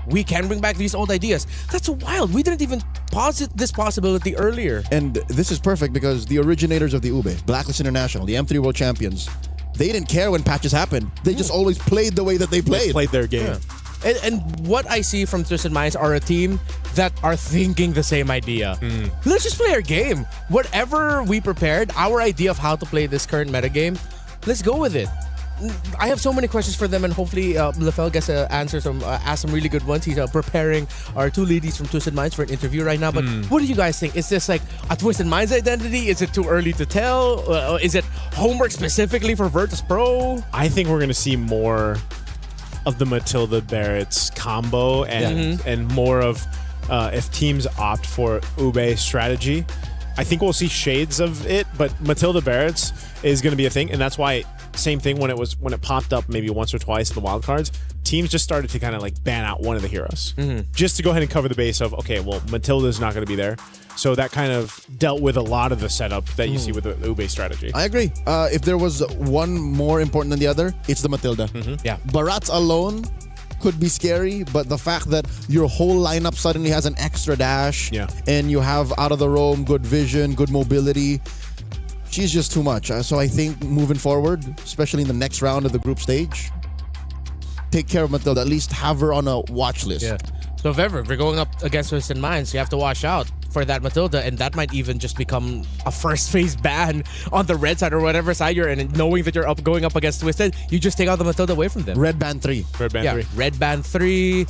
we can bring back these old ideas. That's wild. We didn't even posit this possibility earlier. And this is perfect because the originators of the Ube, Blacklist International, the M3 World Champions, they didn't care when patches happened. They just always played the way that they played. They played their game. Yeah. And what I see from Twisted Minds are a team that are thinking the same idea. Let's just play our game. Whatever we prepared, our idea of how to play this current meta game, let's go with it. I have so many questions for them, and hopefully Lefel gets to answer ask some really good ones. He's preparing our 2 ladies from Twisted Minds for an interview right now. But what do you guys think? Is this like a Twisted Minds identity? Is it too early to tell? Is it homework specifically for Virtus Pro? I think we're going to see more of the Matilda Barretts combo and more of if teams opt for Ube strategy. I think we'll see shades of it, but Matilda Barretts is going to be a thing, and that's why same thing when it popped up maybe once or twice in the wildcards. Teams just started to kind of like ban out one of the heroes just to go ahead and cover the base of, okay, well, Matilda's not going to be there. So that kind of dealt with a lot of the setup that you see with the Ube strategy. I agree. If there was one more important than the other, it's the Matilda. Yeah. Barretts alone could be scary, but the fact that your whole lineup suddenly has an extra dash and you have out of the roam, good vision, good mobility, she's just too much. So I think moving forward, especially in the next round of the group stage, take care of Matilda. At least have her on a watch list. Yeah. So if we're going up against Twisted Minds, you have to watch out for that Matilda, and that might even just become a first phase ban on the red side or whatever side you're in. And knowing that you're going up against Twisted, you just take out the Matilda away from them. Red band 3. Red band 3. Red band 3.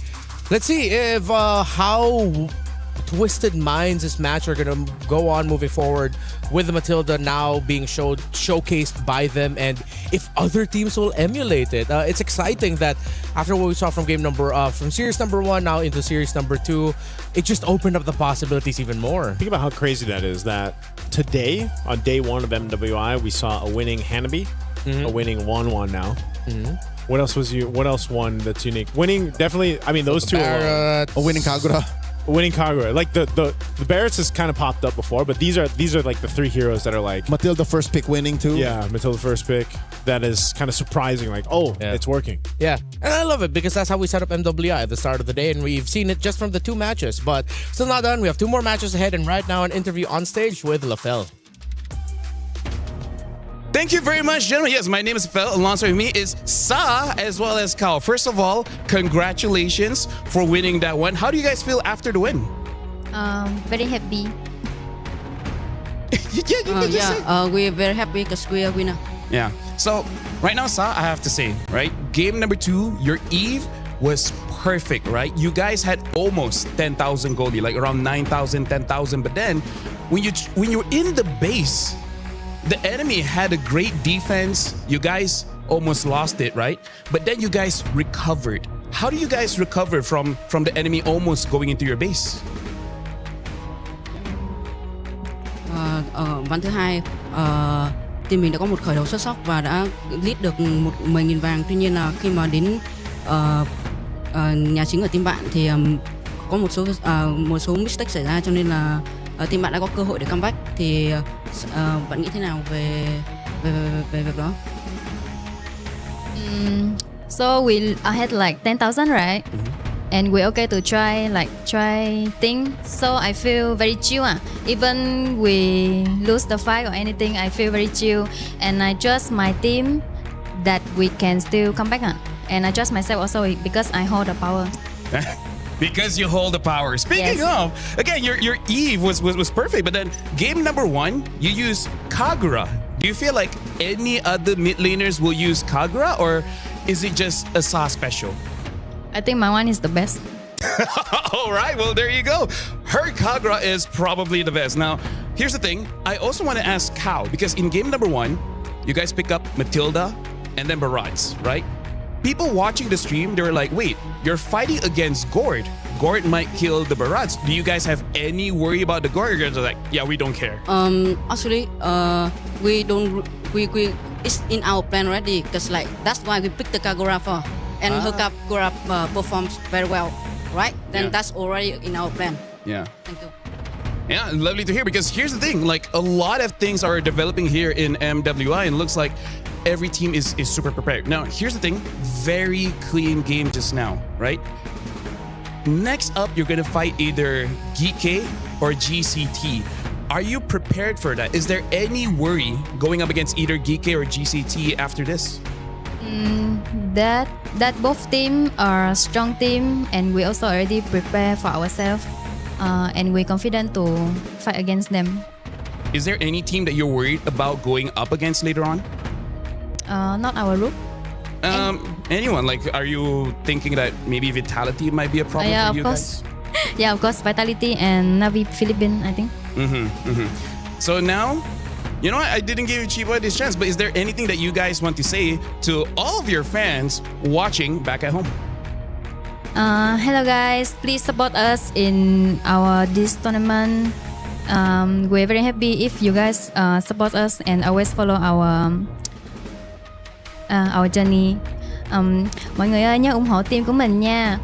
Let's see if how Twisted Minds this match are gonna go on moving forward with the Matilda now being showcased by them, and if other teams will emulate it. It's exciting that after what we saw from from series number 1 now into series number 2, it just opened up the possibilities even more. Think about how crazy that is, that today on day 1 of MWI we saw a winning Hanabi, a winning 1-1 now. What else won that's unique? Winning, definitely, I mean, those two alone. A winning Kagura. Winning Kagura. Like the Barretts has kind of popped up before, but these are like the 3 heroes that are like Matilda first pick winning too. Yeah, Matilda first pick. That is kind of surprising. Like, it's working. Yeah, and I love it because that's how we set up MWI at the start of the day, and we've seen it just from the 2 matches. But still not done. We have 2 more matches ahead, and right now an interview on stage with Lefel. Thank you very much, gentlemen. Yes, my name is Fel. Alongside me is Sa as well as Kyle. First of all, congratulations for winning that one. How do you guys feel after the win? Very happy. We're very happy because we are winner. Yeah. So right now, Sa, I have to say, right? Game number 2, your Eve was perfect, right? You guys had almost 10,000 goldie, like around 9,000, 10,000. But then when you're in the base, the enemy had a great defense. You guys almost lost it, right? But then you guys recovered. How do you guys recover from the enemy almost going into your base? Ván thứ hai, team mình đã có một khởi đầu xuất sắc và đã lead được 10.000 vàng. Tuy nhiên là khi mà đến nhà chính ở team bạn thì có một số mistake xảy ra, cho nên là team bạn đã có cơ hội để comeback. Thì bạn nghĩ thế nào về việc đó? So we had like 10,000, right? And we're okay to try things. So I feel very chill. Even we lose the fight or anything, I feel very chill. And I trust my team that we can still come back. And I trust myself also because I hold the power. Because you hold the power. Speaking of, again, your Eve was perfect, but then game number 1, you use Kagura. Do you feel like any other mid laners will use Kagura, or is it just a Sa special? I think my one is the best. All right, well, there you go. Her Kagura is probably the best. Now, here's the thing. I also want to ask Kao, because in game number 1, you guys pick up Matilda and then Barretts, right? People watching the stream, they were like, wait, you're fighting against Gord. Gort might kill the Barats. Do you guys have any worry about the Gort? Or you're just like, yeah, we don't care. Actually, we don't. We it's in our plan already. Cause like that's why we picked the Kagura for, and her Kagura performs very well, right? Then that's already in our plan. Yeah. Thank you. Yeah, lovely to hear, because here's the thing, like a lot of things are developing here in MWI and it looks like every team is super prepared. Now, here's the thing, very clean game just now, right? Next up, you're gonna fight either GK or GCT. Are you prepared for that? Is there any worry going up against either GK or GCT after this? That both team are strong team, and we also already prepare for ourselves, and we're confident to fight against them. Is there any team that you're worried about going up against later on? Not our group. Anyone? Like, are you thinking that maybe Vitality might be a problem Yeah, for you of course. guys? Yeah, of course. Vitality and Navi Philippines, I think. So now, you know what? I didn't give Chiba this chance, but is there anything that you guys want to say to all of your fans watching back at home? Hello guys, please support us in this tournament. We're very happy if you guys support us and always follow our journey. Mọi người ơi, nhớ ủng hộ team của mình nha.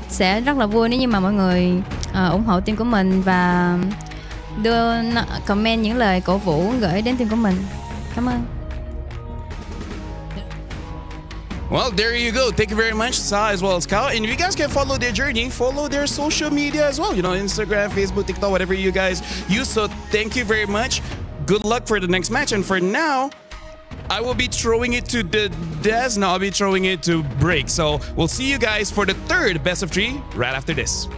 Sẽ rất là vui nếu như mà mọi người ủng hộ team của mình và đưa comment những lời cổ vũ gửi đến team của mình. Cảm ơn. Well, there you go. Thank you very much, Sa as well as Kao. And if you guys can follow their journey, follow their social media as well. You know, Instagram, Facebook, TikTok, whatever you guys use. So thank you very much. Good luck for the next match. And for now, I will be throwing it to the Des. Now I'll be throwing it to Break. So we'll see you guys for the third best of 3 right after this.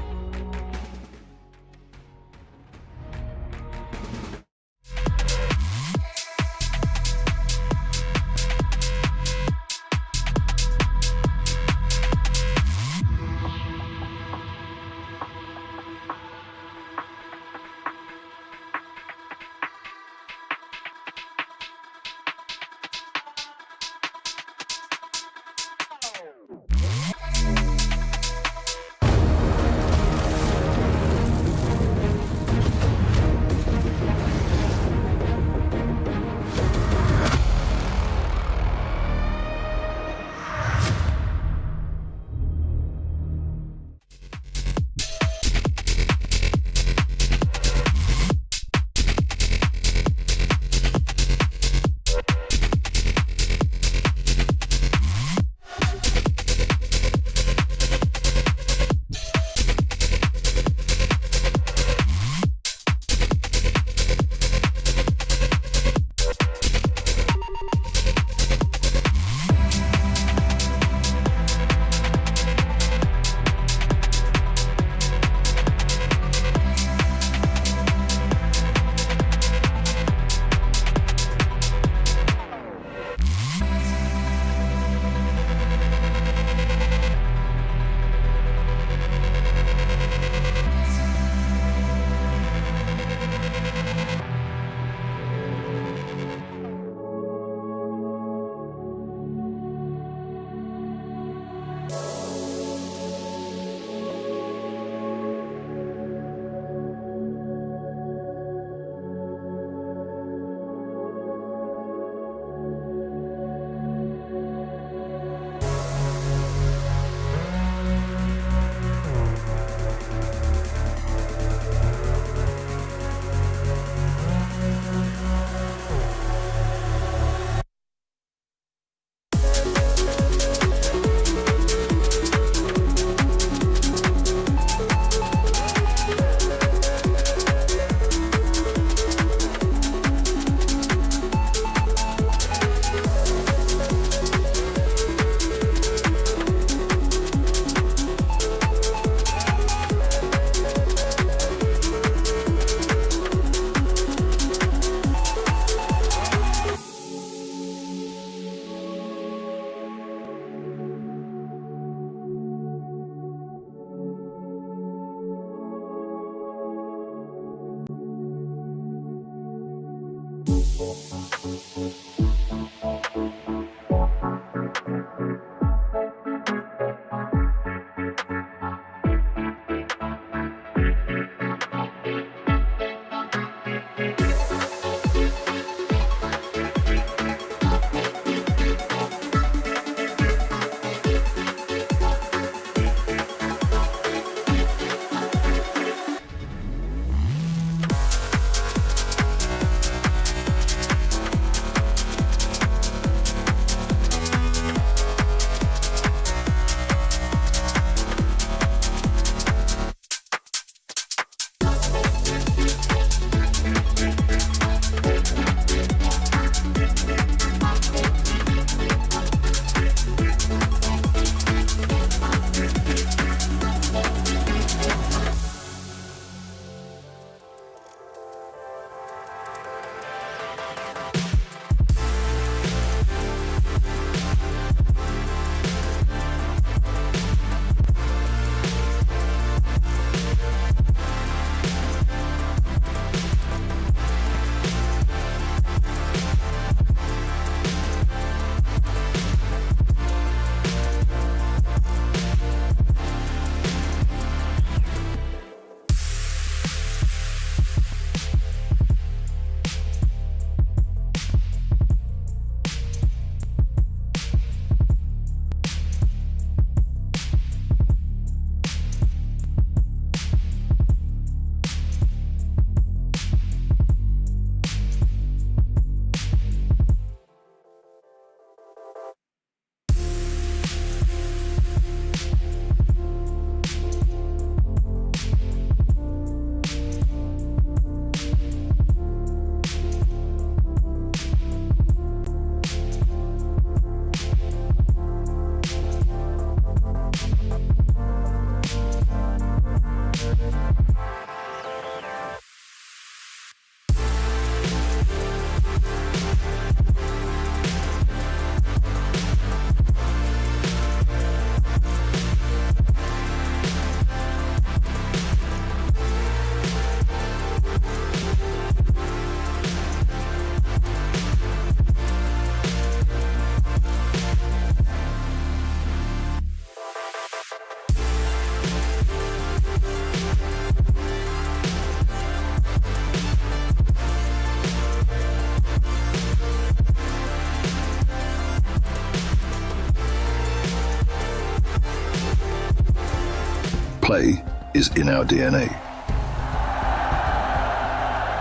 Play is in our DNA.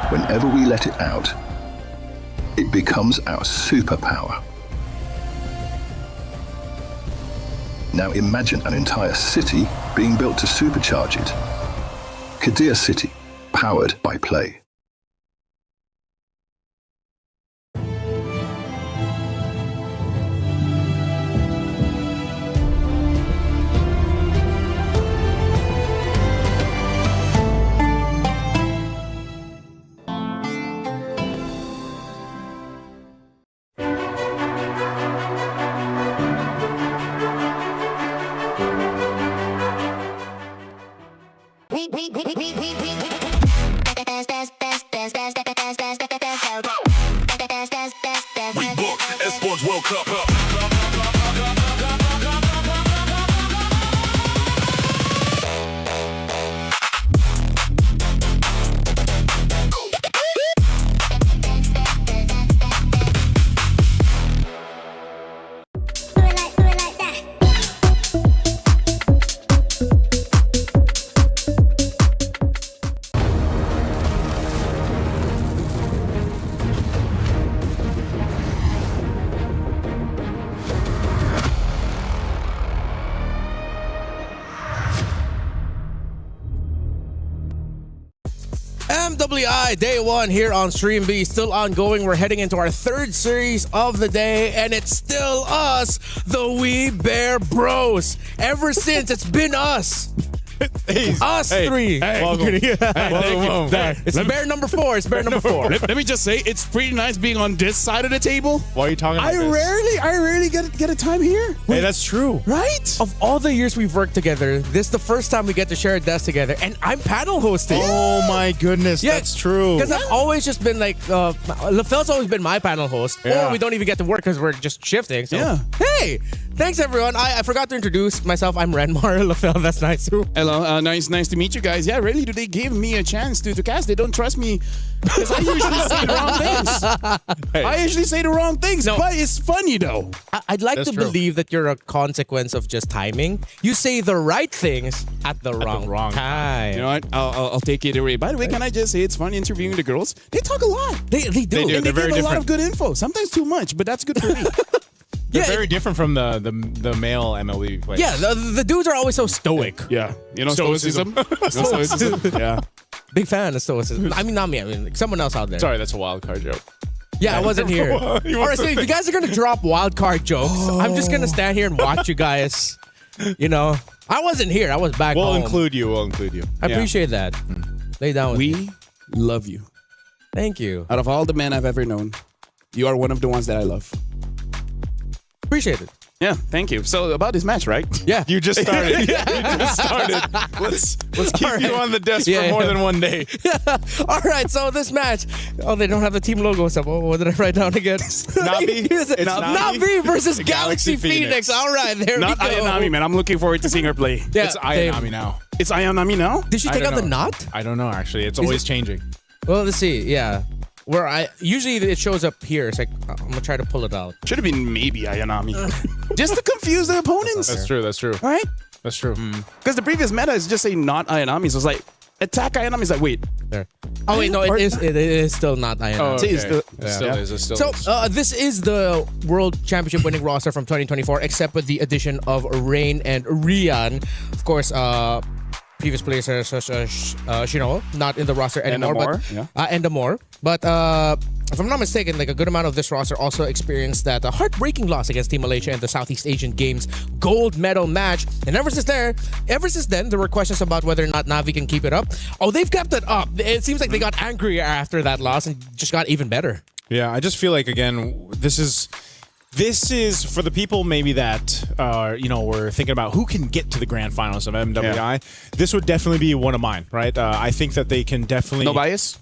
Whenever we let it out, it becomes our superpower. Now imagine an entire city being built to supercharge it. Kadir City, powered by play. MWI Day 1 here on Stream B, still ongoing. We're heading into our third series of the day, and it's still us, the We Bear Bros. Ever since, it's been us. Us three. Welcome. It's bear number 4. It's bear number 4. Let me just say, it's pretty nice being on this side of the table. Why are you talking about I this? rarely get a time here. Hey, that's true. Right? Of all the years we've worked together, this is the first time we get to share a desk together, and I'm panel hosting. Oh my goodness, that's true. Because I've always just been like, LaFell's always been my panel host, or we don't even get to work because we're just shifting. So, hey, thanks everyone. I forgot to introduce myself. I'm Renmar. LaFell, that's nice too. Hello, nice to meet you guys. Yeah, really, do they give me a chance to cast? They don't trust me because I usually say the wrong things. I usually say the wrong things, but it's funny though. I'd like to believe that you're a consequence of just timing. You say the right things at the wrong time. You know what? I'll take it away. By the way, can I just say it's fun interviewing the girls? They talk a lot. They do. And they They're very give a lot different. of good info. Sometimes too much, but that's good for me. They're very different from the male MLB players. Yeah, the dudes are always so stoic. Yeah, you know stoicism. Stoicism. Yeah, big fan of stoicism. I mean, not me. I mean, someone else out there. Sorry, that's a wild card joke. Yeah, I wasn't here. All right, so if you guys are gonna drop wild card jokes, I'm just gonna stand here and watch you guys. You know, I wasn't here. I was back home. We'll include you. I appreciate that. Lay down with me. we love you. Thank you. Out of all the men I've ever known, you are one of the ones that I love. Appreciate it. Yeah, thank you. So about this match, right? Yeah, you just started. You just started. Let's keep you on the desk for more than one day. All right, so this match. Oh, they don't have the team logo. So what did I write down again? Navi. It's Navi versus Galaxy Phoenix. All right, there Not we go. Ayanami, man. I'm looking forward to seeing her play. Yeah, It's Ayanami now. It's Ayanami now? Did she take out the knot? I don't know, actually. It's always changing. Well, let's see. Yeah. Where I usually it shows up here. It's like I'm gonna try to pull it out. Should have been maybe Ayanami. Just to confuse the opponents. That's true. That's true. All right? That's true. Because the previous meta is just saying not Ayanami. So it's like, attack Ayanami. It's like, wait. There. Oh, wait, no, it is still not Ayanami. Oh, okay. It still is. It still So is. this is the World Championship winning roster from 2024, except with the addition of Rain and Rian. Of course, previous players such as Shino, not in the roster anymore. But if I'm not mistaken, like a good amount of this roster also experienced that heartbreaking loss against Team Malaysia in the Southeast Asian Games gold medal match. And ever since then, there were questions about whether or not Navi can keep it up. Oh, they've kept it up. It seems like they got angrier after that loss and just got even better. Yeah, I just feel like, again, this is for the people maybe that were thinking about who can get to the grand finals of MWI. Yeah. This would definitely be one of mine, right? I think that they can definitely... No bias?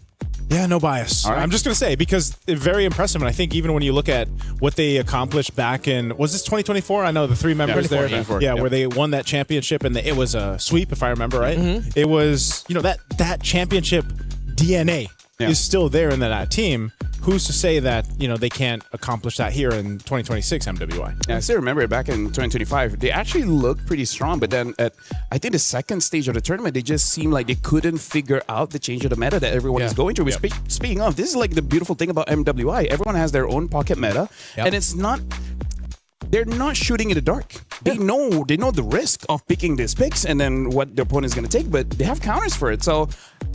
Yeah, no bias. Right. I'm just going to say, because they're very impressive, and I think even when you look at what they accomplished back in... Was this 2024? I know the three members there. Where they won that championship, and it was a sweep, if I remember right. Mm-hmm. It was, that championship DNA is still there in that team, who's to say that they can't accomplish that here in 2026 MWI? Yeah, I still remember back in 2025, they actually looked pretty strong, but then at I think the second stage of the tournament, they just seemed like they couldn't figure out the change of the meta that everyone is going through. Speaking of, this is like the beautiful thing about MWI. Everyone has their own pocket meta, and they're not shooting in the dark. They know the risk of picking these picks and then what the opponent is going to take, but they have counters for it. So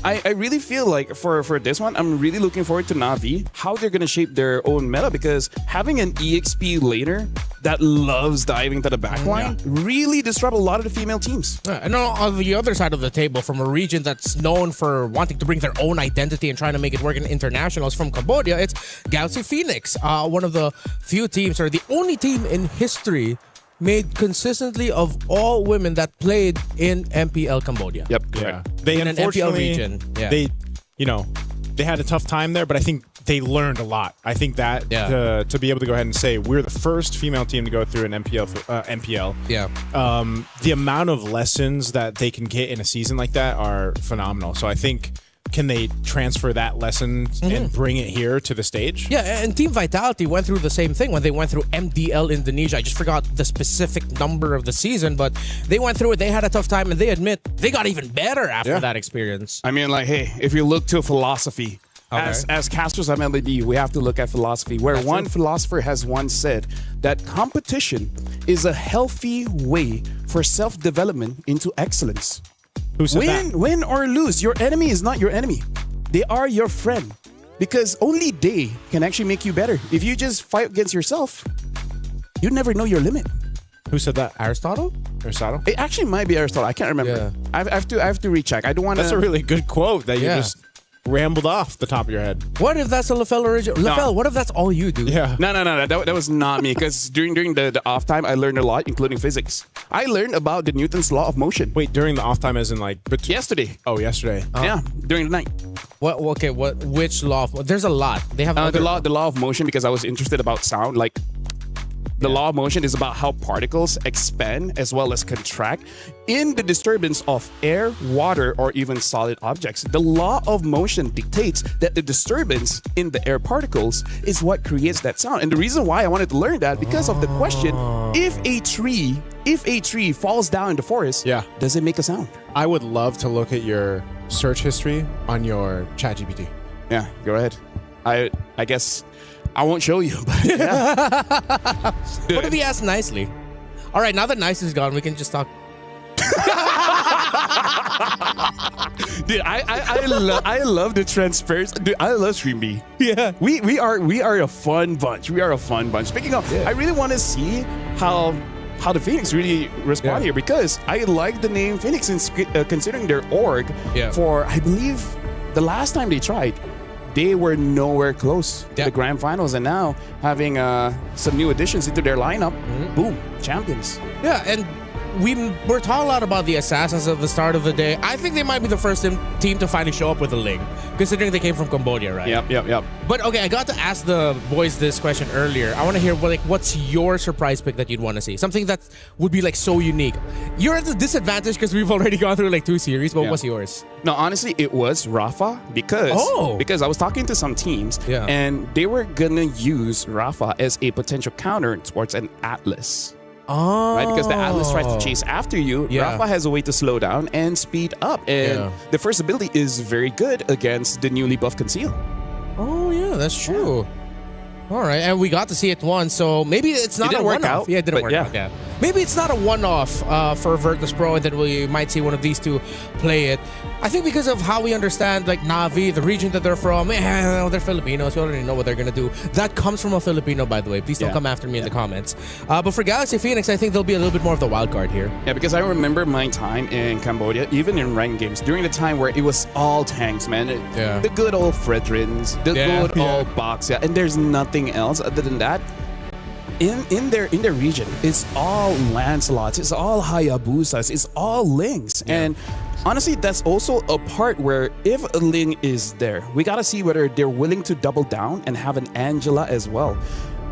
I really feel like for this one, I'm really looking forward to Na'Vi, how they're going to shape their own meta, because having an EXP laner that loves diving to the backline really disrupt a lot of the female teams. And on the other side of the table, from a region that's known for wanting to bring their own identity and trying to make it work in internationals from Cambodia, it's Galaxy Phoenix, one of the few teams, or the only team in history made consistently of all women that played in MPL Cambodia. Yep, correct. Yeah. They in an MPL region. They had a tough time there, but I think they learned a lot. I think that to be able to go ahead and say we're the first female team to go through an MPL. The amount of lessons that they can get in a season like that are phenomenal. So I think, can they transfer that lesson and bring it here to the stage? Yeah, and Team Vitality went through the same thing when they went through MDL Indonesia. I just forgot the specific number of the season, but they went through it. They had a tough time, and they admit they got even better after that experience. I mean, like, hey, if you look to philosophy, as casters of MLBB, we have to look at philosophy, where one philosopher has once said that competition is a healthy way for self-development into excellence. Who said that? Win or lose, your enemy is not your enemy. They are your friend, because only they can actually make you better. If you just fight against yourself, you never know your limit. Who said that? Aristotle? It actually might be Aristotle. I can't remember. I have to recheck. I don't want to. That's a really good quote that you just rambled off the top of your head. What if that's a Lefel original? Lefel, what if that's all you do? Yeah. No. That was not me, because during the off time, I learned a lot, including physics. I learned about the Newton's law of motion. Wait, during the off time as in yesterday. Oh, yesterday. Yeah, during the night. What? Okay. Which law? There's a lot. They have the law of motion, because I was interested about sound. Like, the law of motion is about how particles expand as well as contract in the disturbance of air, water, or even solid objects. The law of motion dictates that the disturbance in the air particles is what creates that sound. And the reason why I wanted to learn that, because of the question, if a tree falls down in the forest, does it make a sound? I would love to look at your search history on your ChatGPT. Yeah, go ahead. I guess I won't show you, but yeah. What if he asked nicely? All right, now that nice is gone, we can just talk. Dude, I love the transparency. Dude, I love Stream B. Yeah, we are a fun bunch. We are a fun bunch. Speaking of, I really want to see how the Phoenix really respond here, because I like the name Phoenix, considering their org. For, I believe, the last time they tried, they were nowhere close to the grand finals, and now having some new additions into their lineup, boom, champions. Yeah, and we're talking a lot about the Assassins at the start of the day. I think they might be the first team to finally show up with a Ling, considering they came from Cambodia, right? Yep. But okay, I got to ask the boys this question earlier. I want to hear what's your surprise pick that you'd want to see? Something that would be so unique. You're at a disadvantage because we've already gone through 2 series, but what's yours? No, honestly, it was Rafa, because I was talking to some teams, and they were gonna use Rafa as a potential counter towards an Atlas. Oh. Right, because the Atlas tries to chase after you. Rafa has a way to slow down and speed up, and the first ability is very good against the newly buffed Conceal. Oh yeah, that's true. All right, and we got to see it once, so maybe it's not a one-off. Yeah, it didn't work out. Yeah. Maybe it's not a one-off for Virtus Pro, and then we might see one of these two play it. I think because of how we understand Na'Vi, the region that they're from, they're Filipinos. We already know what they're going to do. That comes from a Filipino, by the way. Please don't come after me in the comments. But for Galaxy Phoenix, I think they'll be a little bit more of the wild card here. Yeah, because I remember my time in Cambodia, even in ranked games, during the time where it was all tanks, man. The good old Fredrins, the good old Box, and there's nothing else other than that. In their region, it's all Lancelots, it's all Hayabusas, it's all Lings. And honestly, that's also a part where if a Ling is there, we gotta see whether they're willing to double down and have an Angela as well.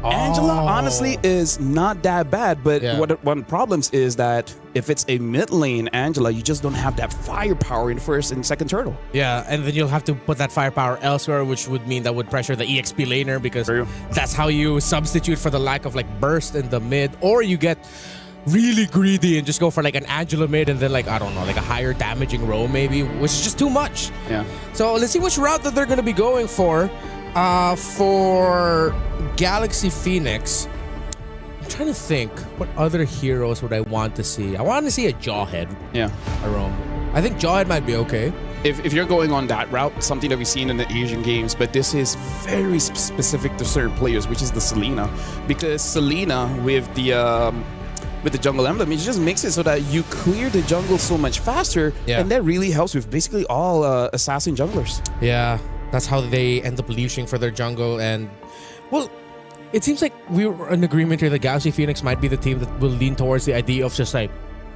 Angela honestly is not that bad, but one problems is that if it's a mid lane Angela, you just don't have that firepower in first and second turtle. Yeah, and then you'll have to put that firepower elsewhere, which would mean that would pressure the EXP laner because that's how you substitute for the lack of like burst in the mid, or you get really greedy and just go for like an Angela mid and then like, I don't know, like a higher damaging row maybe, which is just too much. Yeah. So let's see which route that they're going to be going for. For Galaxy Phoenix, I'm trying to think, what other heroes would I want to see? I want to see a Jawhead. Yeah. I think Jawhead might be okay. If you're going on that route, something that we've seen in the Asian games, but this is very specific to certain players, which is the Selena. Because Selena with the jungle emblem, it just makes it so that you clear the jungle so much faster, and that really helps with basically all assassin junglers. Yeah, that's how they end up leashing for their jungle. And, well, it seems like we were in agreement here that Galaxy Phoenix might be the team that will lean towards the idea of just like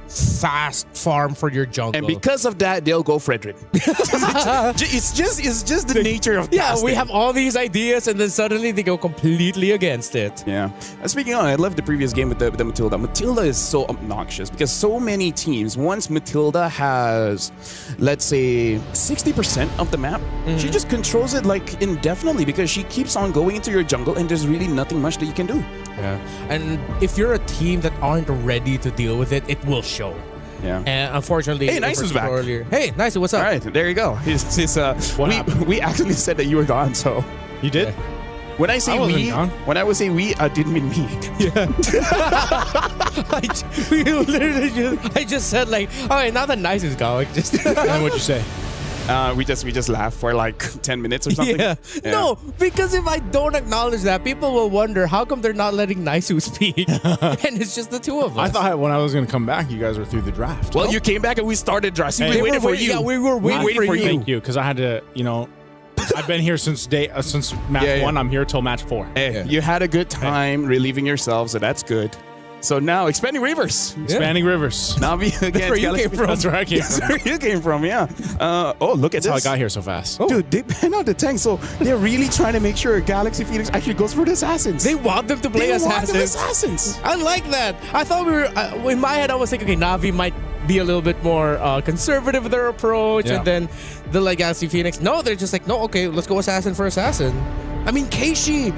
fast farm for your jungle. And because of that, they'll go Frederick. it's just the nature of casting. We have all these ideas and then suddenly they go completely against it. Yeah. And speaking of, I love the previous game with the Matilda. Matilda is so obnoxious because so many teams, once Matilda has, let's say, 60% of the map, she just controls it like indefinitely because she keeps on going into your jungle and there's really nothing much that you can do. Yeah. And if you're a team that aren't ready to deal with it, it will show. Yeah. And unfortunately, hey, Nice is back. Earlier. Hey, Nice, what's up? All right, there you go. We actually said that you were gone, so you did. When I say when I was saying we, I didn't mean me. Yeah. I just said like, all right, now that Nice is gone, just. And what'd you say? We just laughed for like 10 minutes or something. Yeah. No, because if I don't acknowledge that, people will wonder how come they're not letting Naisu speak, and it's just the two of us. I thought when I was going to come back, you guys were through the draft. Well, you came back and we started draft. Hey, we waited for you. Yeah, we were waiting for you. Thank you, because I had to, I've been here since match 1. I'm here till match 4. Hey, you had a good time relieving yourself, so that's good. So now, Expanding Rivers. Expanding Rivers. Navi against That's where you came from. That's where I came from. That's where you came from, yeah. Look at That's how I this. got here so fast. Dude, they ban out the tank, so they're really trying to make sure Galaxy Phoenix actually goes for the assassins. They want them to play assassins. I like that. I thought we were, in my head, I was thinking, okay, Navi might be a little bit more conservative with their approach, and then the Galaxy Phoenix, no, they're just like, no, okay, let's go assassin for assassin. I mean, Keishi,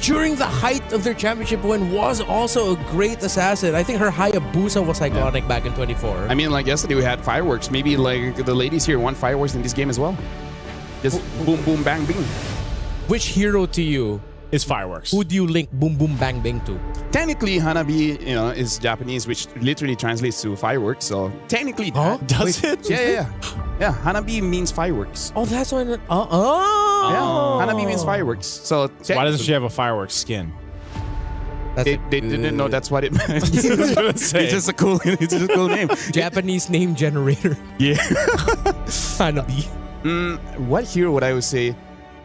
during the height of their championship win, was also a great assassin. I think her Hayabusa was iconic back in 24. I mean, like yesterday we had fireworks. Maybe like the ladies here want fireworks in this game as well. Just boom, boom, bang, bing. Which hero to you is fireworks? Who do you link boom, boom, bang, bing to? Technically, Hanabi, is Japanese, which literally translates to fireworks. So technically, does it? Yeah. Yeah, Hanabi means fireworks. Oh, that's why. Yeah, Hanabi means fireworks. So why doesn't she have a fireworks skin? They didn't know that's what it meant. It's just a cool name. Japanese name generator. Yeah. Hanabi. What hero would I would say?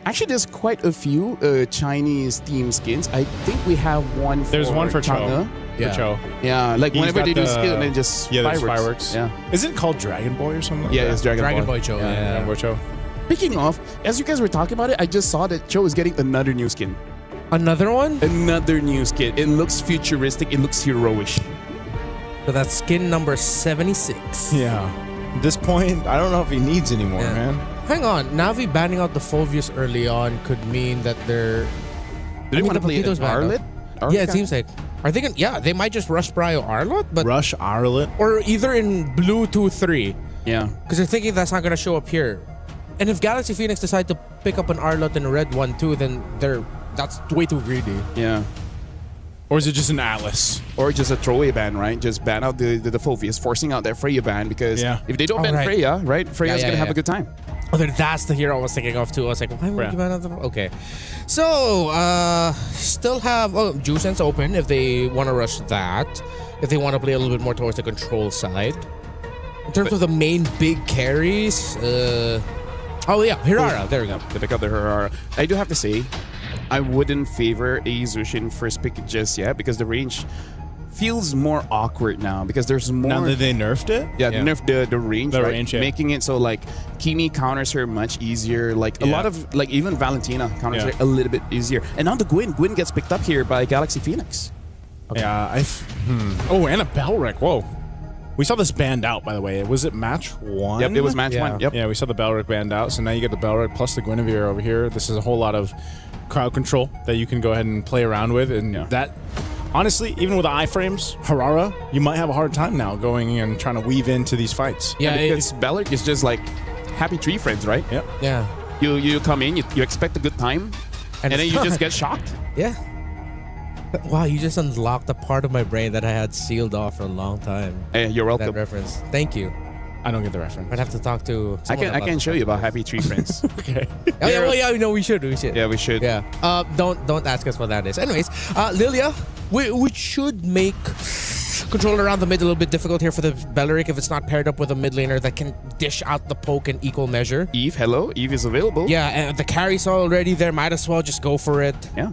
Actually, there's quite a few Chinese theme skins. I think we have one for There's one for Chang'e. Cho. For Cho. Yeah, like He's whenever got they do skill and then just fireworks. Yeah. Isn't it called Dragon Boy or something? Yeah, it's Dragon Boy Cho. Yeah, Dragon Boy Cho. Speaking of, as you guys were talking about it, I just saw that Cho is getting another new skin. Another one? Another new skin. It looks futuristic. It looks heroish. So that's skin number 76. Yeah. At this point, I don't know if he needs any more, man. Hang on. Navi banning out the Phoveus early on could mean that they're... Do they want to play Arlet? Yeah, it seems like... Are they gonna... Yeah, they might just rush Brio Arlet, but... Rush Arlet? Or either in blue 2-3. Yeah. Because they're thinking that's not going to show up here. And if Galaxy Phoenix decide to pick up an Arlet in a red 1-2, then that's way too greedy. Yeah. Or is it just an Atlas? Or just a throwaway ban, right? Just ban out the Phoveus, forcing out that Freya ban, because if they don't ban Freya, right, Freya's going to have a good time. Oh, then that's the hero I was thinking of too. I was like, why would you ban out the... Okay. So, still have Jusen's open if they want to rush that. If they want to play a little bit more towards the control side. In terms of the main big carries, Hirara. There we go. They pick up the Hirara. I do have to say, I wouldn't favor a Zushin first pick just yet because the range feels more awkward now because there's more. Now that they nerfed it? Yeah, nerfed the range, The right? range, yeah. Making it so like Kimi counters her much easier. Like a lot of like even Valentina counters her a little bit easier. And now the Gwyn gets picked up here by Galaxy Phoenix. Okay. Yeah, Oh, and a Belric. Whoa. We saw this banned out, by the way. Was it match 1? Yep, it was match 1. Yep. Yeah, we saw the Belric banned out. So now you get the Belric plus the Guinevere over here. This is a whole lot of crowd control that you can go ahead and play around with. And that, honestly, even with the iframes, Harara, you might have a hard time now going and trying to weave into these fights. Yeah, because Belric is just like happy tree friends, right? Yep. Yeah. You come in, you expect a good time, and then you just get shocked. Yeah. Wow, you just unlocked a part of my brain that I had sealed off for a long time. Hey, you're welcome. That reference. Thank you. I don't get the reference. I'd have to talk to. I can show you about happy tree friends. Okay. Oh yeah, well, yeah, no, we should. Yeah, we should. Yeah. Don't ask us what that is. Anyways, Lilia, we should make control around the mid a little bit difficult here for the Belric if it's not paired up with a mid laner that can dish out the poke in equal measure. Eve, hello. Eve is available. Yeah, and the carry's already there. Might as well just go for it. Yeah.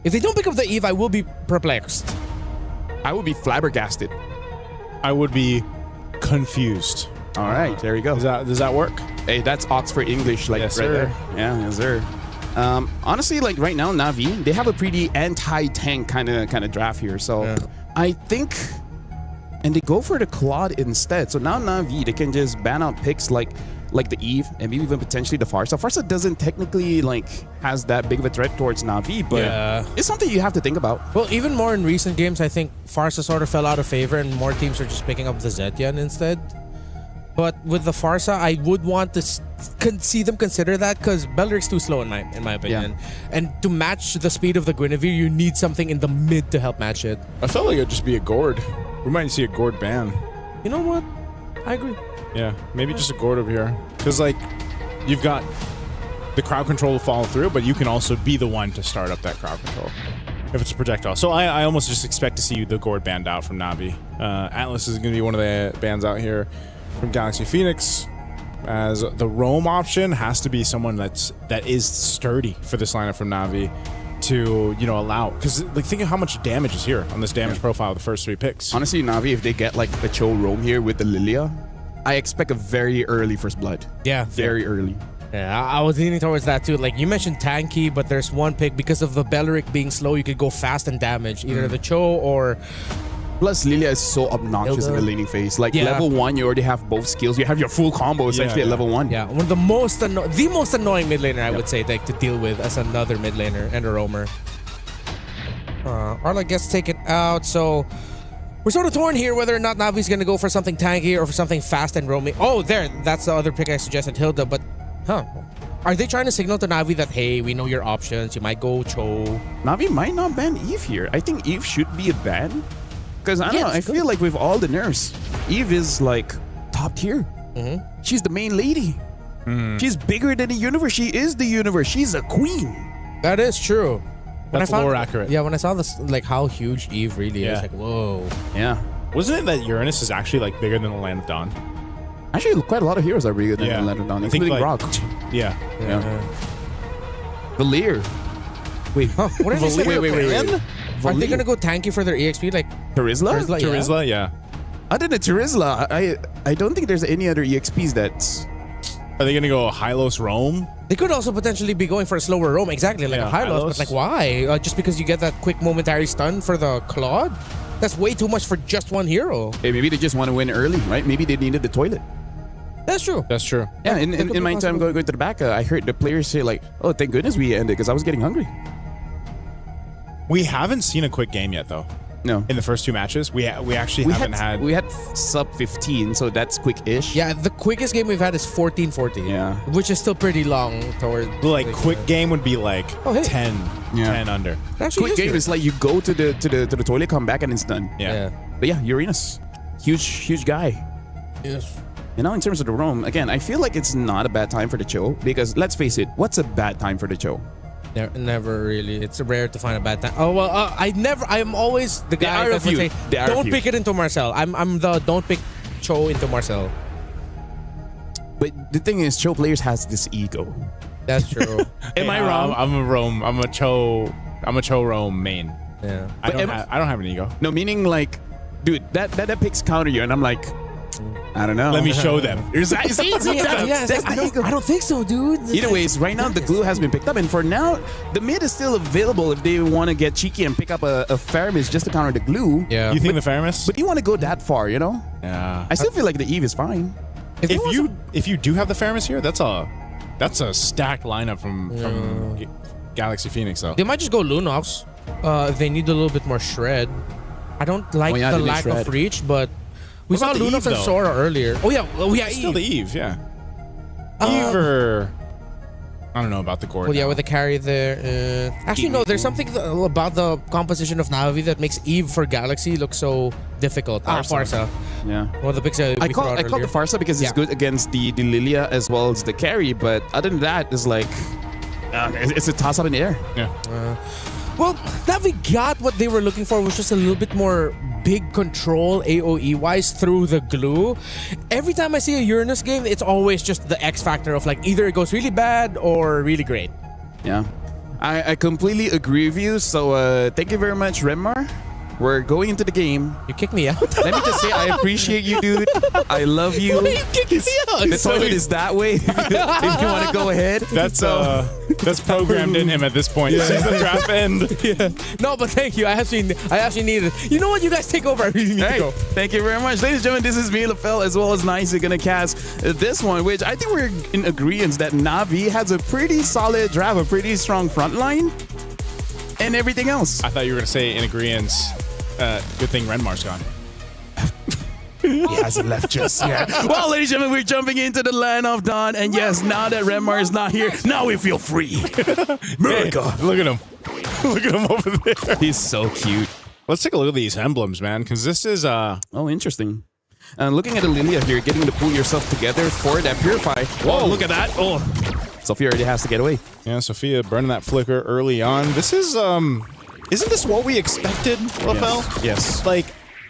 If they don't pick up the Eve, I will be perplexed. I would be flabbergasted. I would be confused. All right, there you go. Does that work? Hey, that's Oxford English, like Yes, right sir. there. Yeah, yes, sir. Honestly, like right now, Na'Vi, they have a pretty anti-tank kind of draft here. So I think, and they go for the Claude instead. So now Na'Vi, they can just ban out picks like the Eve and maybe even potentially the Farsa. Farsa doesn't technically like has that big of a threat towards Na'Vi, but it's something you have to think about. Well, even more in recent games, I think Farsa sort of fell out of favor and more teams are just picking up the Zetian instead. But with the Farsa, I would want to see them consider that because Belric's too slow in my opinion. And to match the speed of the Guinevere, you need something in the mid to help match it. I felt like it'd just be a Gord. We might see a Gord ban. You know what? I agree. Yeah, maybe just a Gord over here. Because, like, you've got the crowd control to follow through, but you can also be the one to start up that crowd control if it's a projectile. So I almost just expect to see the Gord banned out from Na'Vi. Atlas is going to be one of the bans out here from Galaxy Phoenix, as the roam option has to be someone that is sturdy for this lineup from Na'Vi to, you know, allow, because like think of how much damage is here on this damage profile of the first 3 picks. Honestly, Na'Vi, if they get like the Cho roam here with the Lilia, I expect a very early first blood. Yeah. Very early. Yeah, I was leaning towards that too. Like you mentioned tanky, but there's one pick because of the Belric being slow, you could go fast and damage either the Cho or... Plus, Lilia is so obnoxious in the laning phase. Like level 1, you already have both skills. You have your full combo essentially at level 1. Yeah, one of the most annoying mid laner I would say like to deal with as another mid laner and a roamer. Arla gets taken out, so we're sort of torn here whether or not Navi's gonna go for something tanky or for something fast and roaming. Oh, that's the other pick I suggested, Hilda. But are they trying to signal to Na'Vi that hey, we know your options? You might go Cho. Na'Vi might not ban Eve here. I think Eve should be a ban. Because I don't know, I feel like with all the nerfs, Eve is like top tier. She's the main lady. She's bigger than the universe. She is the universe. She's a queen. That is true. That's more accurate. Yeah, when I saw this, like how huge Eve really is, like whoa. Yeah. Wasn't it that Uranus is actually like bigger than the Land of Dawn? Actually, quite a lot of heroes are bigger than the Land of Dawn, including like, Rock. Yeah. Valir. Wait, what did you say? Wait. Are they gonna go tanky for their EXP like Terizla? Terizla, yeah. Other than Terizla, I don't think there's any other EXPs that's... Are they gonna go Hylos Roam? They could also potentially be going for a slower roam, exactly like a Hylos, but like why? Just because you get that quick momentary stun for the Claude? That's way too much for just one hero. Hey, maybe they just want to win early, right? Maybe they needed the toilet. That's true. That's true. Yeah, in my time going to the back, I heard the players say like, oh, thank goodness we ended because I was getting hungry. We haven't seen a quick game yet, though. No. In the first 2 matches, we actually haven't had. We had sub 15, so that's quick-ish. Yeah, the quickest game we've had is 14-14. Yeah. Which is still pretty long toward. Like quick game would be like 10 under. Quick game is like you go to the toilet, come back, and it's done. Yeah. But yeah, Uranus, huge guy. Yes. You know, in terms of the roam, again, I feel like it's not a bad time for the Cho because let's face it, what's a bad time for the Cho? Never really. It's rare to find a bad time. Oh well, I'm always the guy that would say, don't pick it into Marcel. I'm the don't pick Cho into Marcel. But the thing is, Cho players has this ego. That's true. Am I wrong? I'm a Cho roam main. Yeah. I don't have an ego. No, meaning like, dude, that picks counter you, and I'm like, I don't know. Let me show them. I don't think so, dude. Either ways, right now the glue has been picked up, and for now the mid is still available if they want to get cheeky and pick up a Faramis just to counter the glue. Yeah. You think the Faramis? But you want to go that far, you know? Yeah. I still feel like the Eve is fine. If you do have the Faramis here, that's a stacked lineup from Galaxy Phoenix though. They might just go Lunox. They need a little bit more shred. I don't like the lack of reach, but we saw Lunox and Sora earlier. Oh yeah, Still Eve. the Eve, yeah. Eve or I don't know about the Gord. Well, yeah, with the carry there. Actually, no. There's something about the composition of Navi that makes Eve for Galaxy look so difficult. Farsa. Yeah. One of the picks I call the Farsa because it's good against the Lilia as well as the carry, but other than that, it's like it's a toss up in the air. Yeah. Well, Navi got what they were looking for, which was a little bit more big control AoE-wise through the glue. Every time I see a Uranus game, it's always just the X factor of like either it goes really bad or really great. Yeah. I completely agree with you. So thank you very much, Renmar. We're going into the game. You kicked me out. Let me just say, I appreciate you, dude. I love you. Why are you kicking me out? The toilet is that way. If you want to go ahead. That's programmed in him at this point. Yeah. Since the draft end. Yeah. No, but thank you. I actually need it. You know what? You guys take over. I really need to go. Thank you very much. Ladies and gentlemen, this is me, LaFell, as well as Nice. We're going to cast this one, which I think we're in agreement that Navi has a pretty solid draft, a pretty strong front line, and everything else. I thought you were going to say in agreement. Good thing Renmar's gone. He hasn't left just yet. Well, ladies and gentlemen, we're jumping into the land of Dawn. And yes, now that Renmar is not here, now we feel free. America. Hey, look at him. Look at him over there. He's so cute. Let's take a look at these emblems, man, because this is... Oh, interesting. Looking at the Lilia here, getting to pull yourself together for that Purify. Whoa, look at that. Oh, Sophia already has to get away. Yeah, Sophia burning that flicker early on. This is... Isn't this what we expected, LaFell? Yes. Like,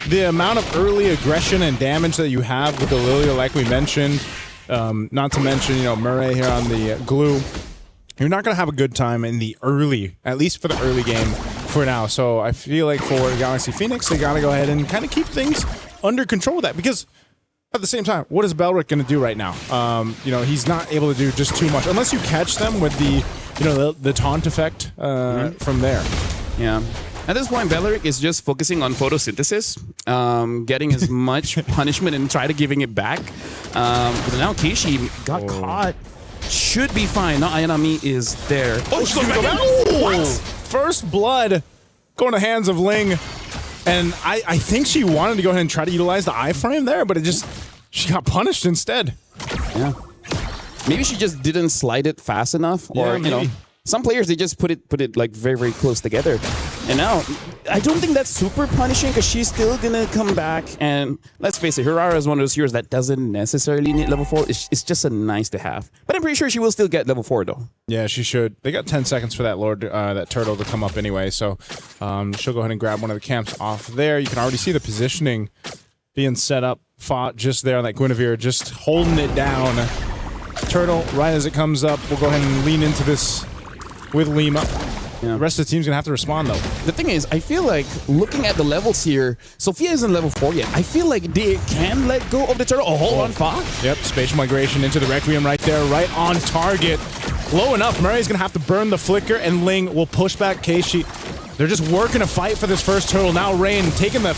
the amount of early aggression and damage that you have with the Lilia, like we mentioned, not to mention, Murray here on the glue, you're not going to have a good time in the early, at least for the early game for now. So I feel like for Galaxy Phoenix, they got to go ahead and kind of keep things under control with that, because at the same time, what is Belric going to do right now? He's not able to do just too much, unless you catch them with the taunt effect from there. Yeah. At this point, Belric is just focusing on photosynthesis, getting as much punishment and try to giving it back. But now Keishi got caught. Should be fine. Now Ayanami is there. Oh, she's going to go back. What? First blood going to hands of Ling. And I think she wanted to go ahead and try to utilize the iframe there, but she got punished instead. Yeah. Maybe she just didn't slide it fast enough, or some players, they just put it like very, very close together. And now, I don't think that's super punishing because she's still gonna come back. And let's face it, Hirara is one of those heroes that doesn't necessarily need level 4. It's just a nice to have. But I'm pretty sure she will still get level 4 though. Yeah, she should. They got 10 seconds for that turtle to come up anyway. So she'll go ahead and grab one of the camps off there. You can already see the positioning being set up. Fought just there on that Guinevere, just holding it down. Turtle, right as it comes up, we'll go ahead and lean into this with Lima. Yeah. The rest of the team's gonna have to respond though. The thing is, I feel like looking at the levels here, Sophia isn't level 4 yet. I feel like they can let go of the turtle. Oh, hold on, Fox. Yep, spatial migration into the Requiem right there, right on target. Low enough, Murray's gonna have to burn the flicker, and Ling will push back Keishi. They're just working a fight for this first turtle. Now Rain taking the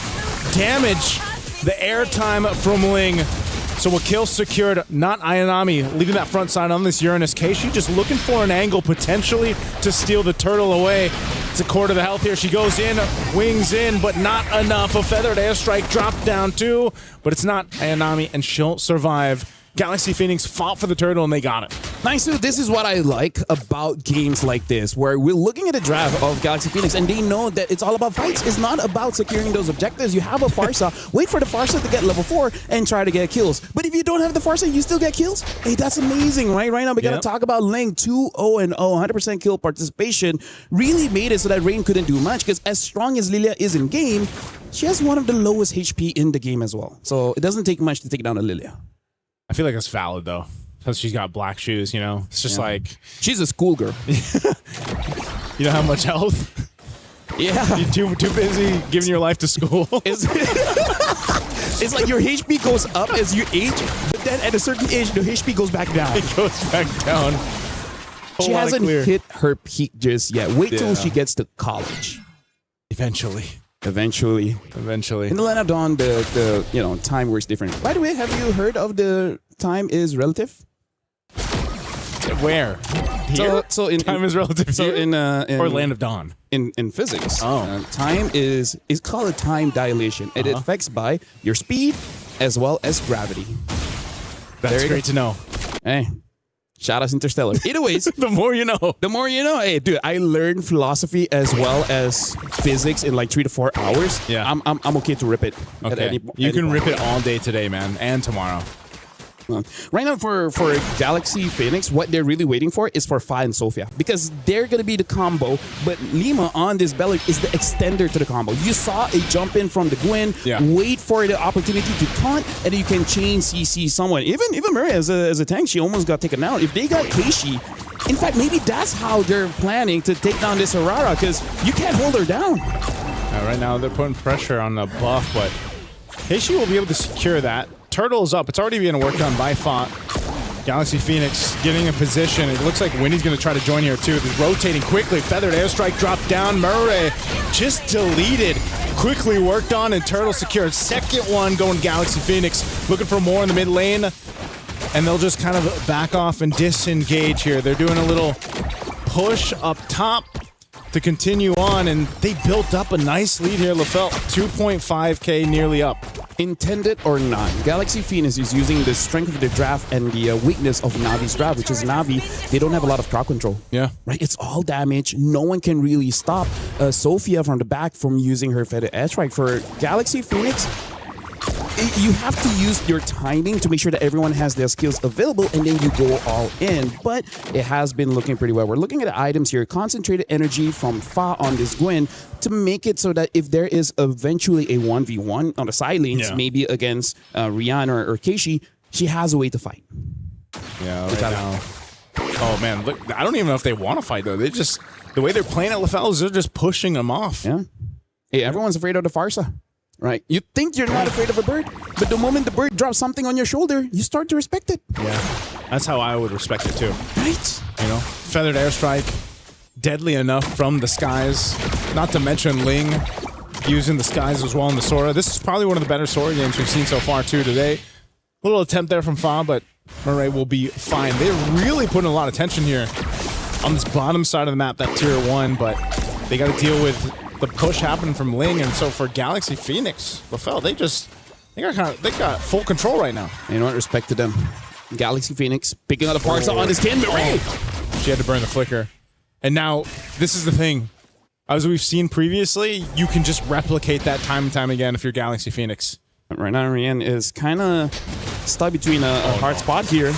damage, the airtime from Ling. So a kill secured, not Ayanami leaving that front side on this Uranus. Keishi just looking for an angle potentially to steal the turtle away. It's a quarter of the health here. She goes in, wings in, but not enough. A feathered airstrike dropped down too, but it's not Ayanami, and she'll survive. Galaxy Phoenix fought for the turtle and they got it. Nice, dude. This is what I like about games like this, where we're looking at a draft of Galaxy Phoenix and they know that it's all about fights. It's not about securing those objectives. You have a Farsa, wait for the Farsa to get level 4 and try to get kills. But if you don't have the Farsa, you still get kills? Hey, that's amazing, right? Right now, we gotta talk about Ling 2-0-0, 100% kill participation. Really made it so that Rain couldn't do much, because as strong as Lilia is in game, she has one of the lowest HP in the game as well. So it doesn't take much to take down a Lilia. I feel like it's valid though, because she's got black shoes, It's just like... She's a schoolgirl. You know how much health? Yeah. You're too busy giving your life to school. It's like your HP goes up as you age, but then at a certain age, the HP goes back down. It goes back down. She hasn't hit her peak just yet. Wait till Yeah. she gets to college. Eventually. In the Lena Dawn, the time works different. By the way, have you heard of the time is relative? Where? Here? So in time is relative. So here? in or Land of Dawn. In physics, Oh. time is called a time dilation. It affects by your speed as well as gravity. That's great to know. Hey, shout out Interstellar. Either ways, the more you know. The more you know. Hey, dude, I learned philosophy as well as physics in like 3 to 4 hours. Yeah. I'm okay to rip it. At Okay. You can rip it all day today, man, and tomorrow. Right now for Galaxy Phoenix, what they're really waiting for is for Fa and Sophia, because they're going to be the combo, but Lima on this Bellic is the extender to the combo. You saw a jump in from the Gwen, wait for the opportunity to taunt, and then you can chain CC someone. Even Murray as a tank, she almost got taken out. If they got Keishi, in fact, maybe that's how they're planning to take down this Aurora, because you can't hold her down. Right now they're putting pressure on the buff, but Keishi will be able to secure that. Turtle is up. It's already being worked on by Fa. Galaxy Phoenix getting in position. It looks like Winnie's going to try to join here too. They're rotating quickly. Feathered airstrike dropped down. Murray just deleted. Quickly worked on, and Turtle secured. Second one going Galaxy Phoenix. Looking for more in the mid lane. And they'll just kind of back off and disengage here. They're doing a little push up top to continue on, and they built up a nice lead here. LaFell, 2.5k nearly up. Intended or not, Galaxy Phoenix is using the strength of the draft and the weakness of Navi's draft, which is Navi. They don't have a lot of crowd control. Yeah. Right? It's all damage. No one can really stop Sophia from the back from using her feather airstrike. For Galaxy Phoenix, you have to use your timing to make sure that everyone has their skills available, and then you go all in. But it has been looking pretty well. We're looking at the items here. Concentrated energy from Fa on this Gwen to make it so that if there is eventually a 1v1 on the side lanes, maybe against Rihanna or Keishi, she has a way to fight. Yeah, right now. Oh, man. Look, I don't even know if they want to fight, though. They just, the way they're playing at LaFell is they're just pushing them off. Yeah. Hey, everyone's afraid of the Farsa. Right? You think you're not afraid of a bird, but the moment the bird drops something on your shoulder, you start to respect it. Yeah. That's how I would respect it too. Right? You know, feathered airstrike, deadly enough from the skies. Not to mention Ling using the skies as well in the Sora. This is probably one of the better Sora games we've seen so far too today. A little attempt there from Fa, but Murray will be fine. They're really putting a lot of tension here on this bottom side of the map, that tier 1, but they got to deal with the push happened from Ling, and so for Galaxy Phoenix, LaFell, they got full control right now. You know what? Respect to them. Galaxy Phoenix picking out the parts on his kin. She had to burn the flicker. And now, this is the thing. As we've seen previously, you can just replicate that time and time again if you're Galaxy Phoenix. Right now, Rian is kind of stuck between a hard spot here.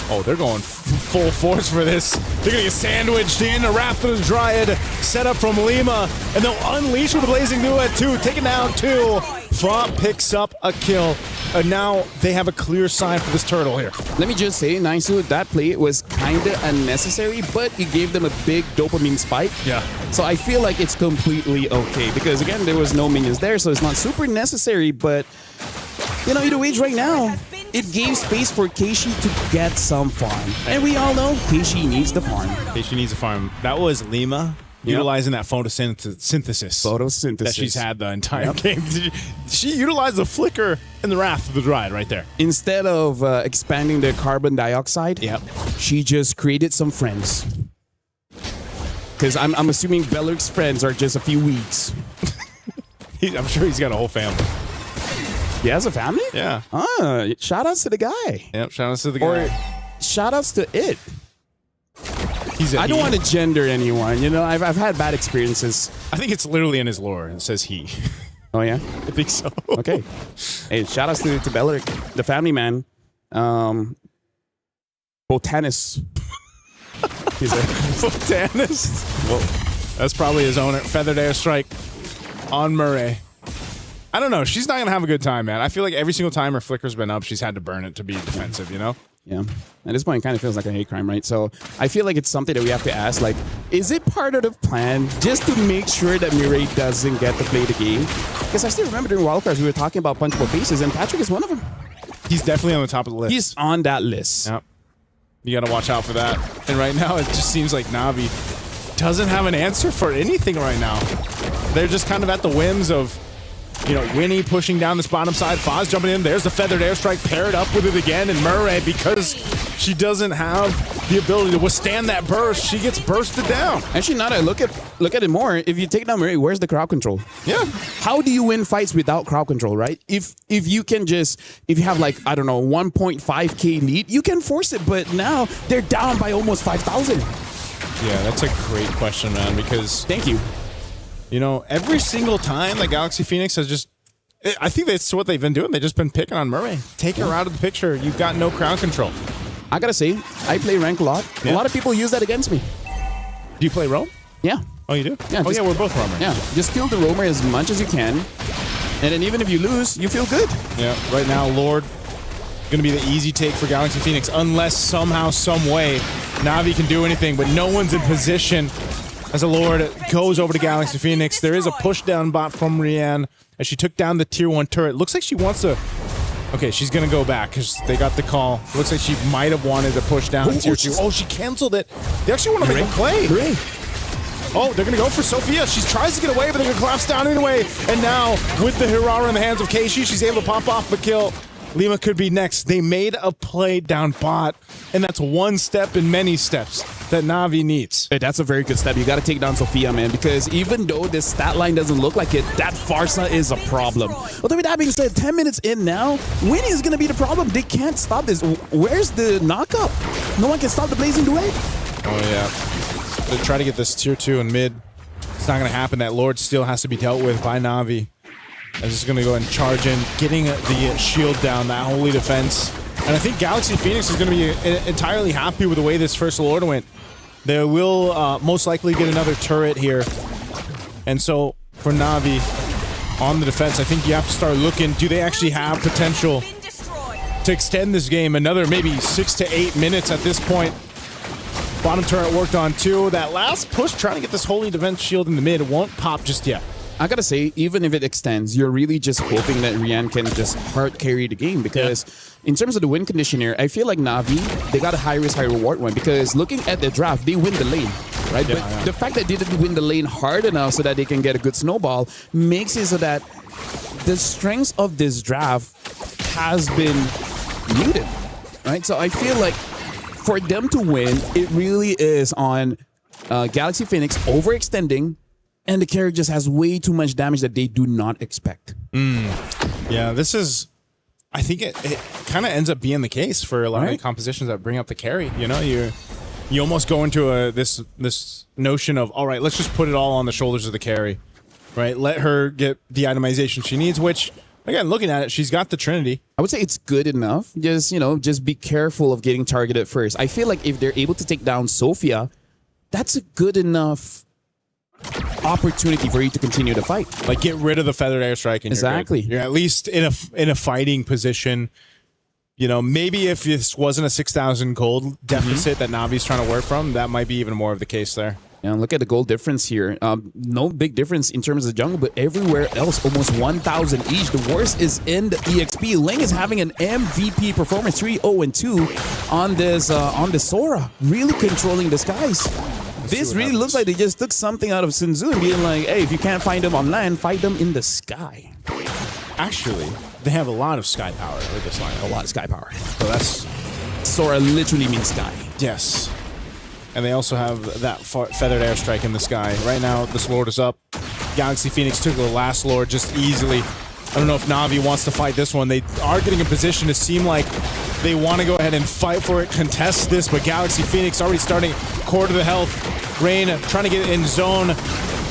Oh, they're going full force for this. They're going to get sandwiched in. A Wrath of the Dryad set up from Lima. And they'll unleash with a Blazing Duet, 2. Taking down 2. Fa picks up a kill. And now they have a clear sign for this turtle here. Let me just say, Nisu, that play was kind of unnecessary, but it gave them a big dopamine spike. Yeah. So I feel like it's completely okay. Because, again, there was no minions there, so it's not super necessary. But, you know, either way, right now, it gave space for Keishi to get some farm. And we all know Keishi needs the farm. Keishi needs a farm. That was Lima utilizing that photosynthesis that she's had the entire game. She utilized the flicker and the Wrath of the Dryad right there. Instead of expanding the carbon dioxide, she just created some friends. Because I'm assuming Beller's friends are just a few weeks. I'm sure he's got a whole family. He has a family? Yeah. Shout outs to the guy. Yep, shout outs to the guy. Or shout outs to it. I don't want to gender anyone. You know, I've had bad experiences. I think it's literally in his lore. It says he. Oh, yeah? I think so. Okay. Hey, shout outs to Beller, the family man. Botanist. He's a Botanist? Well, that's probably his owner. Feathered airstrike on Murray. I don't know. She's not going to have a good time, man. I feel like every single time her flicker's been up, she's had to burn it to be defensive, you know? Yeah. At this point, it kind of feels like a hate crime, right? So I feel like it's something that we have to ask, like, is it part of the plan just to make sure that Mireille doesn't get to play the game? Because I still remember during wildcards, we were talking about punchable faces, and Patrick is one of them. He's definitely on the top of the list. He's on that list. Yep. You got to watch out for that. And right now, it just seems like Na'Vi doesn't have an answer for anything right now. They're just kind of at the whims of, you know, Winnie pushing down this bottom side, Foz jumping in. There's the feathered airstrike paired up with it again, and Murray, because she doesn't have the ability to withstand that burst, she gets bursted down. Actually, now that I look at it more, if you take down Murray, where's the crowd control? Yeah. How do you win fights without crowd control, right? If you can just, if you have like, I don't know, 1.5K lead, you can force it, but now they're down by almost 5,000. Yeah, that's a great question, man, because... Thank you. You know, every single time that Galaxy Phoenix has just... I think that's what they've been doing. They've just been picking on Murray. Take her out of the picture. You've got no crowd control. I gotta say, I play rank a lot. Yeah. A lot of people use that against me. Do you play roam? Yeah. Oh, you do? Yeah. Yeah, we're both roamers. Yeah. Just kill the roamer as much as you can. And then even if you lose, you feel good. Yeah. Right now, Lord, going to be the easy take for Galaxy Phoenix, unless somehow, some way, Na'Vi can do anything. But no one's in position as a Lord goes over to Galaxy Phoenix. There is a push down bot from Rianne as she took down the tier 1 turret. Looks like she wants to... Okay, she's going to go back because they got the call. Looks like she might have wanted to push down tier 2. Oh, she canceled it. They actually want to make a play. Oh, they're going to go for Sophia. She tries to get away, but they're going to collapse down anyway. And now, with the Hirara in the hands of Keishi, she's able to pop off the kill. Lima could be next. They made a play down bot, and that's one step in many steps that Na'Vi needs. Hey, that's a very good step. You got to take down Sophia, man, because even though this stat line doesn't look like it, that Farsa is a problem. Although with that being said, 10 minutes in now, Winnie is going to be the problem. They can't stop this. Where's the knockup? No one can stop the Blazing Duet. Oh, yeah. They try to get this tier 2 in mid. It's not going to happen. That Lord still has to be dealt with by Na'Vi. I'm just going to go ahead and charge in, getting the shield down, that holy defense. And I think Galaxy Phoenix is going to be entirely happy with the way this first Lord went. They will most likely get another turret here. And so for Na'Vi on the defense, I think you have to start looking, do they actually have potential to extend this game another maybe 6 to 8 minutes at this point? Bottom turret worked on too. That last push trying to get this holy defense shield in the mid won't pop just yet. I gotta say, even if it extends, you're really just hoping that Rianne can just hard carry the game, because in terms of the win condition here, I feel like Na'Vi, they got a high risk, high reward one, because looking at the draft, they win the lane, right? But the fact that they didn't win the lane hard enough so that they can get a good snowball makes it so that the strength of this draft has been muted, right? So I feel like for them to win, it really is on Galaxy Phoenix overextending, and the carry just has way too much damage that they do not expect. Yeah, this is... I think it kind of ends up being the case for a lot of the compositions that bring up the carry. You know, you almost go into this notion of, all right, let's just put it all on the shoulders of the carry, right? Let her get the itemization she needs, which, again, looking at it, she's got the Trinity. I would say it's good enough. Just, you know, just be careful of getting targeted first. I feel like if they're able to take down Sophia, that's a good enough opportunity for you to continue the fight. Like, get rid of the feathered airstrike and exactly. You're at least in a fighting position. You know, maybe if this wasn't a 6,000 gold deficit that Na'Vi's trying to work from, that might be even more of the case there. Yeah, look at the gold difference here. No big difference in terms of the jungle, but everywhere else, almost 1,000 each. The worst is in the EXP. Ling is having an MVP performance, 3-0-2 on this Sora, really controlling the skies. This really looks like they just took something out of Sun Tzu and being like, hey, if you can't find them on land, fight them in the sky. Actually, they have a lot of sky power with this line. A lot of sky power. So that's... Sora literally means sky. Yes. And they also have that feathered airstrike in the sky. Right now, this Lord is up. Galaxy Phoenix took the last Lord just easily. I don't know if Na'Vi wants to fight this one. They are getting in position to seem like they want to go ahead and fight for it, contest this, but Galaxy Phoenix already starting core to the health. Rain trying to get in zone.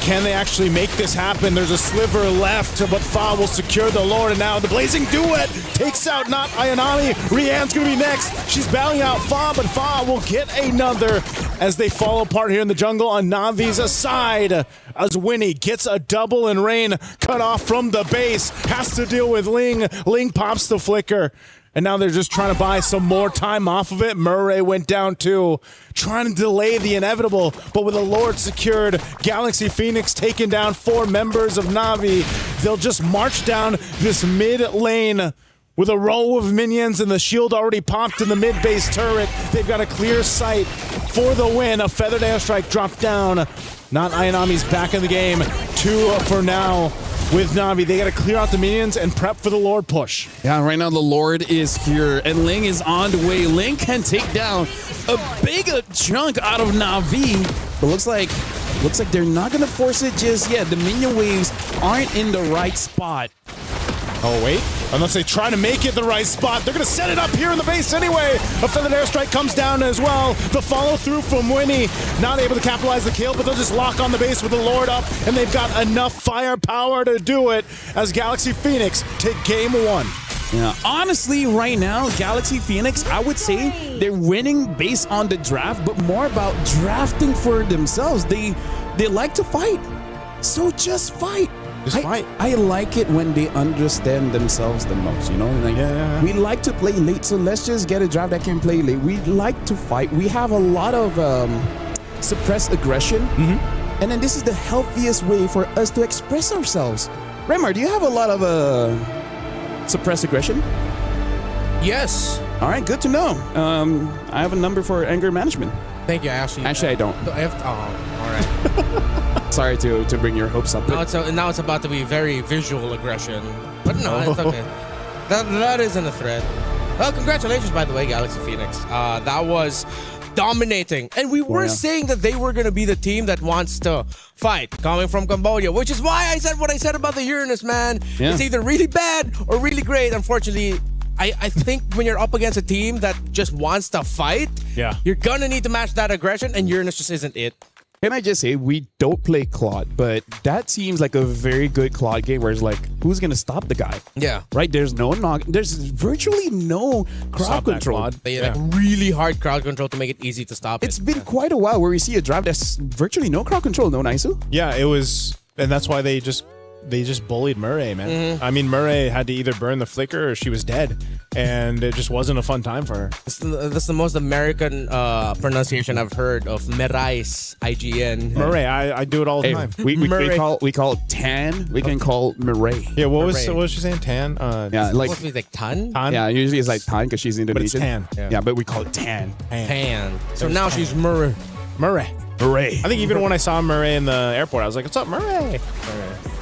Can they actually make this happen? There's a sliver left, but Fa will secure the Lord, and now the Blazing Duet takes out not Ayanami. Rianne's going to be next. She's battling out Fa, but Fa will get another as they fall apart here in the jungle on Na'Vi's side. As Winnie gets a double and Rain cut off from the base. Has to deal with Ling. Ling pops the flicker. And now they're just trying to buy some more time off of it. Murray went down too, trying to delay the inevitable. But with a Lord secured, Galaxy Phoenix taking down 4 members of Na'Vi. They'll just march down this mid lane with a row of minions and the shield already popped in the mid base turret. They've got a clear sight for the win. A feathered airstrike dropped down. Not Ayanami's back in the game. 2 for now. With Na'Vi, they got to clear out the minions and prep for the Lord push. Yeah, right now the Lord is here, and Ling is on the way. Ling can take down a big chunk out of Na'Vi, but looks like they're not gonna force it just yet. The minion waves aren't in the right spot. Oh, wait. Unless they try to make it the right spot. They're going to set it up here in the base anyway. A feathered airstrike comes down as well. The follow through from Winnie. Not able to capitalize the kill, but they'll just lock on the base with the Lord up, and they've got enough firepower to do it as Galaxy Phoenix take game 1. Yeah, honestly, right now, Galaxy Phoenix, I would say they're winning based on the draft, but more about drafting for themselves. They like to fight, so just fight. I like it when they understand themselves the most, you know? Like, we like to play late, so let's just get a draft that can play late. We like to fight. We have a lot of suppressed aggression, and then this is the healthiest way for us to express ourselves. Remar, do you have a lot of suppressed aggression? Yes. All right, good to know. I have a number for anger management. Thank you, Ashley. Actually, I don't. All right. Sorry to bring your hopes up. Now it's about to be very visual aggression. But no, it's okay. That isn't a threat. Well, congratulations, by the way, Galaxy Phoenix. That was dominating. And we were saying that they were going to be the team that wants to fight, coming from Cambodia, which is why I said what I said about the Uranus, man. Yeah. It's either really bad or really great. Unfortunately, I think when you're up against a team that just wants to fight, you're going to need to match that aggression, and Uranus just isn't it. Can I just say, we don't play Claude, but that seems like a very good Claude game where it's like, who's going to stop the guy? Yeah. Right? There's virtually no crowd control. They like really hard crowd control to make it easy to stop it. It's been quite a while where we see a draft that's virtually no crowd control, no Naisu? Yeah, it was, and that's why they just bullied Murray, man. I mean, Murray had to either burn the flicker or she was dead, and it just wasn't a fun time for her. That's the most American pronunciation I've heard of Murray's IGN. Murray, I do it all the time. We call it Tan. We can call Murray. Yeah, what was she saying? Tan? Yeah, like supposed to be like Tan. Yeah, usually it's like Tan because she's Indonesian. But it's Tan. Yeah, but we call it Tan. Tan. So now she's Murray. Murray. Murray. I think even when I saw Murray in the airport, I was like, "What's up, Murray?"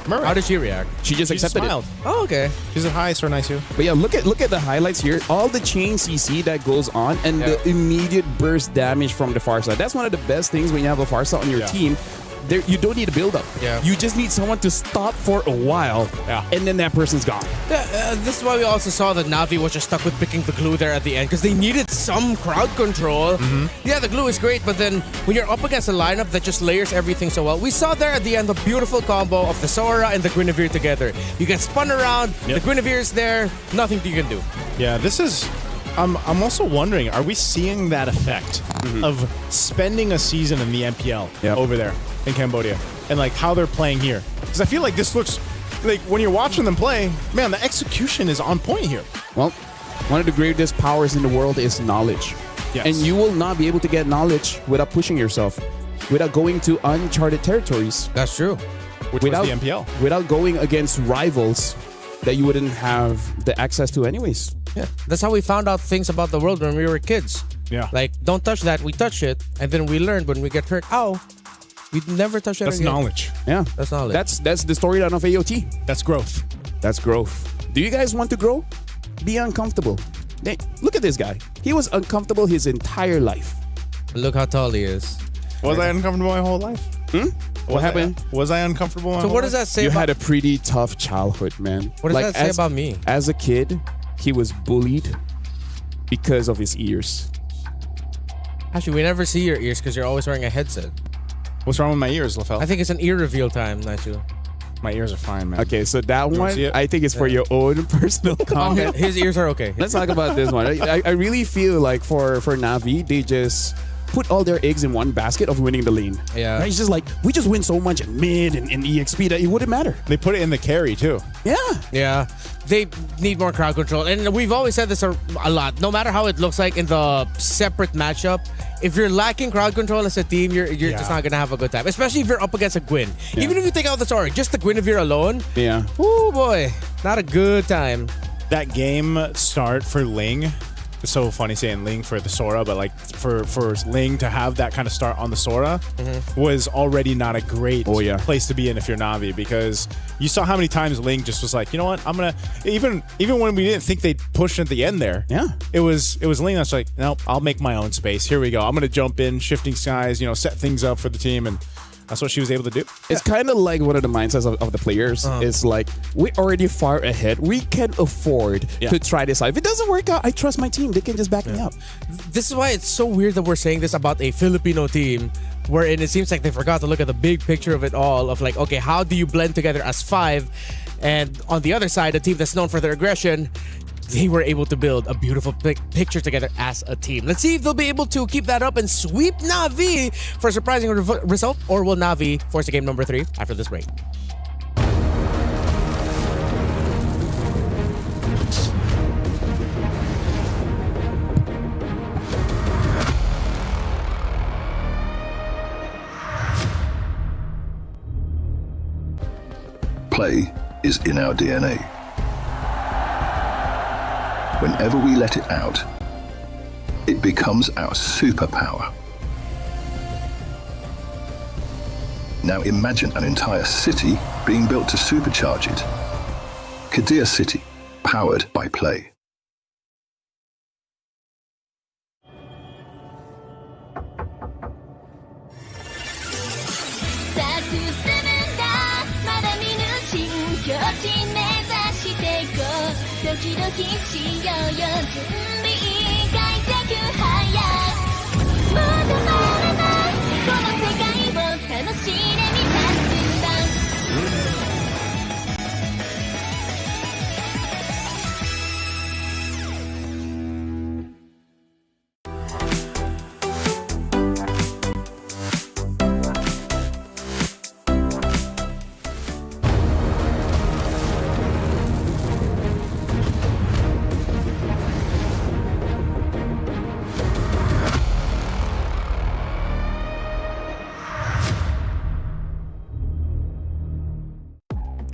Murray. How did she react? She just accepted smiled. it. Oh, okay. She said, "Hi, so nice you." But yeah, look at the highlights here. All the chain CC that goes on and the immediate burst damage from the far side. That's one of the best things when you have a far side on your team. There, you don't need a build up. Yeah. You just need someone to stop for a while. Yeah. And then that person's gone. Yeah, this is why we also saw that Na'Vi was just stuck with picking the glue there at the end because they needed some crowd control. Yeah, the glue is great, but then when you're up against a lineup that just layers everything so well, we saw there at the end the beautiful combo of the Sora and the Guinevere together. You get spun around, the Guinevere's there, nothing you can do. Yeah, this is. I'm also wondering, are we seeing that effect of spending a season in the MPL over there in Cambodia and like how they're playing here? Because I feel like this looks like when you're watching them play, man, the execution is on point here. Well, one of the greatest powers in the world is knowledge. Yes. And you will not be able to get knowledge without pushing yourself, without going to uncharted territories. That's true. Which was the MPL. Without going against rivals that you wouldn't have the access to anyways. Yeah, that's how we found out things about the world when we were kids. Yeah. Like, don't touch that, we touch it, and then we learned when we get hurt, ow, we'd never touch it That's again. knowledge. Yeah. That's knowledge. That's the storyline of AOT. That's growth. That's growth. Do you guys want to grow? Be uncomfortable. Hey, look at this guy. He was uncomfortable his entire life. Look how tall he is. Was I uncomfortable my whole life? What happened? Was I uncomfortable my So whole what does life? that say You about... had a pretty tough childhood, man. What does that say about me? As a kid, he was bullied because of his ears. Actually, we never see your ears because you're always wearing a headset. What's wrong with my ears, LaFell? I think it's an ear reveal time, Naisu. My ears are fine, man. Okay, so that wanna one, see it? I think it's for your own personal comment. His ears are okay. Let's talk about this one. I really feel like for Na'Vi, they just put all their eggs in one basket of winning the lane. Yeah. Right? It's just like, we just win so much in mid and in EXP that it wouldn't matter. They put it in the carry too. Yeah. Yeah. They need more crowd control. And we've always said this a lot. No matter how it looks like in the separate matchup, if you're lacking crowd control as a team, you're just not going to have a good time. Especially if you're up against a Gwyn. Yeah. Even if you take out the Sora, just the Guinevere alone. Yeah. Oh boy. Not a good time. That game start for Ling, it's so funny saying Ling for the Sora, but like for Ling to have that kind of start on the Sora was already not a great place to be in if you're Na'Vi, because you saw how many times Ling just was like, you know what, I'm gonna even when we didn't think they'd push at the end there. Yeah. It was Ling that's like, nope, I'll make my own space. Here we go. I'm gonna jump in, shifting skies, set things up for the team, and that's what she was able to do. It's kind of like one of the mindsets of the players. It's like, we're already far ahead. We can afford to try this out. If it doesn't work out, I trust my team. They can just back me up. This is why it's so weird that we're saying this about a Filipino team, wherein it seems like they forgot to look at the big picture of it all, of like, okay, how do you blend together as five? And on the other side, a team that's known for their aggression, they were able to build a beautiful picture together as a team. Let's see if they'll be able to keep that up and sweep Na'Vi for a surprising result, or will Na'Vi force a game number 3 after this break? Play is in our DNA. Whenever we let it out, it becomes our superpower. Now imagine an entire city being built to supercharge it. Kadir City, powered by play.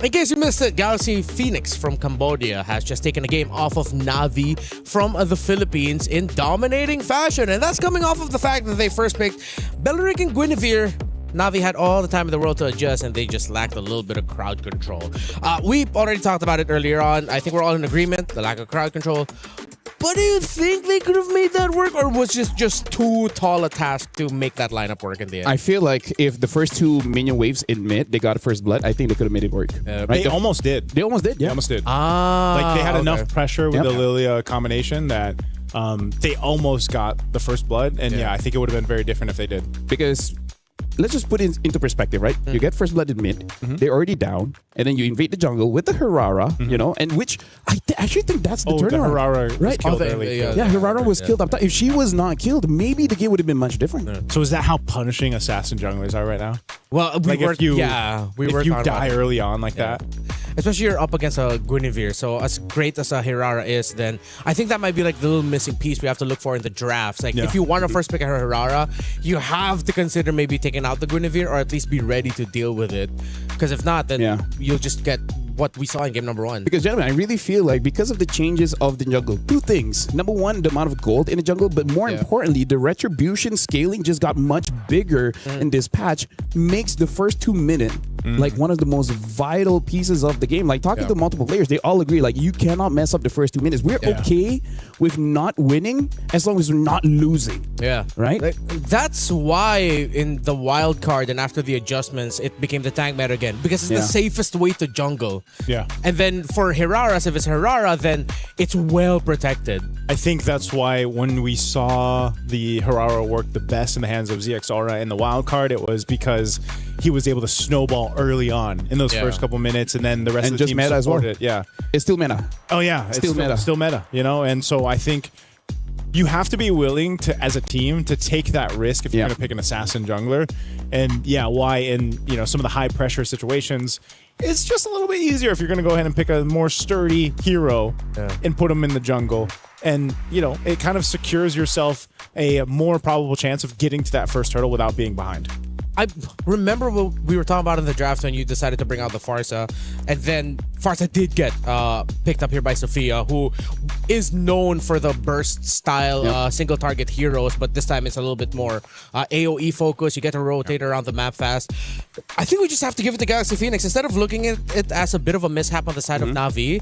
In case you missed it, Galaxy Phoenix from Cambodia has just taken a game off of Na'Vi from the Philippines in dominating fashion. And that's coming off of the fact that they first picked Belleric and Guinevere. Na'Vi had all the time in the world to adjust, and they just lacked a little bit of crowd control. We already talked about it earlier on. I think we're all in agreement, the lack of crowd control. But do you think they could have made that work, or was it just too tall a task to make that lineup work in the end? I feel like if the first two minion waves in mid, they got first blood, I think they could have made it work. Right? They almost did. They almost did, yeah. They almost did. Like they had enough pressure with the Lilia combination that they almost got the first blood. And I think it would have been very different if they did. Because let's just put it into perspective, right? You get first blood in mid, they're already down, and then you invade the jungle with the Hirara, and which I actually think that's the turnaround. The Hirara was killed early. Yeah, Hirara was killed up top. If she was not killed, maybe the game would have been much different. So is that how punishing assassin junglers are right now? Well, if you die early on like that. Especially you're up against a Guinevere, so as great as a Hirara is, then I think that might be like the little missing piece we have to look for in the drafts. Like if you want to first pick a Hirara, you have to consider maybe taking out the Guinevere, or at least be ready to deal with it. Because if not, then you'll just get what we saw in game number 1. Because gentlemen, I really feel like because of the changes of the jungle, two things. Number one, the amount of gold in the jungle, but more importantly, the retribution scaling just got much bigger in this patch, makes the first 2 minutes like one of the most vital pieces of the game. Like talking to multiple players, they all agree like you cannot mess up the first 2 minutes. We're okay with not winning as long as we're not losing. Yeah. Right? That's why in the wild card and after the adjustments, it became the tank meta again. Because it's the safest way to jungle. Yeah. And then for Hiraras, if it's Hirara, then it's well protected. I think that's why when we saw the Hirara work the best in the hands of ZXaura in the wild card, it was because he was able to snowball early on in those first couple minutes, and then the rest of the team meta supported as well. it. Yeah. It's still meta. Oh yeah, Still meta. Still meta, and so I think you have to be willing to, as a team, to take that risk if you're going to pick an assassin jungler. And why in some of the high pressure situations, it's just a little bit easier if you're going to go ahead and pick a more sturdy hero and put him in the jungle. And it kind of secures yourself a more probable chance of getting to that first hurdle without being behind. I remember what we were talking about in the draft when you decided to bring out the Farsa, and then Farsa did get picked up here by Sophia, who is known for the burst style single target heroes, but this time it's a little bit more AoE focused. You get to rotate around the map fast. I think we just have to give it to Galaxy Phoenix. Instead of looking at it as a bit of a mishap on the side of Na'Vi,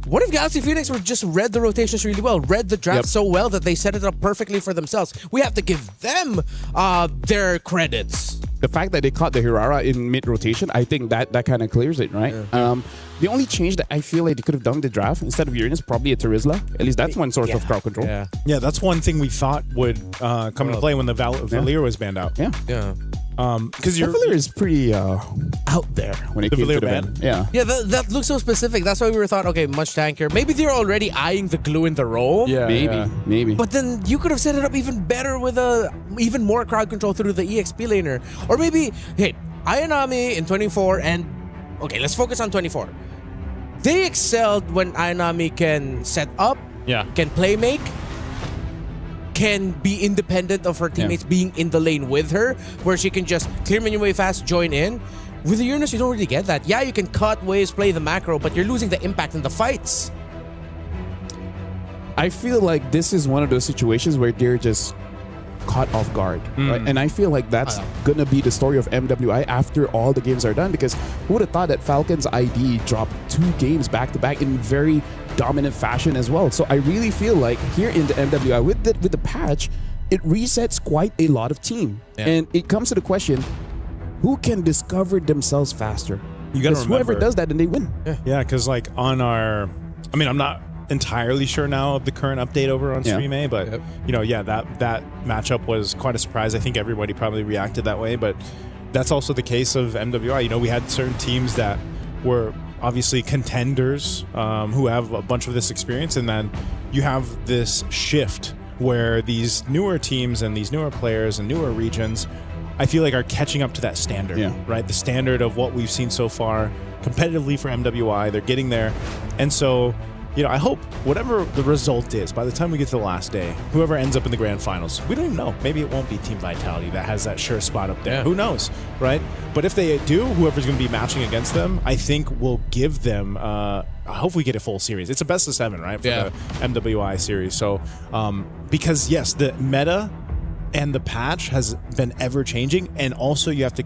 what if Galaxy Phoenix were just read the rotations really well, read the draft so well that they set it up perfectly for themselves? We have to give them their credits. The fact that they caught the Hirara in mid-rotation, I think that kind of clears it, right? The only change that I feel like they could have done with the draft, instead of Uranus, probably a Terizla. At least that's one source of crowd control. Yeah, that's one thing we thought would come into play when the Valir was banned out. Because your Valir is pretty out there when it came to the ban. Yeah, that looks so specific. That's why we were thought, okay, much tankier. Maybe they're already eyeing the glue in the roll. Maybe. But then you could have set it up even better with even more crowd control through the EXP laner. Or maybe, hey, Ayanami in 24 and... Okay, let's focus on 24. They excelled when Ayanami can set up, can play make, can be independent of her teammates being in the lane with her, where she can just clear minion wave fast, join in. With the Uranus, you don't really get that. Yeah, you can cut waves, play the macro, but you're losing the impact in the fights. I feel like this is one of those situations where they're just caught off guard, right? And I feel like that's gonna be the story of MWI after all the games are done, because who would have thought that Falcon's ID dropped 2 games back to back in very dominant fashion as well. So I really feel like here in the MWI with the patch, it resets quite a lot of team, and it comes to the question: who can discover themselves faster? You gotta remember, whoever does that, then they win. Yeah, because like on our, I mean, I'm not entirely sure now of the current update over on Stream A, but that matchup was quite a surprise. I think everybody probably reacted that way, but that's also the case of MWI. We had certain teams that were obviously contenders who have a bunch of this experience, and then you have this shift where these newer teams and these newer players and newer regions, I feel like, are catching up to that standard, right? The standard of what we've seen so far competitively for MWI. They're getting there, and so I hope whatever the result is, by the time we get to the last day, whoever ends up in the grand finals, we don't even know. Maybe it won't be Team Vitality that has that sure spot up there. Who knows, right? But if they do, whoever's going to be matching against them, I think will give them, I hope we get a full series. It's a best of 7, right? For the MWI series. So, because yes, the meta and the patch has been ever changing, and also you have to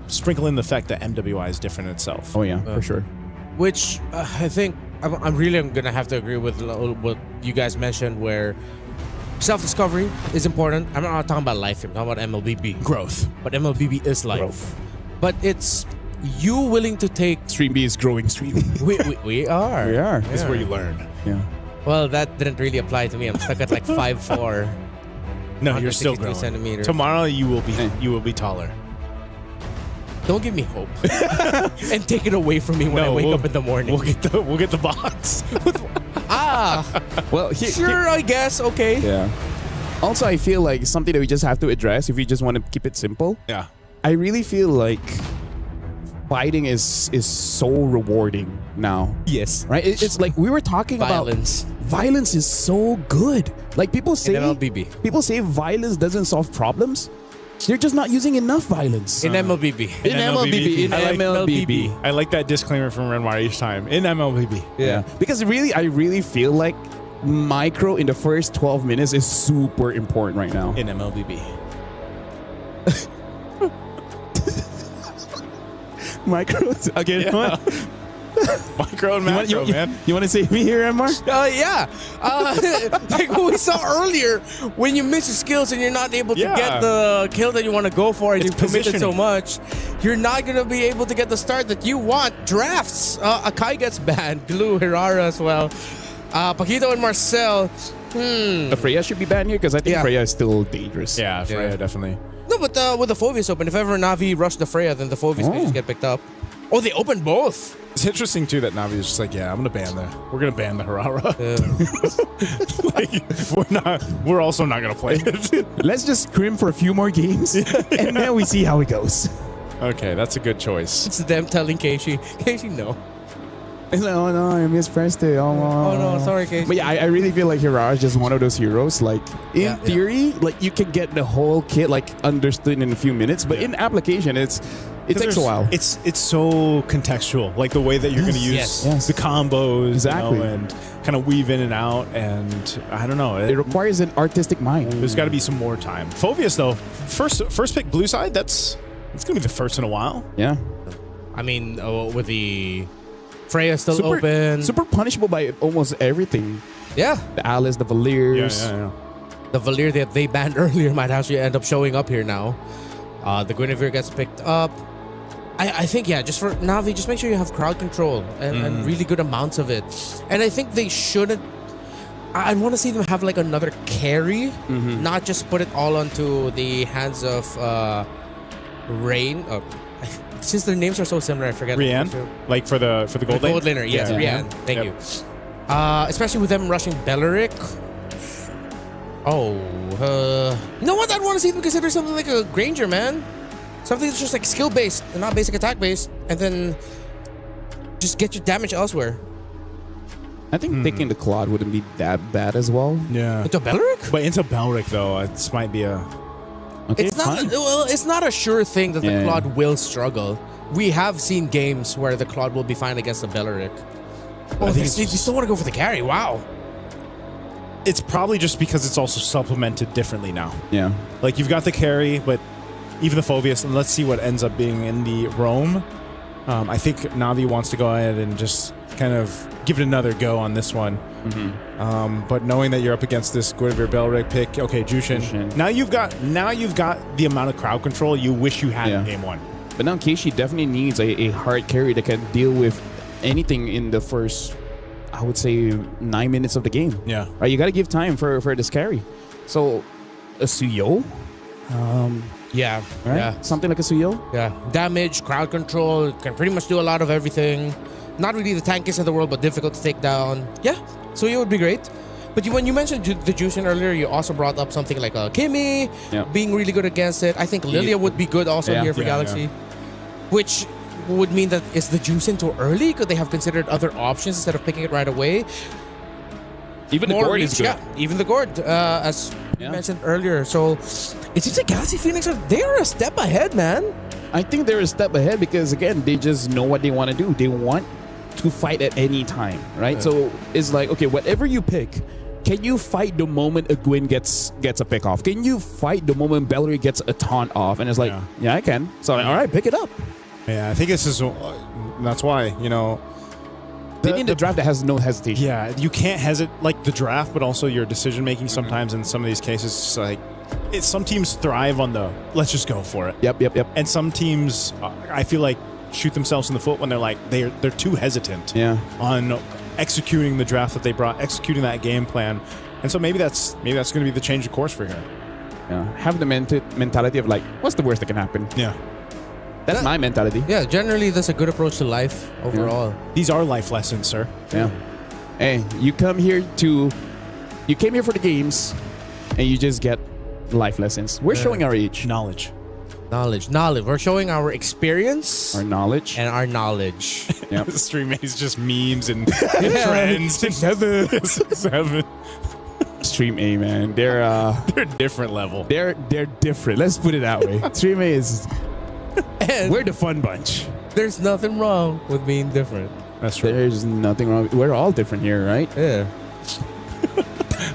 sprinkle in the fact that MWI is different itself. Oh yeah, for sure. Which I think I'm really going to have to agree with what you guys mentioned, where self-discovery is important. I'm not talking about life here, I'm talking about MLBB. Growth. But MLBB is life. But it's you willing to take... Stream B is growing Stream. We are. We are. This is where you learn. Yeah. Well, that didn't really apply to me. I'm stuck at like 5'4". No, you're still growing. Centimeters. Tomorrow you will be taller. Don't give me hope and take it away from me when I wake up in the morning. We'll get the box. Well, sure, I guess. Okay. Yeah. Also, I feel like something that we just have to address if we just want to keep it simple. Yeah. I really feel like fighting is so rewarding now. Yes. Right? It's like we were talking violence. about violence is so good. Like people say violence doesn't solve problems. They're just not using enough violence. In MLBB. In MLBB. I like that disclaimer from Renmar each time. In MLBB. Yeah. Because I really feel like micro in the first 12 minutes is super important right now. In MLBB. Micro again. Yeah. Micro and macro, man. You want to save me here, Emar? Yeah. Like what we saw earlier, when you miss your skills and you're not able to get the kill that you want to go for, and you've committed so much, you're not going to be able to get the start that you want. Drafts. Akai gets banned. Glue, Hirara as well. Paquito and Marcel. Freya should be banned here because I think Freya is still dangerous. Yeah, Freya definitely. No, but with the Phoveus open, if ever Na'Vi rush the Freya, then the Phoveus may just get picked up. Oh, they opened both. It's interesting too that Navi is just like, yeah, we're gonna ban the Harara. We're also not gonna play it. Let's just scrim for a few more games, and then we see how it goes. Okay, that's a good choice. It's them telling Keishi, no. It's like, oh no, I mispressed it. Oh no, sorry, Keishi. But yeah, I really feel like Hirara is just one of those heroes. Like in theory, like you can get the whole kit like understood in a few minutes, but in application, it takes a while. It's so contextual, like the way that you're going to use the combos, Exactly. and kind of weave in and out. And I don't know, it requires an artistic mind. There's got to be some more time. Phoveus though, first pick blue side. It's going to be the first in a while. Yeah, I mean, with the Freya still open, super punishable by almost everything. Yeah, the Alice, the Valiers. The Valir that they banned earlier might actually end up showing up here now. The Guinevere gets picked up. I think, just for Navi, just make sure you have crowd control and really good amounts of it. And I think they shouldn't. I'd want to see them have like another carry, not just put it all onto the hands of Rain. Since their names are so similar, I forget. Rianne, like for the gold lane? Gold laner, yes, Rianne. Thank you. Especially with them rushing Belleric. You know what? I'd want to see them consider something like a Granger, man. Something that's just like skill based and not basic attack based, and then just get your damage elsewhere. I think picking the Claude wouldn't be that bad as well. Yeah. Into Belleric? But into Belleric though, this might be a. Okay, it's not a sure thing that the Claude will struggle. We have seen games where the Claude will be fine against the Belleric. They still want to go for the carry. Wow. It's probably just because it's also supplemented differently now. Yeah. Like you've got the carry, but even the Phoveus, and let's see what ends up being in the Roam. I think Navi wants to go ahead and just kind of give it another go on this one. But knowing that you're up against this Guinevere Belleric pick, okay, Jushin. Now you've got the amount of crowd control you wish you had in game one. But now Keishi definitely needs a hard carry that can deal with anything in the first, I would say, 9 minutes of the game. Yeah. Right, you got to give time for this carry. So, a Suyo? Yeah. Right? Yeah. Something like a Suyo? Yeah. Damage, crowd control, can pretty much do a lot of everything. Not really the tankiest in the world, but difficult to take down. Yeah. Suyo would be great. But when you mentioned the Jushin earlier, you also brought up something like Kimmy being really good against it. I think Lilia would be good also here for Galaxy. Which would mean that is the Jushin too early? Could they have considered other options instead of picking it right away? Even the Gord is good. Yeah, even the Gord, as you mentioned earlier. So it seems like Galaxy Phoenix, they are a step ahead, man. I think they're a step ahead because, again, they just know what they want to do. They want to fight at any time, right? So it's like, okay, whatever you pick, can you fight the moment a Gwyn gets a pick off? Can you fight the moment Belleric gets a taunt off? And it's like, yeah I can. So, all right, pick it up. Yeah, I think this is, that's why, they need a draft that has no hesitation. Yeah, you can't hesitate, like the draft, but also your decision making sometimes in some of these cases, like, some teams thrive on the, let's just go for it. Yep. And some teams, I feel like, shoot themselves in the foot when they're like, they're too hesitant on executing the draft that they brought, executing that game plan. And so maybe that's going to be the change of course for here. Yeah, have the mentality of like, what's the worst that can happen? Yeah. That's my mentality. Yeah, generally that's a good approach to life overall. Yeah. These are life lessons, sir. Yeah. Hey, you came here for the games, and you just get life lessons. We're showing our age. Knowledge. We're showing our experience. Our knowledge. And our knowledge. Yep. The stream is just memes and trends. 6-7. Stream A, man. They're different level. They're different. Let's put it that way. Stream A is... And we're the fun bunch. There's nothing wrong with being different. That's true. There's nothing wrong. We're all different here, right? Yeah.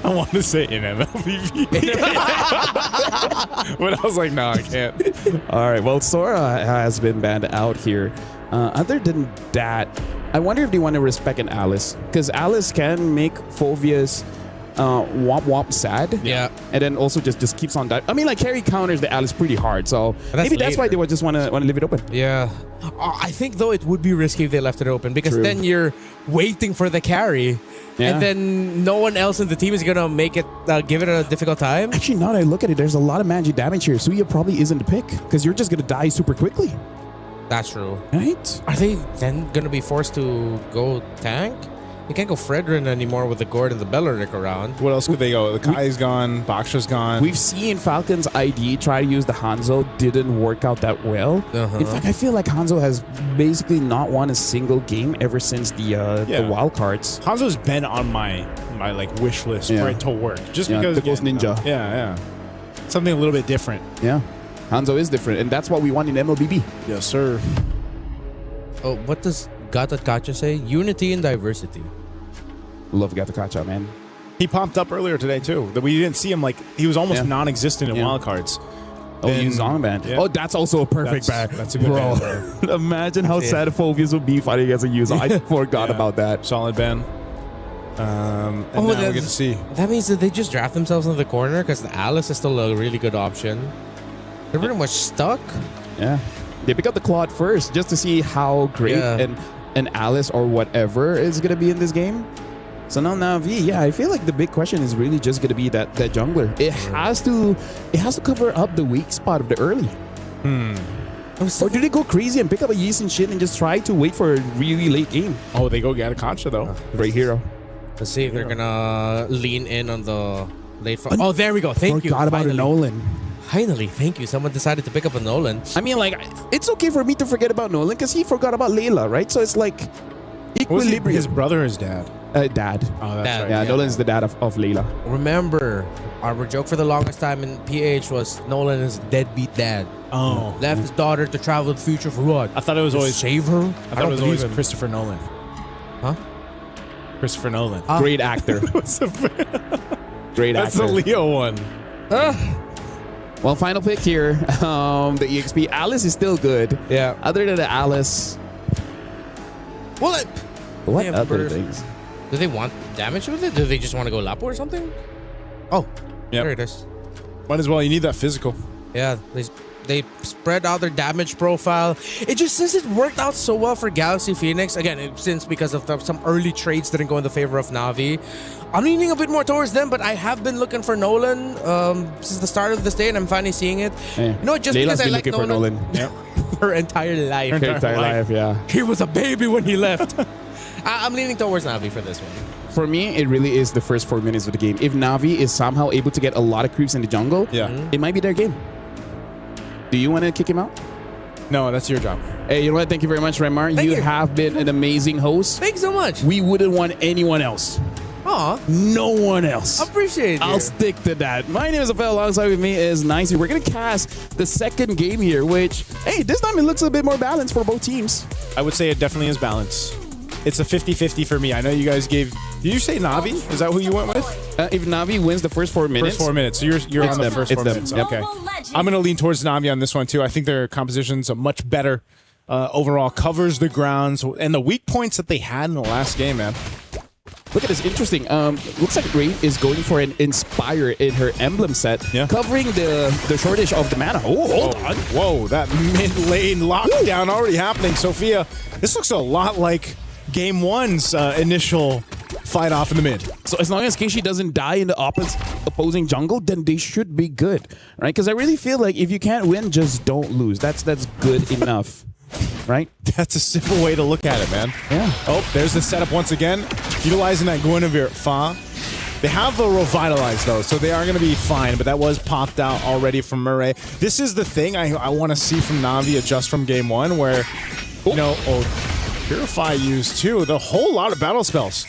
I want to say in MLBB. But I was like, no, I can't. All right. Well, Sora has been banned out here. Other than that, I wonder if they want to respect an Alice. Because Alice can make Phoveus womp sad. Yeah. And then also just keeps on that. I mean, like, carry counters the Alice pretty hard. So maybe that's why they would just want to leave it open. Yeah. I think, though, it would be risky if they left it open. Because then you're waiting for the carry. Yeah. And then no one else in the team is going to make it, give it a difficult time. Actually, now that I look at it, there's a lot of magic damage here. Suya probably isn't the pick because you're just going to die super quickly. That's true. Right? Are they then gonna be forced to go tank? They can't go Fredrin anymore with the Gord and the Belleric around. What else could they go? The Kai's gone, Baksha's gone. We've seen Falcon's ID try to use the Hanzo, didn't work out that well. In fact, I feel like Hanzo has basically not won a single game ever since the wild cards. Hanzo's been on my like wish list for it to work, just because the Ghost Ninja. Yeah. Something a little bit different. Yeah, Hanzo is different, and that's what we want in MLBB. Yes, sir. Oh, what does Gata Kacha say? Unity and diversity. Love Gata Kacha, man. He popped up earlier today too. That we didn't see him, like he was almost non-existent in wildcards. Oh, you Zong band. Yeah. Oh, that's also a perfect band. That's a good band. Imagine how sad Phobias would be fighting against a user. I forgot about that. Solid band. And now we get to see. That means that they just draft themselves in the corner because the Alice is still a really good option. They're pretty much stuck. Yeah. They pick up the Claude first just to see how great an Alice or whatever is going to be in this game. So now Na'Vi, I feel like the big question is really just going to be that jungler. It has to cover up the weak spot of the early. Or do they go crazy and pick up a Yeast and shit and just try to wait for a really late game? Oh, they go Gatakacha though. Great hero. Let's see if they're gonna lean in on the late front. Oh, there we go. Thank you. Forgot about a Nolan. Finally, thank you. Someone decided to pick up a Nolan. I mean, like, it's okay for me to forget about Nolan because he forgot about Layla, right? So it's like equilibrium. His brother or his dad? Dad. Oh, that's Dad, right. Yeah, Nolan's the dad of Layla. Remember, our joke for the longest time in PH was Nolan is deadbeat dad. Oh. Left his daughter to travel the future for what? I thought it was To always save her. I thought it was always Christopher Nolan. Huh? Christopher Nolan. Great actor. Great That's actor. the Leo one. Well, final pick here. The EXP. Alice is still good. Yeah. Other than the Alice. What Other burst. things? Do they want damage with it? Do they just want to go Lapo or something? Oh, there it is. Might as well. You need that physical. Yeah, they spread out their damage profile. It just since it worked out so well for Galaxy Phoenix, again, since because of some early trades didn't go in the favor of Na'Vi, I'm leaning a bit more towards them, but I have been looking for Nolan since the start of this day, and I'm finally seeing it. Yeah. You know, just Layla's because I been like looking for Nolan. Yep. Her entire life. Her entire life, yeah. He was a baby when he left. I'm leaning towards Na'Vi for this one. For me, it really is the first 4 minutes of the game. If Na'Vi is somehow able to get a lot of creeps in the jungle, it might be their game. Do you want to kick him out? No, that's your job. Hey, you know what? Thank you very much, Remar. Thank You you. have been an amazing host. Thanks so much. We wouldn't want anyone else. Aw. No one else. Appreciate it. I'll stick to that. My name is Afel. Alongside with me is Nicey. We're going to cast the second game here, which, hey, this time it looks a bit more balanced for both teams. I would say it definitely is balanced. It's a 50-50 for me. I know you guys gave... Did you say Na'Vi? Is that who you went with? If Na'Vi wins the first 4 minutes... First 4 minutes. So you're on the first 4 minutes. Yep. Okay. I'm going to lean towards Na'Vi on this one, too. I think their composition's a much better overall. Covers the grounds and the weak points that they had in the last game, man. Look at this. Interesting. Looks like Rain is going for an Inspire in her emblem set, covering the shortage of the mana. Oh, hold on. Whoa, that mid-lane lockdown already happening. Sophia, this looks a lot like Game 1's initial fight off in the mid. So as long as Keishi doesn't die in the opposing jungle, then they should be good, right? Because I really feel like if you can't win, just don't lose. That's good enough, right? That's a simple way to look at it, man. Yeah. Oh, there's the setup once again. Utilizing that Guinevere Fa. They have a Revitalize, though, so they are going to be fine, but that was popped out already from Murray. This is the thing I want to see from Na'Vi adjust from Game 1, where, you know, Purify used, too. The whole lot of battle spells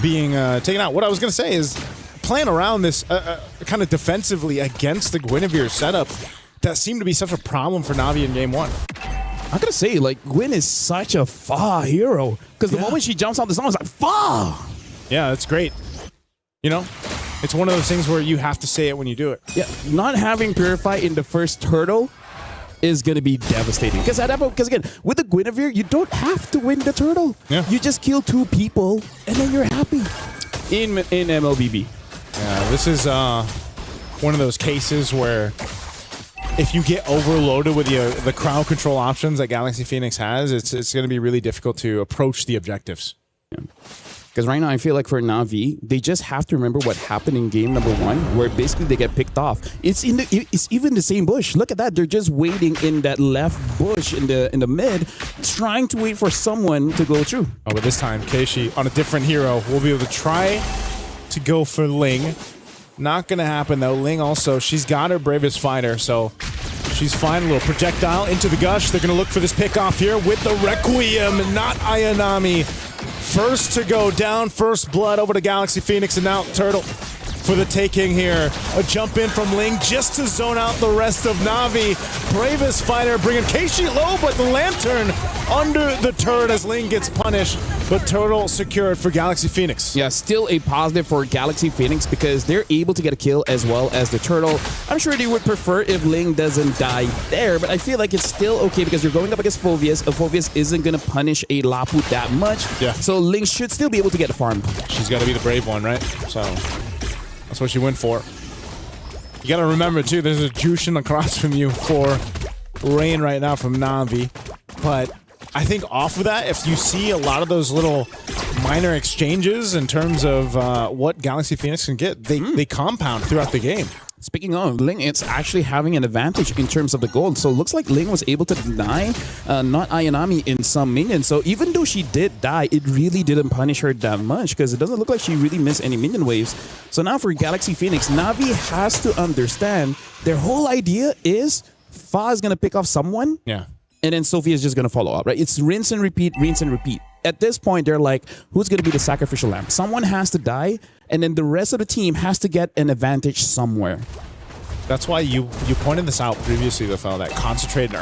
being taken out. What I was going to say is playing around this kind of defensively against the Guinevere setup that seemed to be such a problem for Na'Vi in Game 1. I gotta say, like, Gwen is such a Fa hero. Because the moment she jumps off the song, it's like, Fa! Yeah, that's great. You know, it's one of those things where you have to say it when you do it. Yeah, not having Purify in the first turtle is going to be devastating. Because again, with the Guinevere, you don't have to win the turtle. Yeah. You just kill 2 people, and then you're happy in MLBB. Yeah, this is one of those cases where if you get overloaded with the crowd control options that Galaxy Phoenix has, it's going to be really difficult to approach the objectives. Yeah. Because right now, I feel like for Na'Vi, they just have to remember what happened in game number 1, where basically they get picked off. It's even the same bush. Look at that. They're just waiting in that left bush in the mid, trying to wait for someone to go through. Oh, but this time, Keishi on a different hero will be able to try to go for Ling. Not going to happen, though. Ling also, she's got her bravest fighter, so she's fine. A little projectile into the gush. They're going to look for this pick off here with the Requiem, not Ayanami. First to go down, first blood over to Galaxy Phoenix, and now Turtle for the taking here. A jump in from Ling just to zone out the rest of Na'Vi. Bravest fighter bringing Keishi low, but the Lantern under the turret as Ling gets punished. But Turtle secured for Galaxy Phoenix. Yeah, still a positive for Galaxy Phoenix because they're able to get a kill as well as the Turtle. I'm sure they would prefer if Ling doesn't die there, but I feel like it's still okay because you're going up against Phoveus. Phoveus isn't going to punish a Laput that much. Yeah. So Ling should still be able to get a farm. She's got to be the brave one, right? So that's what she went for. You got to remember, too, there's a Jushin across from you for Rain right now from Na'Vi. But I think off of that, if you see a lot of those little minor exchanges in terms of what Galaxy Phoenix can get, they compound throughout the game. Speaking of, Ling, it's actually having an advantage in terms of the gold. So it looks like Ling was able to deny not Ayanami in some minions. So even though she did die, it really didn't punish her that much because it doesn't look like she really missed any minion waves. So now for Galaxy Phoenix, Na'Vi has to understand their whole idea is Fa is going to pick off someone. Yeah. And then Sophia is just going to follow up, right? It's rinse and repeat, rinse and repeat. At this point, they're like, who's going to be the sacrificial lamb? Someone has to die, and then the rest of the team has to get an advantage somewhere. That's why you pointed this out previously, the fellow, that concentrated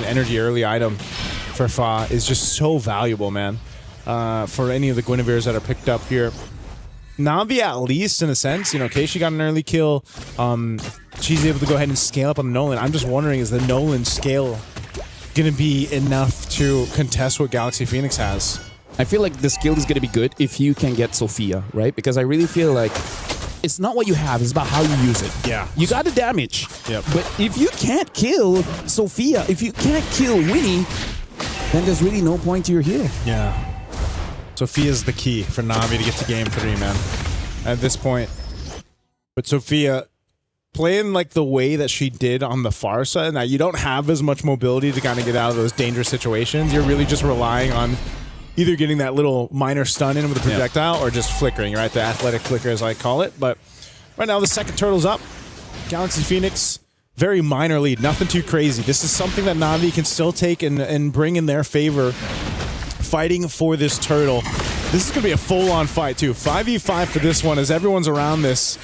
energy early item for Fa is just so valuable, man. For any of the Guineveres that are picked up here. Na'Vi, at least, in a sense, you know, Keishi got an early kill. She's able to go ahead and scale up on the Nolan. I'm just wondering, is the Nolan scale going to be enough to contest what Galaxy Phoenix has? I feel like the skill is going to be good if you can get Sophia, right? Because I really feel like it's not what you have, it's about how you use it. Yeah. You got the damage. Yep. But if you can't kill Sophia, if you can't kill Winnie, then there's really no point to your hero. Yeah. Sophia's the key for Na'Vi to get to game 3, man. At this point. But Sophia, playing like the way that she did on the far side, now you don't have as much mobility to kind of get out of those dangerous situations. You're really just relying on either getting that little minor stun in with a projectile or just flickering, right? The athletic flicker, as I call it. But right now, the second turtle's up. Galaxy Phoenix, very minor lead. Nothing too crazy. This is something that Na'Vi can still take and bring in their favor. Fighting for this turtle. This is going to be a full-on fight, too. 5v5 for this one as everyone's around this.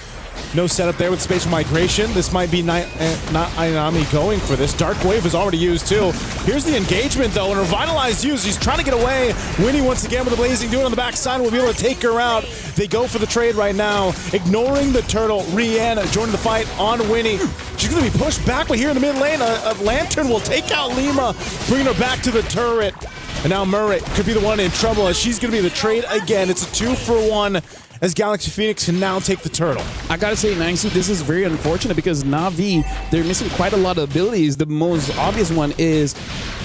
No setup there with spatial migration. This might be not Ayanami going for this. Dark Wave is already used, too. Here's the engagement, though, and Revitalized used. He's trying to get away. Winnie once again with the Blazing Dude on the backside will be able to take her out. They go for the trade right now, ignoring the turtle. Rihanna joining the fight on Winnie. She's going to be pushed back, but here in the mid lane, a Lantern will take out Lima, bringing her back to the turret. And now Murray could be the one in trouble as she's going to be the trade again. It's a 2-for-1 as Galaxy Phoenix can now take the turtle. I gotta say, Nancy, this is very unfortunate because Na'Vi, they're missing quite a lot of abilities. The most obvious one is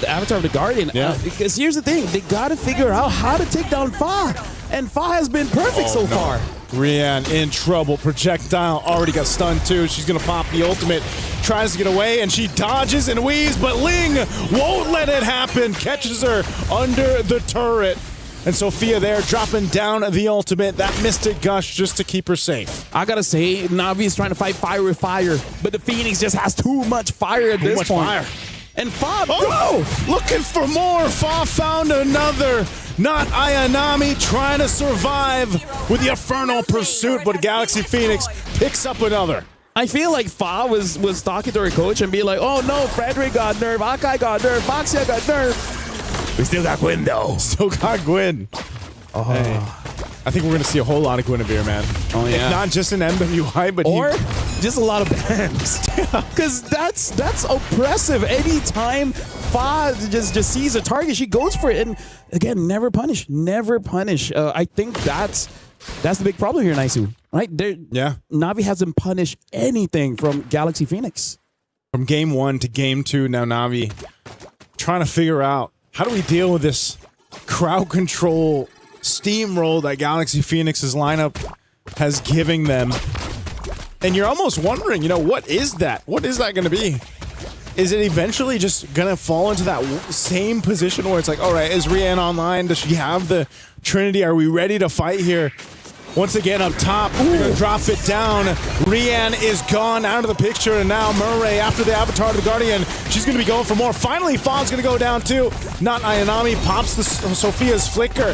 the Avatar of the Guardian. Yeah. Because here's the thing, they gotta figure out how to take down Fa. And Fa has been perfect so far. Rian in trouble. Projectile already got stunned too. She's going to pop the ultimate. Tries to get away and she dodges and weaves, but Ling won't let it happen. Catches her under the turret. And Sophia there dropping down the ultimate. That Mystic Gush just to keep her safe. I gotta say, Na'Vi is trying to fight fire with fire, but the Phoenix just has too much fire at this point. Fire. And Fa, looking for more. Fa found another. Not Ayanami trying to survive with the Infernal Pursuit, but Galaxy Phoenix picks up another. I feel like Fa was talking to her coach and be like, oh no, Frederick got nerfed, Akai got nerfed, Boxia got nerfed. We still got Gwyn though. Still got Gwyn. Oh. Hey. I think we're going to see a whole lot of Guinevere, man. Oh, yeah. If not just an MWI, but just a lot of bans. Because that's oppressive. Anytime Fa just sees a target, she goes for it. And again, never punish. Never punish. I think that's the big problem here, Naisu. Right? Na'Vi hasn't punished anything from Galaxy Phoenix. From game 1 to game 2, now Na'Vi trying to figure out how do we deal with this crowd control steamroll that Galaxy Phoenix's lineup has given them. And you're almost wondering, you know, what is that? What is that going to be? Is it eventually just going to fall into that same position where it's like, all right, is Rian online? Does she have the Trinity? Are we ready to fight here? Once again, up top, they're going to drop it down. Rian is gone out of the picture, and now Murray, after the Avatar of the Guardian, she's going to be going for more. Finally, Fawn's going to go down too. Not Ayanami, pops the Sophia's flicker.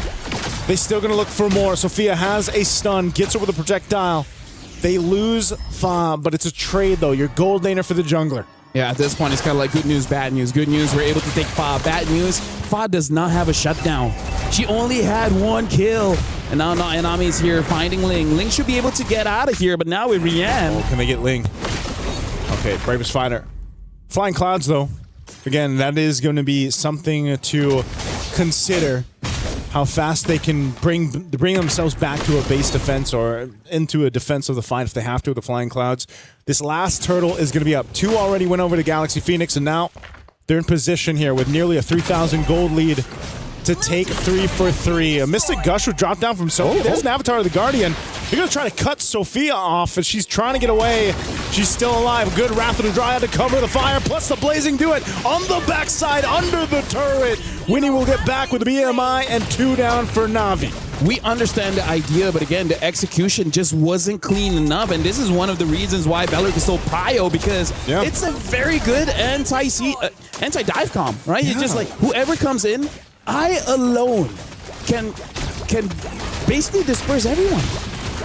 They're still going to look for more. Sophia has a stun, gets over the projectile. They lose Fa, but it's a trade though. You're gold laner for the jungler. Yeah, at this point, it's kind of like good news, bad news. Good news, we're able to take Fa. Bad news, Fa does not have a shutdown. She only had 1 kill. And now Ayanami is here finding Ling. Ling should be able to get out of here, but now with Rian. Oh, can they get Ling? Okay, Bravest Fighter. Flying Clouds, though. Again, that is going to be something to consider. How fast they can bring themselves back to a base defense or into a defense of the fight if they have to with the Flying Clouds. This last turtle is going to be up. 2 already went over to Galaxy Phoenix, and now they're in position here with nearly a 3,000 gold lead to take 3 for 3. A Mystic Gush would drop down from Sophia. There's an Avatar of the Guardian. They're going to try to cut Sophia off as she's trying to get away. She's still alive. Good Wrath of the Dryad to cover the fire, plus the Blazing Duet on the backside under the turret. Winnie will get back with the BMI and 2 down for Na'Vi. We understand the idea, but again, the execution just wasn't clean enough, and this is one of the reasons why Beleric is so prio, because it's a very good anti-dive comp, right? It's just like, whoever comes in, I alone can basically disperse everyone.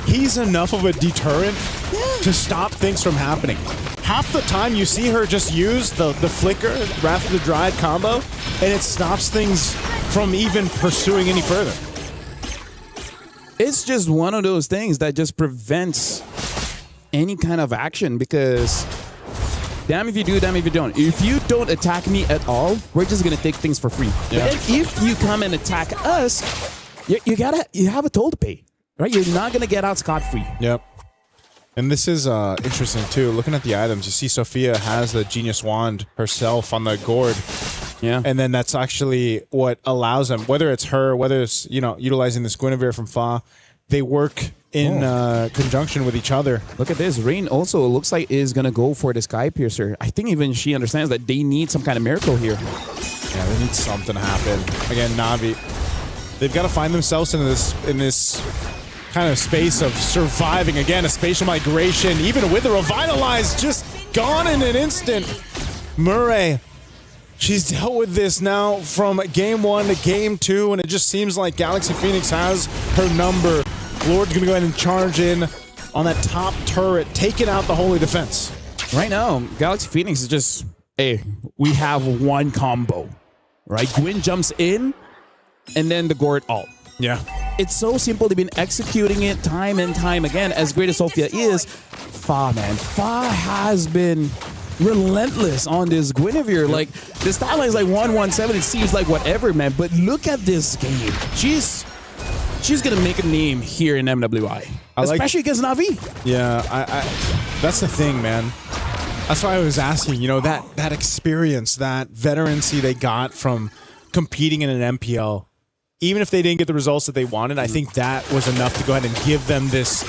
He's enough of a deterrent to stop things from happening. Half the time you see her just use the flicker, Wrath of the Dryad combo, and it stops things from even pursuing any further. It's just one of those things that just prevents any kind of action, because damn if you do, damn if you don't. If you don't attack me at all, we're just gonna take things for free. Yeah. But then if you come and attack us, you have a toll to pay, right? You're not gonna get out scot-free. Yep. And this is interesting too. Looking at the items, you see Sophia has the Genius Wand herself on the gourd. Yeah. And then that's actually what allows them, whether it's her, whether it's, you know, utilizing this Guinevere from Fa, they work in conjunction with each other. Look at this. Rain also looks like is going to go for the Sky Piercer. I think even she understands that they need some kind of miracle here. Yeah, they need something to happen. Again, Na'Vi, they've got to find themselves in this kind of space of surviving. Again, a spatial migration, even with the Revitalize, just gone in an instant. Murray, she's dealt with this now from game 1 to game 2, and it just seems like Galaxy Phoenix has her number. Lord's going to go ahead and charge in on that top turret, taking out the Holy Defense. Right now, Galaxy Phoenix is just, hey, we have one combo, right? Gwyn jumps in, and then the Gourd ult. Yeah. It's so simple. They've been executing it time and time again. As great as Sophia is, Fa has been relentless on this Guinevere. Like, the stat line is like 117. It seems like whatever, man. But look at this game. She's gonna make a name here in MWI, especially against Na'Vi. Yeah, I that's the thing, man. That's why I was asking. You know, that experience, that veterancy they got from competing in an MPL. Even if they didn't get the results that they wanted, I think that was enough to go ahead and give them this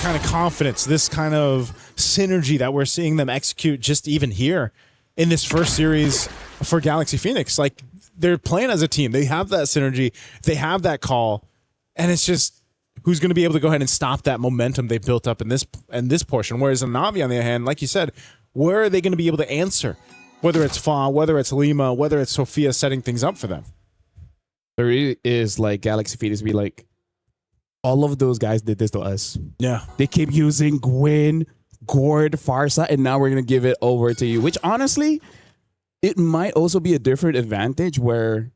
kind of confidence, this kind of synergy that we're seeing them execute just even here in this first series for Galaxy Phoenix. Like, they're playing as a team. They have that synergy. They have that call. And it's just who's going to be able to go ahead and stop that momentum they built up in this portion. Whereas Na'Vi, on the other hand, like you said, where are they going to be able to answer? Whether it's Fa, whether it's Lima, whether it's Sophia setting things up for them. There really is, like, Galaxy Phoenix be like, all of those guys did this to us. Yeah. They keep using Gwyn, Gourd, Farsa, and now we're going to give it over to you. Which, honestly, it might also be a different advantage where,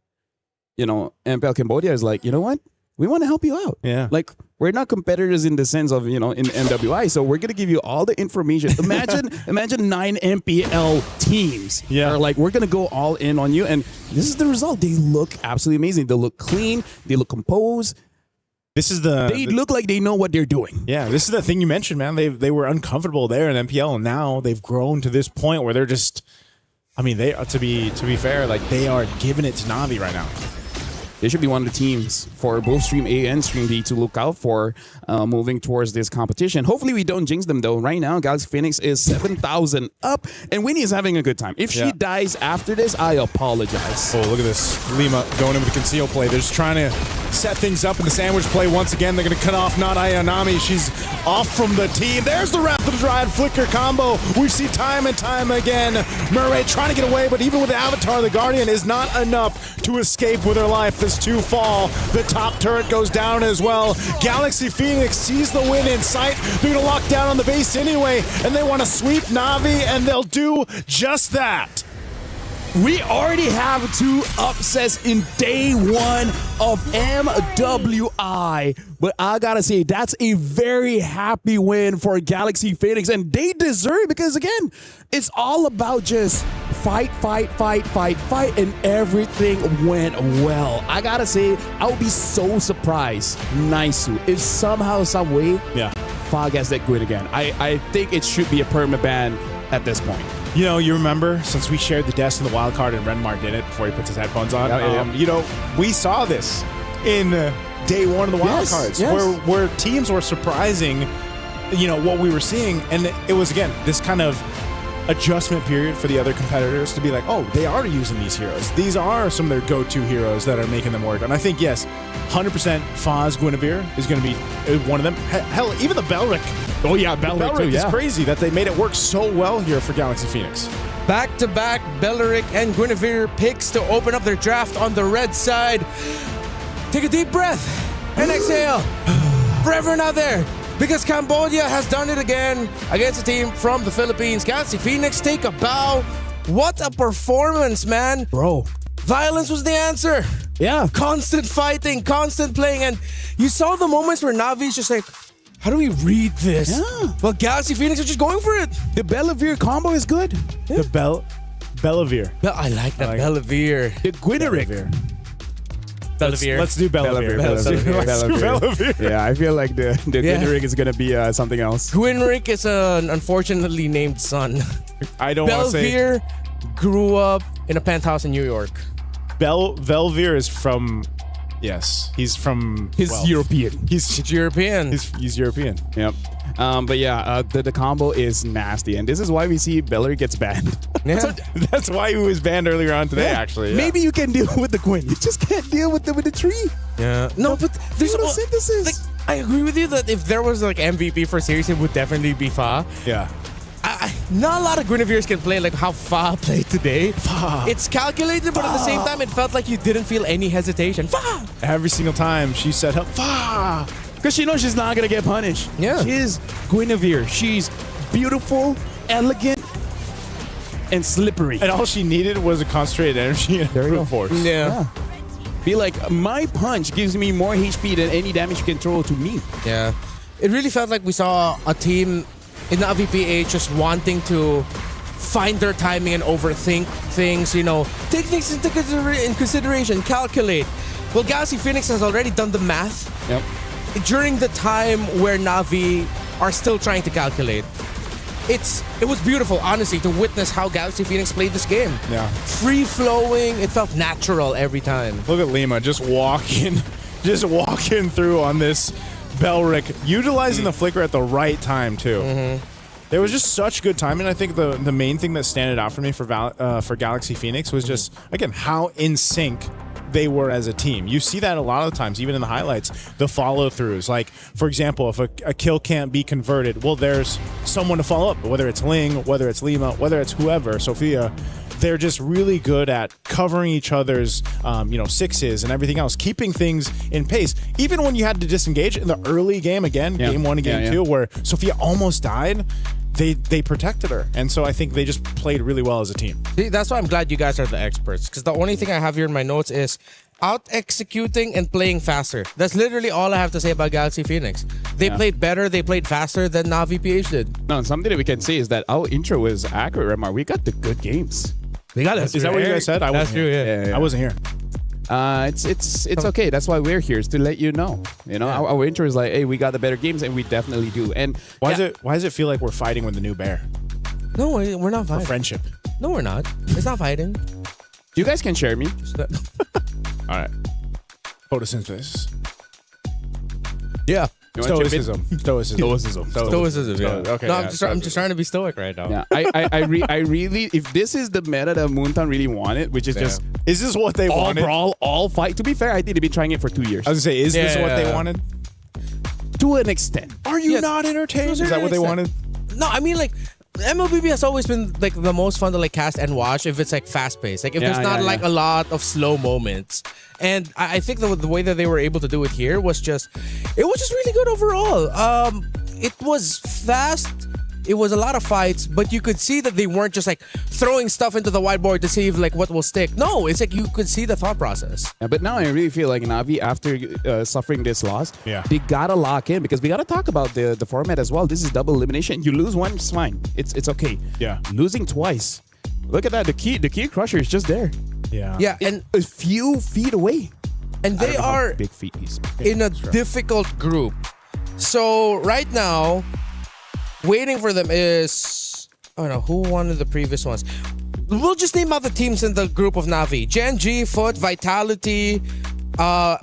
you know, MPL Cambodia is like, you know what? We want to help you out. Yeah. Like, we're not competitors in the sense of, you know, in MWI, so we're going to give you all the information. Imagine 9 MPL teams are like, we're going to go all in on you, and this is the result. They look absolutely amazing. They look clean. They look composed. They look like they know what they're doing. Yeah, this is the thing you mentioned, man. They were uncomfortable there in MPL, and now they've grown to this point where they're just, I mean, they to be fair, like, they are giving it to Na'Vi right now. they should be one of the teams for both Stream A and Stream B to look out for moving towards this competition. Hopefully we don't jinx them though. Right now, Galaxy Phoenix is 7,000 up, and Winnie is having a good time. If she dies after this, I apologize. Oh, look at this. Lima going in with the conceal play. They're just trying to set things up in the sandwich play once again. They're going to cut off not Ayanami. She's off from the team. There's the Wrath of the Dryad flicker combo. We see time and time again. Murray trying to get away, but even with the Avatar, the Guardian is not enough to escape with her life as two fall. The top turret goes down as well. Galaxy Phoenix sees the win in sight. They're going to lock down on the base anyway, and they want to sweep Na'Vi, and they'll do just that. We already have 2 upsets in day 1 of MWI. But I gotta say, that's a very happy win for Galaxy Phoenix. And they deserve it because, again, it's all about just fight, and everything went well. I gotta say, I would be so surprised, Naisu, if somehow, some way, Fa gets that good again. I think it should be a perma ban at this point. You know, you remember, since we shared the desk in the wild card and Renmar did it before he puts his headphones on, you know, we saw this in day 1 of the wild cards where teams were surprising, you know, what we were seeing. And it was, again, this kind of adjustment period for the other competitors to be like, oh, they are using these heroes. These are some of their go-to heroes that are making them work. And I think, yes, 100% Faz Guinevere is going to be one of them. Hell, even the Belric. Oh, yeah, Belric too, is crazy that they made it work so well here for Galaxy Phoenix. Back-to-back Belric and Guinevere picks to open up their draft on the red side. Take a deep breath and exhale. For everyone out there, because Cambodia has done it again against a team from the Philippines. Galaxy Phoenix take a bow. What a performance, man. Bro. Violence was the answer. Yeah. Constant fighting, constant playing. And you saw the moments where Navi's just like, how do we read this? Yeah. Well, Galaxy Phoenix are just going for it. The Bellavere combo is good. Yeah. The Bellavere. I like that Bellavere. The Guineric. Bellavere. Let's do Bellavere. Bellavere. Yeah, I feel like the Guineric is going to be something else. Guineric is an unfortunately named son. I don't want to say. Bellavere grew up in a penthouse in New York. Bellavere is from... Yes, he's from... He's European. He's European. He's European. Yep. But yeah, the combo is nasty, and this is why we see Bellery gets banned. Yeah. That's why he was banned earlier on today, actually. Yeah. Maybe you can deal with the Quinn. You just can't deal with the tree. Yeah. No, but there's no synthesis. Like, I agree with you that if there was like MVP for series, it would definitely be Fa. Yeah. Not a lot of Guineveres can play like how Fa played today. It's calculated, but at the same time, it felt like you didn't feel any hesitation. Fa! Every single time she said, Fa! Because she knows she's not going to get punished. Yeah. She's Guinevere. She's beautiful, elegant, and slippery. And all she needed was a concentrated energy and brute force. Yeah. Be like, my punch gives me more HP than any damage control to me. Yeah. It really felt like we saw a team in the VPA just wanting to find their timing and overthink things, you know, take things into consideration, calculate. Well, Galaxy Phoenix has already done the math. Yep. During the time where Na'Vi are still trying to calculate. It was beautiful, honestly, to witness how Galaxy Phoenix played this game. Yeah. Free-flowing, it felt natural every time. Look at Lima just walking through on this Belric, utilizing the flicker at the right time, too. Mm-hmm. There was just such good timing. I think the main thing that standed out for me for Galaxy Phoenix was just, again, how in sync they were as a team. You see that a lot of the times, even in the highlights, the follow-throughs. Like, for example, if a kill can't be converted, well, there's someone to follow up, whether it's Ling, whether it's Lima, whether it's whoever, Sophia. They're just really good at covering each other's, sixes and everything else, keeping things in pace. Even when you had to disengage in the early game, game 1 and game 2, where Sophia almost died, they protected her. And so I think they just played really well as a team. See, that's why I'm glad you guys are the experts, because the only thing I have here in my notes is out-executing and playing faster. That's literally all I have to say about Galaxy Phoenix. They played better, they played faster than Na'Vi PH did. No, something that we can say is that our intro was accurate, Remar. We got the good games. We got it. Is that what you guys said? I wasn't here. Yeah. I wasn't here. It's okay. That's why we're here, is to let you know. You know, our intro is like, hey, we got the better games, and we definitely do. And why does it feel like we're fighting with the new bear? No, we're not fighting. For friendship. No, we're not. It's not fighting. You guys can share me. All right. Photosynthesis. Yeah. Stoicism. Stoicism. Yeah. Okay. No, I'm just trying to be stoic right now. Yeah, I really, if this is the meta that Moontown really wanted, which is just Is this what they all wanted? brawl, all fight. To be fair, I think they've been trying it for 2 years. I was gonna say, is this what they wanted? To an extent. Are you not entertained? Is that what they wanted? No, I mean like MLBB has always been like the most fun to like cast and watch if it's like fast paced. Like if there's not like a lot of slow moments. And I think the way that they were able to do it here was just really good overall. It was fast. It was a lot of fights, but you could see that they weren't just like throwing stuff into the whiteboard to see if like what will stick. No, it's like you could see the thought process. Yeah, but now I really feel like Navi, after suffering this loss, they gotta lock in because we gotta talk about the format as well. This is double elimination. You lose one, it's fine. It's okay. Yeah. Losing twice. Look at that. The key crusher is just there. Yeah. Yeah, and a few feet away. And they are big feet he's in a difficult group. So right now, waiting for them is, I don't know, who won in the previous ones? We'll just name out the teams in the group of Navi. Gen G, Foot, Vitality,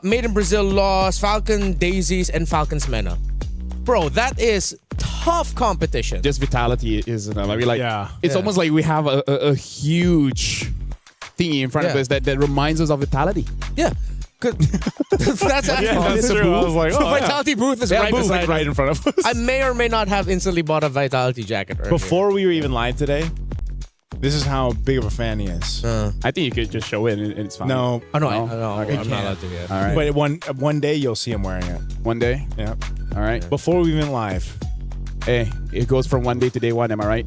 Made in Brazil lost, Falcon Daisies, and Falcons Mena. Bro, that is tough competition. Just Vitality is enough. I mean, like, it's almost like we have a huge thing in front of us that reminds us of Vitality. Yeah. That's true. I was like, the Vitality booth is right in front of us. I may or may not have instantly bought a Vitality jacket earlier. Before we were even live today, this is how big of a fan he is. I think you could just show it and it's fine. No. Oh, no, Okay, I'm not allowed to yet. All right. But one day you'll see him wearing it. One day? Yeah. All right. Before we even live. Hey, it goes from one day to day one, am I right?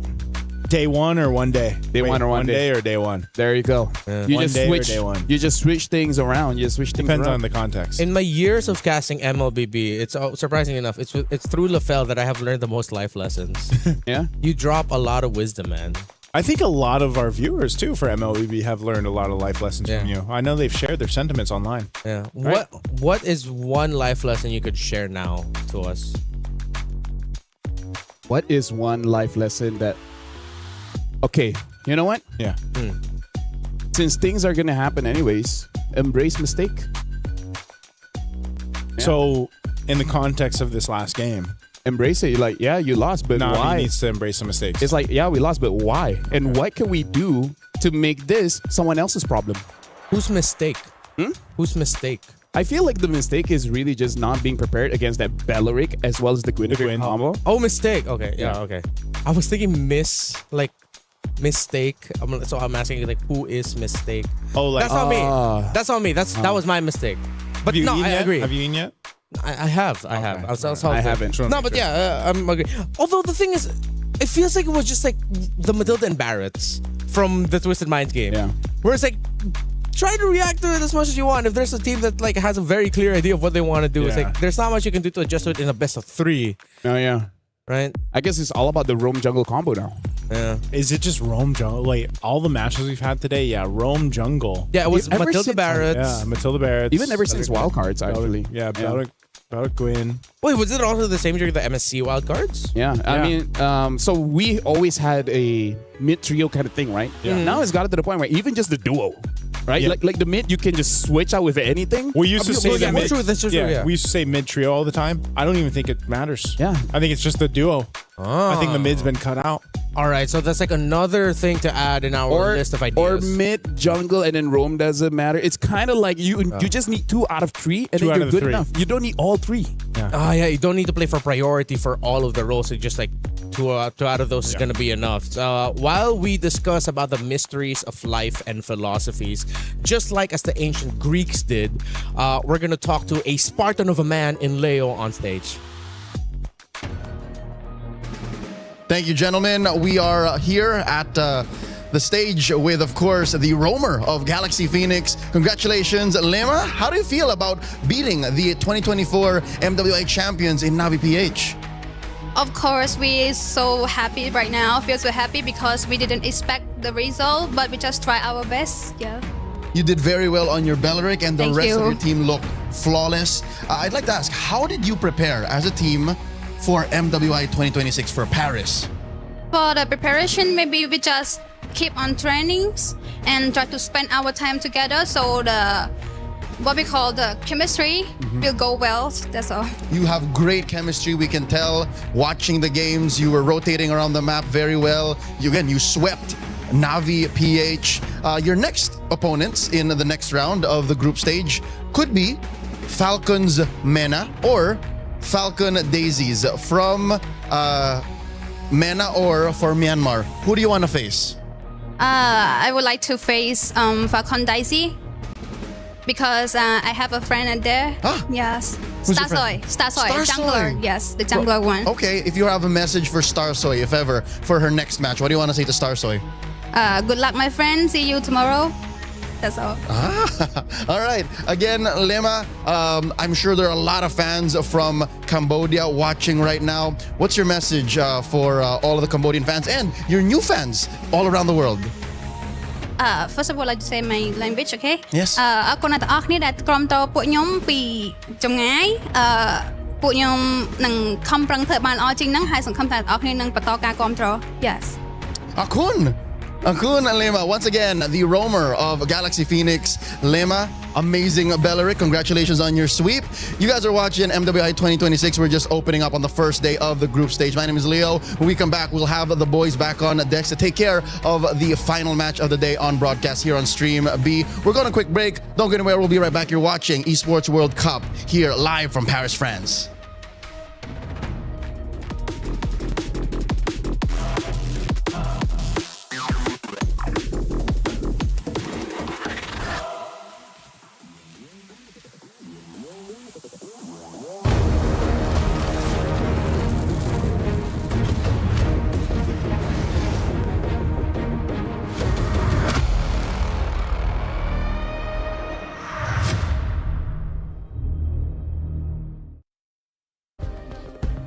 Day one or one day? Day one or one day? or day one? There you go. You One just day or switch. day one? You just switch things around. You switch things Depends around. on the context. In my years of casting MLBB, it's surprising enough, it's through LaFell that I have learned the most life lessons. Yeah? You drop a lot of wisdom, man. I think a lot of our viewers too for MLBB have learned a lot of life lessons from you. I know they've shared their sentiments online. Yeah. Right? What is one life lesson you could share now to us? What is one life lesson that... Okay, you know what? Yeah. Since things are going to happen anyways, embrace mistake. So, in the context of this last game, embrace it. You're like, yeah, you lost, but Navi why? needs to embrace the mistakes. It's like, yeah, we lost, but why? And what can we do to make this someone else's problem? Whose mistake? Whose mistake? I feel like the mistake is really just not being prepared against that Belleric as well as the Gwyn combo. Oh, mistake. Okay, yeah, okay. I was thinking mistake. So I'm asking you, like, who is mistake? Oh, like that's not me. That's not me. That was my mistake. But no, I agree. Have you eaten yet? I have. I haven't. No, but yeah, I'm agree. Although the thing is, it feels like it was just like the Matilda and Barretts from the Twisted Minds game. Yeah. Where it's like, try to react to it as much as you want. If there's a team that like has a very clear idea of what they want to do, it's like there's not much you can do to adjust to it in a best of 3. Oh yeah. Right? I guess it's all about the roam jungle combo now. Yeah. Is it just roam jungle? Like all the matches we've had today, roam jungle. Yeah, it was Ever Matilda since- Barretts. Yeah, Matilda Barretts. Even ever since wildcards, actually. Yeah, Belleric Gwyn. Wait, was it also the same during the MSC wildcards? Yeah, I mean, so we always had a mid trio kind of thing, right? Yeah. Now it's gotten to the point where even just the duo, right? Yeah. Like the mid, you can just switch out with anything. We used to say that mid. That's true, yeah. We used to say mid trio all the time. I don't even think it matters. Yeah. I think it's just the duo. I think the mid's been cut out. All right, so that's like another thing to add in our list of ideas. Or mid jungle and then roam doesn't matter. It's kind of like you just need 2 out of 3 and 2 then out you're of good 3. enough. You don't need all 3. Yeah, you don't need to play for priority for all of the roles. So just like two out of those is going to be enough. While we discuss about the mysteries of life and philosophies, just like as the ancient Greeks did, we're going to talk to a Spartan of a man in Leo on stage. Thank you, gentlemen. We are here at the stage with, of course, the roamer of Galaxy Phoenix. Congratulations, Lema. How do you feel about beating the 2024 MWI champions in Navi PH? Of course, we so happy right now. Feel so happy because we didn't expect the result, but we just try our best. Yeah. You did very well on your Belleric, and the Thank rest you. of your team looked flawless. I'd like to ask, how did you prepare as a team for MWI 2026 for Paris? For the preparation, maybe we just keep on trainings and try to spend our time together. So what we call the chemistry will go well. That's all. You have great chemistry. We can tell watching the games. You were rotating around the map very well. You swept Navi PH. Your next opponents in the next round of the group stage could be Falcons MENA or Falcon Daisies from MENA or for Myanmar. Who do you want to face? I would like to face Falcon Daisy because I have a friend in there. Yes. Who's your Starsoy. friend? Starsoy. Starsoy. Jungler. Yes, the jungler one. Okay, if you have a message for Starsoy, if ever, for her next match, what do you want to say to Starsoy? Good luck, my friend. See you tomorrow. That's all. All right. Again, Lema, I'm sure there are a lot of fans from Cambodia watching right now. What's your message for all of the Cambodian fans and your new fans all around the world? First of all, I'd like to say my language, okay? Yes. អរគុណអ្នកទាំងអស់គ្នាដែលក្រុមតពួកខ្ញុំពីចម្ងាយពួកខ្ញុំនឹងខំប្រឹងធ្វើបានល្អជាងហ្នឹងហើយសង្ឃឹមថាអ្នកទាំងអស់គ្នានឹងបន្តការគាំទ្រ Yes. Akun Lema, once again, the roamer of Galaxy Phoenix, Lema, amazing Belleric. Congratulations on your sweep. You guys are watching MWI 2026. We're just opening up on the first day of the group stage. My name is Leo. When we come back, we'll have the boys back on decks to take care of the final match of the day on broadcast here on Stream B. We're going to quick break. Don't go anywhere. We'll be right back. You're watching Esports World Cup here live from Paris, France.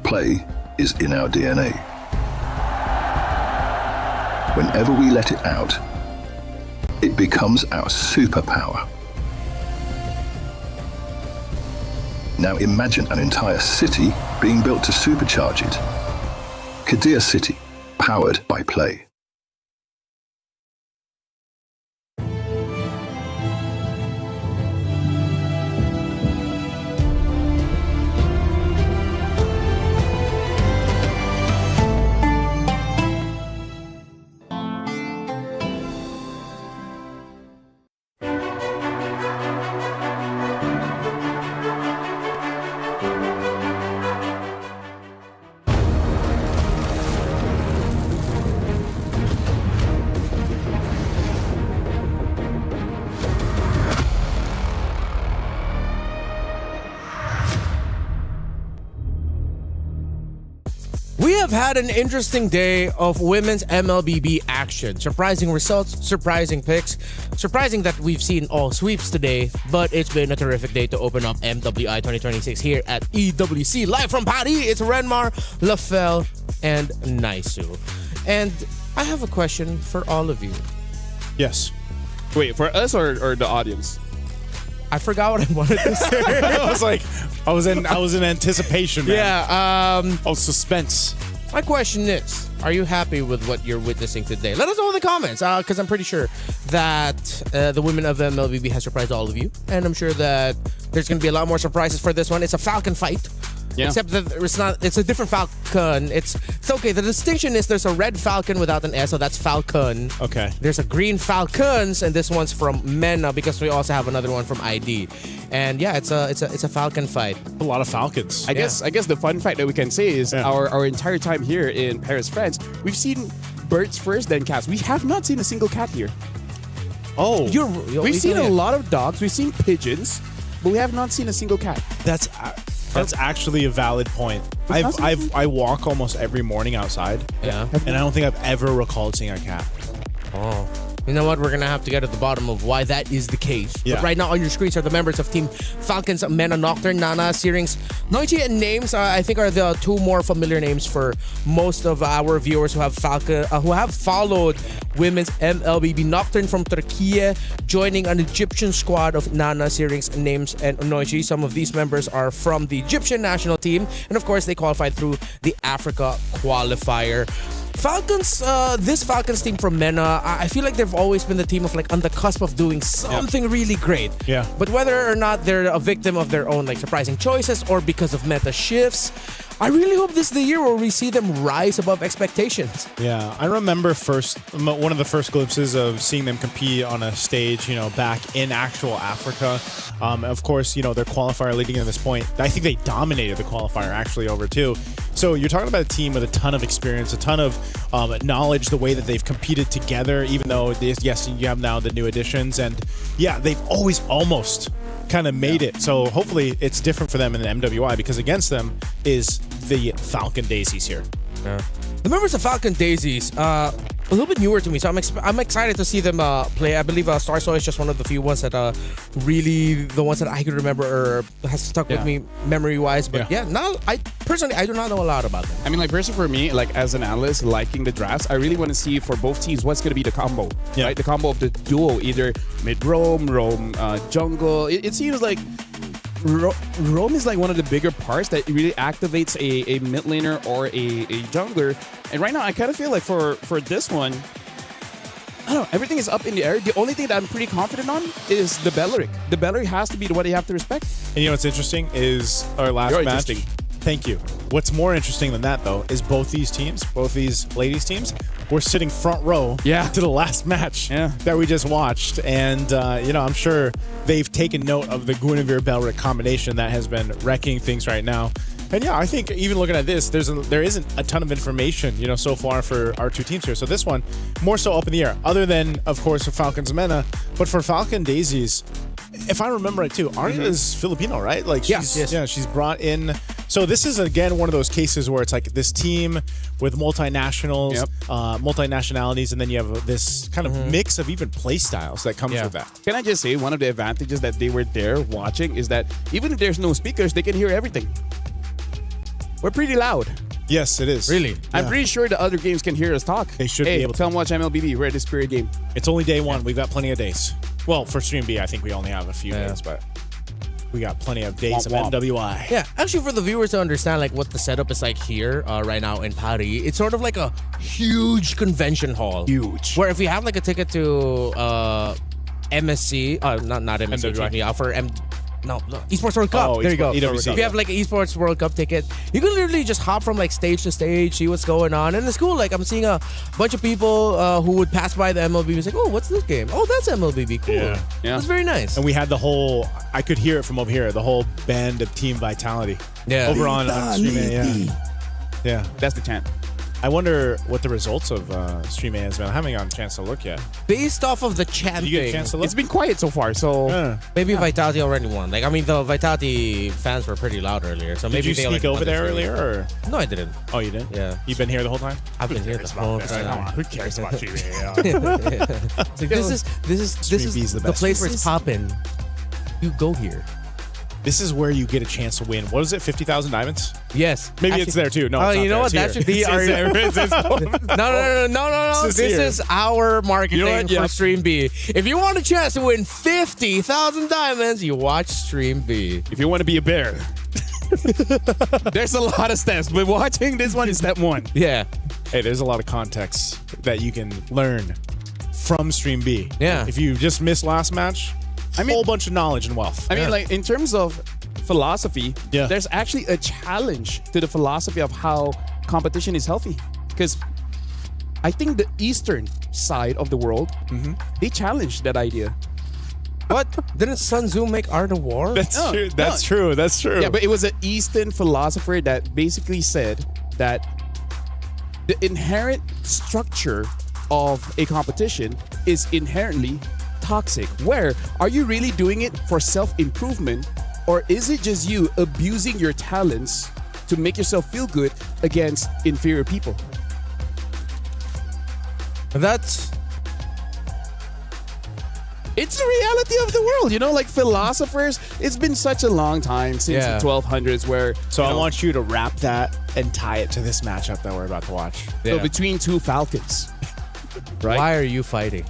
Play is in our DNA. Whenever we let it out, it becomes our superpower. Now imagine an entire city being built to supercharge it. Kadir City, powered by play. We have had an interesting day of women's MLBB action. Surprising results, surprising picks, surprising that we've seen all sweeps today, but it's been a terrific day to open up MWI 2026 here at EWC. Live from Paris, it's Renmar, Lafel, and Naisu. And I have a question for all of you. Yes. Wait, for us or the audience? I forgot what I wanted to say. I was in anticipation, man. Yeah. Suspense. My question is, are you happy with what you're witnessing today? Let us know in the comments, because I'm pretty sure that the women of MLBB has surprised all of you, and I'm sure that there's going to be a lot more surprises for this one. It's a Falcon fight. Yeah. Except that it's a different Falcon. It's okay. The distinction is there's a red Falcon without an S, so that's Falcon. Okay. There's a green Falcons, and this one's from MENA because we also have another one from ID. And yeah, it's a Falcon fight. A lot of Falcons. I guess the fun fact that we can say is our entire time here in Paris, France, we've seen birds first, then cats. We have not seen a single cat here. Oh, we've seen a lot of dogs. We've seen pigeons, but we have not seen a single cat. That's actually a valid point. I walk almost every morning outside. Yeah. And I don't think I've ever recalled seeing a cat. Oh. You know what? We're going to have to get to the bottom of why that is the case. Yeah. But right now on your screens are the members of Team Falcons, MENA, Nocturne, Nana, Searings, Noichi, and Names. I think are the two more familiar names for most of our viewers who have followed women's MLBB. Nocturne from Turkey, joining an Egyptian squad of Nana, Searings, Names, and Noichi. Some of these members are from the Egyptian national team. And of course, they qualified through the Africa qualifier. Falcons, this Falcons team from MENA, I feel like they've always been the team of like on the cusp of doing something really great. Yeah. But whether or not they're a victim of their own like surprising choices or because of meta shifts, I really hope this is the year where we see them rise above expectations. Yeah, I remember one of the first glimpses of seeing them compete on a stage, back in actual Africa. Of course, their qualifier leading to this point, I think they dominated the qualifier actually over too. So you're talking about a team with a ton of experience, a ton of knowledge, the way that they've competed together, even though, yes, you have now the new additions. And yeah, they've always almost kind of made it. So hopefully it's different for them in the MWI, because against them is the Falcon Daisies here. Yeah. The members of Falcon Daisies, a little bit newer to me, so I'm excited to see them play. I believe Star Soul is just one of the few ones that really the ones that I could remember or has stuck with me memory-wise. But now I do not know a lot about them. I mean, like personally for me, like as an analyst liking the drafts, I really want to see for both teams what's going to be the combo, right? The combo of the duo, either mid-roam, jungle. It seems like roam is like one of the bigger parts that really activates a mid laner or a jungler. And right now, I kind of feel like for this one, I don't know, everything is up in the air. The only thing that I'm pretty confident on is the Belleric. The Belleric has to be the one you have to respect. And what's interesting is our last match. Thank you. What's more interesting than that, though, is both these ladies' teams, were sitting front row to the last match that we just watched. And, I'm sure they've taken note of the Guinevere-Belleric combination that has been wrecking things right now. And I think even looking at this, there isn't a ton of information, so far for our two teams here. So this one, more so up in the air, other than, of course, for Falcons MENA. But for Falcon Daisies, if I remember right too, Arya is Filipino, right? Like she's brought in. So this is again one of those cases where it's like this team with multinationals, multinationalities, and then you have this kind of mix of even play styles that comes with that. Can I just say one of the advantages that they were there watching is that even if there's no speakers, they can hear everything. We're pretty loud. Yes, it is. Really? I'm pretty sure the other games can hear us talk. They should be able to. Tell them watch MLBB. We're at this period game. It's only day one. We've got plenty of days. Well, for Stream B, I think we only have a few days, but we got plenty of days of MWI. Yeah, actually, for the viewers to understand like what the setup is like here right now in Paris, it's sort of like a huge convention hall. Huge. Where if you have like a ticket to MSC, not MSC, MWI. for Esports World Cup. Oh, there you go. EWC. If you have like an Esports World Cup ticket, you can literally just hop from like stage to stage, see what's going on. And it's cool. Like I'm seeing a bunch of people who would pass by the MLBB and say, oh, what's this game? Oh, that's MLBB. Cool. Yeah. That's very nice. And we had the whole, I could hear it from over here, the whole band of Team Vitality. Yeah. Over on Stream A, yeah. That's the chant. I wonder what the results of Stream A has been. I haven't gotten a chance to look yet. Based off of the chanting, you get a chance to look? It's been quiet so far, so maybe Vitality already won. Like, I mean, the Vitality fans were pretty loud earlier, so maybe Did you sneak over there earlier, or no? I didn't. Oh, you didn't? Yeah. You've been here the whole time? I've been here the whole time. Who cares about Stream This is the place where it's popping. You go here. This is where you get a chance to win. What is it? 50,000 diamonds? Yes. Maybe it's there too. No, it's not you know there. what? That should be our. No. This is our marketing for Stream B. If you want a chance to win 50,000 diamonds, you watch Stream B. If you want to be a bear, there's a lot of steps, but watching this one is step one. Yeah. Hey, there's a lot of context that you can learn from Stream B. Yeah. If you just missed last match, a whole bunch of knowledge and wealth. I mean, like in terms of philosophy, there's actually a challenge to the philosophy of how competition is healthy. Because I think the eastern side of the world, they challenged that idea. What? Didn't Sun Tzu make Art of War? That's true. That's true. That's true. Yeah, but it was an Eastern philosopher that basically said that the inherent structure of a competition is inherently toxic. Where are you really doing it for self-improvement, or is it just you abusing your talents to make yourself feel good against inferior people? It's the reality of the world, like philosophers. It's been such a long time since the 1200s where... So I want you to wrap that and tie it to this matchup that we're about to watch. So between two falcons, right? Why are you fighting?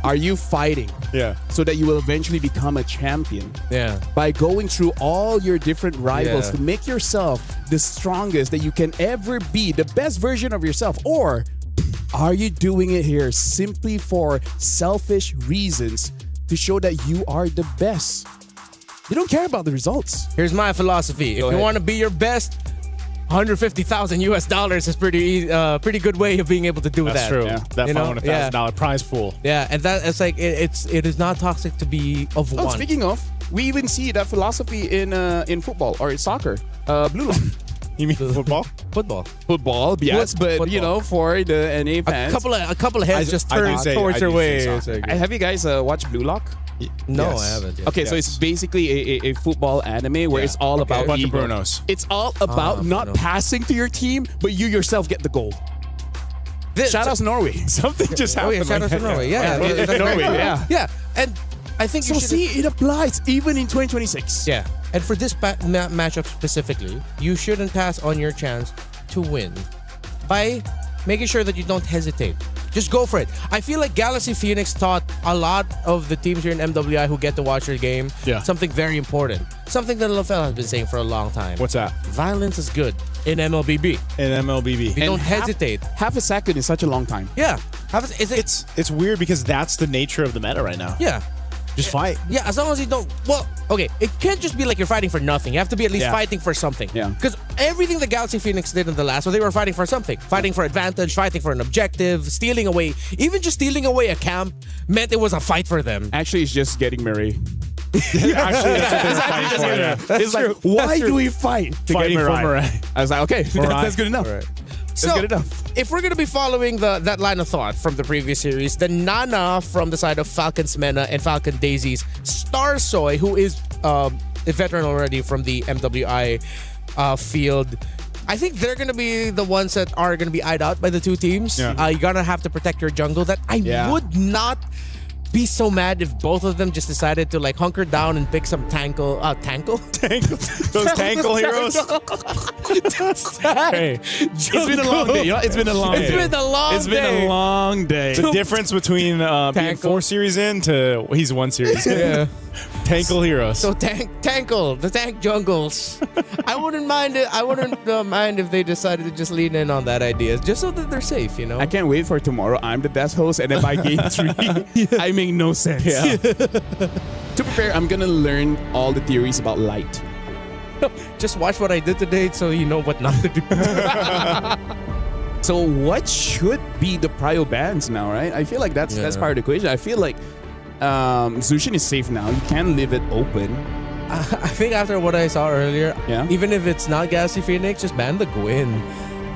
Are you fighting? Yeah. So that you will eventually become a champion. Yeah. By going through all your different rivals to make yourself the strongest that you can ever be, the best version of yourself, or Are you doing it here simply for selfish reasons to show that you are the best? You don't care about the results. Here's my philosophy. If you want to be your best, $150,000 is pretty good way of being able to do that. That's true. Yeah. That $500,000 prize pool. Yeah, and that it's like it is not toxic to be of one. Speaking of, we even see that philosophy in football or in soccer. Blue Lock. You mean football? Football, yes, but Football. you know, for the NA fans, A couple of heads just turned towards their way. Have you guys watched Blue Lock? No, Yes. I haven't. Okay, so it's basically a football anime where it's all about a bunch of ego. Brunos. It's all about not passing to your team, but you yourself get the goal. Shout out to Norway. Something just happened. Shout out to Norway. Yeah, Norway. Yeah. Yeah, and I think So you should. see, it applies even in 2026. Yeah, and for this matchup specifically, you shouldn't pass on your chance to win by making sure that you don't hesitate. Just go for it. I feel like Galaxy Phoenix taught a lot of the teams here in MWI who get to watch their game something very important. Something that LaFell has been saying for a long time. What's that? Violence is good in MLBB. In MLBB. You don't hesitate. Half a second is such a long time. Yeah. It's weird because that's the nature of the meta right now. Yeah. Just fight. Yeah, as long as you don't. Well, okay, it can't just be like you're fighting for nothing. You have to be at least fighting for something. Yeah. Because everything the Galaxy Phoenix did in the last one, they were fighting for something. Fighting for advantage, fighting for an objective, stealing away. Even just stealing away a camp meant it was a fight for them. Actually, it's just getting Murray. Actually, that's what they're fighting for. Yeah. It's like, why do we fight to Fighting get for Murray? Murray. I was like, okay, that's good enough. So, good enough. if we're going to be following that line of thought from the previous series, then Nana from the side of Falcon Smena and Falcon Daisy's Star Soy, who is a veteran already from the MWI field, I think they're going to be the ones that are going to be eyed out by the two teams. Yeah. You're going to have to protect your jungle. That I would not be so mad if both of them just decided to like hunker down and pick some tankle. Those tankle heroes. Hey, It's been a long day. You know, it's been a long day. It's been a long day. The difference between being 4 series in to he's 1 series in. Yeah. Tankle heroes. So tankle, the tank jungles. I wouldn't mind it. I wouldn't mind if they decided to just lean in on that idea, just so that they're safe. You know. I can't wait for tomorrow. I'm the best host, and then by game 3, I make no sense. Yeah. To prepare, I'm gonna learn all the theories about light. Just watch what I did today, so you know what not to do. So what should be the prio bans now, right? I feel like that's part of the equation. I feel like Zushin is safe now. You can leave it open. I think after what I saw earlier, even if it's not Galaxy Phoenix, just ban the Gwyn.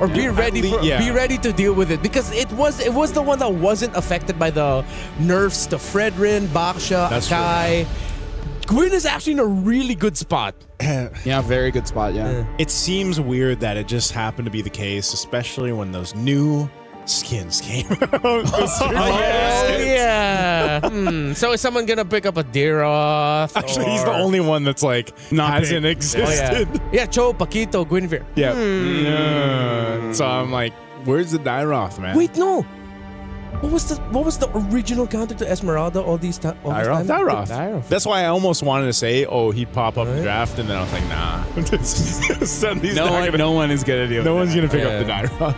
Or be ready be ready to deal with it, because it was the one that wasn't affected by the nerfs to Fredrin, Baksha, Akai. Gwyn is actually in a really good spot. Yeah, very good spot, yeah. It seems weird that it just happened to be the case, especially when those new skins came out. So is someone gonna pick up a Deeroth? Actually, he's the only one that's like hasn't existed. Yeah, Cho, Paquito, Guinevere. Yeah. Yeah. So I'm like, where's the Dyroth, man? Wait, no. What was the original counter to Esmeralda all these times? Dyroth. That's why I almost wanted to say, he'd pop up in the draft, and then I was like, nah. No one is gonna do it. No one's gonna pick up the Dyroth.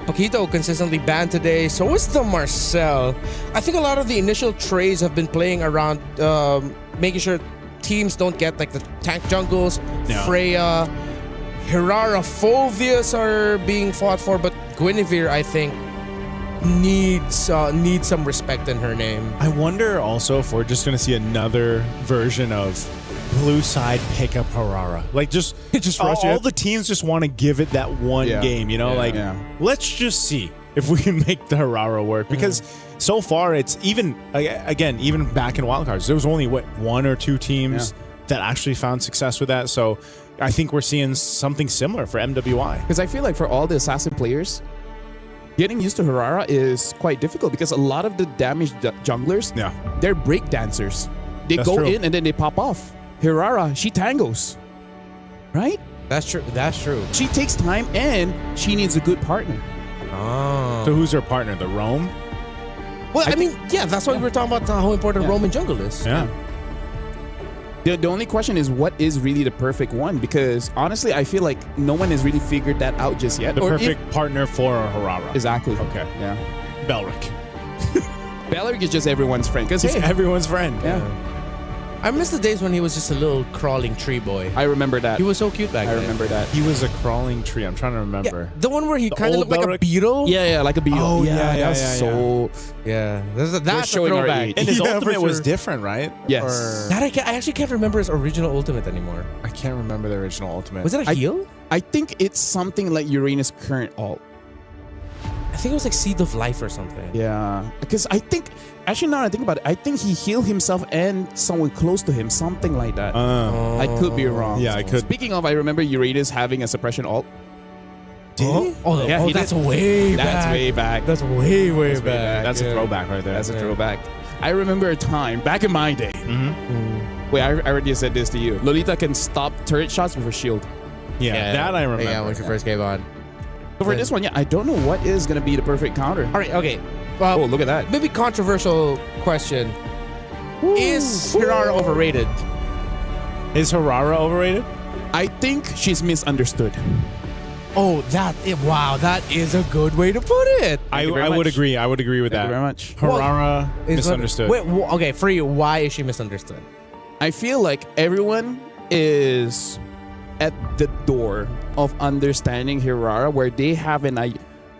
Paquito consistently banned today. So is the Marcel. I think a lot of the initial trays have been playing around making sure teams don't get like the tank jungles. No. Freya, Hirara, Phovius are being fought for, but Guinevere, I think, needs some respect in her name. I wonder also if we're just gonna see another version of blue side pick up Harara. Like just rush all the teams just want to give it that one game, you know? Let's just see if we can make the Harara work, because so far it's even back in wildcards, there was only 1 or 2 teams that actually found success with that. So I think we're seeing something similar for MWI. Because I feel like for all the assassin players, getting used to Harara is quite difficult, because a lot of the damaged junglers, they're break dancers. They go in and then they pop off. Hirara, she tangos, right? That's true. That's true. She takes time, and she needs a good partner. Oh. So who's her partner? The Roam? Well, I mean, that's why we were talking about how important Roam in jungle is. Yeah. The only question is what is really the perfect one? Because honestly, I feel like no one has really figured that out just yet. The perfect partner for Harara. Exactly. Okay. Yeah. Belric. Belric is just everyone's friend. Because He's everyone's friend. Yeah. I miss the days when he was just a little crawling tree boy. I remember that. He was so cute back then. I remember that. He was a crawling tree. I'm trying to remember. The one where he kind of old looked like a Belric? beetle. Yeah, like a beetle. Oh, yeah, that was yeah, so. Yeah, that's a showing our throwback. age. And his Yeah, ultimate for was sure. different, right? Yes. Or- That I actually can't remember his original ultimate anymore. I can't remember the original ultimate. Was it a heal? I think it's something like Uranus' current alt. I think it was like Seed of Life or something. Yeah, because I think actually now that I think about it, I think he healed himself and someone close to him, something like that. I could be wrong. Yeah, I could. Speaking of, I remember Uranus having a suppression alt. Did he? Oh, Yeah, he that's did. way back. That's way back. That's way, way That's way back. That's a throwback right there. That's a throwback. I remember a time back in my day. Wait, I already said this to you. Lolita can stop turret shots with her shield. Yeah, that I remember. Yeah, when she first came on. So for this one, yeah, I don't know what is gonna be the perfect counter. All right, okay. Oh, look at that. Maybe controversial question. Is Hirara overrated? Is Harara overrated? I think she's misunderstood. Oh, wow, that is a good way to put it. I you very would much. agree. I would agree with Thank that. you very much. Harara Is misunderstood. Wait, okay, for you, why is she misunderstood? I feel like everyone is at the door of understanding Hirara, where they have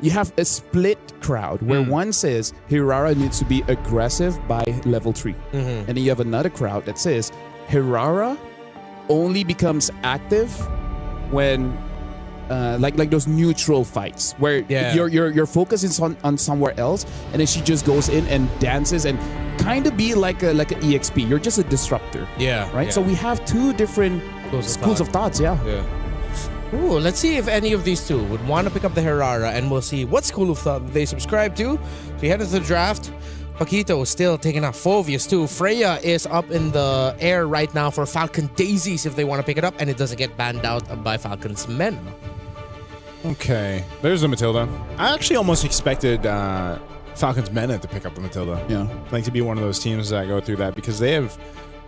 you have a split crowd where one says Hirara needs to be aggressive by level 3. And then you have another crowd that says Hirara only becomes active when like those neutral fights where your focus is on somewhere else, and then she just goes in and dances and kind of be like a EXP. You're just a disruptor. Yeah. Right? yeah. So we have two different schools of thoughts, yeah. Ooh, let's see if any of these two would want to pick up the Hirara, and we'll see what school of thought they subscribe to. So we head into the draft. Paquito is still taking out Phovius too. Freya is up in the air right now for Falcon Daisies if they want to pick it up, and it doesn't get banned out by Falcon's men. Okay, there's the Matilda. I actually almost expected Falcon's Mena to pick up the Matilda. Yeah. Like to be one of those teams that go through that because they have,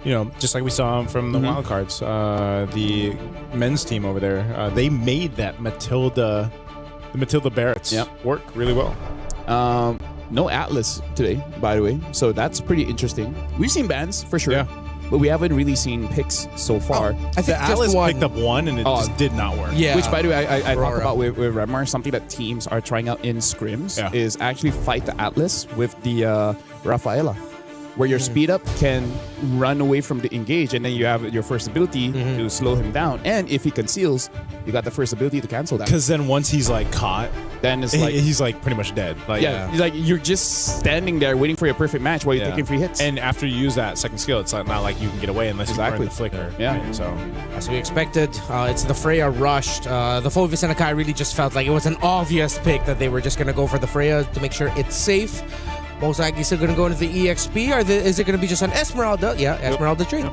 you know, just like we saw from the wild cards, the men's team over there, they made that Matilda, the Matilda Barretts work really well. No Atlas today, by the way, so that's pretty interesting. We've seen bans for sure, but we haven't really seen picks so far. I think The Atlas one. picked up one and it just did not work. Yeah. Which, by the way, I talk Aurora. about with Redmar, something that teams are trying out in scrims is actually fight the Atlas with the Rafaela, where your speed up can run away from the engage, and then you have your first ability to slow him down. And if he conceals, you got the first ability to cancel that. Because then once he's like caught, then it's like he's like pretty much dead. Like, he's like you're just standing there waiting for your perfect match while you're taking free hits. And after you use that second skill, it's not like you can get away unless you burn the flicker. Yeah. Right? So As we expected, it's the Freya rushed. The Phovius and Akai really just felt like it was an obvious pick that they were just going to go for the Freya to make sure it's safe. Most likely still going to go into the EXP, or is it going to be just an Esmeralda? Yeah, Esmeralda tree.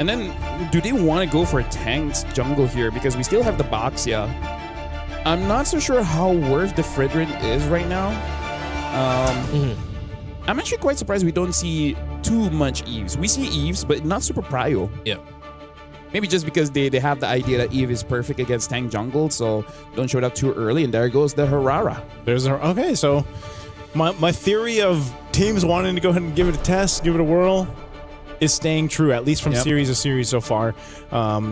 And then, do they want to go for a tanked jungle here? Because we still have the Baxia. I'm not so sure how worth the Fredrin is right now. I'm actually quite surprised we don't see too much Eves. We see Eves, but not super prio. Yeah. Maybe just because they have the idea that Eve is perfect against tank jungle, so don't show it up too early, and there goes the Harara. okay, so my theory of teams wanting to go ahead and give it a test, give it a whirl, is staying true, at least from series to series so far.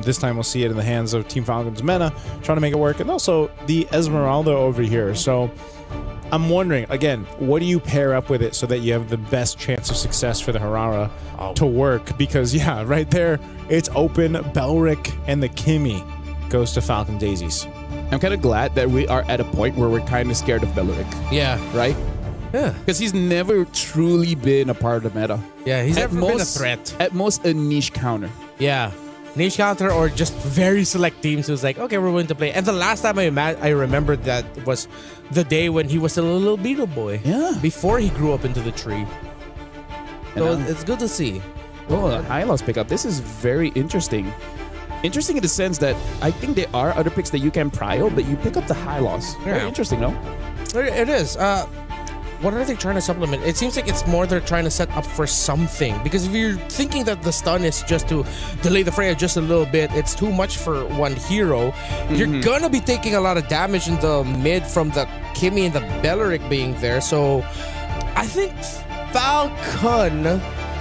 This time we'll see it in the hands of Team Falcon's Mena, trying to make it work, and also the Esmeralda over here. So I'm wondering, again, what do you pair up with it so that you have the best chance of success for the Harara to work? Because, yeah, right there, it's open. Belric and the Kimmy goes to Falcon Daisies. I'm kind of glad that we are at a point where we're kind of scared of Belric. Yeah. Right? Yeah. Because he's never truly been a part of the meta. Yeah, he's never been a threat. At most, a niche counter. Yeah. Niche counter or just very select teams who's like, okay, we're going to play. And the last time I remembered that was the day when he was still a little beetle boy. Yeah. Before he grew up into the tree. So it's good to see. Oh, the Hylos pickup. This is very interesting. Interesting in the sense that I think there are other picks that you can prio, but you pick up the Hylos. Very interesting, no? It is. what are they trying to supplement? It seems like it's more they're trying to set up for something. Because if you're thinking that the stun is just to delay the Freya just a little bit, it's too much for one hero. You're gonna be taking a lot of damage in the mid from the Kimmy and the Belleric being there. So I think Falcon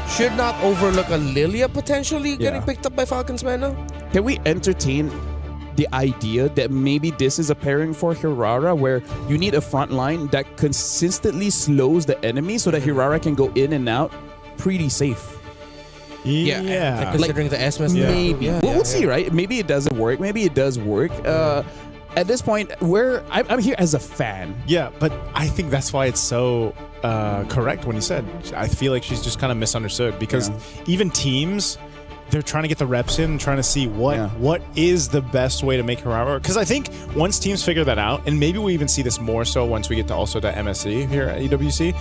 should not overlook a Lilia potentially getting picked up by Falcon's mana. Can we entertain the idea that maybe this is a pairing for Hirara where you need a front line that consistently slows the enemy so that Hirara can go in and out pretty safe? Yeah. Considering the Esmus. Maybe. We'll see, right? Maybe it doesn't work. Maybe it does work. At this point, I'm here as a fan. Yeah, but I think that's why it's so correct when you said, I feel like she's just kind of misunderstood because even teams, they're trying to get the reps in and trying to see what is the best way to make Hirara. Because I think once teams figure that out, and maybe we even see this more so once we get to also to MSC here at EWC,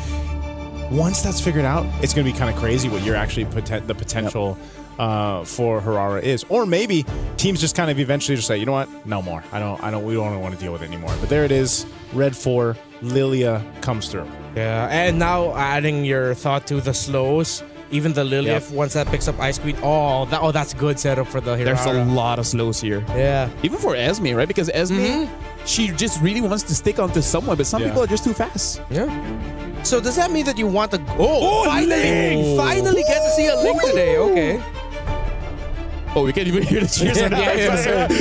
once that's figured out, it's going to be kind of crazy what you're actually the potential for Hirara is. Or maybe teams just kind of eventually just say, you know what, no more. We don't want to deal with it anymore. But there it is, Red 4, Lilia comes through. Yeah, and now adding your thought to the slows. Even the Lilia, once that picks up Ice Queen, that's good setup for the Hirara. There's a lot of slows here. Yeah. Even for Esme, right? Because Esme, she just really wants to stick onto someone, but some people are just too fast. Yeah. So does that mean that you want to... finally get to see a Link today. Okay. Oh, we can't even hear the cheers.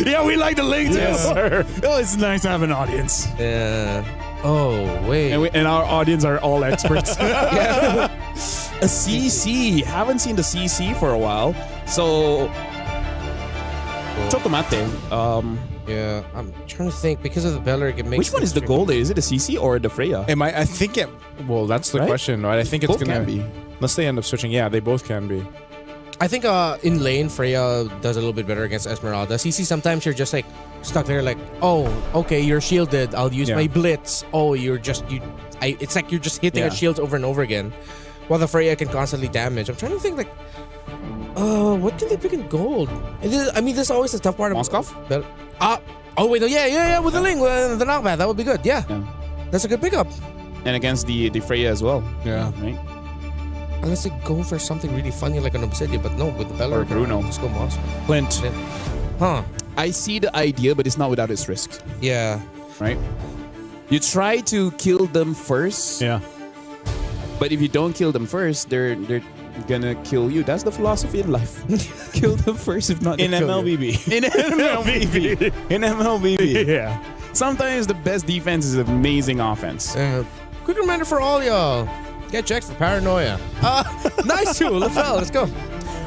Yeah, we like the Link too. Yes, sir. Oh, it's nice to have an audience. Yeah. Oh, wait. And our audience are all experts. A CC. Haven't seen the CC for a while. So, Chocolate. Yeah, I'm trying to think because of the Belleric. It makes which one is the gold? Is it the CC or the Freya? I think it. Well, that's the question, right? I think it's both gonna be. Unless they end up switching. Yeah, they both can be. I think in lane Freya does a little bit better against Esmeralda. CC sometimes you're just like stuck there, like, oh, okay, you're shielded. I'll use my blitz. Oh, it's like you're just hitting her shields over and over again, while the Freya can constantly damage. I'm trying to think like, what can they pick in gold? This is always the tough part of Moskov. With the Ling, the knockback, that would be good. Yeah, that's a good pickup. And against the Freya as well. Yeah, right. Unless they go for something really funny like an Obsidian, but no, with the Bella or Bruno. Just go Moskov. Clint. Huh. I see the idea, but it's not without its risks. Yeah. Right? You try to kill them first. Yeah. But if you don't kill them first, they're gonna kill you. That's the philosophy in life. Kill them first, if not in MLBB. In MLBB. In MLBB. Yeah. Sometimes the best defense is amazing offense. Quick reminder for all y'all. Get checked for paranoia. Nice too, LaFell. Let's go.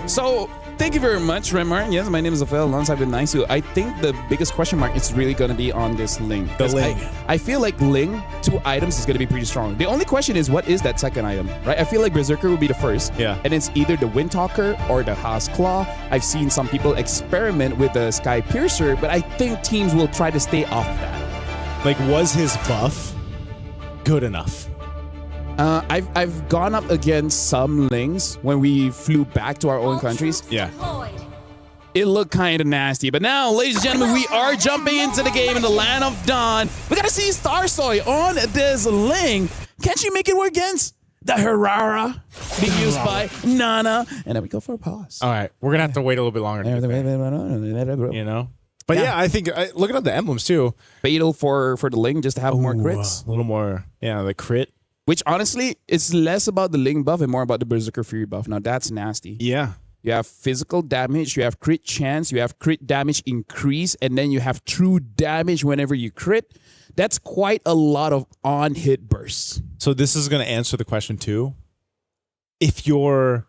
So, thank you very much, Remar. Yes, my name is LaFell. Alongside with Nice. I think the biggest question mark is really going to be on this Ling. The Ling. I feel like Ling, 2 items is going to be pretty strong. The only question is, what is that second item, right? I feel like Berserker will be the first. Yeah. And it's either the Windtalker or the Haas Claw. I've seen some people experiment with the Sky Piercer, but I think teams will try to stay off that. Like, was his buff good enough? I've gone up against some Lings when we flew back to our own countries. Yeah. It looked kind of nasty. But now, ladies and gentlemen, we are jumping into the game in the Land of Dawn. We got to see Starsoy on this Ling. Can she make it work against the Hirara being used by Nana? And then we go for a pause. All right. We're going to have to wait a little bit longer. You know? But yeah, I think, looking at the emblems too. Fatal for the Ling just to have more crits. A little more, the crit. Which honestly, it's less about the Ling buff and more about the Berserker Fury buff. Now that's nasty. Yeah. You have physical damage, you have crit chance, you have crit damage increase, and then you have true damage whenever you crit. That's quite a lot of on-hit bursts. So this is going to answer the question too. If you're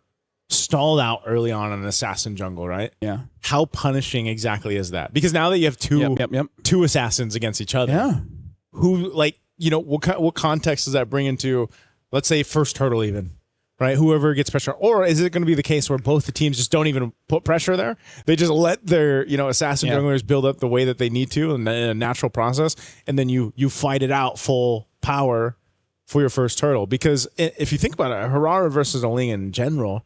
stalled out early on an assassin jungle, right? Yeah. How punishing exactly is that? Because now that you have two assassins against each other, who what context does that bring into, let's say, first turtle even, right? Whoever gets pressure, or is it going to be the case where both the teams just don't even put pressure there? They just let their assassin junglers build up the way that they need to in a natural process, and then you fight it out full power for your first turtle. Because if you think about it, Hirara versus a Ling in general,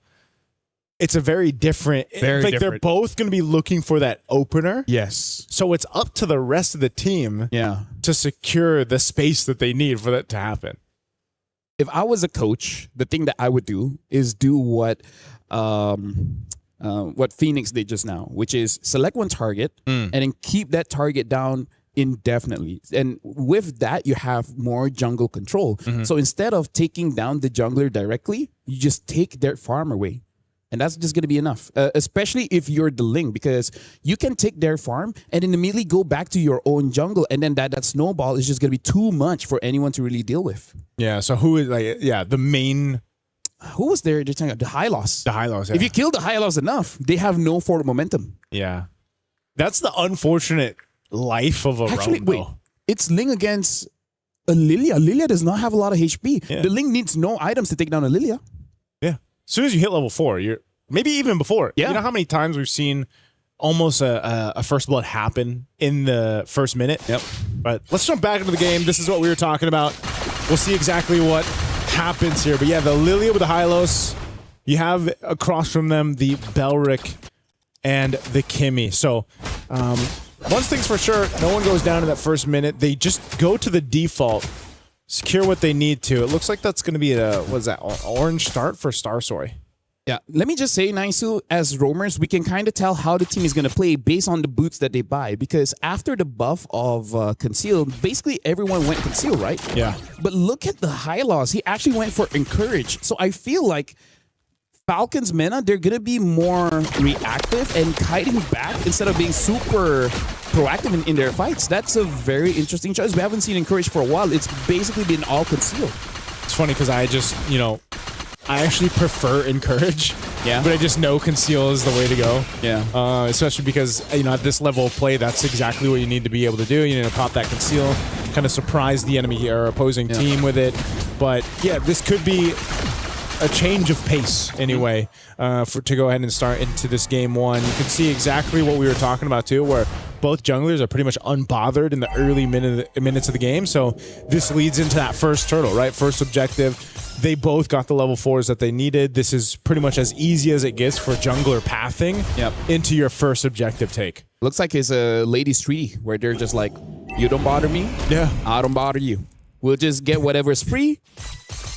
it's a very different. They're both going to be looking for that opener. Yes. So it's up to the rest of the team to secure the space that they need for that to happen. if I was a coach, the thing that I would do is do what Phoenix did just now, which is select one target and then keep that target down indefinitely. And with that, you have more jungle control. So instead of taking down the jungler directly, you just take their farm away. And that's just going to be enough, especially if you're the Ling, because you can take their farm and then immediately go back to your own jungle. And then that snowball is just going to be too much for anyone to really deal with. Yeah, so who is the main... Who was there? The high loss. The high loss, yeah. If you kill the high loss enough, they have no forward momentum. Yeah. That's the unfortunate life of a Actually, roam, wait. though. It's Ling against a Lilia. Lilia does not have a lot of HP. Yeah. The Ling needs no items to take down a Lilia. Yeah. As soon as you hit level 4, you're maybe even before. Yeah. You know how many times we've seen almost a first blood happen in the first minute? Yep. But let's jump back into the game. This is what we were talking about. We'll see exactly what happens here. But yeah, the Lilia with the Hylos. You have across from them the Belric and the Kimmy. So one thing's for sure, no one goes down in that first minute. They just go to the default, secure what they need to. It looks like that's going to be a, what is that, orange start for Starsoy. Yeah, let me just say, Naisu, as roamers, we can kind of tell how the team is going to play based on the boots that they buy. Because after the buff of Conceal, basically everyone went Conceal, right? Yeah. But look at the high loss. He actually went for Encourage. So I feel like Falcons Mena, they're going to be more reactive and kiting back instead of being super proactive in their fights. That's a very interesting choice. We haven't seen Encourage for a while. It's basically been all Conceal. It's funny because I just, I actually prefer Encourage. Yeah. But I just know Conceal is the way to go. Yeah. Especially because, at this level of play, that's exactly what you need to be able to do. You need to pop that Conceal, kind of surprise the enemy or opposing team with it. But yeah, this could be a change of pace anyway to go ahead and start into this game one. You can see exactly what we were talking about too, where both junglers are pretty much unbothered in the early minutes of the game. So this leads into that first turtle, right? First objective. They both got the level 4s that they needed. This is pretty much as easy as it gets for jungler pathing into your first objective take. Looks like it's a ladies' tree where they're just like, you don't bother me, I don't bother you. We'll just get whatever's free.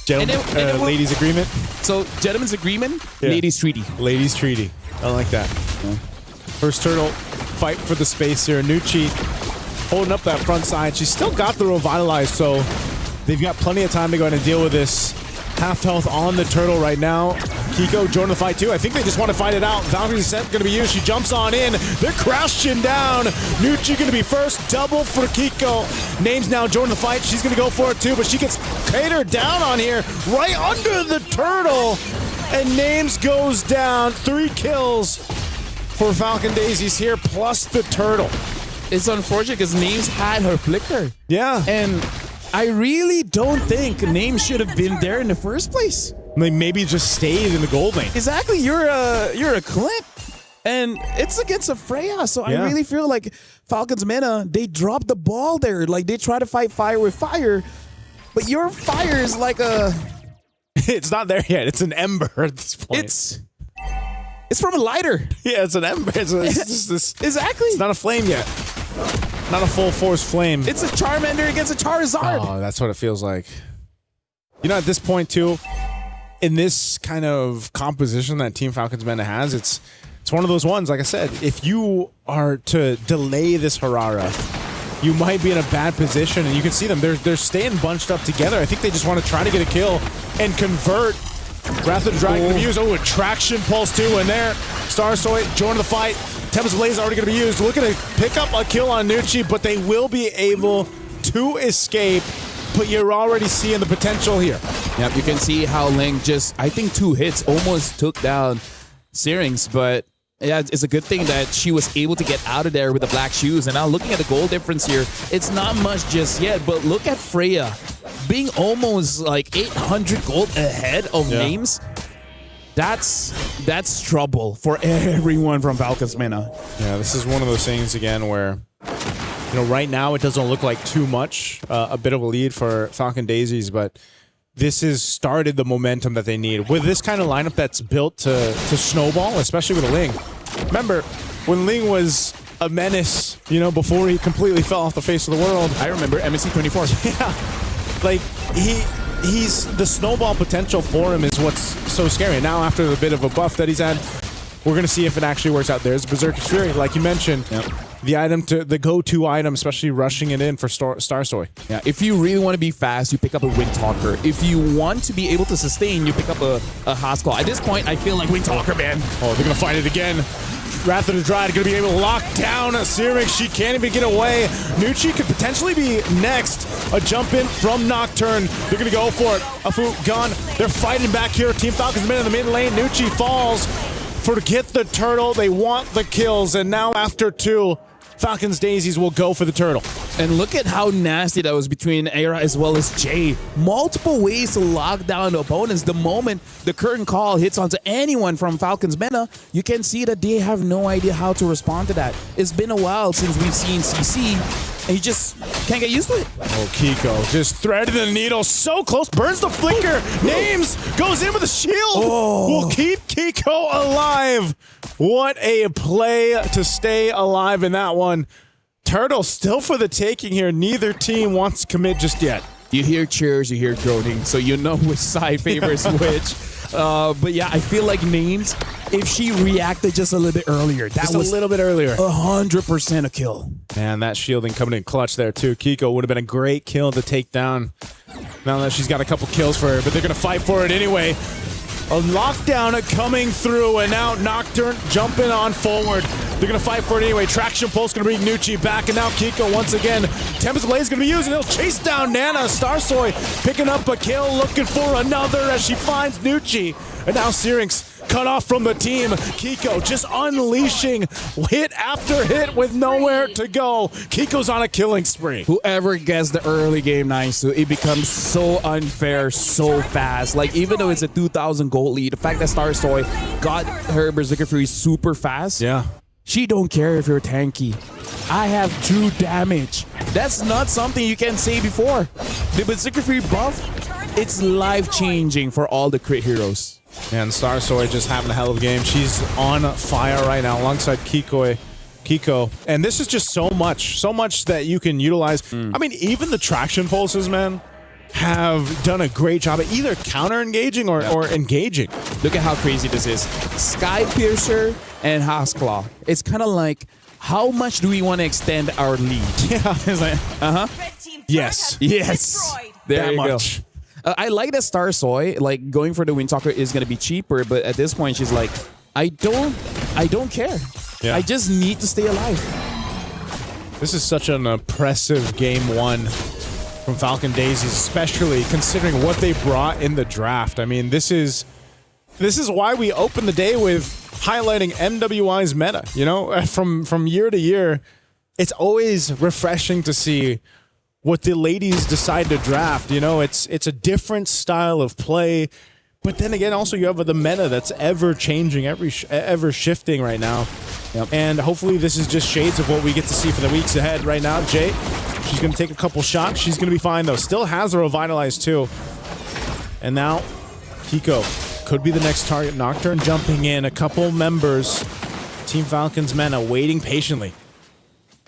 Ladies' agreement. So, gentlemen's agreement, ladies' treaty. Ladies' treaty. I like that. Yeah. First turtle, fight for the space here. Nucci holding up that front side. She's still got the revitalized, so they've got plenty of time to go ahead and deal with this. Half health on the turtle right now. Kiko joined the fight too. I think they just want to fight it out. Valkyrie's set going to be used. She jumps on in. They're crashing down. Nucci going to be first. Double for Kiko. Name's now joined the fight. She's going to go for it too, but she gets catered down on here. Right under the turtle. And Names goes down. 3 kills for Falcon Daisies here, plus the turtle. It's unfortunate because Names had her flicker. Yeah. And I really don't think Names should have been there in the first place. Maybe just stayed in the gold lane. Exactly. You're a clip. And it's against a Freya. So I really feel like Falcons Mena, they dropped the ball there. Like they try to fight fire with fire. But your fire is like a... It's not there yet. It's an ember at this point. It's from a lighter. Yeah, it's an ember. It's just this. Exactly. It's not a flame yet. Not a full force flame. It's a Charmander against a Charizard. Oh, that's what it feels like. At this point too, in this kind of composition that Team Falcons Mena has, it's one of those ones, like I said, if you are to delay this Harara, you might be in a bad position, and you can see them. They're staying bunched up together. I think they just want to try to get a kill and convert. Wrath of the Dragon going to be used. Oh, Attraction Pulse too in there. Starsoy joining the fight. Tempest Blaze already going to be used. Looking to pick up a kill on Nucci, but they will be able to escape. But you're already seeing the potential here. Yep, you can see how Ling just, I think 2 hits almost took down Syrinx, but yeah, it's a good thing that she was able to get out of there with the black shoes. And now looking at the goal difference here, it's not much just yet, but look at Freya being almost like 800 gold ahead of Names. That's trouble for everyone from Falcons Mena. Yeah, this is one of those things again where, right now it doesn't look like too much, a bit of a lead for Falcon Daisies, but this has started the momentum that they need. With this kind of lineup that's built to snowball, especially with a Ling. Remember, when Ling was a menace, before he completely fell off the face of the world. I remember MSC 24. Yeah. Like, the snowball potential for him is what's so scary. And now after the bit of a buff that he's had, we're going to see if it actually works out. There's Berserker's Fury, like you mentioned. The go-to item, especially rushing it in for Starsoy. Yeah, if you really want to be fast, you pick up a Windtalker. If you want to be able to sustain, you pick up a Haskell. At this point, I feel like Windtalker, man. Oh, they're going to fight it again. Wrath of the Dryad going to be able to lock down Syrinx. She can't even get away. Nucci could potentially be next. A jump in from Nocturne. They're going to go for it. Afu gone. They're fighting back here. Team Falcons in the mid lane. Nucci falls for get the turtle. They want the kills. And now after 2, Falcons Daisies will go for the turtle. And look at how nasty that was between Era as well as Jay. Multiple ways to lock down the opponents. The moment the curtain call hits onto anyone from Falcons meta, you can see that they have no idea how to respond to that. It's been a while since we've seen CC, and you just can't get used to it. Oh, Kiko just threaded the needle so close. Burns the flicker. Names goes in with a shield. Will keep Kiko alive. What a play to stay alive in that one. Turtle still for the taking here. Neither team wants to commit just yet. You hear cheers, you hear groaning, so you know which side favors which. But yeah, I feel like Names, if she reacted just a little bit earlier, Just a little bit earlier. 100% a kill. Man, that shielding coming in clutch there too. Kiko would have been a great kill to take down. Now that she's got a couple kills for her, but they're going to fight for it anyway. A lockdown coming through, and now Nocturne jumping on forward. They're going to fight for it anyway. Traction Pulse going to bring Nucci back, and now Kiko once again. Tempest Blaze going to be used, and he'll chase down Nana. Starsoy picking up a kill, looking for another as she finds Nucci. And now Syrinx cut off from the team. Kiko just unleashing hit after hit with nowhere to go. Kiko's on a killing spree. Whoever gets the early game nice, it becomes so unfair so fast. Like, even though it's a 2,000 gold lead, the fact that Starsoy got her Berserker Fury super fast, she don't care if you're tanky. I have 2 damage. That's not something you can say before. The Berserker Fury buff, it's life-changing for all the crit heroes. And Starsoy just having a hell of a game. She's on fire right now alongside Kiko. And this is just so much that you can utilize. I mean, even the traction pulses, man, have done a great job at either counter-engaging or engaging. Look at how crazy this is. Sky Piercer and Haskell. It's kind of like, how much do we want to extend our lead? Yeah. It's like, Yes. There that you much. go. I like that Starsoy, like, going for the Windtalker is going to be cheaper, but at this point she's like, I don't care. Yeah. I just need to stay alive. This is such an impressive game 1 from Falcon Daisies, especially considering what they brought in the draft. I mean, this is why we open the day with highlighting MWI's meta. You know, from year to year, it's always refreshing to see what the ladies decide to draft. You know, it's a different style of play, but then again, also you have the meta that's ever changing, ever shifting right now. And hopefully this is just shades of what we get to see for the weeks ahead. Right now, Jay, she's going to take a couple shots. She's going to be fine though. Still has a Revitalize too. And now Kiko could be the next target. Nocturne jumping in. A couple members, Team Falcons meta waiting patiently.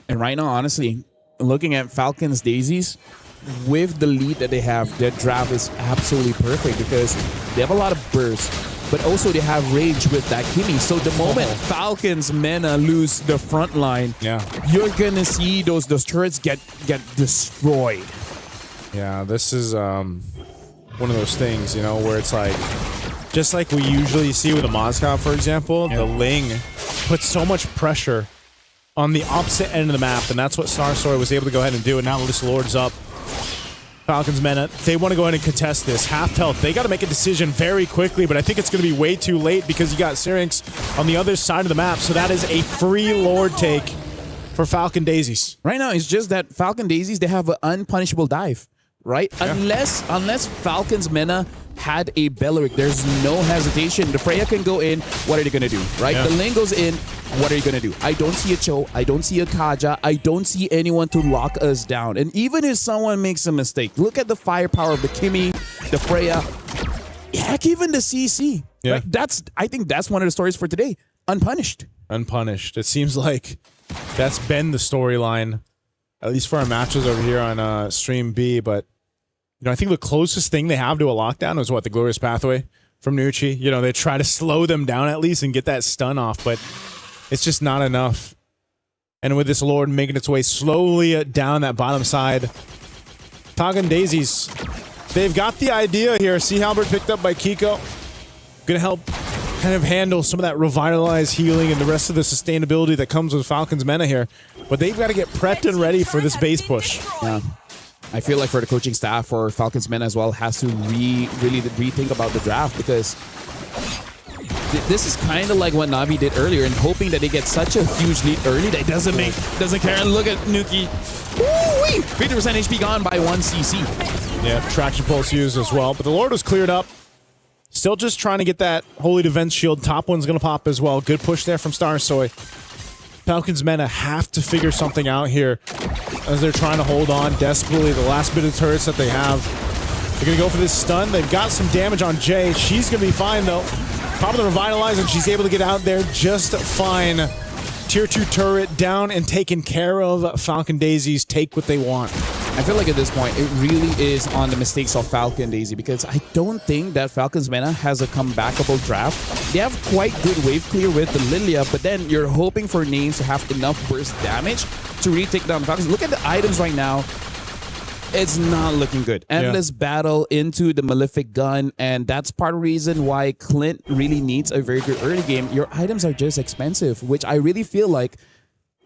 And right now, honestly, looking at Falcons Daisies, with the lead that they have, their draft is absolutely perfect because they have a lot of burst, but also they have rage with that Kimmy. So the moment Falcons Mena lose the front line, you're gonna see those turrets get destroyed. Yeah, this is one of those things, you know, where it's like, just like we usually see with a Moscow, for example, the Ling puts so much pressure on the opposite end of the map, and that's what Starsoy was able to go ahead and do, and now this Lord's up. Falcons Mena, they want to go ahead and contest this. Half health. They got to make a decision very quickly, but I think it's going to be way too late because you got Syrinx on the other side of the map, so that is a free Lord take for Falcon Daisies. Right now, it's just that Falcon Daisies, they have an unpunishable dive, right? Yeah. Unless Falcons Mena had a Belleric, there's no hesitation. The Freya can go in. What are they going to do, right? The Ling goes in. What are you going to do? I don't see a Cho. I don't see a Kaja. I don't see anyone to lock us down. And even if someone makes a mistake, look at the firepower of the Kimmy, the Freya, heck, even the CC. Yeah. Right? I think that's one of the stories for today. Unpunished. Unpunished. It seems like that's been the storyline, at least for our matches over here on Stream B, but I think the closest thing they have to a lockdown is what, the Glorious Pathway from Nucci. They try to slow them down at least and get that stun off, but it's just not enough. And with this Lord making its way slowly down that bottom side, Falcon Daisies, they've got the idea here. Sea Halberd picked up by Kiko. Gonna help kind of handle some of that revitalized healing and the rest of the sustainability that comes with Falcon's Mena here. But they've got to get prepped and ready for this base push. Yeah. I feel like for the coaching staff or Falcons Mena as well has to really rethink about the draft, because this is kind of like what Navi did earlier and hoping that they get such a huge lead early that it doesn't care. And look at Nuki. Woo-wee! 50% HP gone by 1 CC. Yeah, traction pulse used as well. But the Lord was cleared up. Still just trying to get that Holy Defense Shield. Top one's going to pop as well. Good push there from Starsoy. Falcons Mena have to figure something out here as they're trying to hold on desperately. The last bit of turrets that they have. They're going to go for this stun. They've got some damage on Jay. She's going to be fine, though. Pop of the Revitalize, and she's able to get out there just fine. Tier 2 turret down and taken care of. Falcon Daisies take what they want. I feel like at this point, it really is on the mistakes of Falcon Daisy, because I don't think that Falcon's Mena has a comebackable draft. They have quite good wave clear with the Lilia, but then you're hoping for names to have enough burst damage to really take down the Falcons. Look at the items right now. It's not looking good. Endless battle into the Malefic Gun, and that's part of the reason why Clint really needs a very good early game. Your items are just expensive, which I really feel like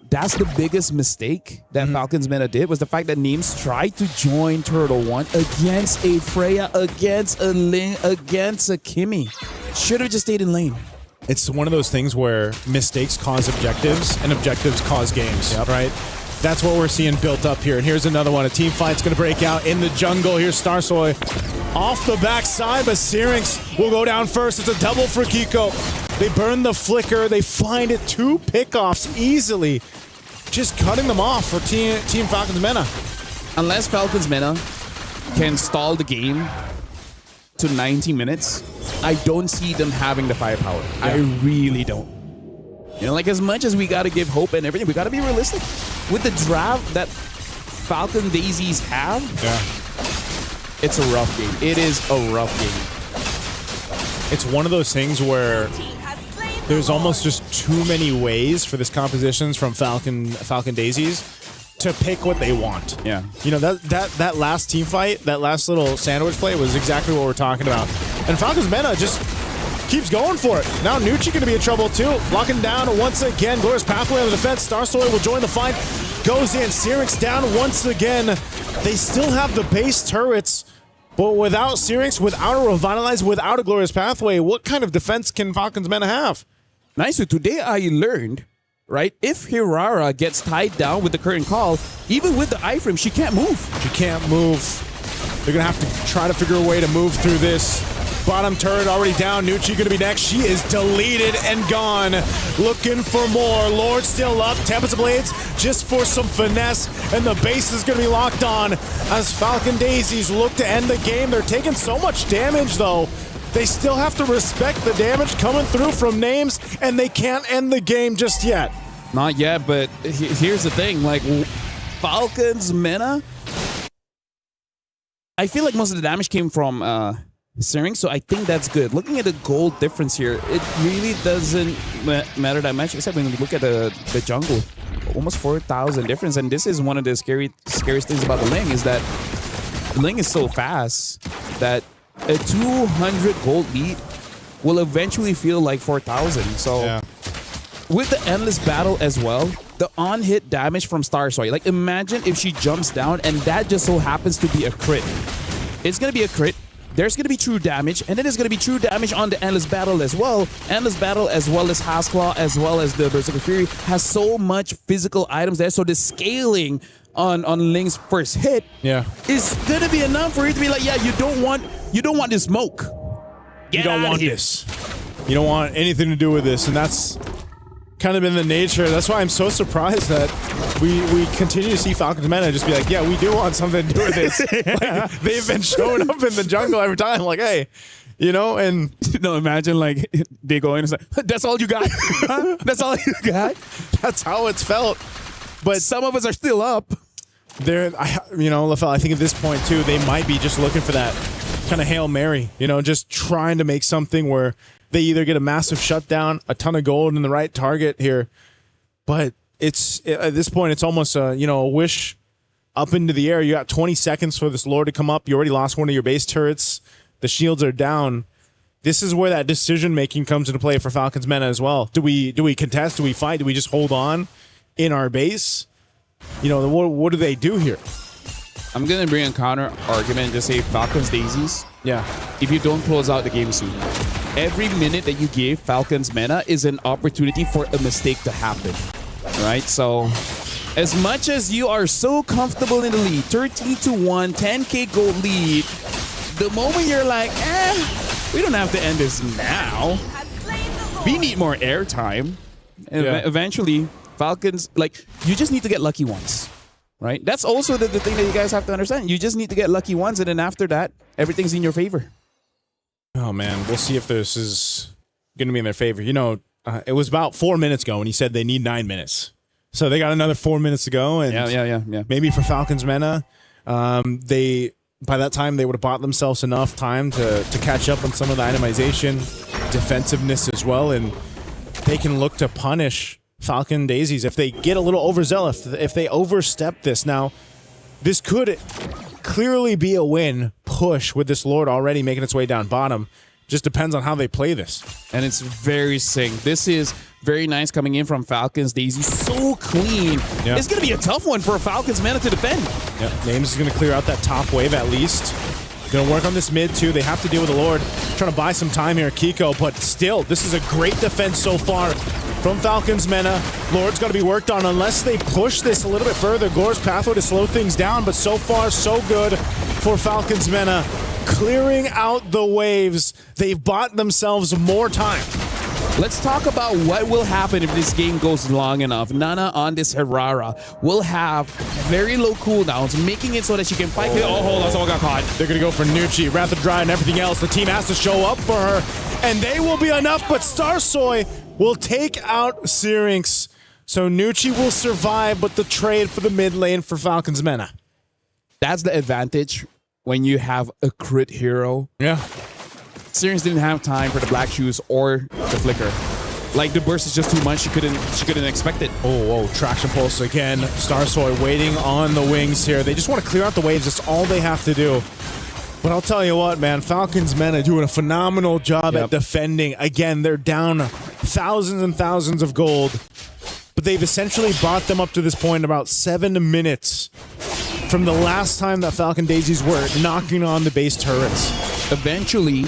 that's the biggest mistake that Falcons Mena did, was the fact that Names tried to join Turtle 1 against a Freya, against a Ling, against a Kimmy. Should have just stayed in lane. It's one of those things where mistakes cause objectives and objectives cause games, right? That's what we're seeing built up here. And here's another one. A team fight's going to break out in the jungle. Here's Starsoy off the backside, but Syrinx will go down first. It's a double for Kiko. They burn the flicker. They find it. 2 pickoffs easily. Just cutting them off for Team Falcons Mena. Unless Falcons Mena can stall the game to 90 minutes, I don't see them having the firepower. I really don't. Like, as much as we got to give hope and everything, we got to be realistic. With the draft that Falcon Daisies have, it's a rough game. It is a rough game. It's one of those things where there's almost just too many ways for this compositions from Falcon Daisies to pick what they want. Yeah. That last team fight, that last little sandwich play was exactly what we're talking about. And Falcons Mena just keeps going for it. Now Nucci going to be in trouble too. Locking down once again. Glorious Pathway on the defense. Starsoy will join the fight. Goes in. Syrinx down once again. They still have the base turrets, but without Syrinx, without a Revitalize, without a Glorious Pathway, what kind of defense can Falcons Mena have? Nice. So today I learned, right, if Hirara gets tied down with the current call, even with the iframe, she can't move. She can't move. They're going to have to try to figure a way to move through this. Bottom turret already down. Nucci going to be next. She is deleted and gone. Looking for more. Lord still up. Tempest Blades just for some finesse. And the base is going to be locked on as Falcon Daisies look to end the game. They're taking so much damage, though. They still have to respect the damage coming through from Names, and they can't end the game just yet. Not yet, but here's the thing. Like, Falcons Mena, I feel like most of the damage came from Syrinx, so I think that's good. Looking at the gold difference here, it really doesn't matter that much, except when you look at the jungle. Almost 4,000 difference, and this is one of the scariest things about the Ling, is that the Ling is so fast that a 200 gold lead will eventually feel like 4,000. So with the endless battle as well, the on-hit damage from Starsoy, like, imagine if she jumps down and that just so happens to be a crit. It's going to be a crit. There's going to be true damage, and then there's going to be true damage on the Endless Battle as well. Endless Battle, as well as Hasclaw, as well as the Berserker Fury, has so much physical items there, so the scaling on Ling's first hit is going to be enough for it to be like, yeah, you don't want this smoke. You don't want this. You don't want anything to do with this, and that's kind of been the nature. That's why I'm so surprised that we continue to see Falcons Mena just be like, yeah, we do want something to do with this. Like, they've been showing up in the jungle every time, like, hey, and imagine like they go in and say, that's all you got? That's all you got? That's how it's felt. But some of us are still up. LaFell, I think at this point too, they might be just looking for that kind of Hail Mary, just trying to make something where they either get a massive shutdown, a ton of gold in the right target here. But at this point, it's almost a wish up into the air. You got 20 seconds for this Lord to come up. You already lost one of your base turrets. The shields are down. This is where that decision-making comes into play for Falcons Mena as well. Do we contest? Do we fight? Do we just hold on in our base? What do they do here? I'm going to bring a counter argument and just say Falcons Daisies. Yeah. If you don't close out the game soon. Every minute that you give Falcons Mena is an opportunity for a mistake to happen. Right? So as much as you are so comfortable in the lead, 13-1, 10K gold lead, the moment you're like, we don't have to end this now. We need more airtime. And eventually, Falcons, you just need to get lucky once. Right? That's also the thing that you guys have to understand. You just need to get lucky once, and then after that, everything's in your favor. Oh, man. We'll see if this is going to be in their favor. It was about 4 minutes ago when he said they need 9 minutes. So they got another 4 minutes to go. And yeah. Maybe for Falcons Mena, by that time, they would have bought themselves enough time to catch up on some of the itemization, defensiveness as well, and they can look to punish Falcon Daisies if they get a little overzealous, if they overstep this. Now, this could clearly be a win push with this Lord already making its way down bottom. Just depends on how they play this. And it's very synced. This is very nice coming in from Falcons Daisy. So clean. Yeah. It's going to be a tough one for Falcons Mena to defend. Yeah, Names is going to clear out that top wave at least. Going to work on this mid too. They have to deal with the Lord. Trying to buy some time here, Kiko. But still, this is a great defense so far from Falcons Mena. Lord's got to be worked on unless they push this a little bit further. Gore's pathway to slow things down. But so far, so good for Falcons Mena. Clearing out the waves. They've bought themselves more time. Let's talk about what will happen if this game goes long enough. Nana on this Herrera will have very low cooldowns, making it so that she can fight. Oh, hold on, someone got caught. They're going to go for Nucci, Wrath of Dry, and everything else. The team has to show up for her, and they will be enough, but Starsoy will take out Syrinx. So Nucci will survive, but the trade for the mid lane for Falcons Mena. That's the advantage when you have a crit hero. Yeah. Syrinx didn't have time for the black shoes or the flicker. The burst is just too much. She couldn't expect it. Oh, traction pulse again. Starsoy waiting on the wings here. They just want to clear out the waves. That's all they have to do. But I'll tell you what, man, Falcons Mena doing a phenomenal job at defending. Again, they're down thousands and thousands of gold. But they've essentially brought them up to this point in about 7 minutes from the last time that Falcon Daisies were knocking on the base turrets. Eventually,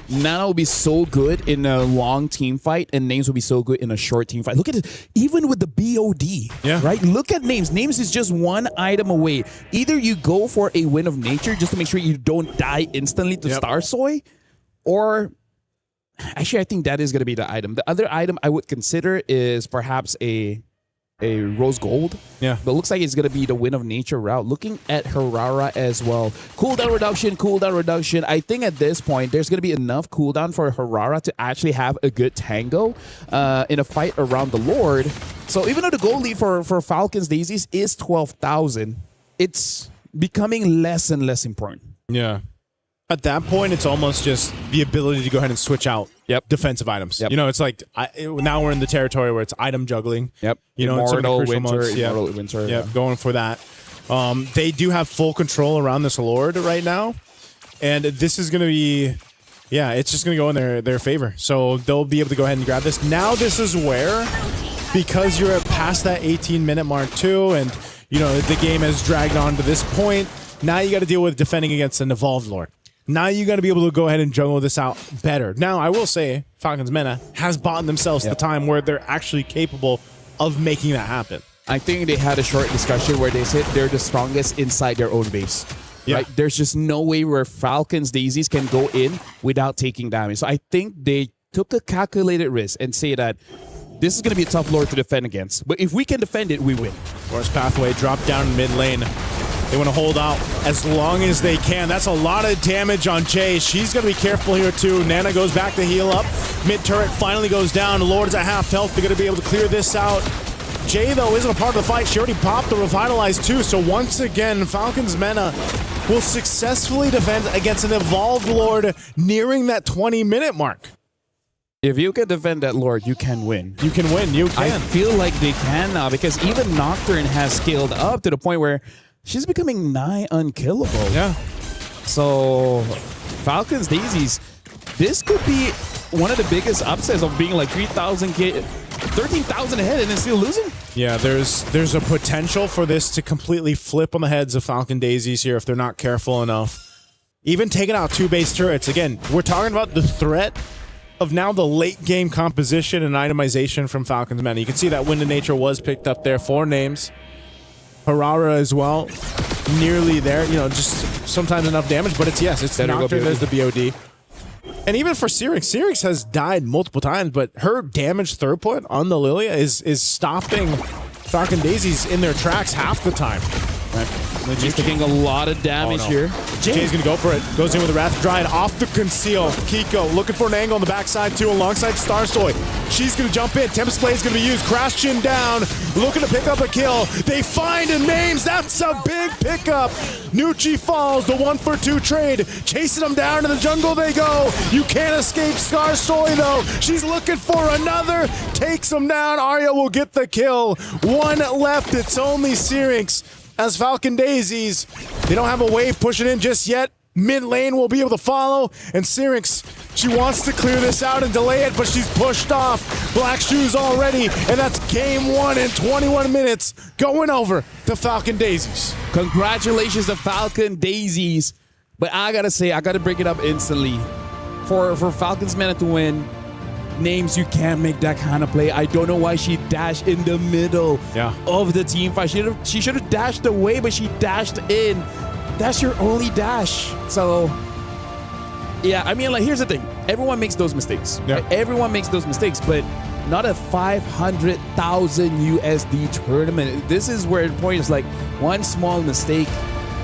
Nana will be so good in a long team fight, and Names will be so good in a short team fight. Look at it, even with the BOD, right? Look at Names. Names is just one item away. Either you go for a win of nature just to make sure you don't die instantly to Starsoy, or actually, I think that is going to be the item. The other item I would consider is perhaps a rose gold. Yeah. But it looks like it's going to be the win of nature route. Looking at Herrera as well. Cooldown reduction. I think at this point, there's going to be enough cooldown for Herrera to actually have a good tango in a fight around the Lord. So even though the goal lead for Falcons Daisies is 12,000, it's becoming less and less important. Yeah. At that point, it's almost just the ability to go ahead and switch out defensive items. It's like now we're in the territory where it's item juggling. Immortal, Winter. Going for that. They do have full control around this Lord right now. And this is going to be, it's just going to go in their favor. So they'll be able to go ahead and grab this. Now this is where, because you're past that 18-minute mark too, and the game has dragged on to this point, now you got to deal with defending against an evolved Lord. Now you got to be able to go ahead and juggle this out better. Now, I will say, Falcons Mena has bought themselves the time where they're actually capable of making that happen. I think they had a short discussion where they said they're the strongest inside their own base. Right? There's just no way where Falcons Daisies can go in without taking damage. So I think they took a calculated risk and say that this is going to be a tough Lord to defend against. But if we can defend it, we win. Forest Pathway drop down in mid lane. They want to hold out as long as they can. That's a lot of damage on Jay. She's going to be careful here too. Nana goes back to heal up. Mid turret finally goes down. Lord's at half health. They're going to be able to clear this out. Jay, though, isn't a part of the fight. She already popped the Revitalize, too. So once again, Falcons Mena will successfully defend against an Evolved Lord nearing that 20-minute mark. If you can defend that Lord, you can win. You can win. You can. I feel like they can now because even Nocturne has scaled up to the point where she's becoming nigh unkillable. Yeah. So Falcons Daisies, this could be one of the biggest upsets of being like 13,000 ahead and then still losing. Yeah, there's a potential for this to completely flip on the heads of Falcon Daisies here if they're not careful enough. Even taking out 2 base turrets. Again, we're talking about the threat of now the late game composition and itemization from Falcons Mena. You can see that Wind of Nature was picked up there. 4 names. Harara as well. Nearly there. You know, just sometimes enough damage, but it's the Nocturne, there's the BOD. And even for Syrinx has died multiple times, but her damage throughput on the Lilia is stopping Falcon Daisies in their tracks half the time. She's taking a lot of damage here. Jay's gonna go for it. Goes in with the Wrath Dryad off the conceal. Kiko looking for an angle on the backside too, alongside Starsoy. She's gonna jump in. Tempest Blade is gonna be used. Crash Chin down, looking to pick up a kill. They find a names. That's a big pickup. Nucci falls. The 1-for-2 trade, chasing them down in the jungle. They go. You can't escape Starsoy though. She's looking for another. Takes them down. Arya will get the kill. 1 left. It's only Syrinx. As Falcon Daisies, they don't have a wave pushing in just yet. Mid lane will be able to follow, and Syrinx, she wants to clear this out and delay it, but she's pushed off. Black Shoes already, and that's game 1 in 21 minutes, going over to Falcon Daisies. Congratulations to Falcon Daisies. But I gotta say, I gotta bring it up instantly. For Falcons Mena to win, names, you can't make that kind of play. I don't know why she dashed in the middle of the team fight. She should have dashed away, but she dashed in. That's your only dash. So, yeah, I mean, like, here's the thing. Everyone makes those mistakes. Yeah. Right? Everyone makes those mistakes, but not a 500,000 USD tournament. This is where the point is like one small mistake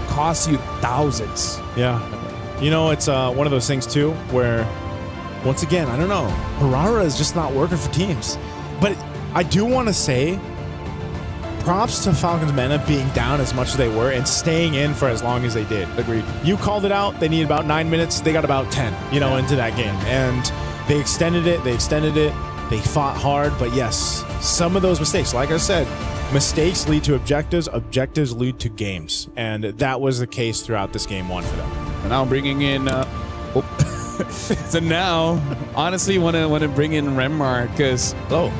costs you thousands. Yeah. You know, it's one of those things, too, where once again, I don't know. Harara is just not working for teams. But I do want to say props to Falcons Mena being down as much as they were and staying in for as long as they did. Agreed. You called it out. They needed about 9 minutes. They got about 10, into that game. And they extended it. They fought hard. But yes, some of those mistakes, like I said, mistakes lead to objectives. Objectives lead to games. And that was the case throughout this game 1 for them. And now I'm bringing in... So now, honestly, want to bring in Remar because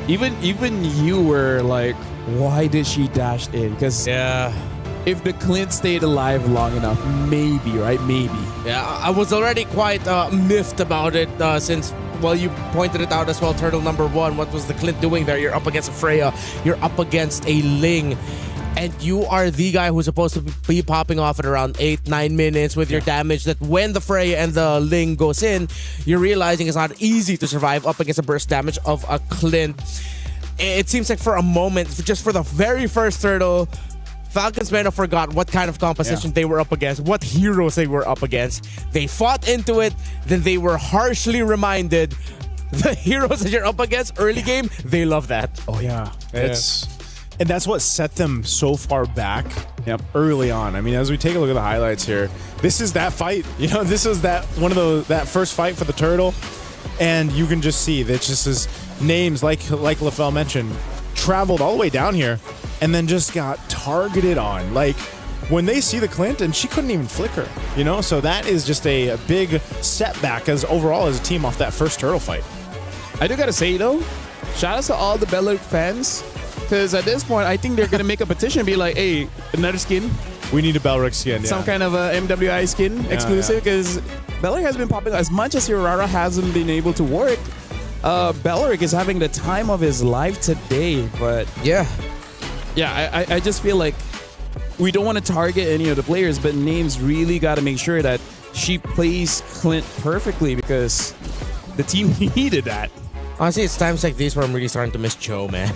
even you were like, why did she dash in? Because if the Clint stayed alive long enough, maybe, right? Maybe. Yeah, I was already quite miffed about it since, well, you pointed it out as well, Turtle number 1. What was the Clint doing there? You're up against a Freya. You're up against a Ling. And you are the guy who's supposed to be popping off at around 8-9 minutes with your damage that when the Freya and the Ling goes in, you're realizing it's not easy to survive up against a burst damage of a Clint. It seems like for a moment, just for the very first Turtle, Falcons Mena forgot what kind of composition they were up against, what heroes they were up against. They fought into it, then they were harshly reminded the heroes that you're up against early game, they love that. Oh, yeah. And that's what set them so far back early on. I mean, as we take a look at the highlights here, this is that fight. This is that first fight for the Turtle. And you can just see that just as names, like LaFell mentioned, traveled all the way down here and then just got targeted on. Like, when they see the Clint, and she couldn't even flicker, So that is just a big setback overall as a team off that first Turtle fight. I do got to say, though, shout out to all the Beleric fans. Because at this point, I think they're going to make a petition and be like, hey, another skin. We need a Beleric skin, Some kind of a MWI skin exclusive. Because Beleric has been popping as much as Urara hasn't been able to work. Beleric is having the time of his life today. But I just feel like we don't want to target any of the players, but Names really got to make sure that she plays Clint perfectly because the team needed that. Honestly, it's times like these where I'm really starting to miss Joe, man.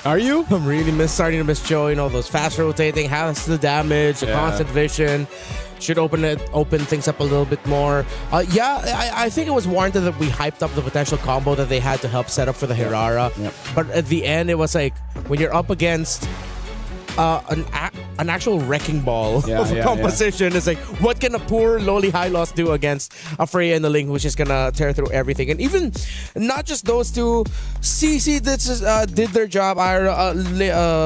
Are you? I'm really starting to miss Joe. You know, those fast rotating, has the damage, the constant vision. Should open things up a little bit more. I think it was warranted that we hyped up the potential combo that they had to help set up for the Hirara. Yep. But at the end, it was like when you're up against an actual wrecking ball of a composition. It's like, what can a poor lowly high loss do against a Freya and the Link, which is gonna tear through everything? And even not just those two, CC did their job.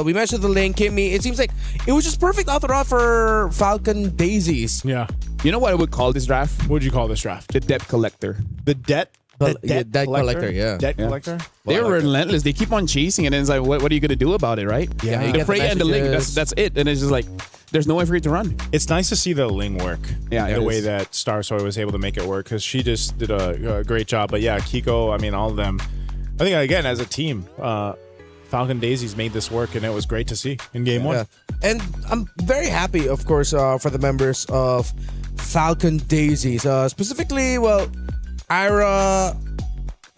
We mentioned the Link, Kimmy. It seems like it was just perfect out the route for Falcon Daisies. Yeah. You know what I would call this draft? What would you call this draft? The debt collector. The debt? Debt collector, yeah. Debt collector? They're relentless. They keep on chasing it, and it's like, what are you going to do about it, right? Yeah. The Freya and the Link, that's it. And it's just like, there's no way for you to run. It's nice to see the Ling work. Yeah, the way that Star Soy was able to make it work, because she just did a great job. But yeah, Kiko, I mean, all of them. I think, again, as a team, Falcon Daisies made this work, and it was great to see in game one. And I'm very happy, of course, for the members of Falcon Daisies. Specifically, well, Ira,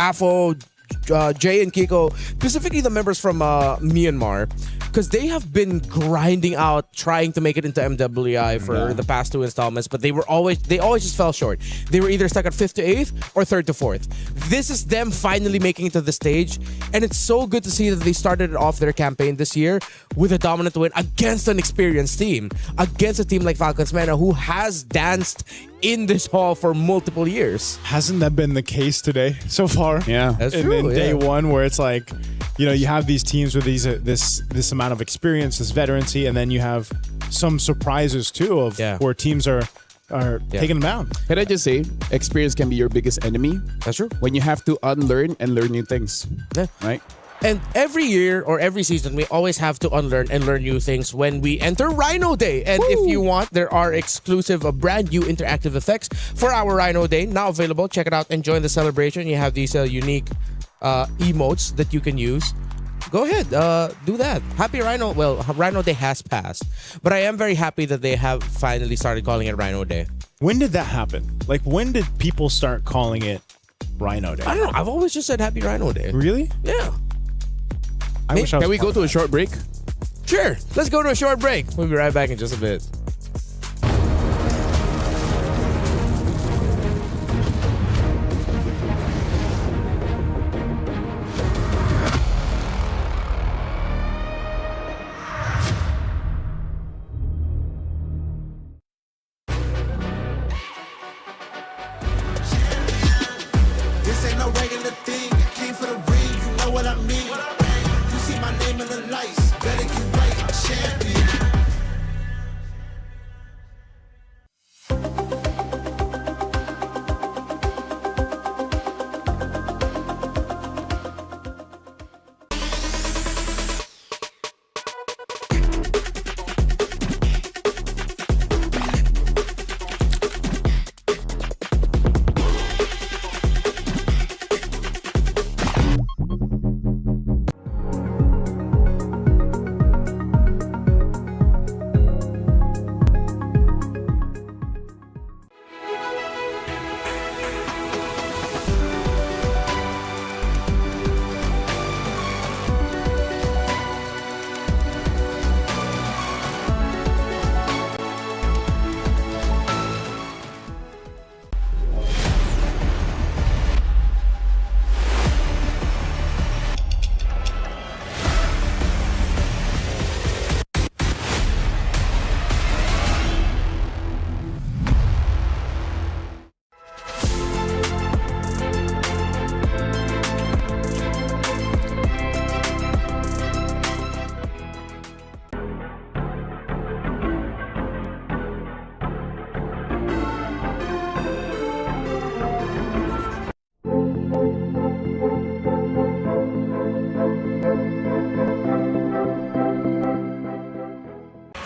Afo, Jay, and Kiko, specifically the members from Myanmar, because they have been grinding out, trying to make it into MWI for the past two installments, but they always just fell short. They were either stuck at 5th to 8th or 3rd to 4th. This is them finally making it to the stage, and it's so good to see that they started off their campaign this year with a dominant win against an experienced team, against a team like Falcons Mena, who has danced in this hall for multiple years. Hasn't that been the case today so far? Yeah, that's and true. then day one, where it's like, you know, you have these teams with this amount of experience, this veterancy, and then you have some surprises too of where teams are taking them down. Can I just say, experience can be your biggest enemy. That's true. When you have to unlearn and learn new things. Yeah. Right? And every year or every season, we always have to unlearn and learn new things when we enter Rhino Day. And if you want, there are exclusive brand new interactive effects for our Rhino Day now available. Check it out and join the celebration. You have these unique emotes that you can use. Go ahead, do that. Happy Rhino. Well, Rhino Day has passed, but I am very happy that they have finally started calling it Rhino Day. When did that happen? Like, when did people start calling it Rhino Day? I don't know. I've always just said Happy Rhino Day. Really? Yeah. Can we go to a short break? Sure. Let's go to a short break. We'll be right back in just a bit. This ain't no regular thing. I came for the ring, you know what I mean. You see my name in the lights, better get right, I'm champion.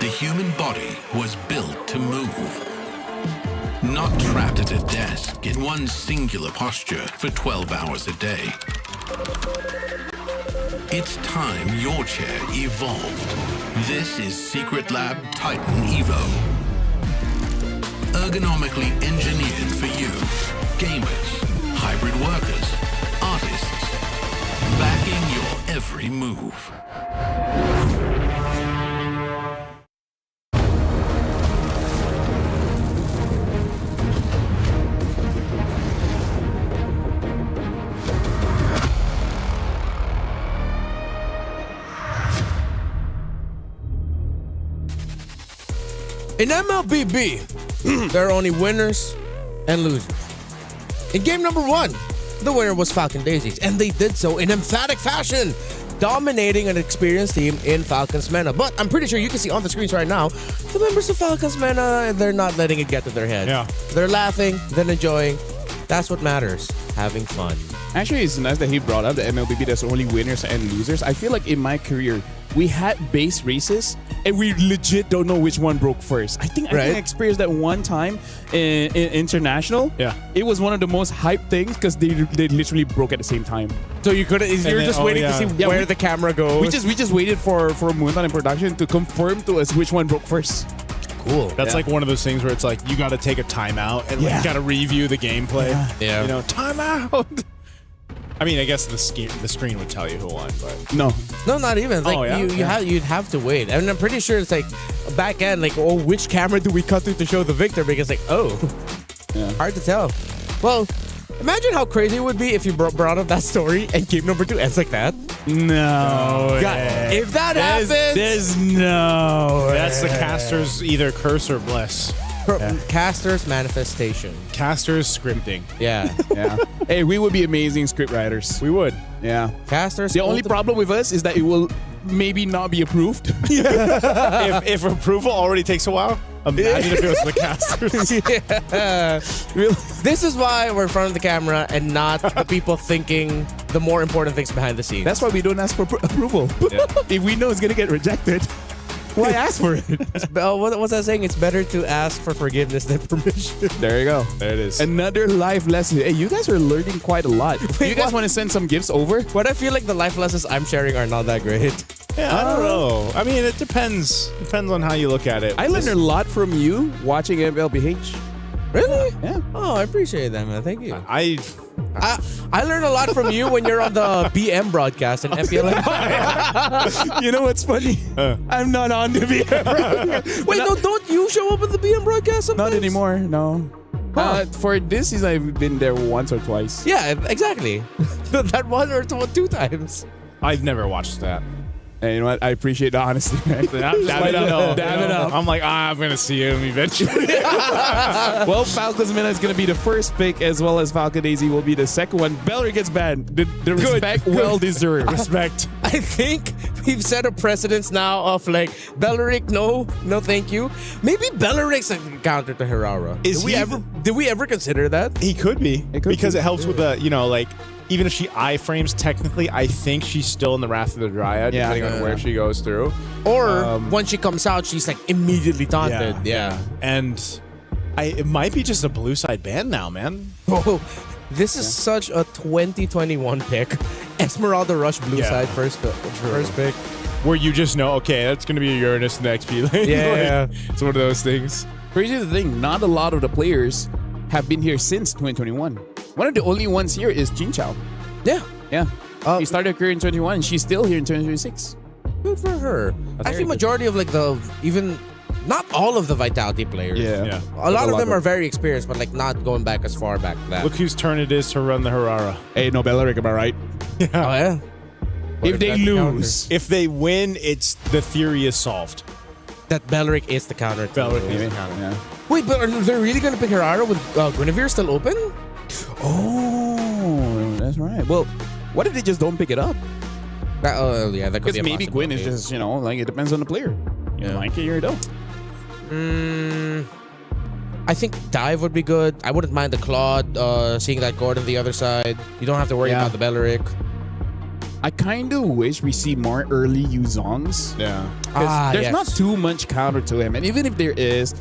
The human body was built to move. Not trapped at a desk in one singular posture for 12 hours a day. It's time your chair evolved. This is Secret Lab Titan Evo. Ergonomically engineered for you, gamers, hybrid workers, artists, backing your every every move. In MLBB, there are only winners and losers. In game number 1, the winner was Falcon Daisies, and they did so in emphatic fashion, dominating an experienced team in Falcons Mena. But I'm pretty sure you can see on the screens right now, the members of Falcons Mena, they're not letting it get to their heads. Yeah. They're laughing, they're enjoying. That's what matters, having fun. Actually, it's nice that he brought up the MLBB. There's only winners and losers. I feel like in my career, we had base races, and we legit don't know which one broke first. I think I experienced that one time in international. Yeah, it was one of the most hyped things because they literally broke at the same time. So you couldn't. You're just waiting to see where the camera goes. We just waited for Moonton in production to confirm to us which one broke first. Cool. That's like one of those things where it's like you got to take a timeout and like, you got to review the gameplay. Yeah. You know, timeout. I mean, I guess the screen would tell you who won, but no, not even. Like you'd have to wait. And I'm pretty sure it's like back end, like, oh, which camera do we cut to show the victor? Because like, hard to tell. Well, imagine how crazy it would be if you brought up that story and game number 2 ends like that. No, God, if that happens, there's no. That's the caster's either curse or bless. Caster's manifestation. Caster's scripting. Yeah. Yeah. Hey, we would be amazing script writers. We would. Yeah. Caster's. The only problem with us is that it will maybe not be approved. if approval already takes a while, imagine if it was the casters. This is why we're in front of the camera and not the people thinking the more important things behind the scenes. That's why we don't ask for approval. Yeah. If we know it's going to get rejected, why ask for it? What's that saying? It's better to ask for forgiveness than permission. There you go. There it is. Another life lesson. Hey, you guys are learning quite a lot. You guys want to send some gifts over? But I feel like the life lessons I'm sharing are not that great. Yeah, I don't know. I mean, it depends. Depends on how you look at it. I learned a lot from you watching MLBH. Really? Yeah. Oh, I appreciate that, man. Thank you. I learned a lot from you when you're on the BM broadcast in MPLM. You know what's funny? I'm not on the BM broadcast. Wait, no, don't you show up at the BM broadcast sometimes? Not anymore, no. For this season, I've been there once or twice. Yeah, exactly. That one or 2 times. I've never watched that. And you know what? I appreciate the honesty, man. Damn it up. I'm like, I'm going to see him eventually. Well, Falcons Mena is going to be the first pick, as well as Falcon Daisy will be the second one. Bellary gets banned. The respect, well deserved. Respect. I think we've set a precedence now of like, Bellaric, no thank you. Maybe Bellaric's a counter to Hirara. Did we ever consider that? He could be. Because it helps with the, like, even if she iframes, technically, I think she's still in the Wrath of the Dryad, depending on where she goes through. Or when she comes out, she's like immediately taunted. Yeah. And it might be just a blue side ban now, man. Oh, this is such a 2021 pick. Esmeralda Rush blue side first pick. Where you just know, okay, that's going to be a Uranus in the XP lane. Yeah. It's one of those things. Crazy the thing, not a lot of the players have been here since 2021. One of the only ones here is Jin Chao. Yeah. Yeah. She started her career in 2021 and she's still here in 2026. Good for her. Actually, majority of like not all of the Vitality players. Yeah. A lot of them are very experienced, but like not going back as far back as that. Look whose turn it is to run the Hirara. Hey, no Bellaric, am I right? Yeah. Oh, yeah. If they lose. If they win, it's the theory is solved. That Bellaric is the counter. Bellaric is the counter. Yeah. Wait, but are they really going to pick Hirara with Guinevere still open? Oh, that's right. Well, what if they just don't pick it up? Yeah, that could be a maybe Gwyn is just, like it depends on the player. You like it or you don't. I think Dive would be good. I wouldn't mind the Claude, seeing that Gordon the other side. You don't have to worry about the Bellaric. I kind of wish we see more early Yuzongs. Yeah. There's not too much counter to him. And even if there is,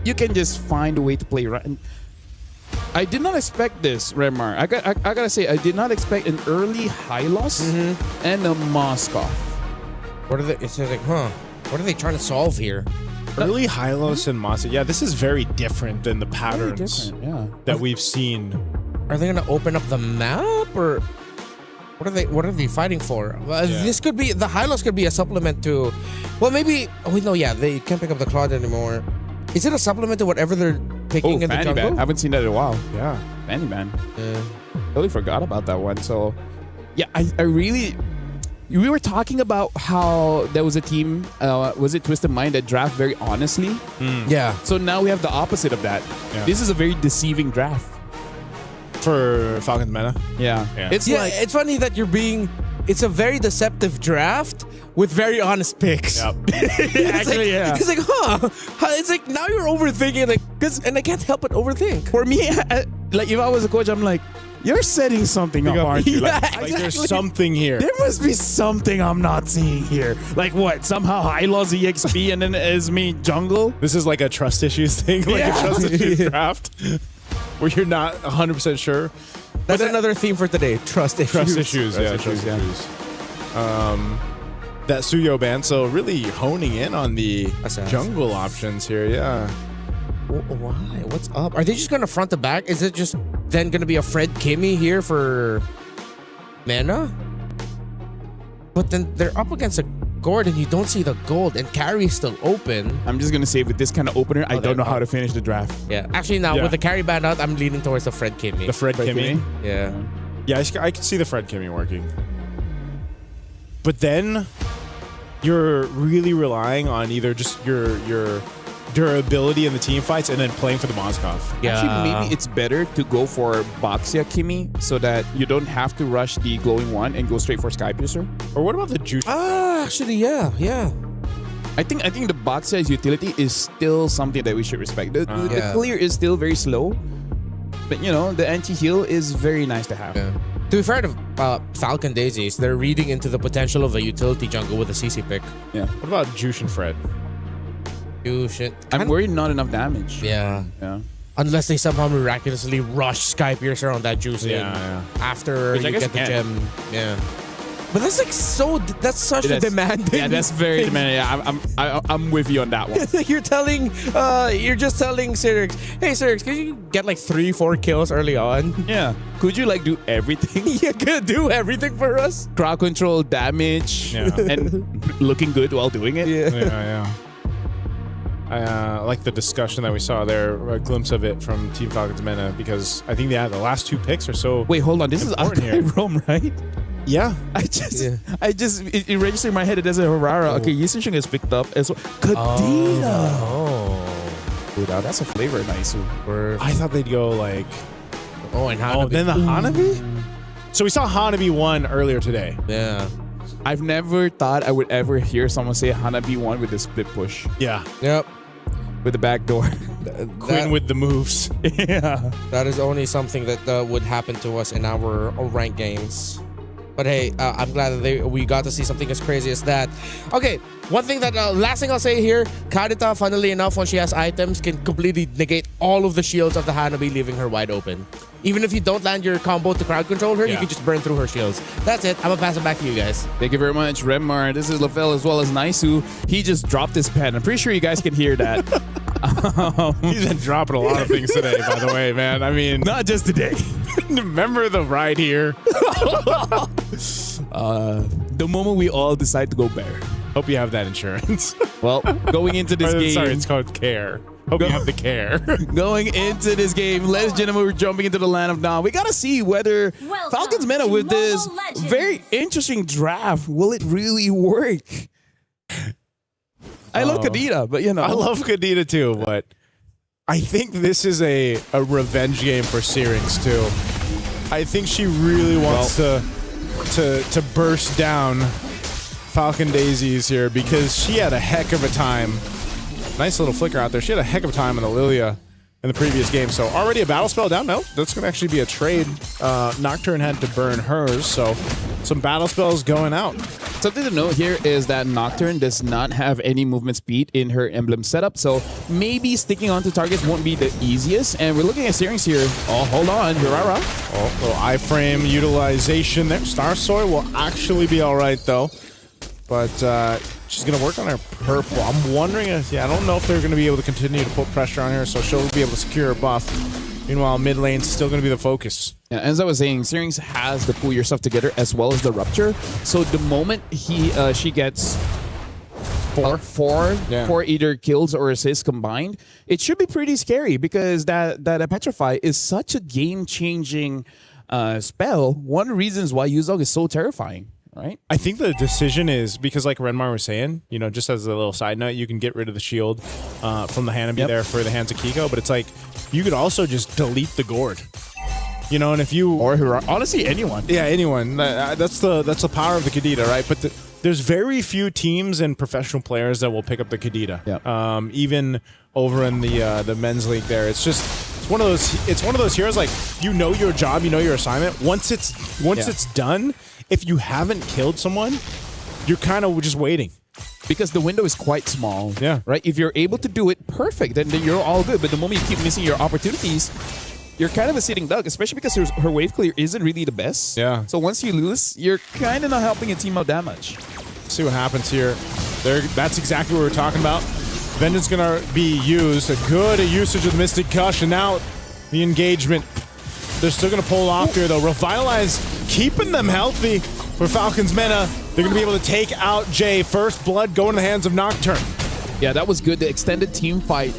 you can just find a way to play right. I did not expect this, Remar. I gotta say, I did not expect an early Hylos and a Moskov. What are they? It's like, what are they trying to solve here? Early Hylos and Moskov. Yeah, this is very different than the patterns that we've seen. Are they going to open up the map or? What are they fighting for? This could be the Hylos could be a supplement to. Well, maybe. Oh wait, no, yeah, they can't pick up the Claude anymore. Is it a supplement to whatever they're picking in the jungle? Ban. I haven't seen that in a while. Yeah, Fanny Ban. Totally forgot about that one. So, yeah, I really. We were talking about how there was a team, was it Twisted Mind, that draft very honestly? Yeah. So now we have the opposite of that. Yeah. This is a very deceiving draft. For Falcons meta? Yeah. It's it's funny that it's a very deceptive draft with very honest picks. Yep. Actually, yeah. It's like, it's like now you're overthinking, like, and I can't help but overthink. For me, like if I was a coach, I'm like, you're setting something up, aren't you? Yeah, Like, Like there's something here. there must be something I'm not seeing here. Like what? Somehow I lost EXP and then it's me jungle? This is like a trust issues thing, like Yeah. a trust issues draft, where you're not 100% sure. That's another theme for today. Trust issues. Trust issues, yeah. Trust issues, yeah. That Suyo ban, so really honing in on the jungle options here, yeah. Why? What's up? Are they just gonna front the back? Is it just then gonna be a Fred Kimmy here for mana? But then they're up against a Gord and you don't see the gold and carry is still open. I'm just gonna say with this kind of opener, I don't know how to finish the draft. Yeah. Actually now with the carry ban out, I'm leaning towards the Fred Kimmy. The Fred Kimmy? Yeah. Yeah, I can see the Fred Kimmy working. But then you're really relying on either just your durability in the team fights and then playing for the Moskov. Yeah. Actually, maybe it's better to go for Boxia Kimi so that you don't have to rush the glowing one and go straight for Sky Piercer. Or what about the Juice? Actually, yeah. I think the Boxia's utility is still something that we should respect. The clear is still very slow, but you know the anti-heal is very nice to have. Yeah. To be fair to Falcon Daisies, they're reading into the potential of a utility jungle with a CC pick. Yeah. What about Juice and Fred? I'm worried not enough damage. Yeah. Unless they somehow miraculously rush Sky Piercer on that Juice after Which I you guess get the you can. gem. Yeah. But that's like that's such a demanding. Yeah, that's very thing. demanding. Yeah, I'm with you on that one. You're just telling Cyrix, hey Cyrix, can you get like 3-4 kills early on? Yeah. Could you like do everything? You could do everything for us. Crowd control, damage, and looking good while doing it. Yeah. I like the discussion that we saw there, a glimpse of it from Team Falcons Meta, because I think the last two picks are so. Wait, hold on. This is important Akai Rome, right? Yeah. It registered in my head. It does a Harara. Okay, Yisishing is picked up as well. Kadena. Dude, that's a flavor, nice. I thought they'd go like. And Hanabi. Then the Hanabi? So we saw Hanabi 1 earlier today. Yeah. I've never thought I would ever hear someone say Hanabi 1 with the split push. Yeah. Yep. With the back door. Quinn with the moves. Yeah. That is only something that would happen to us in our ranked games. But hey, I'm glad that we got to see something as crazy as that. Okay, one thing last thing I'll say here, Kadita, funnily enough, when she has items, can completely negate all of the shields of the Hanabi, leaving her wide open. Even if you don't land your combo to crowd control her, you can just burn through her shields. That's it. I'm gonna pass it back to you guys. Thank you very much, Remar. This is Lafel as well as Naisu. He just dropped his pen. I'm pretty sure you guys can hear that. He's been dropping a lot of things today, by the way, man. I mean, not just today. Remember the ride here? The moment we all decide to go bear. Hope you have that insurance. Well, going into this game. Sorry, it's called care. Hope you have the care. Going into this game, ladies and gentlemen, we're jumping into the land of now. We gotta see whether Falcons Meta with this very interesting draft, will it really work? I love Kadita, but you know. I love Kadita too, but I think this is a revenge game for Syrinx too. I think she really wants to burst down Falcon Daisies here because she had a heck of a time. Nice little flicker out there. She had a heck of a time in the Lilia in the previous game. So already a battle spell down? No, that's going to actually be a trade. Nocturne had to burn hers, so some battle spells going out. Something to note here is that Nocturne does not have any movement speed in her emblem setup, so maybe sticking onto targets won't be the easiest. And we're looking at Syrinx here. Oh, hold on. Hirara. Oh, little iframe utilization there. Starsoy will actually be all right, though. But she's going to work on her purple. I'm wondering if, I don't know if they're going to be able to continue to put pressure on her, so she'll be able to secure her buff. Meanwhile, mid lane's still going to be the focus. Yeah, as I was saying, Syrinx has the pull yourself together as well as the rupture. So the moment she gets four either kills or assists combined, it should be pretty scary because that Petrify is such a game-changing spell. One of the reasons why Yuzog is so terrifying. Right. I think the decision is because, like Renmar was saying, you know, just as a little side note, you can get rid of the shield from the Hanabi there for the hands of Kiko, but it's like you could also just delete the Gourd. You know, and if you honestly anyone, anyone. That's the power of the Kadita, right? But there's very few teams and professional players that will pick up the Kadita. Even over in the men's league, there, it's one of those heroes. Like, you know your job, you know your assignment. Once it's done. If you haven't killed someone, you're kind of just waiting. Because the window is quite small. Yeah. Right? If you're able to do it perfect, then you're all good. But the moment you keep missing your opportunities, you're kind of a sitting duck, especially because her wave clear isn't really the best. Yeah. So once you lose, you're kind of not helping your team out that much. See what happens here. That's exactly what we're talking about. Vengeance going to be used. A good usage of the Mystic Gush, and now the engagement. They're still going to pull off here, though. Revitalize, keeping them healthy for Falcons Mena. They're going to be able to take out Jay. First blood going in the hands of Nocturne. Yeah, that was good. The extended team fight.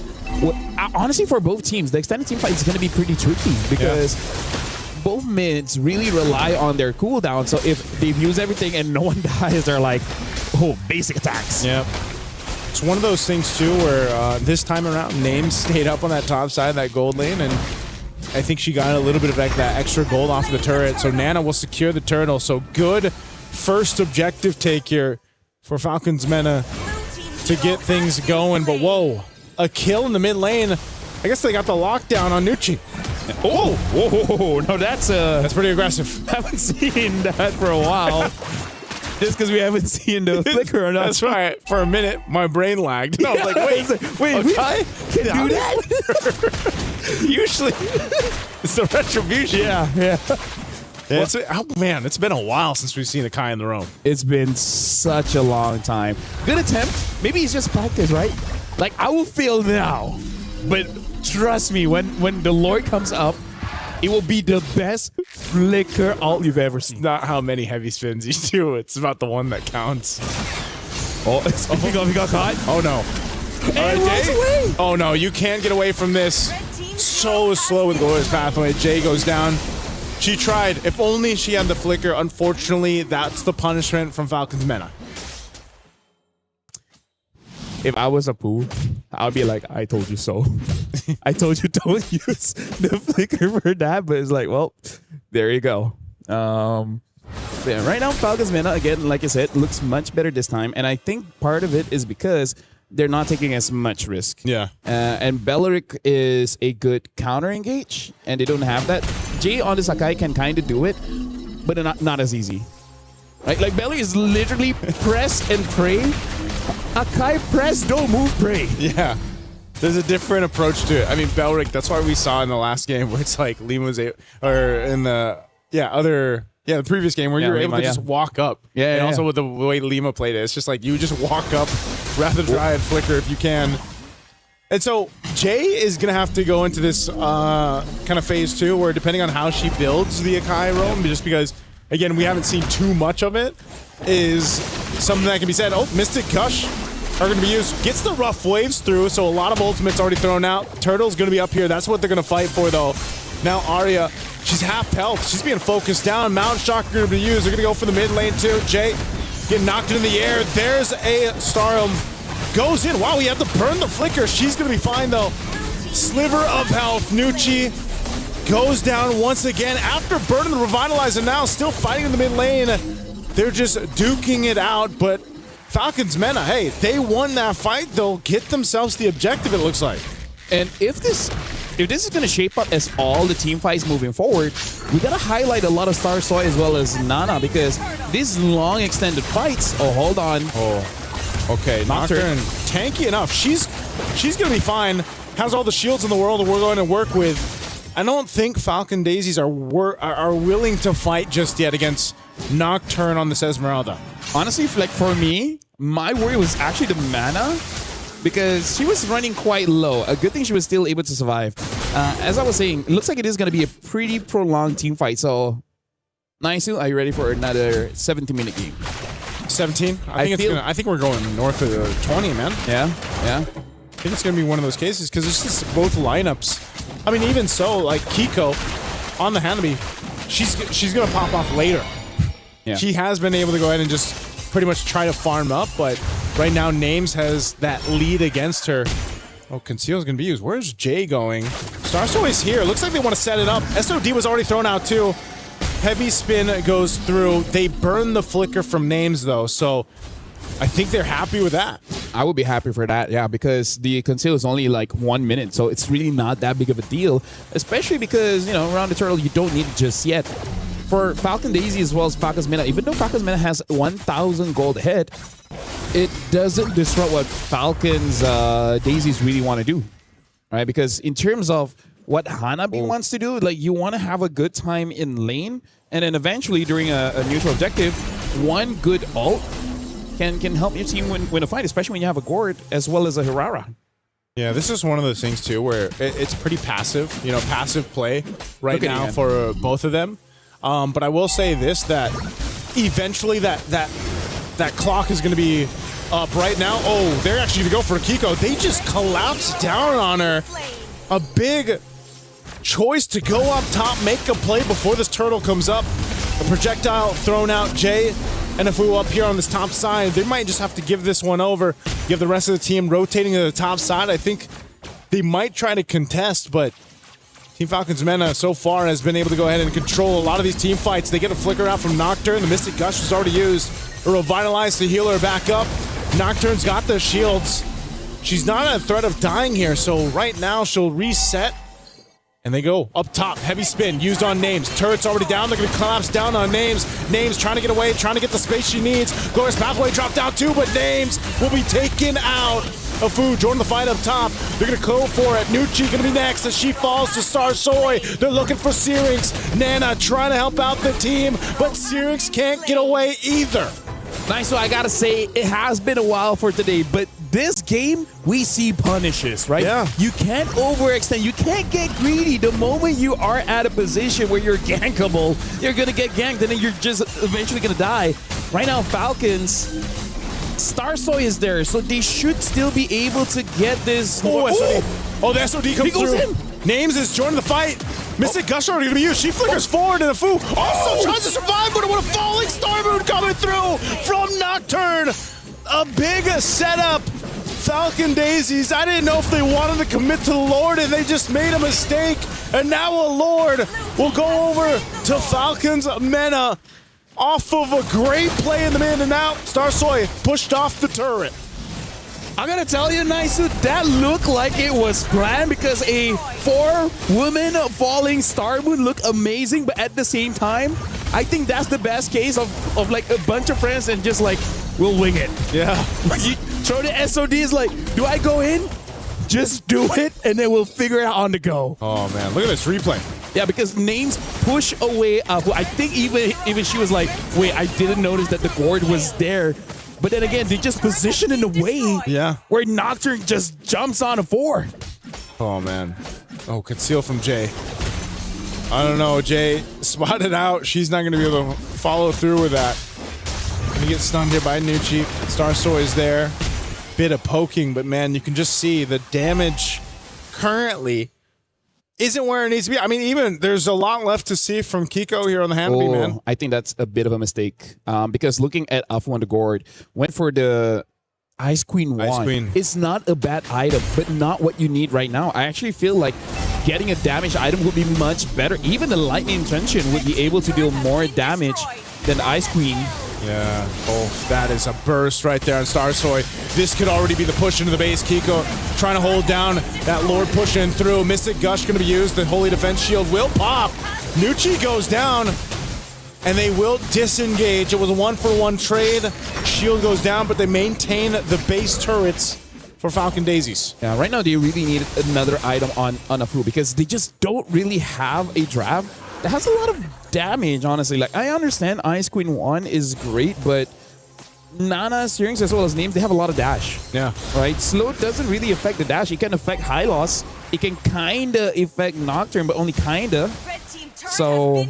Honestly, for both teams, the extended team fight is going to be pretty tricky because both mids really rely on their cooldown. So if they've used everything and no one dies, they're like, oh, basic attacks. Yep. It's one of those things, too, where this time around, Names stayed up on that top side of that gold lane, and I think she got a little bit of that extra gold off of the turret. So Nana will secure the turtle. So good first objective take here for Falcons Mena to get things going. But whoa, a kill in the mid lane. I guess they got the lockdown on Nucci. Oh, whoa, no, that's pretty aggressive. Haven't seen that for a while. Just because we haven't seen the flicker or not. That's right. For a minute, my brain lagged. No, I was like, wait, okay. Can do that? Usually, it's the retribution. Yeah. Oh man, it's been a while since we've seen a Kai in the roam. It's been such a long time. Good attempt. Maybe he's just practice, right? Like, I will fail now, but trust me, when the Lord comes up, it will be the best flicker ult you've ever seen. Not how many heavy spins you do. It's about the one that counts. He got caught. Oh no. And runs away. Oh no, you can't get away from this. So slow with Glorious Pathway. Jay goes down. She tried. If only she had the flicker. Unfortunately, that's the punishment from Falcons Mena. If I was a poo, I would be like, I told you so. I told you don't use the flicker for that, but it's like, well, there you go. Yeah, right now, Falcons Mena, again, like I said, looks much better this time. And I think part of it is because they're not taking as much risk. Yeah. And Belleric is a good counter engage, and they don't have that. Jay on the Sakai can kind of do it, but not as easy. Right? Like, Belleric is literally press and pray. Akai press, don't move, pray. Yeah. There's a different approach to it. I mean, Belleric, that's why we saw in the last game where it's like Lima's the previous game where you were able to just walk up. Yeah, and also with the way Lima played it, it's just like you just walk up, rather try and flicker if you can. And so Jay is going to have to go into this kind of phase 2 where depending on how she builds the Akai roam, just because, again, we haven't seen too much of it, is something that can be said. Oh, Mystic Gush are going to be used. Gets the rough waves through, so a lot of ultimates already thrown out. Turtle's going to be up here. That's what they're going to fight for, though. Now Arya, she's half health. She's being focused down. Mount Shock are going to be used. They're going to go for the mid lane, too. Jay getting knocked into the air. There's a Stardom. Goes in. Wow, we have to burn the flicker. She's going to be fine, though. Sliver of health. Nucci goes down once again after burning the Revitalizer. Now still fighting in the mid lane. They're just duking it out, but Falcons Mena, hey, they won that fight. They'll get themselves the objective, it looks like. And if this is going to shape up as all the team fights moving forward, we got to highlight a lot of Star Soy as well as Nana, because these long extended fights, hold on. Oh, okay, Nocturne, tanky enough. She's going to be fine. Has all the shields in the world that we're going to work with. I don't think Falcon Daisies are willing to fight just yet against Nocturne on this Esmeralda. Honestly, like for me, my worry was actually the mana, because she was running quite low. A good thing she was still able to survive. As I was saying, it looks like it is going to be a pretty prolonged team fight. So, Naisu, are you ready for another 17-minute game? 17? I think we're going north of 20, man. Yeah. I think it's going to be one of those cases because it's just both lineups. I mean, even so, like Kiko on the Hanabi, she's going to pop off later. Yeah. She has been able to go ahead and just pretty much try to farm up, but right now Names has that lead against her. Oh, Conceal's going to be used. Where's Jay going? Starso is here. Looks like they want to set it up. SOD was already thrown out too. Heavy spin goes through. They burn the flicker from Names though, so I think they're happy with that. I would be happy for that, yeah, because the Conceal is only like 1 minute, so it's really not that big of a deal, especially because, you know, around the turtle, you don't need it just yet. For Falcon Daisy as well as Falcon's Mena, even though Falcon's Mena has 1,000 gold ahead, it doesn't disrupt what Falcon's Daisies really want to do, right? Because in terms of what Hanabi wants to do, like, you want to have a good time in lane, and then eventually during a neutral objective, one good ult can help your team win a fight, especially when you have a Gord as well as a Hirara. Yeah, this is one of those things too where it's pretty passive, you know, passive play right now for both of them. But I will say this, that eventually that clock is going to be up right now. Oh, they're actually going to go for Kiko. They just collapsed down on her. A big choice to go up top, make a play before this turtle comes up. A projectile thrown out, Jay. And if we were up here on this top side, they might just have to give this one over. Give the rest of the team rotating to the top side. I think they might try to contest, but Team Falcon's Mena so far has been able to go ahead and control a lot of these team fights. They get a flicker out from Nocturne. The Mystic Gush was already used. A Revitalize to heal her back up. Nocturne's got the shields. She's not at a threat of dying here, so right now she'll reset. And they go up top. Heavy spin used on Names. Turret's already down. They're going to collapse down on Names. Names trying to get away, trying to get the space she needs. Glorious Pathway dropped down too, but Names will be taken out. Afu joining the fight up top. They're going to go for it. Nucci going to be next as she falls to Star Soy. They're looking for Syrinx. Nana trying to help out the team, but Syrinx can't get away either. Nice, so I gotta say, it has been a while for today, but this game, we see punishes, right? Yeah. You can't overextend. You can't get greedy. The moment you are at a position where you're gankable, you're gonna get ganked, and then you're just eventually gonna die. Right now, Falcons, Starsoy is there, so they should still be able to get this. Oh, SOD. Oh, the SOD comes through. In. Names is joining the fight. Mystic Gush already gonna be used. She flickers forward, and Afu also tries to survive, but what a falling Star Moon coming through from Nocturne. A big setup. Falcon Daisies, I didn't know if they wanted to commit to the Lord and they just made a mistake. And now a Lord will go over to Falcon's Mena off of a great play in the in and out. Starsoy pushed off the turret. I gotta tell you, Naisu, that looked like it was planned because a 4-woman falling Star Moon looked amazing, but at the same time, I think that's the best case of like a bunch of friends and just like, we'll wing it. Yeah. You throw the SODs like, do I go in? Just do it, and then we'll figure it out on the go. Oh, man. Look at this replay. Yeah, because Names push away. I think even she was like, wait, I didn't notice that the Gord was there. But then again, they just position in a way where Nocturne just jumps on a 4. Oh, man. Oh, conceal from Jay. I don't know. Jay spotted out. She's not going to be able to follow through with that. Gonna get stunned here by Nucci. Starsoy is there. Bit of poking, but man, you can just see the damage currently isn't where it needs to be. I mean, even there's a lot left to see from Kiko here on the Hanabi, man. I think that's a bit of a mistake because looking at Afu on the Gord, went for the Ice Queen 1. Ice Queen. It's not a bad item, but not what you need right now. I actually feel like getting a damage item would be much better. Even the Lightning Intention would be able to deal more damage than the Ice Queen. Yeah. Oh, that is a burst right there on Starsoy. This could already be the push into the base. Kiko trying to hold down that Lord pushing through. Mystic Gush going to be used. The Holy Defense Shield will pop. Nucci goes down, and they will disengage. It was a 1-for-1 trade. Shield goes down, but they maintain the base turrets for Falcon Daisies. Yeah, right now they really need another item on Afu because they just don't really have a draft that has a lot of damage, honestly. Like, I understand Ice Queen 1 is great, but Nana, Syrinx, as well as Names, they have a lot of dash. Yeah. Right? Slow doesn't really affect the dash. It can affect high loss. It can kind of affect Nocturne, but only kind of. So,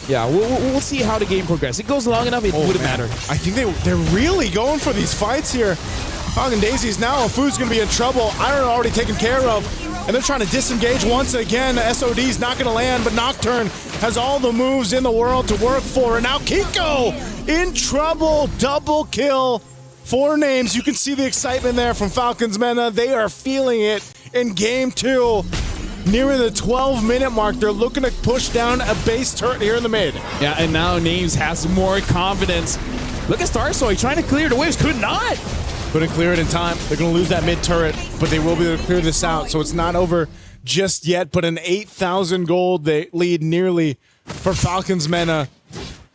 yeah, we'll see how the game progresses. It goes long enough, it wouldn't matter. I think they're really going for these fights here. Falcon Daisies now, Fu's going to be in trouble. Iron already taken care of. And they're trying to disengage once again. SOD's not going to land, but Nocturne has all the moves in the world to work for. And now Kiko in trouble. Double kill. 4 names. You can see the excitement there from Falcons Mena. They are feeling it in game 2. Nearing the 12-minute mark, they're looking to push down a base turret here in the mid. Yeah, and now Names has more confidence. Look at Starsoy trying to clear the waves. Could not. Couldn't clear it in time. They're going to lose that mid turret, but they will be able to clear this out. So it's not over just yet, but an 8,000 gold they lead nearly for Falcons Mena.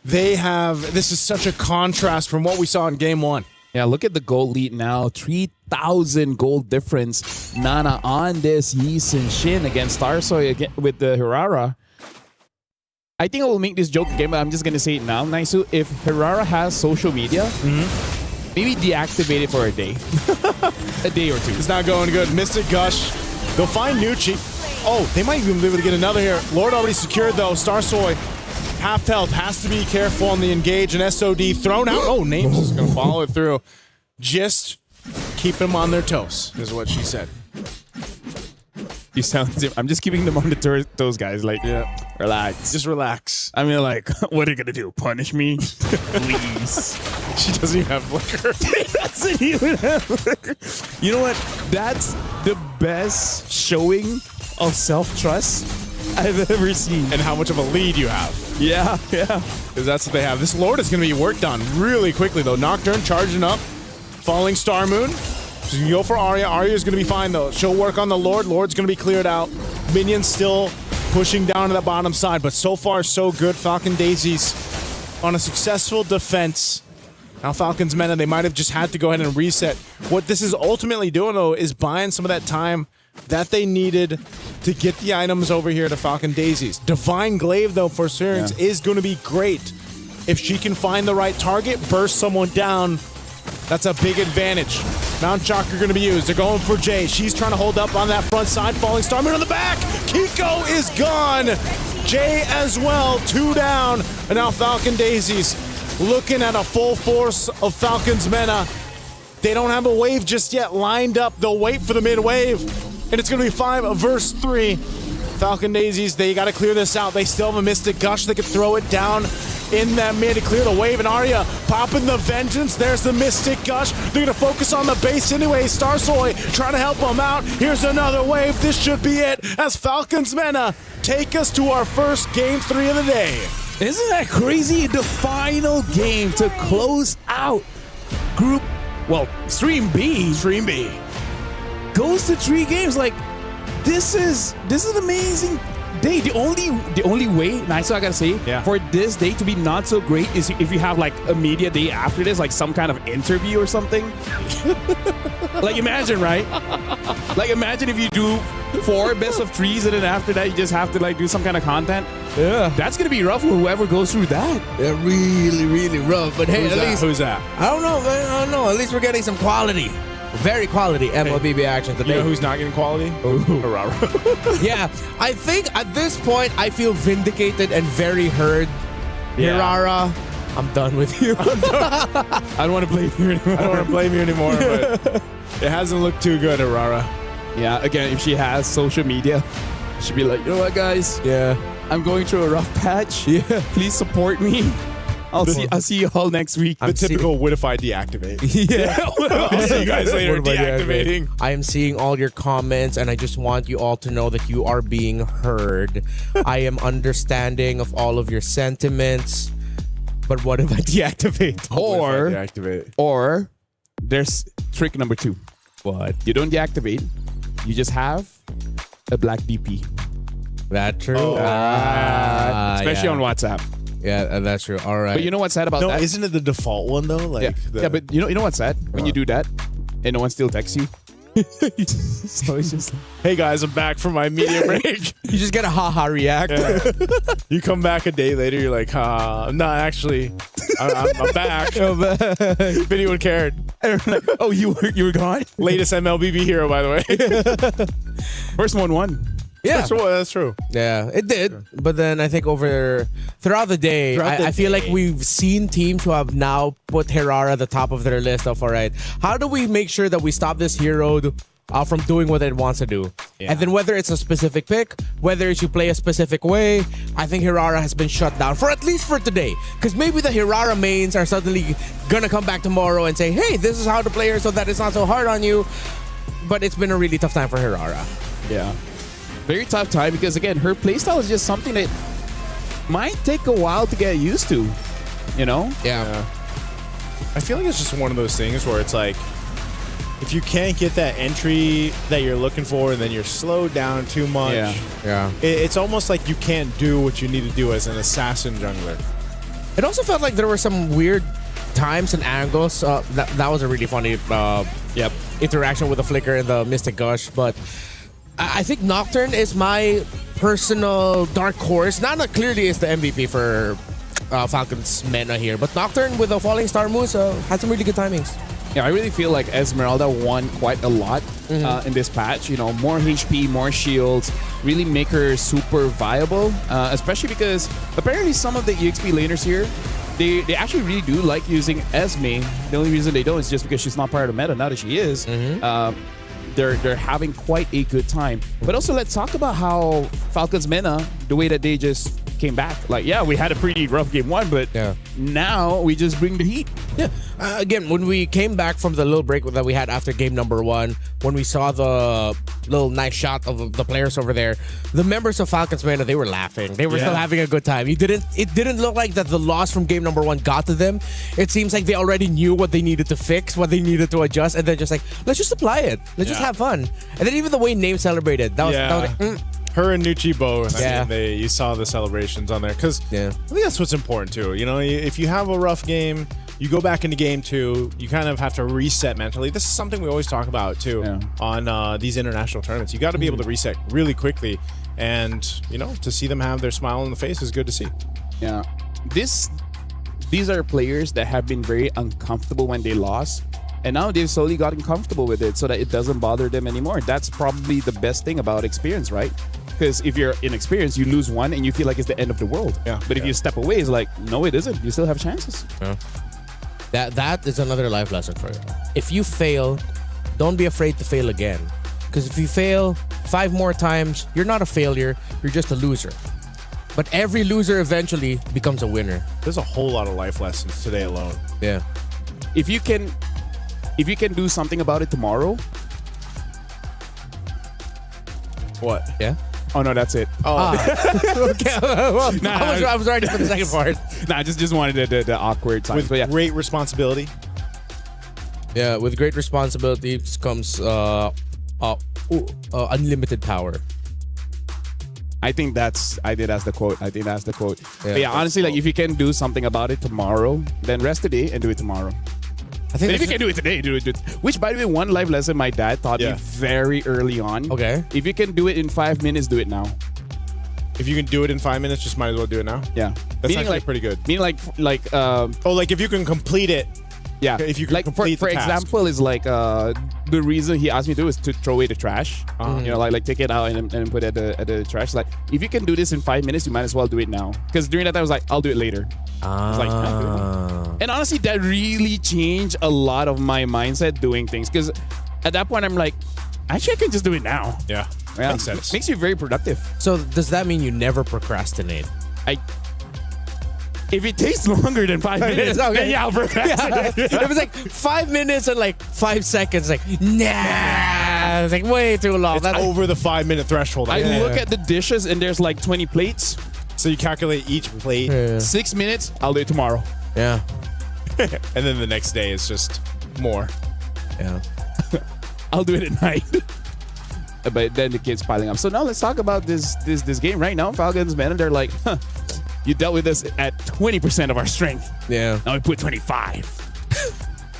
This is such a contrast from what we saw in game 1. Yeah, look at the gold lead now. 3,000 gold difference. Nana on this Yi Sin Shin against Starsoy again with the Hirara. I think I will make this joke again, but I'm just going to say it now, Naisu. If Hirara has social media, maybe deactivate it for a day. A day or 2. It's not going good. Mystic Gush. They'll find Nucci. Oh, they might even be able to get another here. Lord already secured, though. Starsoy, half health, has to be careful on the engage, and SOD thrown out. Oh, Names is going to follow it through. Just keep them on their toes, is what she said. You sound. I'm just keeping them on the toes, guys. Like, relax. Just relax. I mean, like, what are you gonna do? Punish me? Please. She doesn't even have liquor. She doesn't even have liquor. You know what? That's the best showing of self-trust I've ever seen. And how much of a lead you have. Yeah. Because that's what they have. This Lord is going to be worked on really quickly, though. Nocturne charging up. Falling Star Moon. She's going to go for Arya. Arya's going to be fine, though. She'll work on the Lord. Lord's going to be cleared out. Minions still pushing down to the bottom side, but so far, so good. Falcon Daisies on a successful defense. Now Falcons Mena, they might have just had to go ahead and reset. What this is ultimately doing, though, is buying some of that time that they needed to get the items over here to Falcon Daisies. Divine Glaive, though, for Syrinx is going to be great. If she can find the right target, burst someone down, that's a big advantage. Mount Chakra going to be used. They're going for Jay. She's trying to hold up on that front side. Falling Star Moon on the back. Kiko is gone. Jay as well. 2 down. And now Falcon Daisies looking at a full force of Falcons Mena. They don't have a wave just yet lined up. They'll wait for the mid wave. And it's going to be 5 versus 3. Falcon Daisies, they got to clear this out. They still have a Mystic Gush. They could throw it down in that mid to clear the wave. And Arya popping the Vengeance. There's the Mystic Gush. They're going to focus on the base anyway. Starsoy trying to help them out. Here's another wave. This should be it as Falcons Mena take us to our first game 3 of the day. Isn't that crazy? The final game to close out Stream B. Stream B goes to 3 games. Like, this is an amazing day. The only way, nice, so I gotta say, for this day to be not so great is if you have like a media day after this, like some kind of interview or something. Like, imagine, right? Like, imagine if you do 4 best of 3s and then after that you just have to like do some kind of content. Yeah, that's gonna be rough for whoever goes through that. They're really, really rough. But hey, who's that? I don't know. At least we're getting some quality. Very quality MLBB action today. You know who's not getting quality? Hirara. Yeah, I think at this point I feel vindicated and very heard. Yeah. Hirara, I'm done with you. I don't want to blame you anymore. I don't want to blame you anymore, but it hasn't looked too good, Hirara. Yeah, again, if she has social media, she'd be like, you know what, guys? Yeah, I'm going through a rough patch. Yeah, please support me. I'll see you all next week. The typical what if I deactivate? Yeah. I'll see you guys later deactivating. I am seeing all your comments and I just want you all to know that you are being heard. I am understanding of all of your sentiments. But what if I deactivate? Or there's trick number 2. What? You don't deactivate. You just have a black DP. That's true. Especially on WhatsApp. Yeah, that's true. All right. But you know what's sad about that? Isn't it the default one though? Like yeah, but you know what's sad? When you do that and no one still texts you. So it's just like, hey guys, I'm back from my media break. You just get a haha react. Yeah. You come back a day later, you're like, I'm not actually I'm back. If anyone cared. Oh, you were gone? Latest MLBB hero, by the way. First one won. Yeah, that's true. Yeah, it did. But then I think throughout the day, I feel like we've seen teams who have now put Herrera at the top of their list of, all right, how do we make sure that we stop this hero from doing what it wants to do? Yeah. And then whether it's a specific pick, whether it's you play a specific way, I think Herrera has been shut down for at least for today. Because maybe the Herrera mains are suddenly going to come back tomorrow and say, hey, this is how to play her so that it's not so hard on you. But it's been a really tough time for Herrera. Yeah. Very tough time because, again, her playstyle is just something that might take a while to get used to, you know? Yeah. I feel like it's just one of those things where it's like, if you can't get that entry that you're looking for and then you're slowed down too much, it's almost like you can't do what you need to do as an assassin jungler. It also felt like there were some weird times and angles. That was a really funny interaction with the Flicker and the Mystic Gush, but I think Nocturne is my personal dark horse. Nana clearly is the MVP for Falcons Mena here, but Nocturne with the Falling Star moves had some really good timings. Yeah, I really feel like Esmeralda won quite a lot in this patch. You know, more HP, more shields, really make her super viable, especially because apparently some of the EXP laners here, they actually really do like using Esme. The only reason they don't is just because she's not part of the meta. Now that she is, they're having quite a good time. But also, let's talk about how Falcons Mena, the way that they just came back. Like, yeah, we had a pretty rough game one, but now we just bring the heat. Yeah. Again, when we came back from the little break that we had after game number one, when we saw the little nice shot of the players over there, the members of Falcons Mena, they were laughing. They were still having a good time. It didn't look like that the loss from game number one got to them. It seems like they already knew what they needed to fix, what they needed to adjust, and then just like, let's just apply it. Let's just have fun. And then even the way Name celebrated, that was like, Her and Nucci both. I mean, you saw the celebrations on there because I think that's what's important too. You know, if you have a rough game, you go back into game two, you kind of have to reset mentally. This is something we always talk about too on these international tournaments. You got to be able to reset really quickly, and you know, to see them have their smile on the face is good to see. Yeah, these are players that have been very uncomfortable when they lost. And now they've slowly gotten comfortable with it so that it doesn't bother them anymore. That's probably the best thing about experience, right? Because if you're inexperienced, you lose one and you feel like it's the end of the world. Yeah. But if you step away, it's like, no, it isn't. You still have chances. Yeah. That is another life lesson for you. If you fail, don't be afraid to fail again. Because if you fail 5 more times, you're not a failure. You're just a loser. But every loser eventually becomes a winner. There's a whole lot of life lessons today alone. Yeah. If you can do something about it tomorrow. What? Yeah? Oh, no, that's it. Oh. Okay. Well, I was ready for the second part. I just wanted the awkward time. With great responsibility. Yeah, with great responsibility comes unlimited power. I think that's the quote. Yeah, But yeah, honestly, like if you can do something about it tomorrow, then rest today and do it tomorrow. I think if you can do it today, do it. Which, by the way, one life lesson my dad taught me very early on. Okay. If you can do it in 5 minutes, do it now. If you can do it in 5 minutes, just might as well do it now. Yeah. That's Meaning actually like pretty good. Meaning like if you can complete it. Yeah. If you can like complete for the task. example, is like the reason he asked me to do is to throw away the trash. You know, like take it out and put it at the trash. Like if you can do this in 5 minutes, you might as well do it now. Because during that time I was like, I'll do it later. I was like, and honestly, that really changed a lot of my mindset doing things. Because at that point, I'm like, actually, I can just do it now. Yeah. Makes sense. Makes you very productive. So does that mean you never procrastinate? If it takes longer than 5 minutes, okay. yeah, I'll procrastinate. If it was like 5 minutes and like 5 seconds, like, nah. It's like way too long. That's over the 5 minute threshold. I look at the dishes and there's like 20 plates. So you calculate each plate. 6 minutes, I'll do it tomorrow. Yeah. And then the next day is just more. Yeah. I'll do it at night. But then the kids piling up. So now let's talk about this game right now. Falcons, man, and they're like, you dealt with us at 20% of our strength. Yeah. Now we put 25.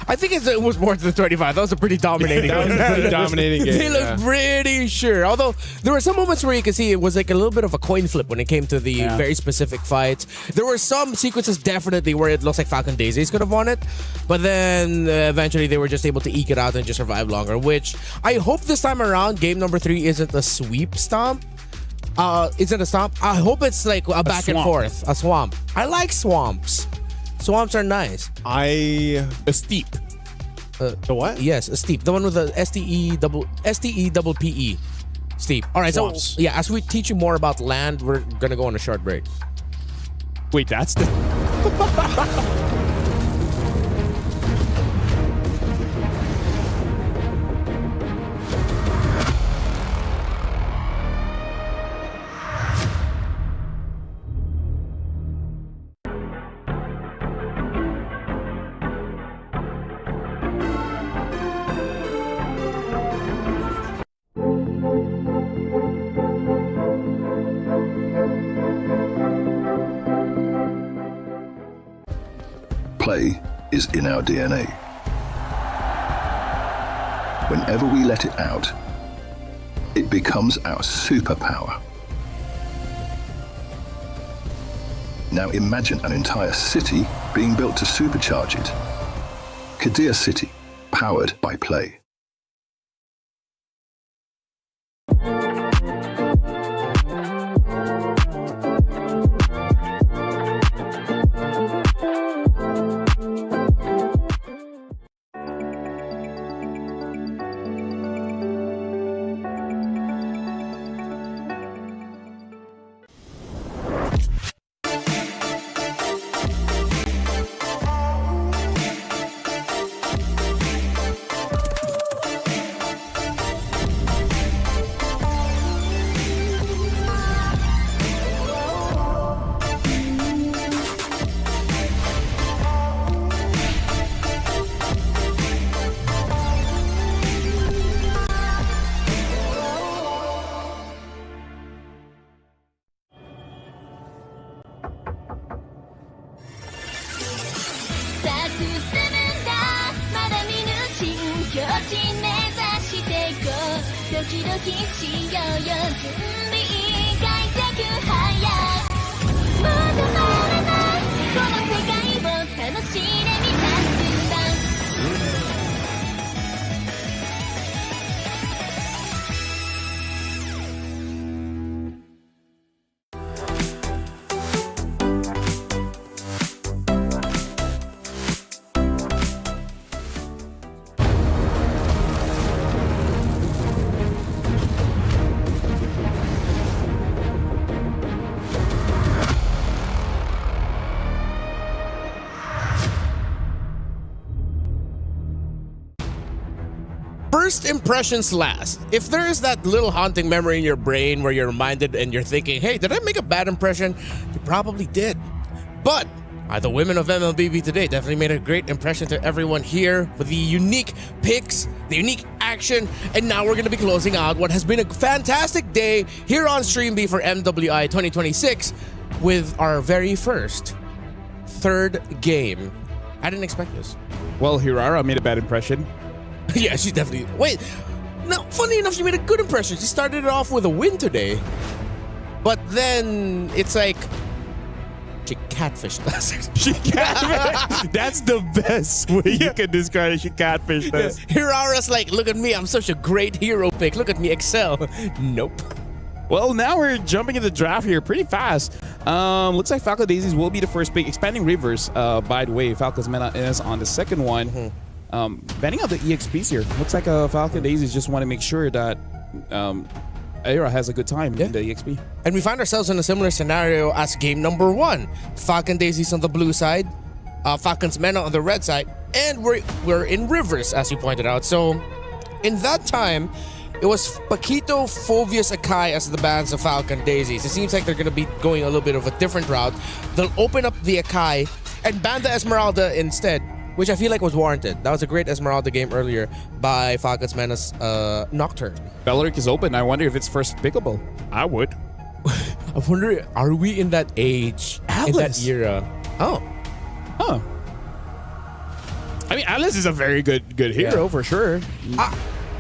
I think it was more than 25. That was a pretty dominating That was a pretty dominating game. They looked pretty sure. Although there were some moments where you could see it was like a little bit of a coin flip when it came to the very specific fights. There were some sequences definitely where it looks like Falcon Daisies could have won it. But then eventually they were just able to eke it out and just survive longer, which I hope this time around game number 3 isn't a sweep stomp. Isn't a stomp? I hope it's like a back and forth. A swamp. I like swamps. Swamps are nice. A steep. The what? Yes, a steep. The one with the STE double PE. Steep. All right, Swamps. so yeah, as we teach you more about land, we're gonna go on a short break. Wait, that's the. Play is in our DNA. Whenever we let it out, it becomes our superpower. Now imagine an entire city being built to supercharge it. Kadir City, powered by play. First impressions last. If there is that little haunting memory in your brain where you're reminded and you're thinking, hey, did I make a bad impression? You probably did. But the women of MLBB today definitely made a great impression to everyone here with the unique picks, the unique action, and now we're going to be closing out what has been a fantastic day here on Stream B for MWI 2026 with our very first third game. I didn't expect this. Well, Hirara made a bad impression. Yeah, she definitely. Wait, no, funny enough, she made a good impression. She started it off with a win today. But then it's like she catfished us. She catfished. That's the best way you can describe it. She catfished us. Hirara's like, look at me, I'm such a great hero pick. Look at me excel. Nope. Well, now we're jumping in the draft here pretty fast. Looks like Falcon Daisies will be the first pick. Expanding Rivers, by the way, Falcon's Meta is on the second one. Mm-hmm. Banning out the EXPs here. Looks like Falcon Daisies just want to make sure that Aira has a good time in the EXP. And we find ourselves in a similar scenario as game number 1. Falcon Daisies on the blue side, Falcon's Mena on the red side, and we're in Rivers, as you pointed out. So in that time, it was Paquito, Fovius, Akai as the bans of Falcon Daisies. It seems like they're going to be going a little bit of a different route. They'll open up the Akai and ban the Esmeralda instead, which I feel like was warranted. That was a great Esmeralda game earlier by Falcon's Menace Nocturne. Belleric is open. I wonder if it's first pickable. I would. I wonder, are we in that age, in that era? Oh. Huh. I mean, Alice is a very good hero for sure.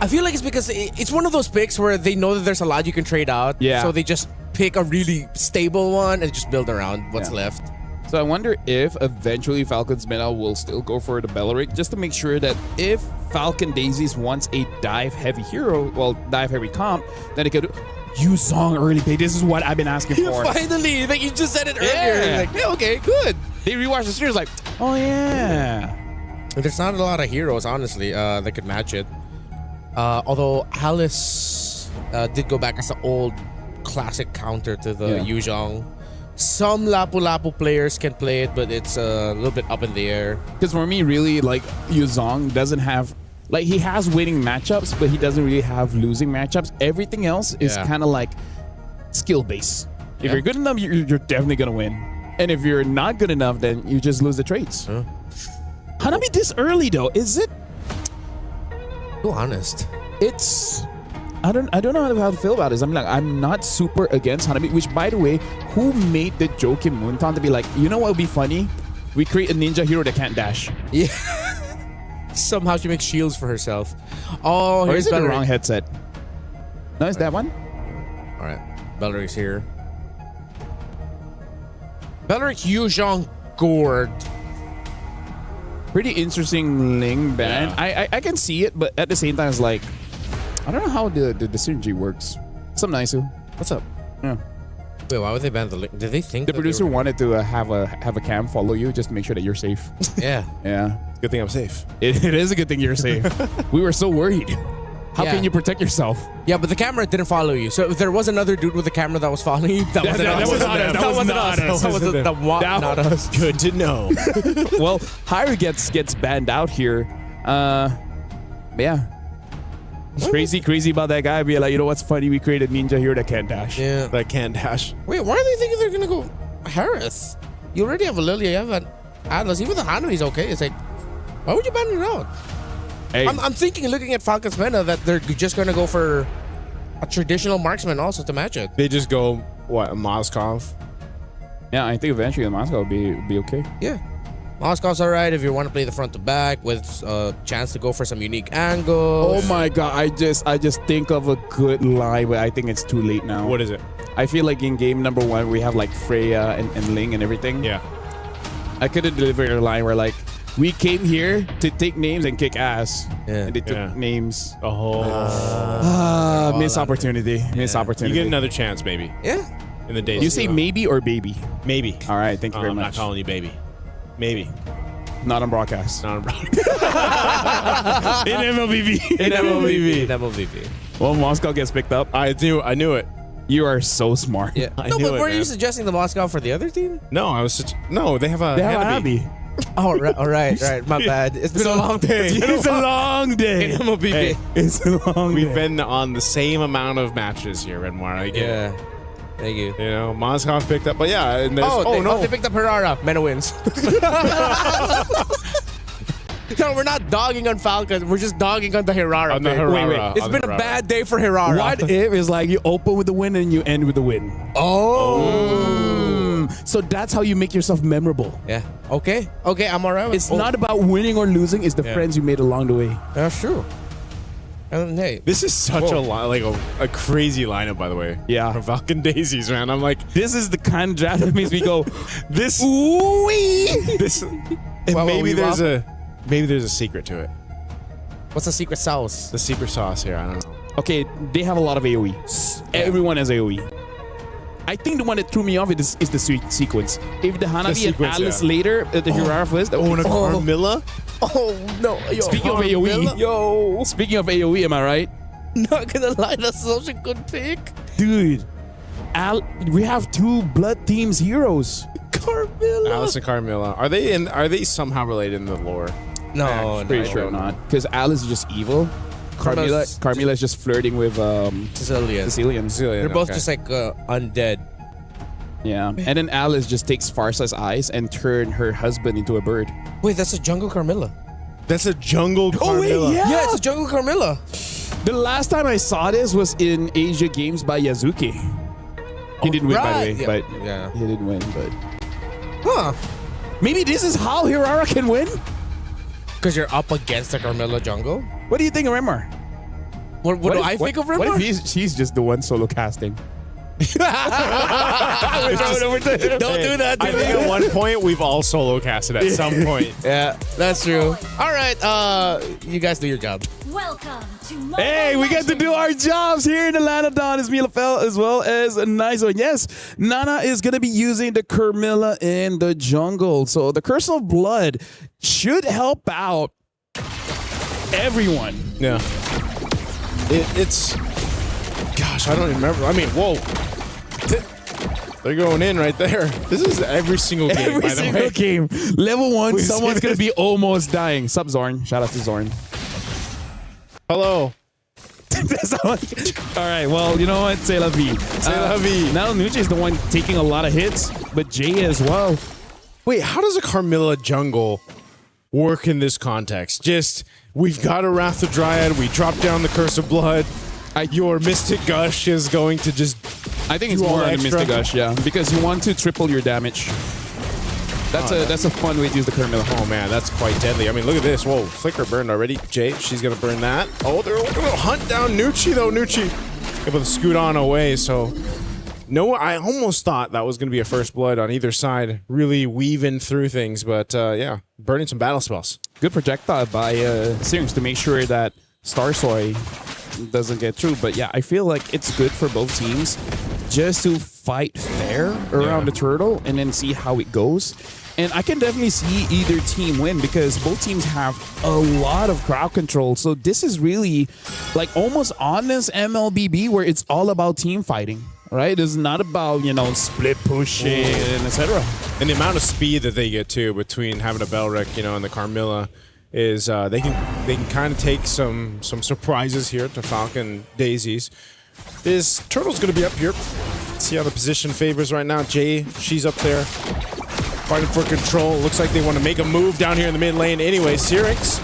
I feel like it's because it's one of those picks where they know that there's a lot you can trade out. Yeah. So they just pick a really stable one and just build around what's left. So I wonder if eventually Falcon's meta will still go for the Belleric just to make sure that if Falcon Daisies wants a dive-heavy hero, well, dive-heavy comp, then it could use Song early pick. This is what I've been asking for. Finally, like you just said it earlier. Yeah. Like, yeah, okay, good. They rewatched the series like, oh yeah. There's not a lot of heroes, honestly, that could match it. Although Alice did go back as an old classic counter to the Yu Zhong. Some Lapu-Lapu players can play it, but it's a little bit up in the air. Because for me, really, like, Yu Zhong doesn't have... Like, he has winning matchups, but he doesn't really have losing matchups. Everything else is kind of like skill-based. If you're good enough, you're definitely going to win. And if you're not good enough, then you just lose the trades. Hanabi this early, though, is it... Be honest. It's... I don't know how to feel about this. I mean, like, I'm not super against Hanabi, which, by the way, who made the joke in Moontown to be like, you know what would be funny? We create a ninja hero that can't dash. Yeah. Somehow she makes shields for herself. Oh, or is it the wrong headset? No, it's that one? All right. Belleric's here. Belleric Yu Zhong Gourd. Pretty interesting Ling ban. I can see it, but at the same time, it's like, I don't know how the synergy works. What's up, Naisu? What's up? Yeah. Wait, why would they ban the Ling? Did they think the producer wanted to have a cam follow you just to make sure that you're safe? Yeah. Yeah. Good thing I'm safe. It is a good thing you're safe. We were so worried. How can you protect yourself? Yeah, but the camera didn't follow you. So if there was another dude with a camera that was following you, that wasn't us. That wasn't us. That was not us. Good to know. Well, Haru gets banned out here. Yeah. It's crazy about that guy being like, you know what's funny? We created ninja here that can't dash. Yeah. That can't dash. Wait, why are they thinking they're gonna go Harris? You already have a Lilia, you have an Atlas. Even the Hanabi's okay. It's like, why would you ban it out? Hey. I'm thinking, looking at Falcon's meta, that they're just gonna go for a traditional marksman also to match it. They just go, what, a Moskov? Yeah, I think eventually the Moskov will be okay. Yeah. Moscow's alright if you want to play the front to back with a chance to go for some unique angles. Oh my god, I just think of a good line, but I think it's too late now. What is it? I feel like in game number 1 we have like Freya and Ling and everything. Yeah. I could have delivered a line where like, we came here to take names and kick ass. Yeah. And they took names. Oh. Missed opportunity. Missed opportunity. You get another chance, maybe. Yeah. In the days. You say maybe or baby? Maybe. All right, thank you very I'm much. not calling you baby. Maybe. Not on broadcast. Not on broadcast. In MLBB. In MLBB. In MLBB. Well, Moscow gets picked up. I knew it. You are so smart. Yeah. I No, knew but it, were man. you suggesting the Moscow for the other team? No, they have a Hanabi. Oh, right. My bad. It's been a long day. It's a long day. In MLBB. Hey, it's a long We've day. been on the same amount of matches here, Redmar. I get it. Yeah. Thank you. You know, Moskov picked up, but yeah, and there's They picked up Herrera. Mena wins. No, we're not dogging on Falcon. We're just dogging on the Herrera. On the pick. Herrera. Wait. It's On been the a Herrera. bad day for Herrera. What if it's like you open with the win and you end with the win? Oh. So that's how you make yourself memorable. Yeah. Okay, I'm alright with It's not about winning or losing. It's the friends you made along the way. That's true. And hey, This is such a crazy lineup, by the way. Yeah. For Falcon Daisies, man. I'm like, This is the kind of draft that makes me go, this. ooh-wee. This. And Well, maybe we there's a secret to it. what's the secret sauce? The secret sauce here. I don't know. Okay, they have a lot of AoE. Everyone has AoE. I think the one that threw me off is the sequence. If the Hanabi and sequence, Alice yeah. later, the Hirara first. Oh, and a Carmilla? Oh no! Yo, Speaking of AoE, Speaking of AoE, am I right? Not gonna lie, that's such a good pick. Dude, we have 2 Blood Team's heroes. Carmilla. Alice and Carmilla. Are they somehow related in the lore? No, Pretty sure not. Because Alice is just evil. Carmilla is just flirting with Sicilians. They're both just like undead. Yeah. And then Alice just takes Farsa's eyes and turn her husband into a bird. Wait, that's a jungle Carmilla. That's a jungle Carmilla. Yeah, it's a jungle Carmilla. The last time I saw this was in Asia Games by Yazuki. He didn't win, by the way. Yeah. But Yeah. he didn't win, but Huh. maybe this is how Hirara can win? Because you're up against the Carmilla jungle? What do you think of Rimmer? What do I think of Rimmer? What if she's just the one solo casting? Don't do that. I think at one point we've all solo casted at some point. Yeah, that's true. All right, you guys do your job. Welcome to Hey, we get to do our jobs here in Atlanta. Don is Mielefeld as well as a nice one. Yes, Nana is going to be using the Carmilla in the jungle. So the Curse of Blood should help out everyone. Yeah. It's... Gosh, I don't even remember. I mean, whoa. They're going in right there. This is every single game, Every by the single way. game. Level 1, We've someone's seen going to this. be almost dying. Sup, Zorn. Shout out to Zorn. Hello. All right, well, you know what? C'est la vie. C'est la vie. Now Nuche is the one taking a lot of hits, but Jay as well. Wait, how does a Carmilla jungle work in this context? Just, we've got a Wrath of Dryad, we drop down the Curse of Blood, your Mystic Gush is going to just I think it's do all more the on the extra. Mystic Gush, yeah, because you want to triple your damage. That's a fun way to use the Carmilla. Oh man, that's quite deadly. I mean, look at this. Whoa, Flicker burned already. Jay, she's gonna burn that. Oh, they're gonna hunt down Nucci though. Nucci able to scoot on away. So, no, I almost thought that was gonna be a first blood on either side, really weaving through things. But yeah, burning some battle spells. Good projectile by Syrinx to make sure that Starsoy doesn't get through. But yeah, I feel like it's good for both teams just to fight fair around the turtle and then see how it goes. And I can definitely see either team win because both teams have a lot of crowd control. So this is really like almost honest MLBB where it's all about team fighting, right? It's not about, you know, split pushing and etc. And the amount of speed that they get too between having a Belric, you know, and the Carmilla is they can kind of take some surprises here to Falcon Daisies. This turtle's going to be up here. See how the position favors right now. Jay, she's up there. Fighting for control. Looks like they want to make a move down here in the mid lane. Anyway, Syrinx,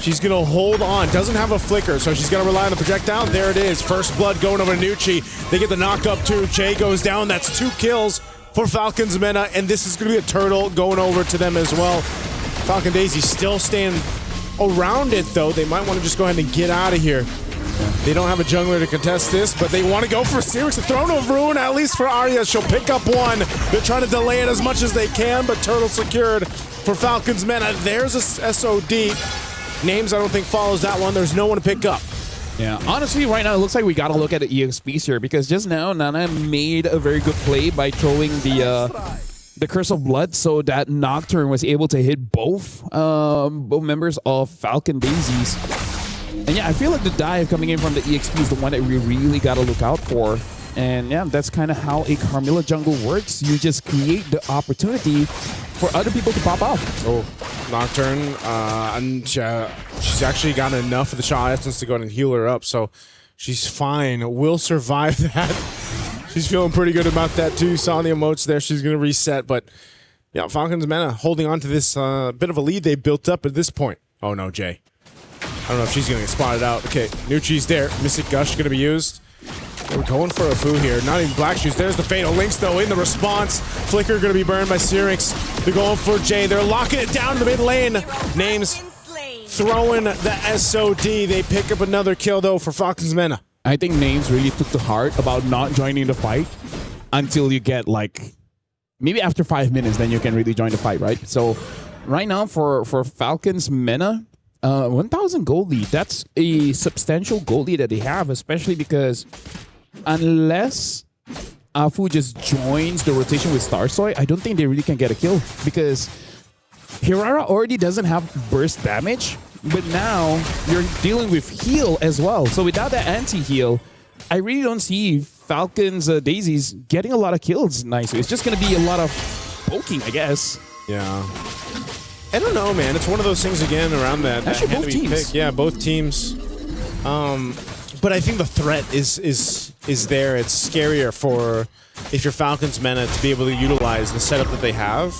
she's going to hold on. Doesn't have a flicker, so she's going to rely on the projectile. There it is. First blood going over to Nucci. They get the knock up too. Jay goes down. That's 2 kills for Falcon's Mena, and this is going to be a turtle going over to them as well. Falcon Daisy still staying around it, though. They might want to just go ahead and get out of here. They don't have a jungler to contest this, but they want to go for Syrinx. The Throne of Ruin, at least for Arya. She'll pick up one. They're trying to delay it as much as they can, but Turtle secured for Falcon's Mena. There's a SOD. Names, I don't think, follows that one. There's no one to pick up. Yeah, honestly, right now it looks like we got to look at the EXPs here because just now Nana made a very good play by throwing the Curse of Blood so that Nocturne was able to hit both members of Falcon Daisies. And yeah, I feel like the dive coming in from the EXP is the one that we really got to look out for. And yeah, that's kind of how a Carmilla jungle works. You just create the opportunity for other people to pop off. Oh, Nocturne, and she's actually got enough of the Shaw Essence to go ahead and heal her up, so she's fine. Will survive that. She's feeling pretty good about that too. Saw the emotes there. She's going to reset, but yeah, Falcon's Mena holding on to this bit of a lead they built up at this point. Oh no, Jay. I don't know if she's going to get spotted out. Okay, Nucci's there. Mystic Gush going to be used. We're going for a foo here. Not even Black Shoes. There's the Fatal Links, though, in the response. Flicker going to be burned by Syrinx. They're going for Jay. They're locking it down in the mid lane. Names throwing the SOD. They pick up another kill, though, for Falcon's Mena. I think Names really took to heart about not joining the fight until you get like maybe after 5 minutes, then you can really join the fight, right? So right now for Falcon's Mena, 1,000 gold lead. That's a substantial gold lead that they have, especially because unless Afu just joins the rotation with Starsoy, I don't think they really can get a kill because Hirara already doesn't have burst damage, but now you're dealing with heal as well. So without that anti-heal, I really don't see Falcon's Daisies getting a lot of kills nicely. It's just going to be a lot of poking, I guess. Yeah. I don't know, man. It's one of those things again around that. Actually, that both teams. Pick. Yeah, both teams. But I think the threat is there. It's scarier for if you're Falcon's Mena to be able to utilize the setup that they have,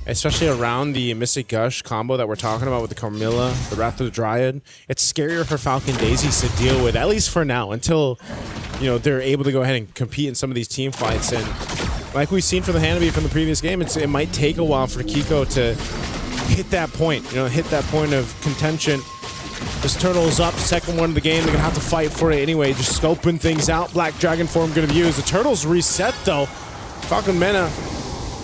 especially around the Mystic Gush combo that we're talking about with the Carmilla, the Wrath of the Dryad. It's scarier for Falcon Daisies to deal with, at least for now, until they're able to go ahead and compete in some of these team fights. And like we've seen from the Hanabi from the previous game, it might take a while for Kiko to hit that point, hit that point of contention. This turtle is up, second one of the game. They're gonna have to fight for it anyway, just scoping things out. Black Dragon form gonna be used. The turtle's reset though. Falcon Mena,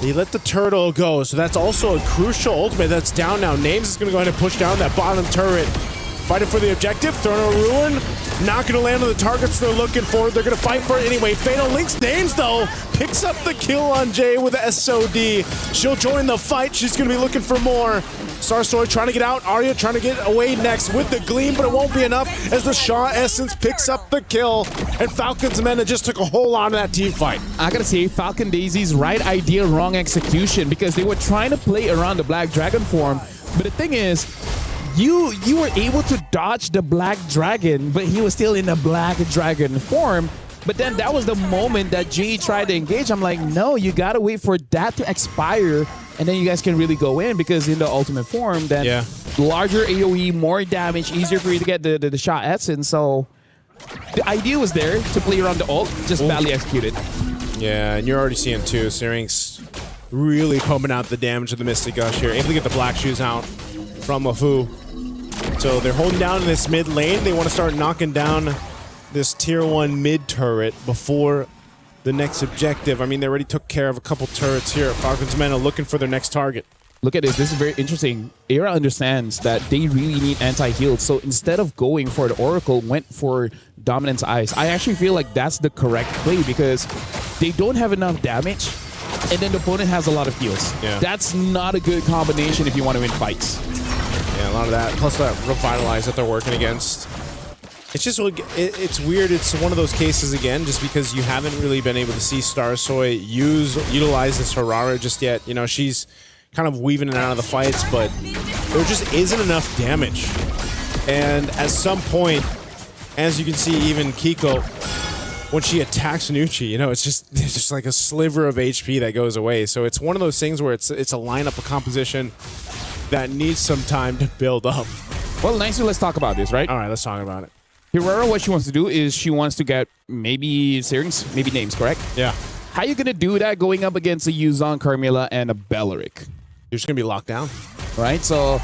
they let the turtle go, so that's also a crucial ultimate that's down now. Names is gonna go ahead and push down that bottom turret. Fighting for the objective, throwing a ruin. Not gonna land on the targets they're looking for. They're gonna fight for it anyway. Fatal Links Names though picks up the kill on Jay with the SOD. She'll join the fight. She's gonna be looking for more. Starsoy trying to get out. Arya trying to get away next with the Gleam, but it won't be enough as the Shaw Essence picks up the kill. And Falcon's Mena just took a whole lot of that team fight. I gotta say, Falcon Daisy's right idea, wrong execution, because they were trying to play around the Black Dragon form. But the thing is, you were able to dodge the Black Dragon, but he was still in the Black Dragon form. But then that was the moment that Jay tried to engage. I'm like, no, you gotta wait for that to expire, and then you guys can really go in, because in the ultimate form, then larger AoE, more damage, easier for you to get the shot essence. So the idea was there to play around the ult, just badly executed. Yeah, and you're already seeing too, Syrinx really pumping out the damage of the Mystic Gush here, able to get the Black Shoes out from LeFou. So they're holding down in this mid lane. They want to start knocking down this tier 1 mid turret before the next objective. I mean, they already took care of a couple turrets here. Falcon's Mena looking for their next target. Look at this. This is very interesting. Era understands that they really need anti-heal. So instead of going for the Oracle, went for Dominance Ice. I actually feel like that's the correct play, because they don't have enough damage, and then the opponent has a lot of heals. Yeah. That's not a good combination if you want to win fights. Yeah, a lot of that. Plus that Revitalize that they're working against. It's just, it's weird. It's one of those cases again, just because you haven't really been able to see Starsoy utilize this Harara just yet. She's kind of weaving in and out of the fights, but there just isn't enough damage. And at some point, as you can see, even Kiko, when she attacks Nucci, it's just like a sliver of HP that goes away. So it's one of those things where it's a lineup, a composition that needs some time to build up. Well, nicely, let's talk about this, right? All right, let's talk about it. Herrera, what she wants to do is she wants to get maybe Syrinx, maybe Names, correct? Yeah. How you going to do that going up against a Yuzong, Carmilla, and a Belleric? You're just going to be locked down. Right? So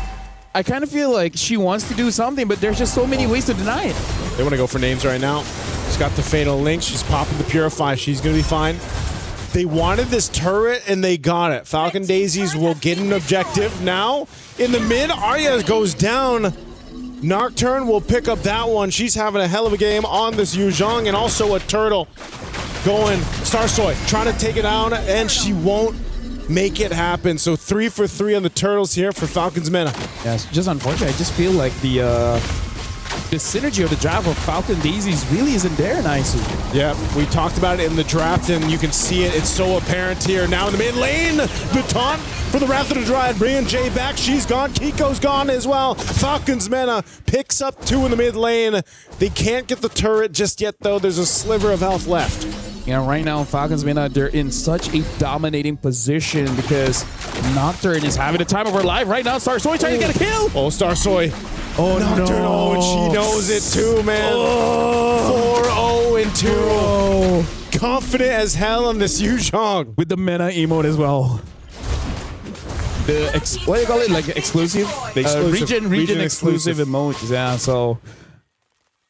I kind of feel like she wants to do something, but there's just so many ways to deny it. They want to go for Names right now. She's got the Fatal Link. She's popping the Purify. She's going to be fine. They wanted this turret, and they got it. Falcon Daisies will get an objective now. In the mid, Arya goes down. Nocturne will pick up that one. She's having a hell of a game on this Yuzhong, and also a turtle going. Starsoy trying to take it down, and she won't make it happen. So 3 for 3 on the turtles here for Falcon's Mena. Yeah, it's just unfortunate. I just feel like the synergy of the draft of Falcon Daisies really isn't there, Naisu. Yeah, we talked about it in the draft, and you can see it. It's so apparent here. Now in the mid lane, the taunt for the Wrath of the Dryad, bringing Jay back. She's gone. Kiko's gone as well. Falcon's Mena picks up 2 in the mid lane. They can't get the turret just yet, though. There's a sliver of health left. Right now, Falcons Mena, they're in such a dominating position because Nocturne is having the time of her life right now. Starsoy trying to get a kill. Oh, Starsoy. Oh, Nocturne. Oh, and she knows it too, man. 4-0-2. Confident as hell on this Yuzhong. With the Mena emote as well. The, what do you call it? Like exclusive? Region exclusive emotes. Yeah, so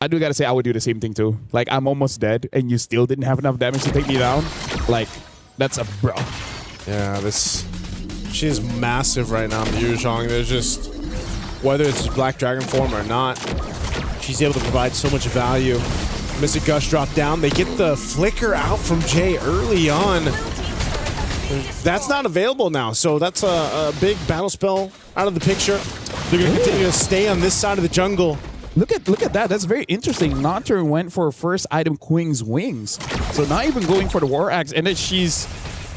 I do gotta say, I would do the same thing too. Like, I'm almost dead, and you still didn't have enough damage to take me down. Like, that's a bro. Yeah, she is massive right now in the Yuzhong. There's just, whether it's Black Dragon form or not, she's able to provide so much value. Mystic Gush dropped down. They get the flicker out from Jay early on. That's not available now, so that's a big battle spell out of the picture. They're going to continue to stay on this side of the jungle. Look at that. That's very interesting. Nocturne went for first item Queen's Wings. So not even going for the War Axe. And then she's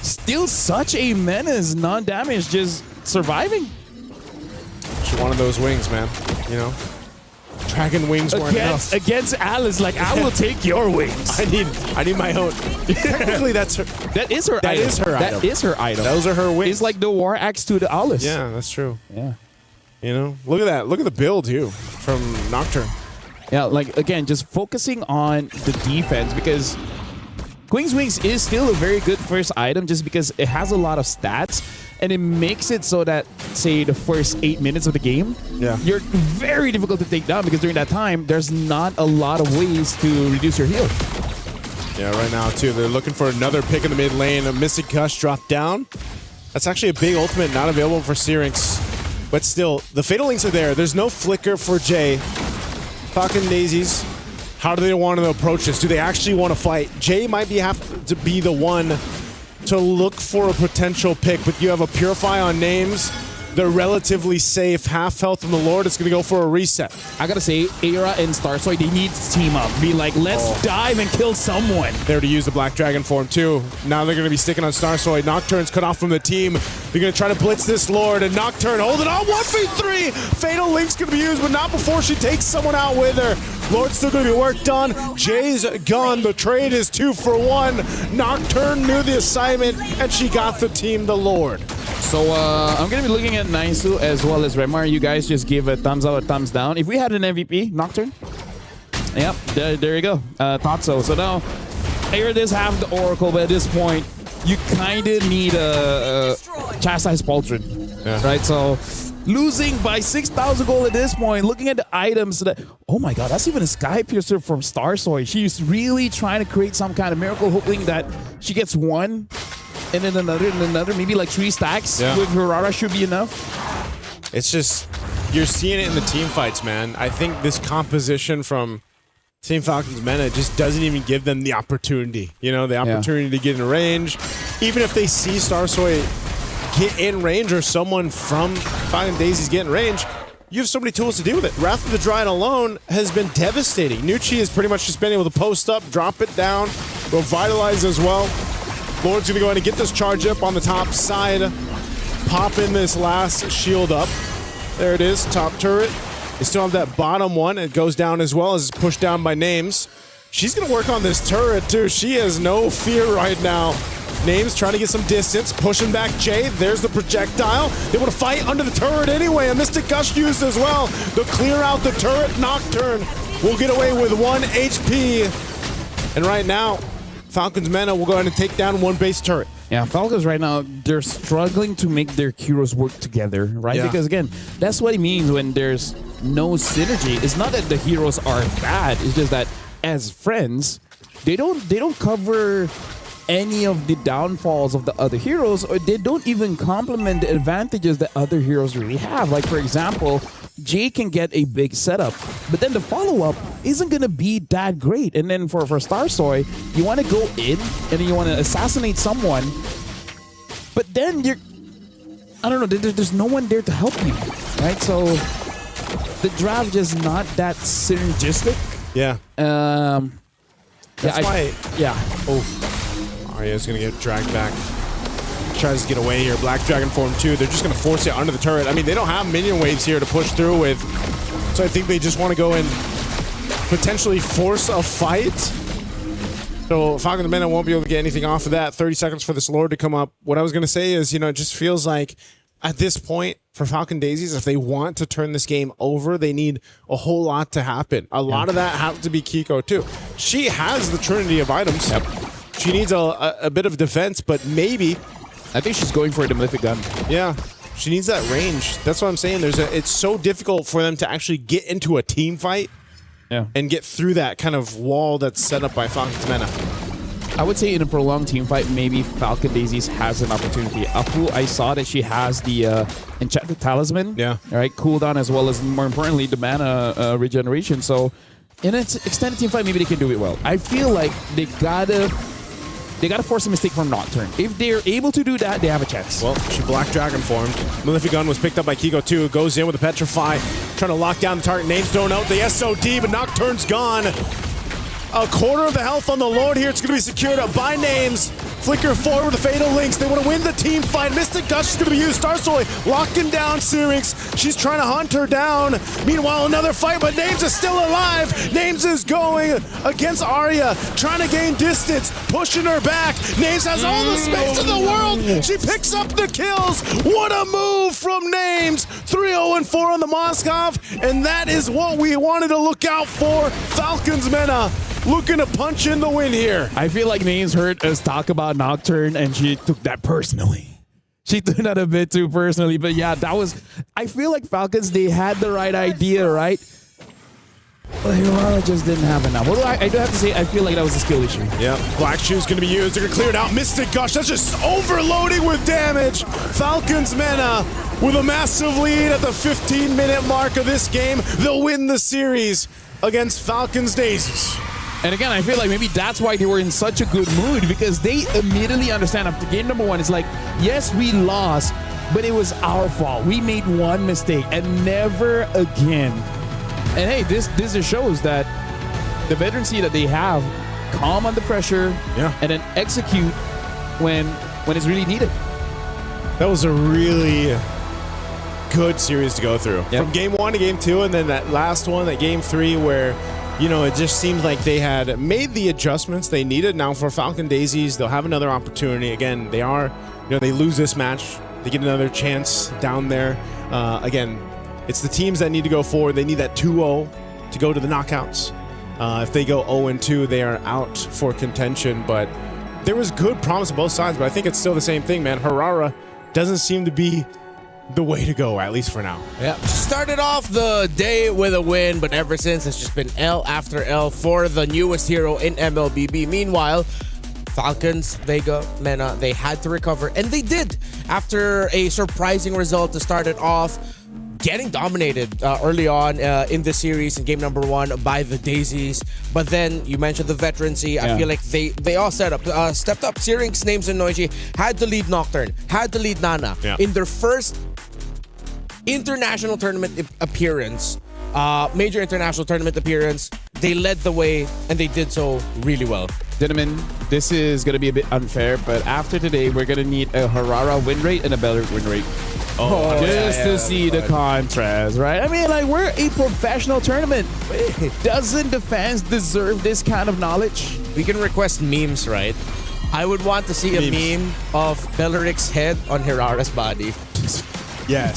still such a menace. Non-damage, just surviving. She wanted those wings, man. Dragon wings weren't enough. Against Alice, like, I will take your wings. I need my own. Technically, that is her item. That is her item. Those are her wings. It's like the War Axe to the Alice. Yeah, that's true. Yeah. Look at that. Look at the build, too, from Nocturne. Yeah, like, again, just focusing on the defense, because Queen's Wings is still a very good first item just because it has a lot of stats, and it makes it so that let's say, the first 8 minutes of the game, you're very difficult to take down because during that time, there's not a lot of ways to reduce your heal. Yeah, right now, too, they're looking for another pick in the mid lane. A Mystic Gush dropped down. That's actually a big ultimate, not available for Syrinx. But still, the Fatal Links are there. There's no flicker for Jay. Falcon Daisies, how do they want to approach this? Do they actually want to fight? Jay might have to be the one to look for a potential pick, but you have a Purify on names. They're relatively safe. Half health from the Lord. It's going to go for a reset. I got to say, Aira and Starsoy, they need to team up. Be like, let's dive and kill someone. There to use the Black Dragon form, too. Now they're going to be sticking on Starsoy. Nocturne's cut off from the team. They're going to try to blitz this Lord, and Nocturne holding on. 1v3! Fatal Link's going to be used, but not before she takes someone out with her. Lord's still going to be worked on. Jay's gone. The trade is 2 for 1. Nocturne knew the assignment, and she got the team the Lord. So I'm going to be looking at Naisu as well as Remar. You guys just give a thumbs up or thumbs down. If we had an MVP, Nocturne. Yep, there you go. Thought so. So now, Aira does have the Oracle, but at this point, you kind of need a Chastise Pauldron. Right? So losing by 6,000 gold at this point, looking at the items that, oh my god, that's even a Sky Piercer from Starsoy. She's really trying to create some kind of miracle, hoping that she gets one. And then another, maybe like 3 stacks with Hirara should be enough. It's just, you're seeing it in the team fights, man. I think this composition from Team Falcon's Mena just doesn't even give them the opportunity. You know, the opportunity to get in range. Even if they see Starsoy get in range or someone from Falcon Daisy's get in range, you have so many tools to deal with it. Wrath of the Giant alone has been devastating. Nucci is pretty much just been able to post up, drop it down, revitalize as well. Lord's going to go ahead and get this charge up on the top side. Pop in this last shield up. There it is, top turret. They still have that bottom one. It goes down as well as it's pushed down by Names. She's going to work on this turret too. She has no fear right now. Names trying to get some distance, pushing back Jay. There's the projectile. They want to fight under the turret anyway. A Mystic Gush used as well. They'll clear out the turret. Nocturne will get away with 1 HP. And right now, Falcon's Mena will go ahead and take down 1 base turret. Yeah, Falcons right now, they're struggling to make their heroes work together, right? Yeah. Because again, that's what it means when there's no synergy. It's not that the heroes are bad, it's just that as friends, they don't cover any of the downfalls of the other heroes, or they don't even complement the advantages that other heroes really have. Like for example, Jay can get a big setup, but then the follow-up isn't going to be that great. And then for Starsoy, you want to go in and then you want to assassinate someone, but then I don't know, there's no one there to help you, right? So the draft just not that synergistic. Yeah. That's why. Yeah. Oh, Arya's going to get dragged back. Tries to get away here. Black Dragon form 2. They're just going to force it under the turret. I mean, they don't have minion waves here to push through with. So I think they just want to go and potentially force a fight. So Falcon the Mena won't be able to get anything off of that. 30 seconds for this Lord to come up. What I was going to say is, you know, it just feels like at this point for Falcon Daisies, if they want to turn this game over, they need a whole lot to happen. A lot of that has to be Kiko too. She has the trinity of items. Yep. She needs a bit of defense, but maybe. I think she's going for the Malefic Gun. Yeah, she needs that range. That's what I'm saying. It's so difficult for them to actually get into a team fight and get through that kind of wall that's set up by Falcon's Mena. I would say in a prolonged team fight, maybe Falcon Daisies has an opportunity. Apu, I saw that she has the Enchanted Talisman. Yeah. All right, cooldown as well as, more importantly, the mana regeneration. So in an extended team fight, maybe they can do it well. I feel like they gotta force a mistake from Nocturne. If they're able to do that, they have a chance. Well, she Black Dragon formed. Malefic Gun was picked up by Kiko too. Goes in with a Petrify, trying to lock down the target. Names thrown out the SOD, but Nocturne's gone. A quarter of the health on the Lord here. It's going to be secured up by Names. Flicker forward with the Fatal Links. They want to win the team fight. Mystic Gush is going to be used. Starsoy locking down Syrinx. She's trying to hunt her down. Meanwhile, another fight, but Names is still alive. Names is going against Arya, trying to gain distance, pushing her back. Names has all the space in the world. She picks up the kills. What a move from Names. 3-0-4 on the Moskov, and that is what we wanted to look out for. Falcons Mena looking to punch in the win here. I feel like Names heard us talk about Nocturne and she took that personally. She took that a bit too personally, but yeah, that was. I feel like Falcons, they had the right idea, right? But Hirara just didn't have enough. Although I do have to say, I feel like that was a skill issue. Yep. Black Shoe's going to be used. They're going to clear it out. Mystic Gush, that's just overloading with damage. Falcons Mena with a massive lead at the 15-minute mark of this game. They'll win the series against Falcons Daisies. And again, I feel like maybe that's why they were in such a good mood, because they immediately understand after game number 1, it's like, yes, we lost, but it was our fault. We made one mistake and never again. And hey, this just shows that the veterancy that they have, calm under pressure, and then execute when it's really needed. That was a really good series to go through. From game 1 to game 2, and then that last one, that game 3, where it just seems like they had made the adjustments they needed. Now for Falcon Daisies, they'll have another opportunity. Again, they are, they lose this match, they get another chance down there. Again, it's the teams that need to go forward. They need that 2-0 to go to the knockouts. If they go 0-2, they are out for contention. But there was good promise on both sides, but I think it's still the same thing, man. Hirara doesn't seem to be the way to go, at least for now. Yeah, started off the day with a win, but ever since it's just been L after L for the newest hero in MLBB. Meanwhile, Falcons, Vega, Mena, they had to recover, and they did after a surprising result to start it off, getting dominated early on in the series in game number 1 by the Daisies. But then you mentioned the veterancy. I feel like they all stepped up. Syrinx, Names, and Noiji had to lead Nocturne, had to lead Nana in their first international tournament appearance, major international tournament appearance. They led the way, and they did so really well. Gentlemen, this is going to be a bit unfair, but after today, we're going to need a Hirara win rate and a Belleric win rate. Just to see the contrast, right? I mean, like, we're a professional tournament. Doesn't the fans deserve this kind of knowledge? We can request memes, right? I would want to see a meme of Belleric's head on Hirara's body. Yes.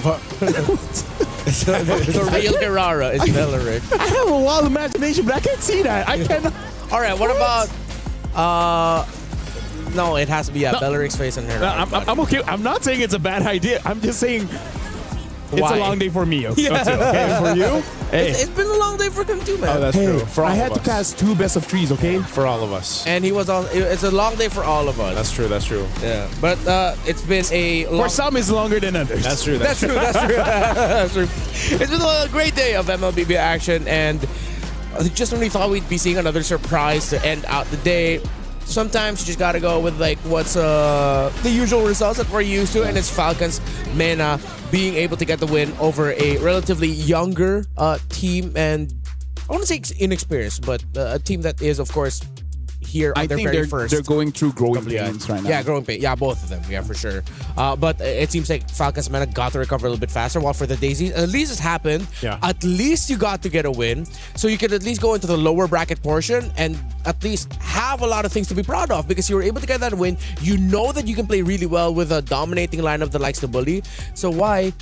What? The real Hirara is Belleric. I have a wild imagination, but I can't see that. I cannot. All right, what about... No, it has to be Belleric's face on Hirara. I'm okay. I'm not saying it's a bad idea. I'm just saying it's a long day for me. Okay, for you? Hey. It's been a long day for him too, man. Oh, that's true. For all I of had us. to cast 2 best of 3s, okay? For all of us. And it's a long day for all of us. That's true. That's true. Yeah, but it's been a long... For some, it's longer than others. That's true. That's true. That's true. It's been a great day of MLBB action, and just when we thought we'd be seeing another surprise to end out the day, sometimes you just gotta go with like what's the usual results that we're used to, and it's Falcons Mena being able to get the win over a relatively younger team, and I want to say inexperienced, but a team that is, of course, here on their very first. They're going through growing pains right now. Yeah, growing pains. Yeah, both of them. Yeah, for sure. But it seems like Falcons Mena got to recover a little bit faster, while for the Daisies, at least it's happened. Yeah. At least you got to get a win. So you could at least go into the lower bracket portion and at least have a lot of things to be proud of, because you were able to get that win. You know that you can play really well with a dominating lineup that likes to bully. So why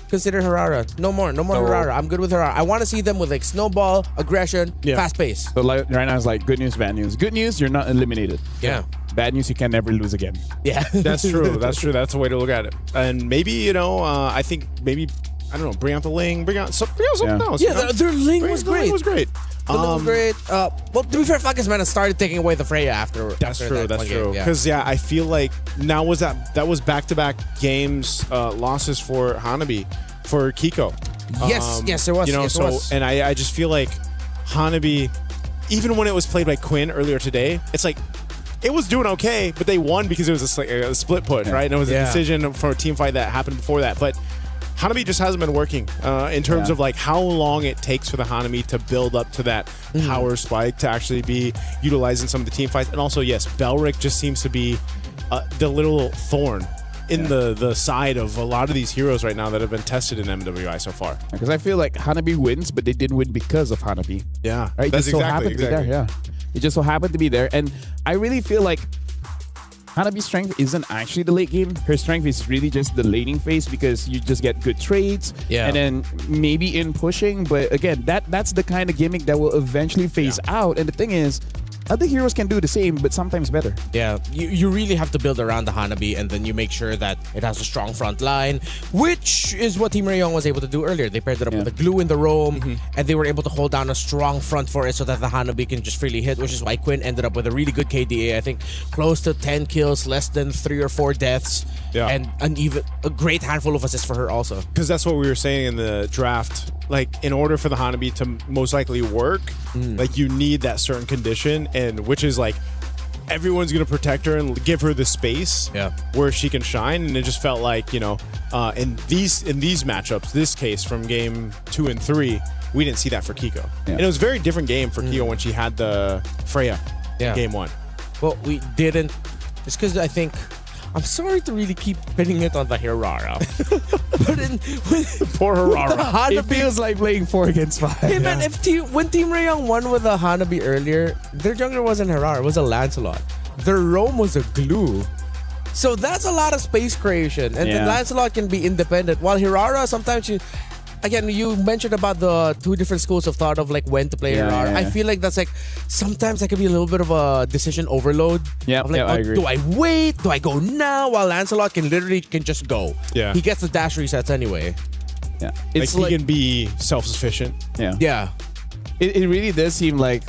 consider Hirara? No more Hirara. I'm good with Hirara. I want to see them with like snowball, aggression, fast pace. So like, right now it's like good news, bad news. Good news, you're not eliminated. Yeah. Bad news, you can never lose again. Yeah. That's true. That's true. That's the way to look at it. And maybe, I think maybe, I don't know, bring out the Ling, bring out something else. Yeah, their Ling was great. Ling was great. The Ling was great. Well, to be fair, Falcons Mena started taking away the Freya after. That's true. That's true. Yeah. Because I feel like now that was back-to-back games losses for Hanabi, for Kiko. Yes, it was. Yes, it was. And I just feel like Hanabi, even when it was played by Quinn earlier today, it's like it was doing okay, but they won because it was a split push, right? And it was a decision for a team fight that happened before that. But Hanabi just hasn't been working in terms of like how long it takes for the Hanabi to build up to that power spike to actually be utilized in some of the team fights. And also, yes, Belric just seems to be the little thorn in the side of a lot of these heroes right now that have been tested in MWI so far. Because I feel like Hanabi wins, but they didn't win because of Hanabi. Yeah, right? That's It just so exactly. happened to be there. Yeah, it just so happened to be there, and I really feel like Hanabi's strength isn't actually the late game. Her strength is really just the laning phase, because you just get good trades, and then maybe in pushing. But again, that's the kind of gimmick that will eventually phase out. And the thing is, other heroes can do the same, but sometimes better. Yeah, you really have to build around the Hanabi, and then you make sure that it has a strong front line, which is what Team Rayong was able to do earlier. They paired it up with the glue in the roam, and they were able to hold down a strong front for it so that the Hanabi can just freely hit, which is why Quinn ended up with a really good KDA. I think close to 10 kills, less than 3 or 4 deaths, and a great handful of assists for her also. Because that's what we were saying in the draft. Like, in order for the Hanabi to most likely work, like, you need that certain condition, and which is like everyone's gonna protect her and give her the space where she can shine. And it just felt like, you know, in these matchups, this case from game 2 and 3, we didn't see that for Kiko. And it was a very different game for Kiko when she had the Freya in game 1. Well, we didn't. It's because I think, I'm sorry to really keep pinning it on the Hirara. But poor Hirara. It feels like playing 4 against 5. Hey man, when Team Rayong won with a Hanabi earlier, their jungler wasn't Hirara, it was a Lancelot. Their roam was a glue. So that's a lot of space creation. And then Lancelot can be independent. While Hirara, sometimes again, you mentioned about the 2 different schools of thought of like when to play Hirara. I feel like that's like, sometimes that can be a little bit of a decision overload. Yeah, like, I agree. Do I wait? Do I go now? While Lancelot can literally just go. Yeah. He gets the dash resets anyway. Yeah. It's like he can be self-sufficient. Yeah. Yeah. It really does seem like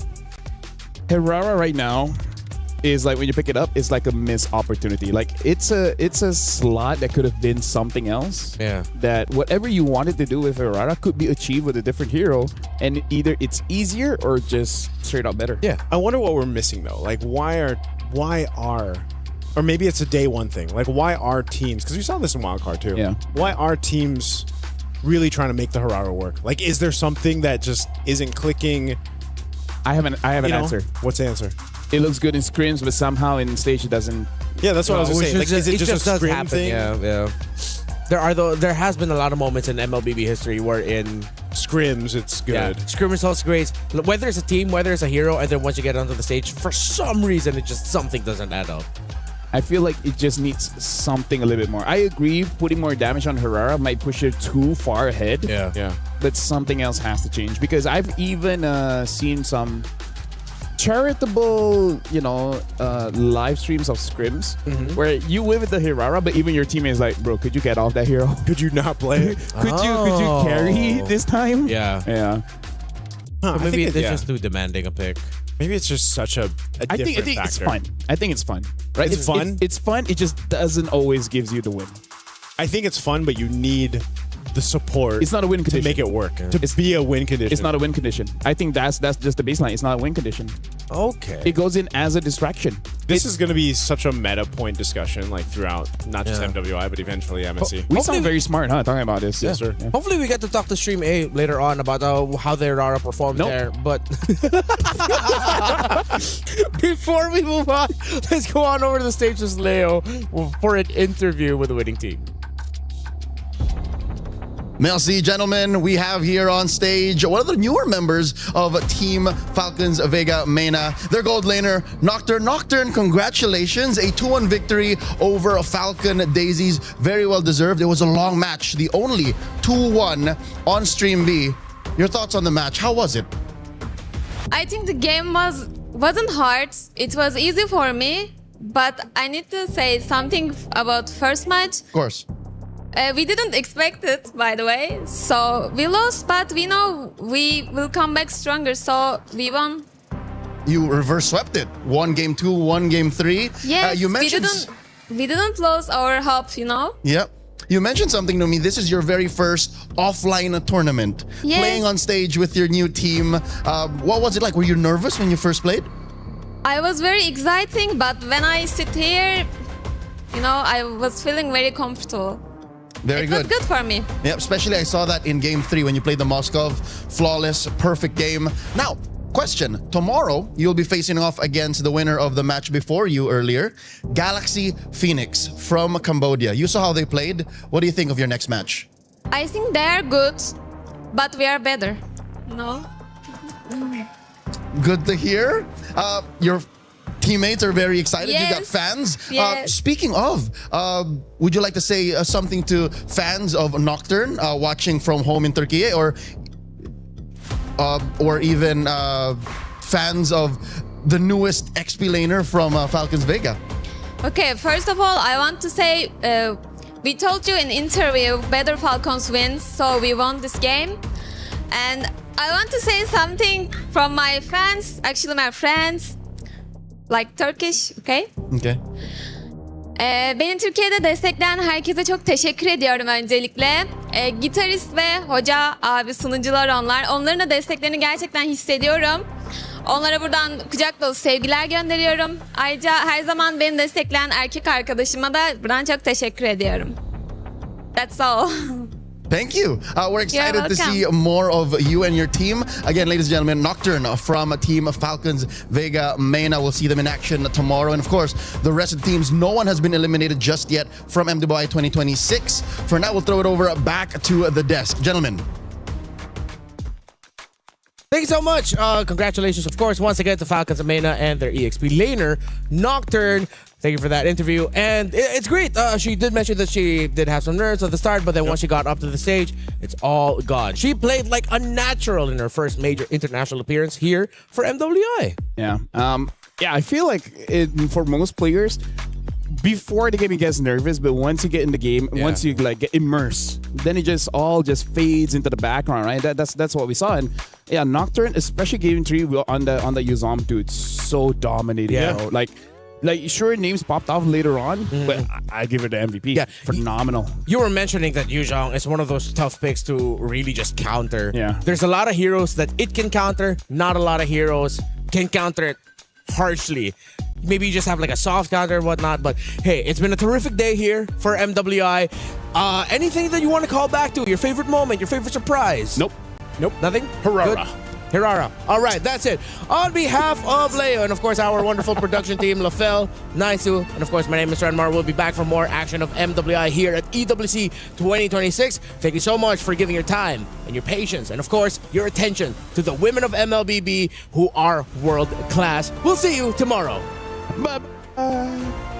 Hirara right now is like, when you pick it up, it's like a missed opportunity. Like, it's a slot that could have been something else. Yeah. That whatever you wanted to do with Hirara could be achieved with a different hero, and either it's easier or just straight up better. Yeah. I wonder what we're missing though. Like, why are, or maybe it's a day one thing. Like, why are teams? Because we saw this in Wildcard too. Yeah. Why are teams really trying to make the Hirara work? Like, is there something that just isn't clicking? I have an answer. What's the answer? It looks good in scrims, but somehow in stage it doesn't. Yeah, that's what I was saying. Like, is it just a does scrim happen. thing? Yeah. There has been a lot of moments in MLBB history where in scrims it's good. Yeah, scrim results great. Whether it's a team, whether it's a hero, and then once you get onto the stage, for some reason something doesn't add up. I feel like it just needs something a little bit more. I agree, putting more damage on Hirara might push her too far ahead. Yeah. But something else has to change, because I've even seen some charitable, live streams of scrims where you win with the Hirara, but even your teammate is like, bro, could you get off that hero? Could you not play it? could you carry this time? Yeah. Huh, maybe it's just too demanding a pick. Maybe it's just such a I different think factor. it's fun. I think it's fun. Right? It's fun? It's fun. It just doesn't always gives you the win. I think it's fun, but you need the support. It's not a win condition to make it work. To be a win condition. It's not a win condition. I think that's just the baseline. It's not a win condition. Okay. It goes in as a distraction. This is going to be such a meta point discussion, like throughout not just MWI, but eventually MSC. We sound very smart, huh? Talking about this. Yes, sir. Yeah. Hopefully we get to talk to Stream A later on about how the Rara performed there. But before we move on, let's go on over to the stage with Leo for an interview with the winning team. Merci, gentlemen. We have here on stage one of the newer members of Team Falcons Vega Mena, their gold laner, Nocturne. Nocturne, congratulations. A 2-1 victory over Falcon Daisies. Very well deserved. It was a long match. The only 2-1 on Stream B. Your thoughts on the match? How was it? I think the game wasn't hard. It was easy for me. But I need to say something about first match. Of course. We didn't expect it, by the way. So we lost, but we know we will come back stronger. So we won. You reverse swept it. 1 game 2, 1 game 3. Yes, you mentioned we didn't lose our hope, Yep. You mentioned something to me. This is your very first offline tournament. Yes. Playing on stage with your new team. What was it like? Were you nervous when you first played? I was very exciting, but when I sit here, I was feeling very comfortable. Very good. It was good for me. Yep, especially I saw that in game 3 when you played the Moskov. Flawless, perfect game. Now, question. Tomorrow, you'll be facing off against the winner of the match before you earlier, Galaxy Phoenix from Cambodia. You saw how they played. What do you think of your next match? I think they are good, but we are better. Good to hear. Your teammates are very excited. Yes. You got fans. Yes. Speaking of, would you like to say something to fans of Nocturne watching from home in Turkey, or even fans of the newest XP laner from Falcons Vega? Okay, first of all, I want to say we told you in interview better Falcons wins, so we won this game. And I want to say something from my fans, actually my friends, like Turkish, okay? Okay. Beni Türkiye'de destekleyen herkese çok teşekkür ediyorum öncelikle. Gitarist ve hoca, abi, sunucular onlar. Onların da desteklerini gerçekten hissediyorum. Onlara buradan kucak dolu sevgiler gönderiyorum. Ayrıca her zaman beni destekleyen erkek arkadaşıma da buradan çok teşekkür ediyorum. That's all. Thank you. We're excited to see more of you and your team. Again, ladies and gentlemen, Nocturne from Team Falcons Vega Mena. We'll see them in action tomorrow. And of course, the rest of the teams, no one has been eliminated just yet from MWI 2026. For now, we'll throw it over back to the desk. Gentlemen. Thank you so much. Congratulations, of course, once again to Falcons of Mena and their EXP laner, Nocturne. Thank you for that interview. And it's great. She did mention that she did have some nerves at the start, but then once she got up to the stage, it's all gone. She played like a natural in her first major international appearance here for MWI. Yeah. I feel like for most players, before the game it gets nervous, but once you get in the game, once you like get immersed, then it just all just fades into the background, right? That's what we saw. And yeah, Nocturne, especially game 3 on the Yuzom dude, so dominating. Yeah. Bro. Like sure, names popped off later on, but I give it the MVP. Yeah, phenomenal. You were mentioning that Yu Zhong is one of those tough picks to really just counter. Yeah. There's a lot of heroes that it can counter. Not a lot of heroes can counter it harshly. Maybe you just have like a soft counter and whatnot. But hey, it's been a terrific day here for MWI. Anything that you want to call back to? Your favorite moment? Your favorite surprise? Nope. Nothing? Harara. Good? Hirara. All right, that's it. On behalf of Leo and, of course, our wonderful production team, LaFell, Naisu, and, of course, my name is Ranmar. We'll be back for more action of MWI here at EWC 2026. Thank you so much for giving your time and your patience and, of course, your attention to the women of MLBB who are world class. We'll see you tomorrow. Bye-bye.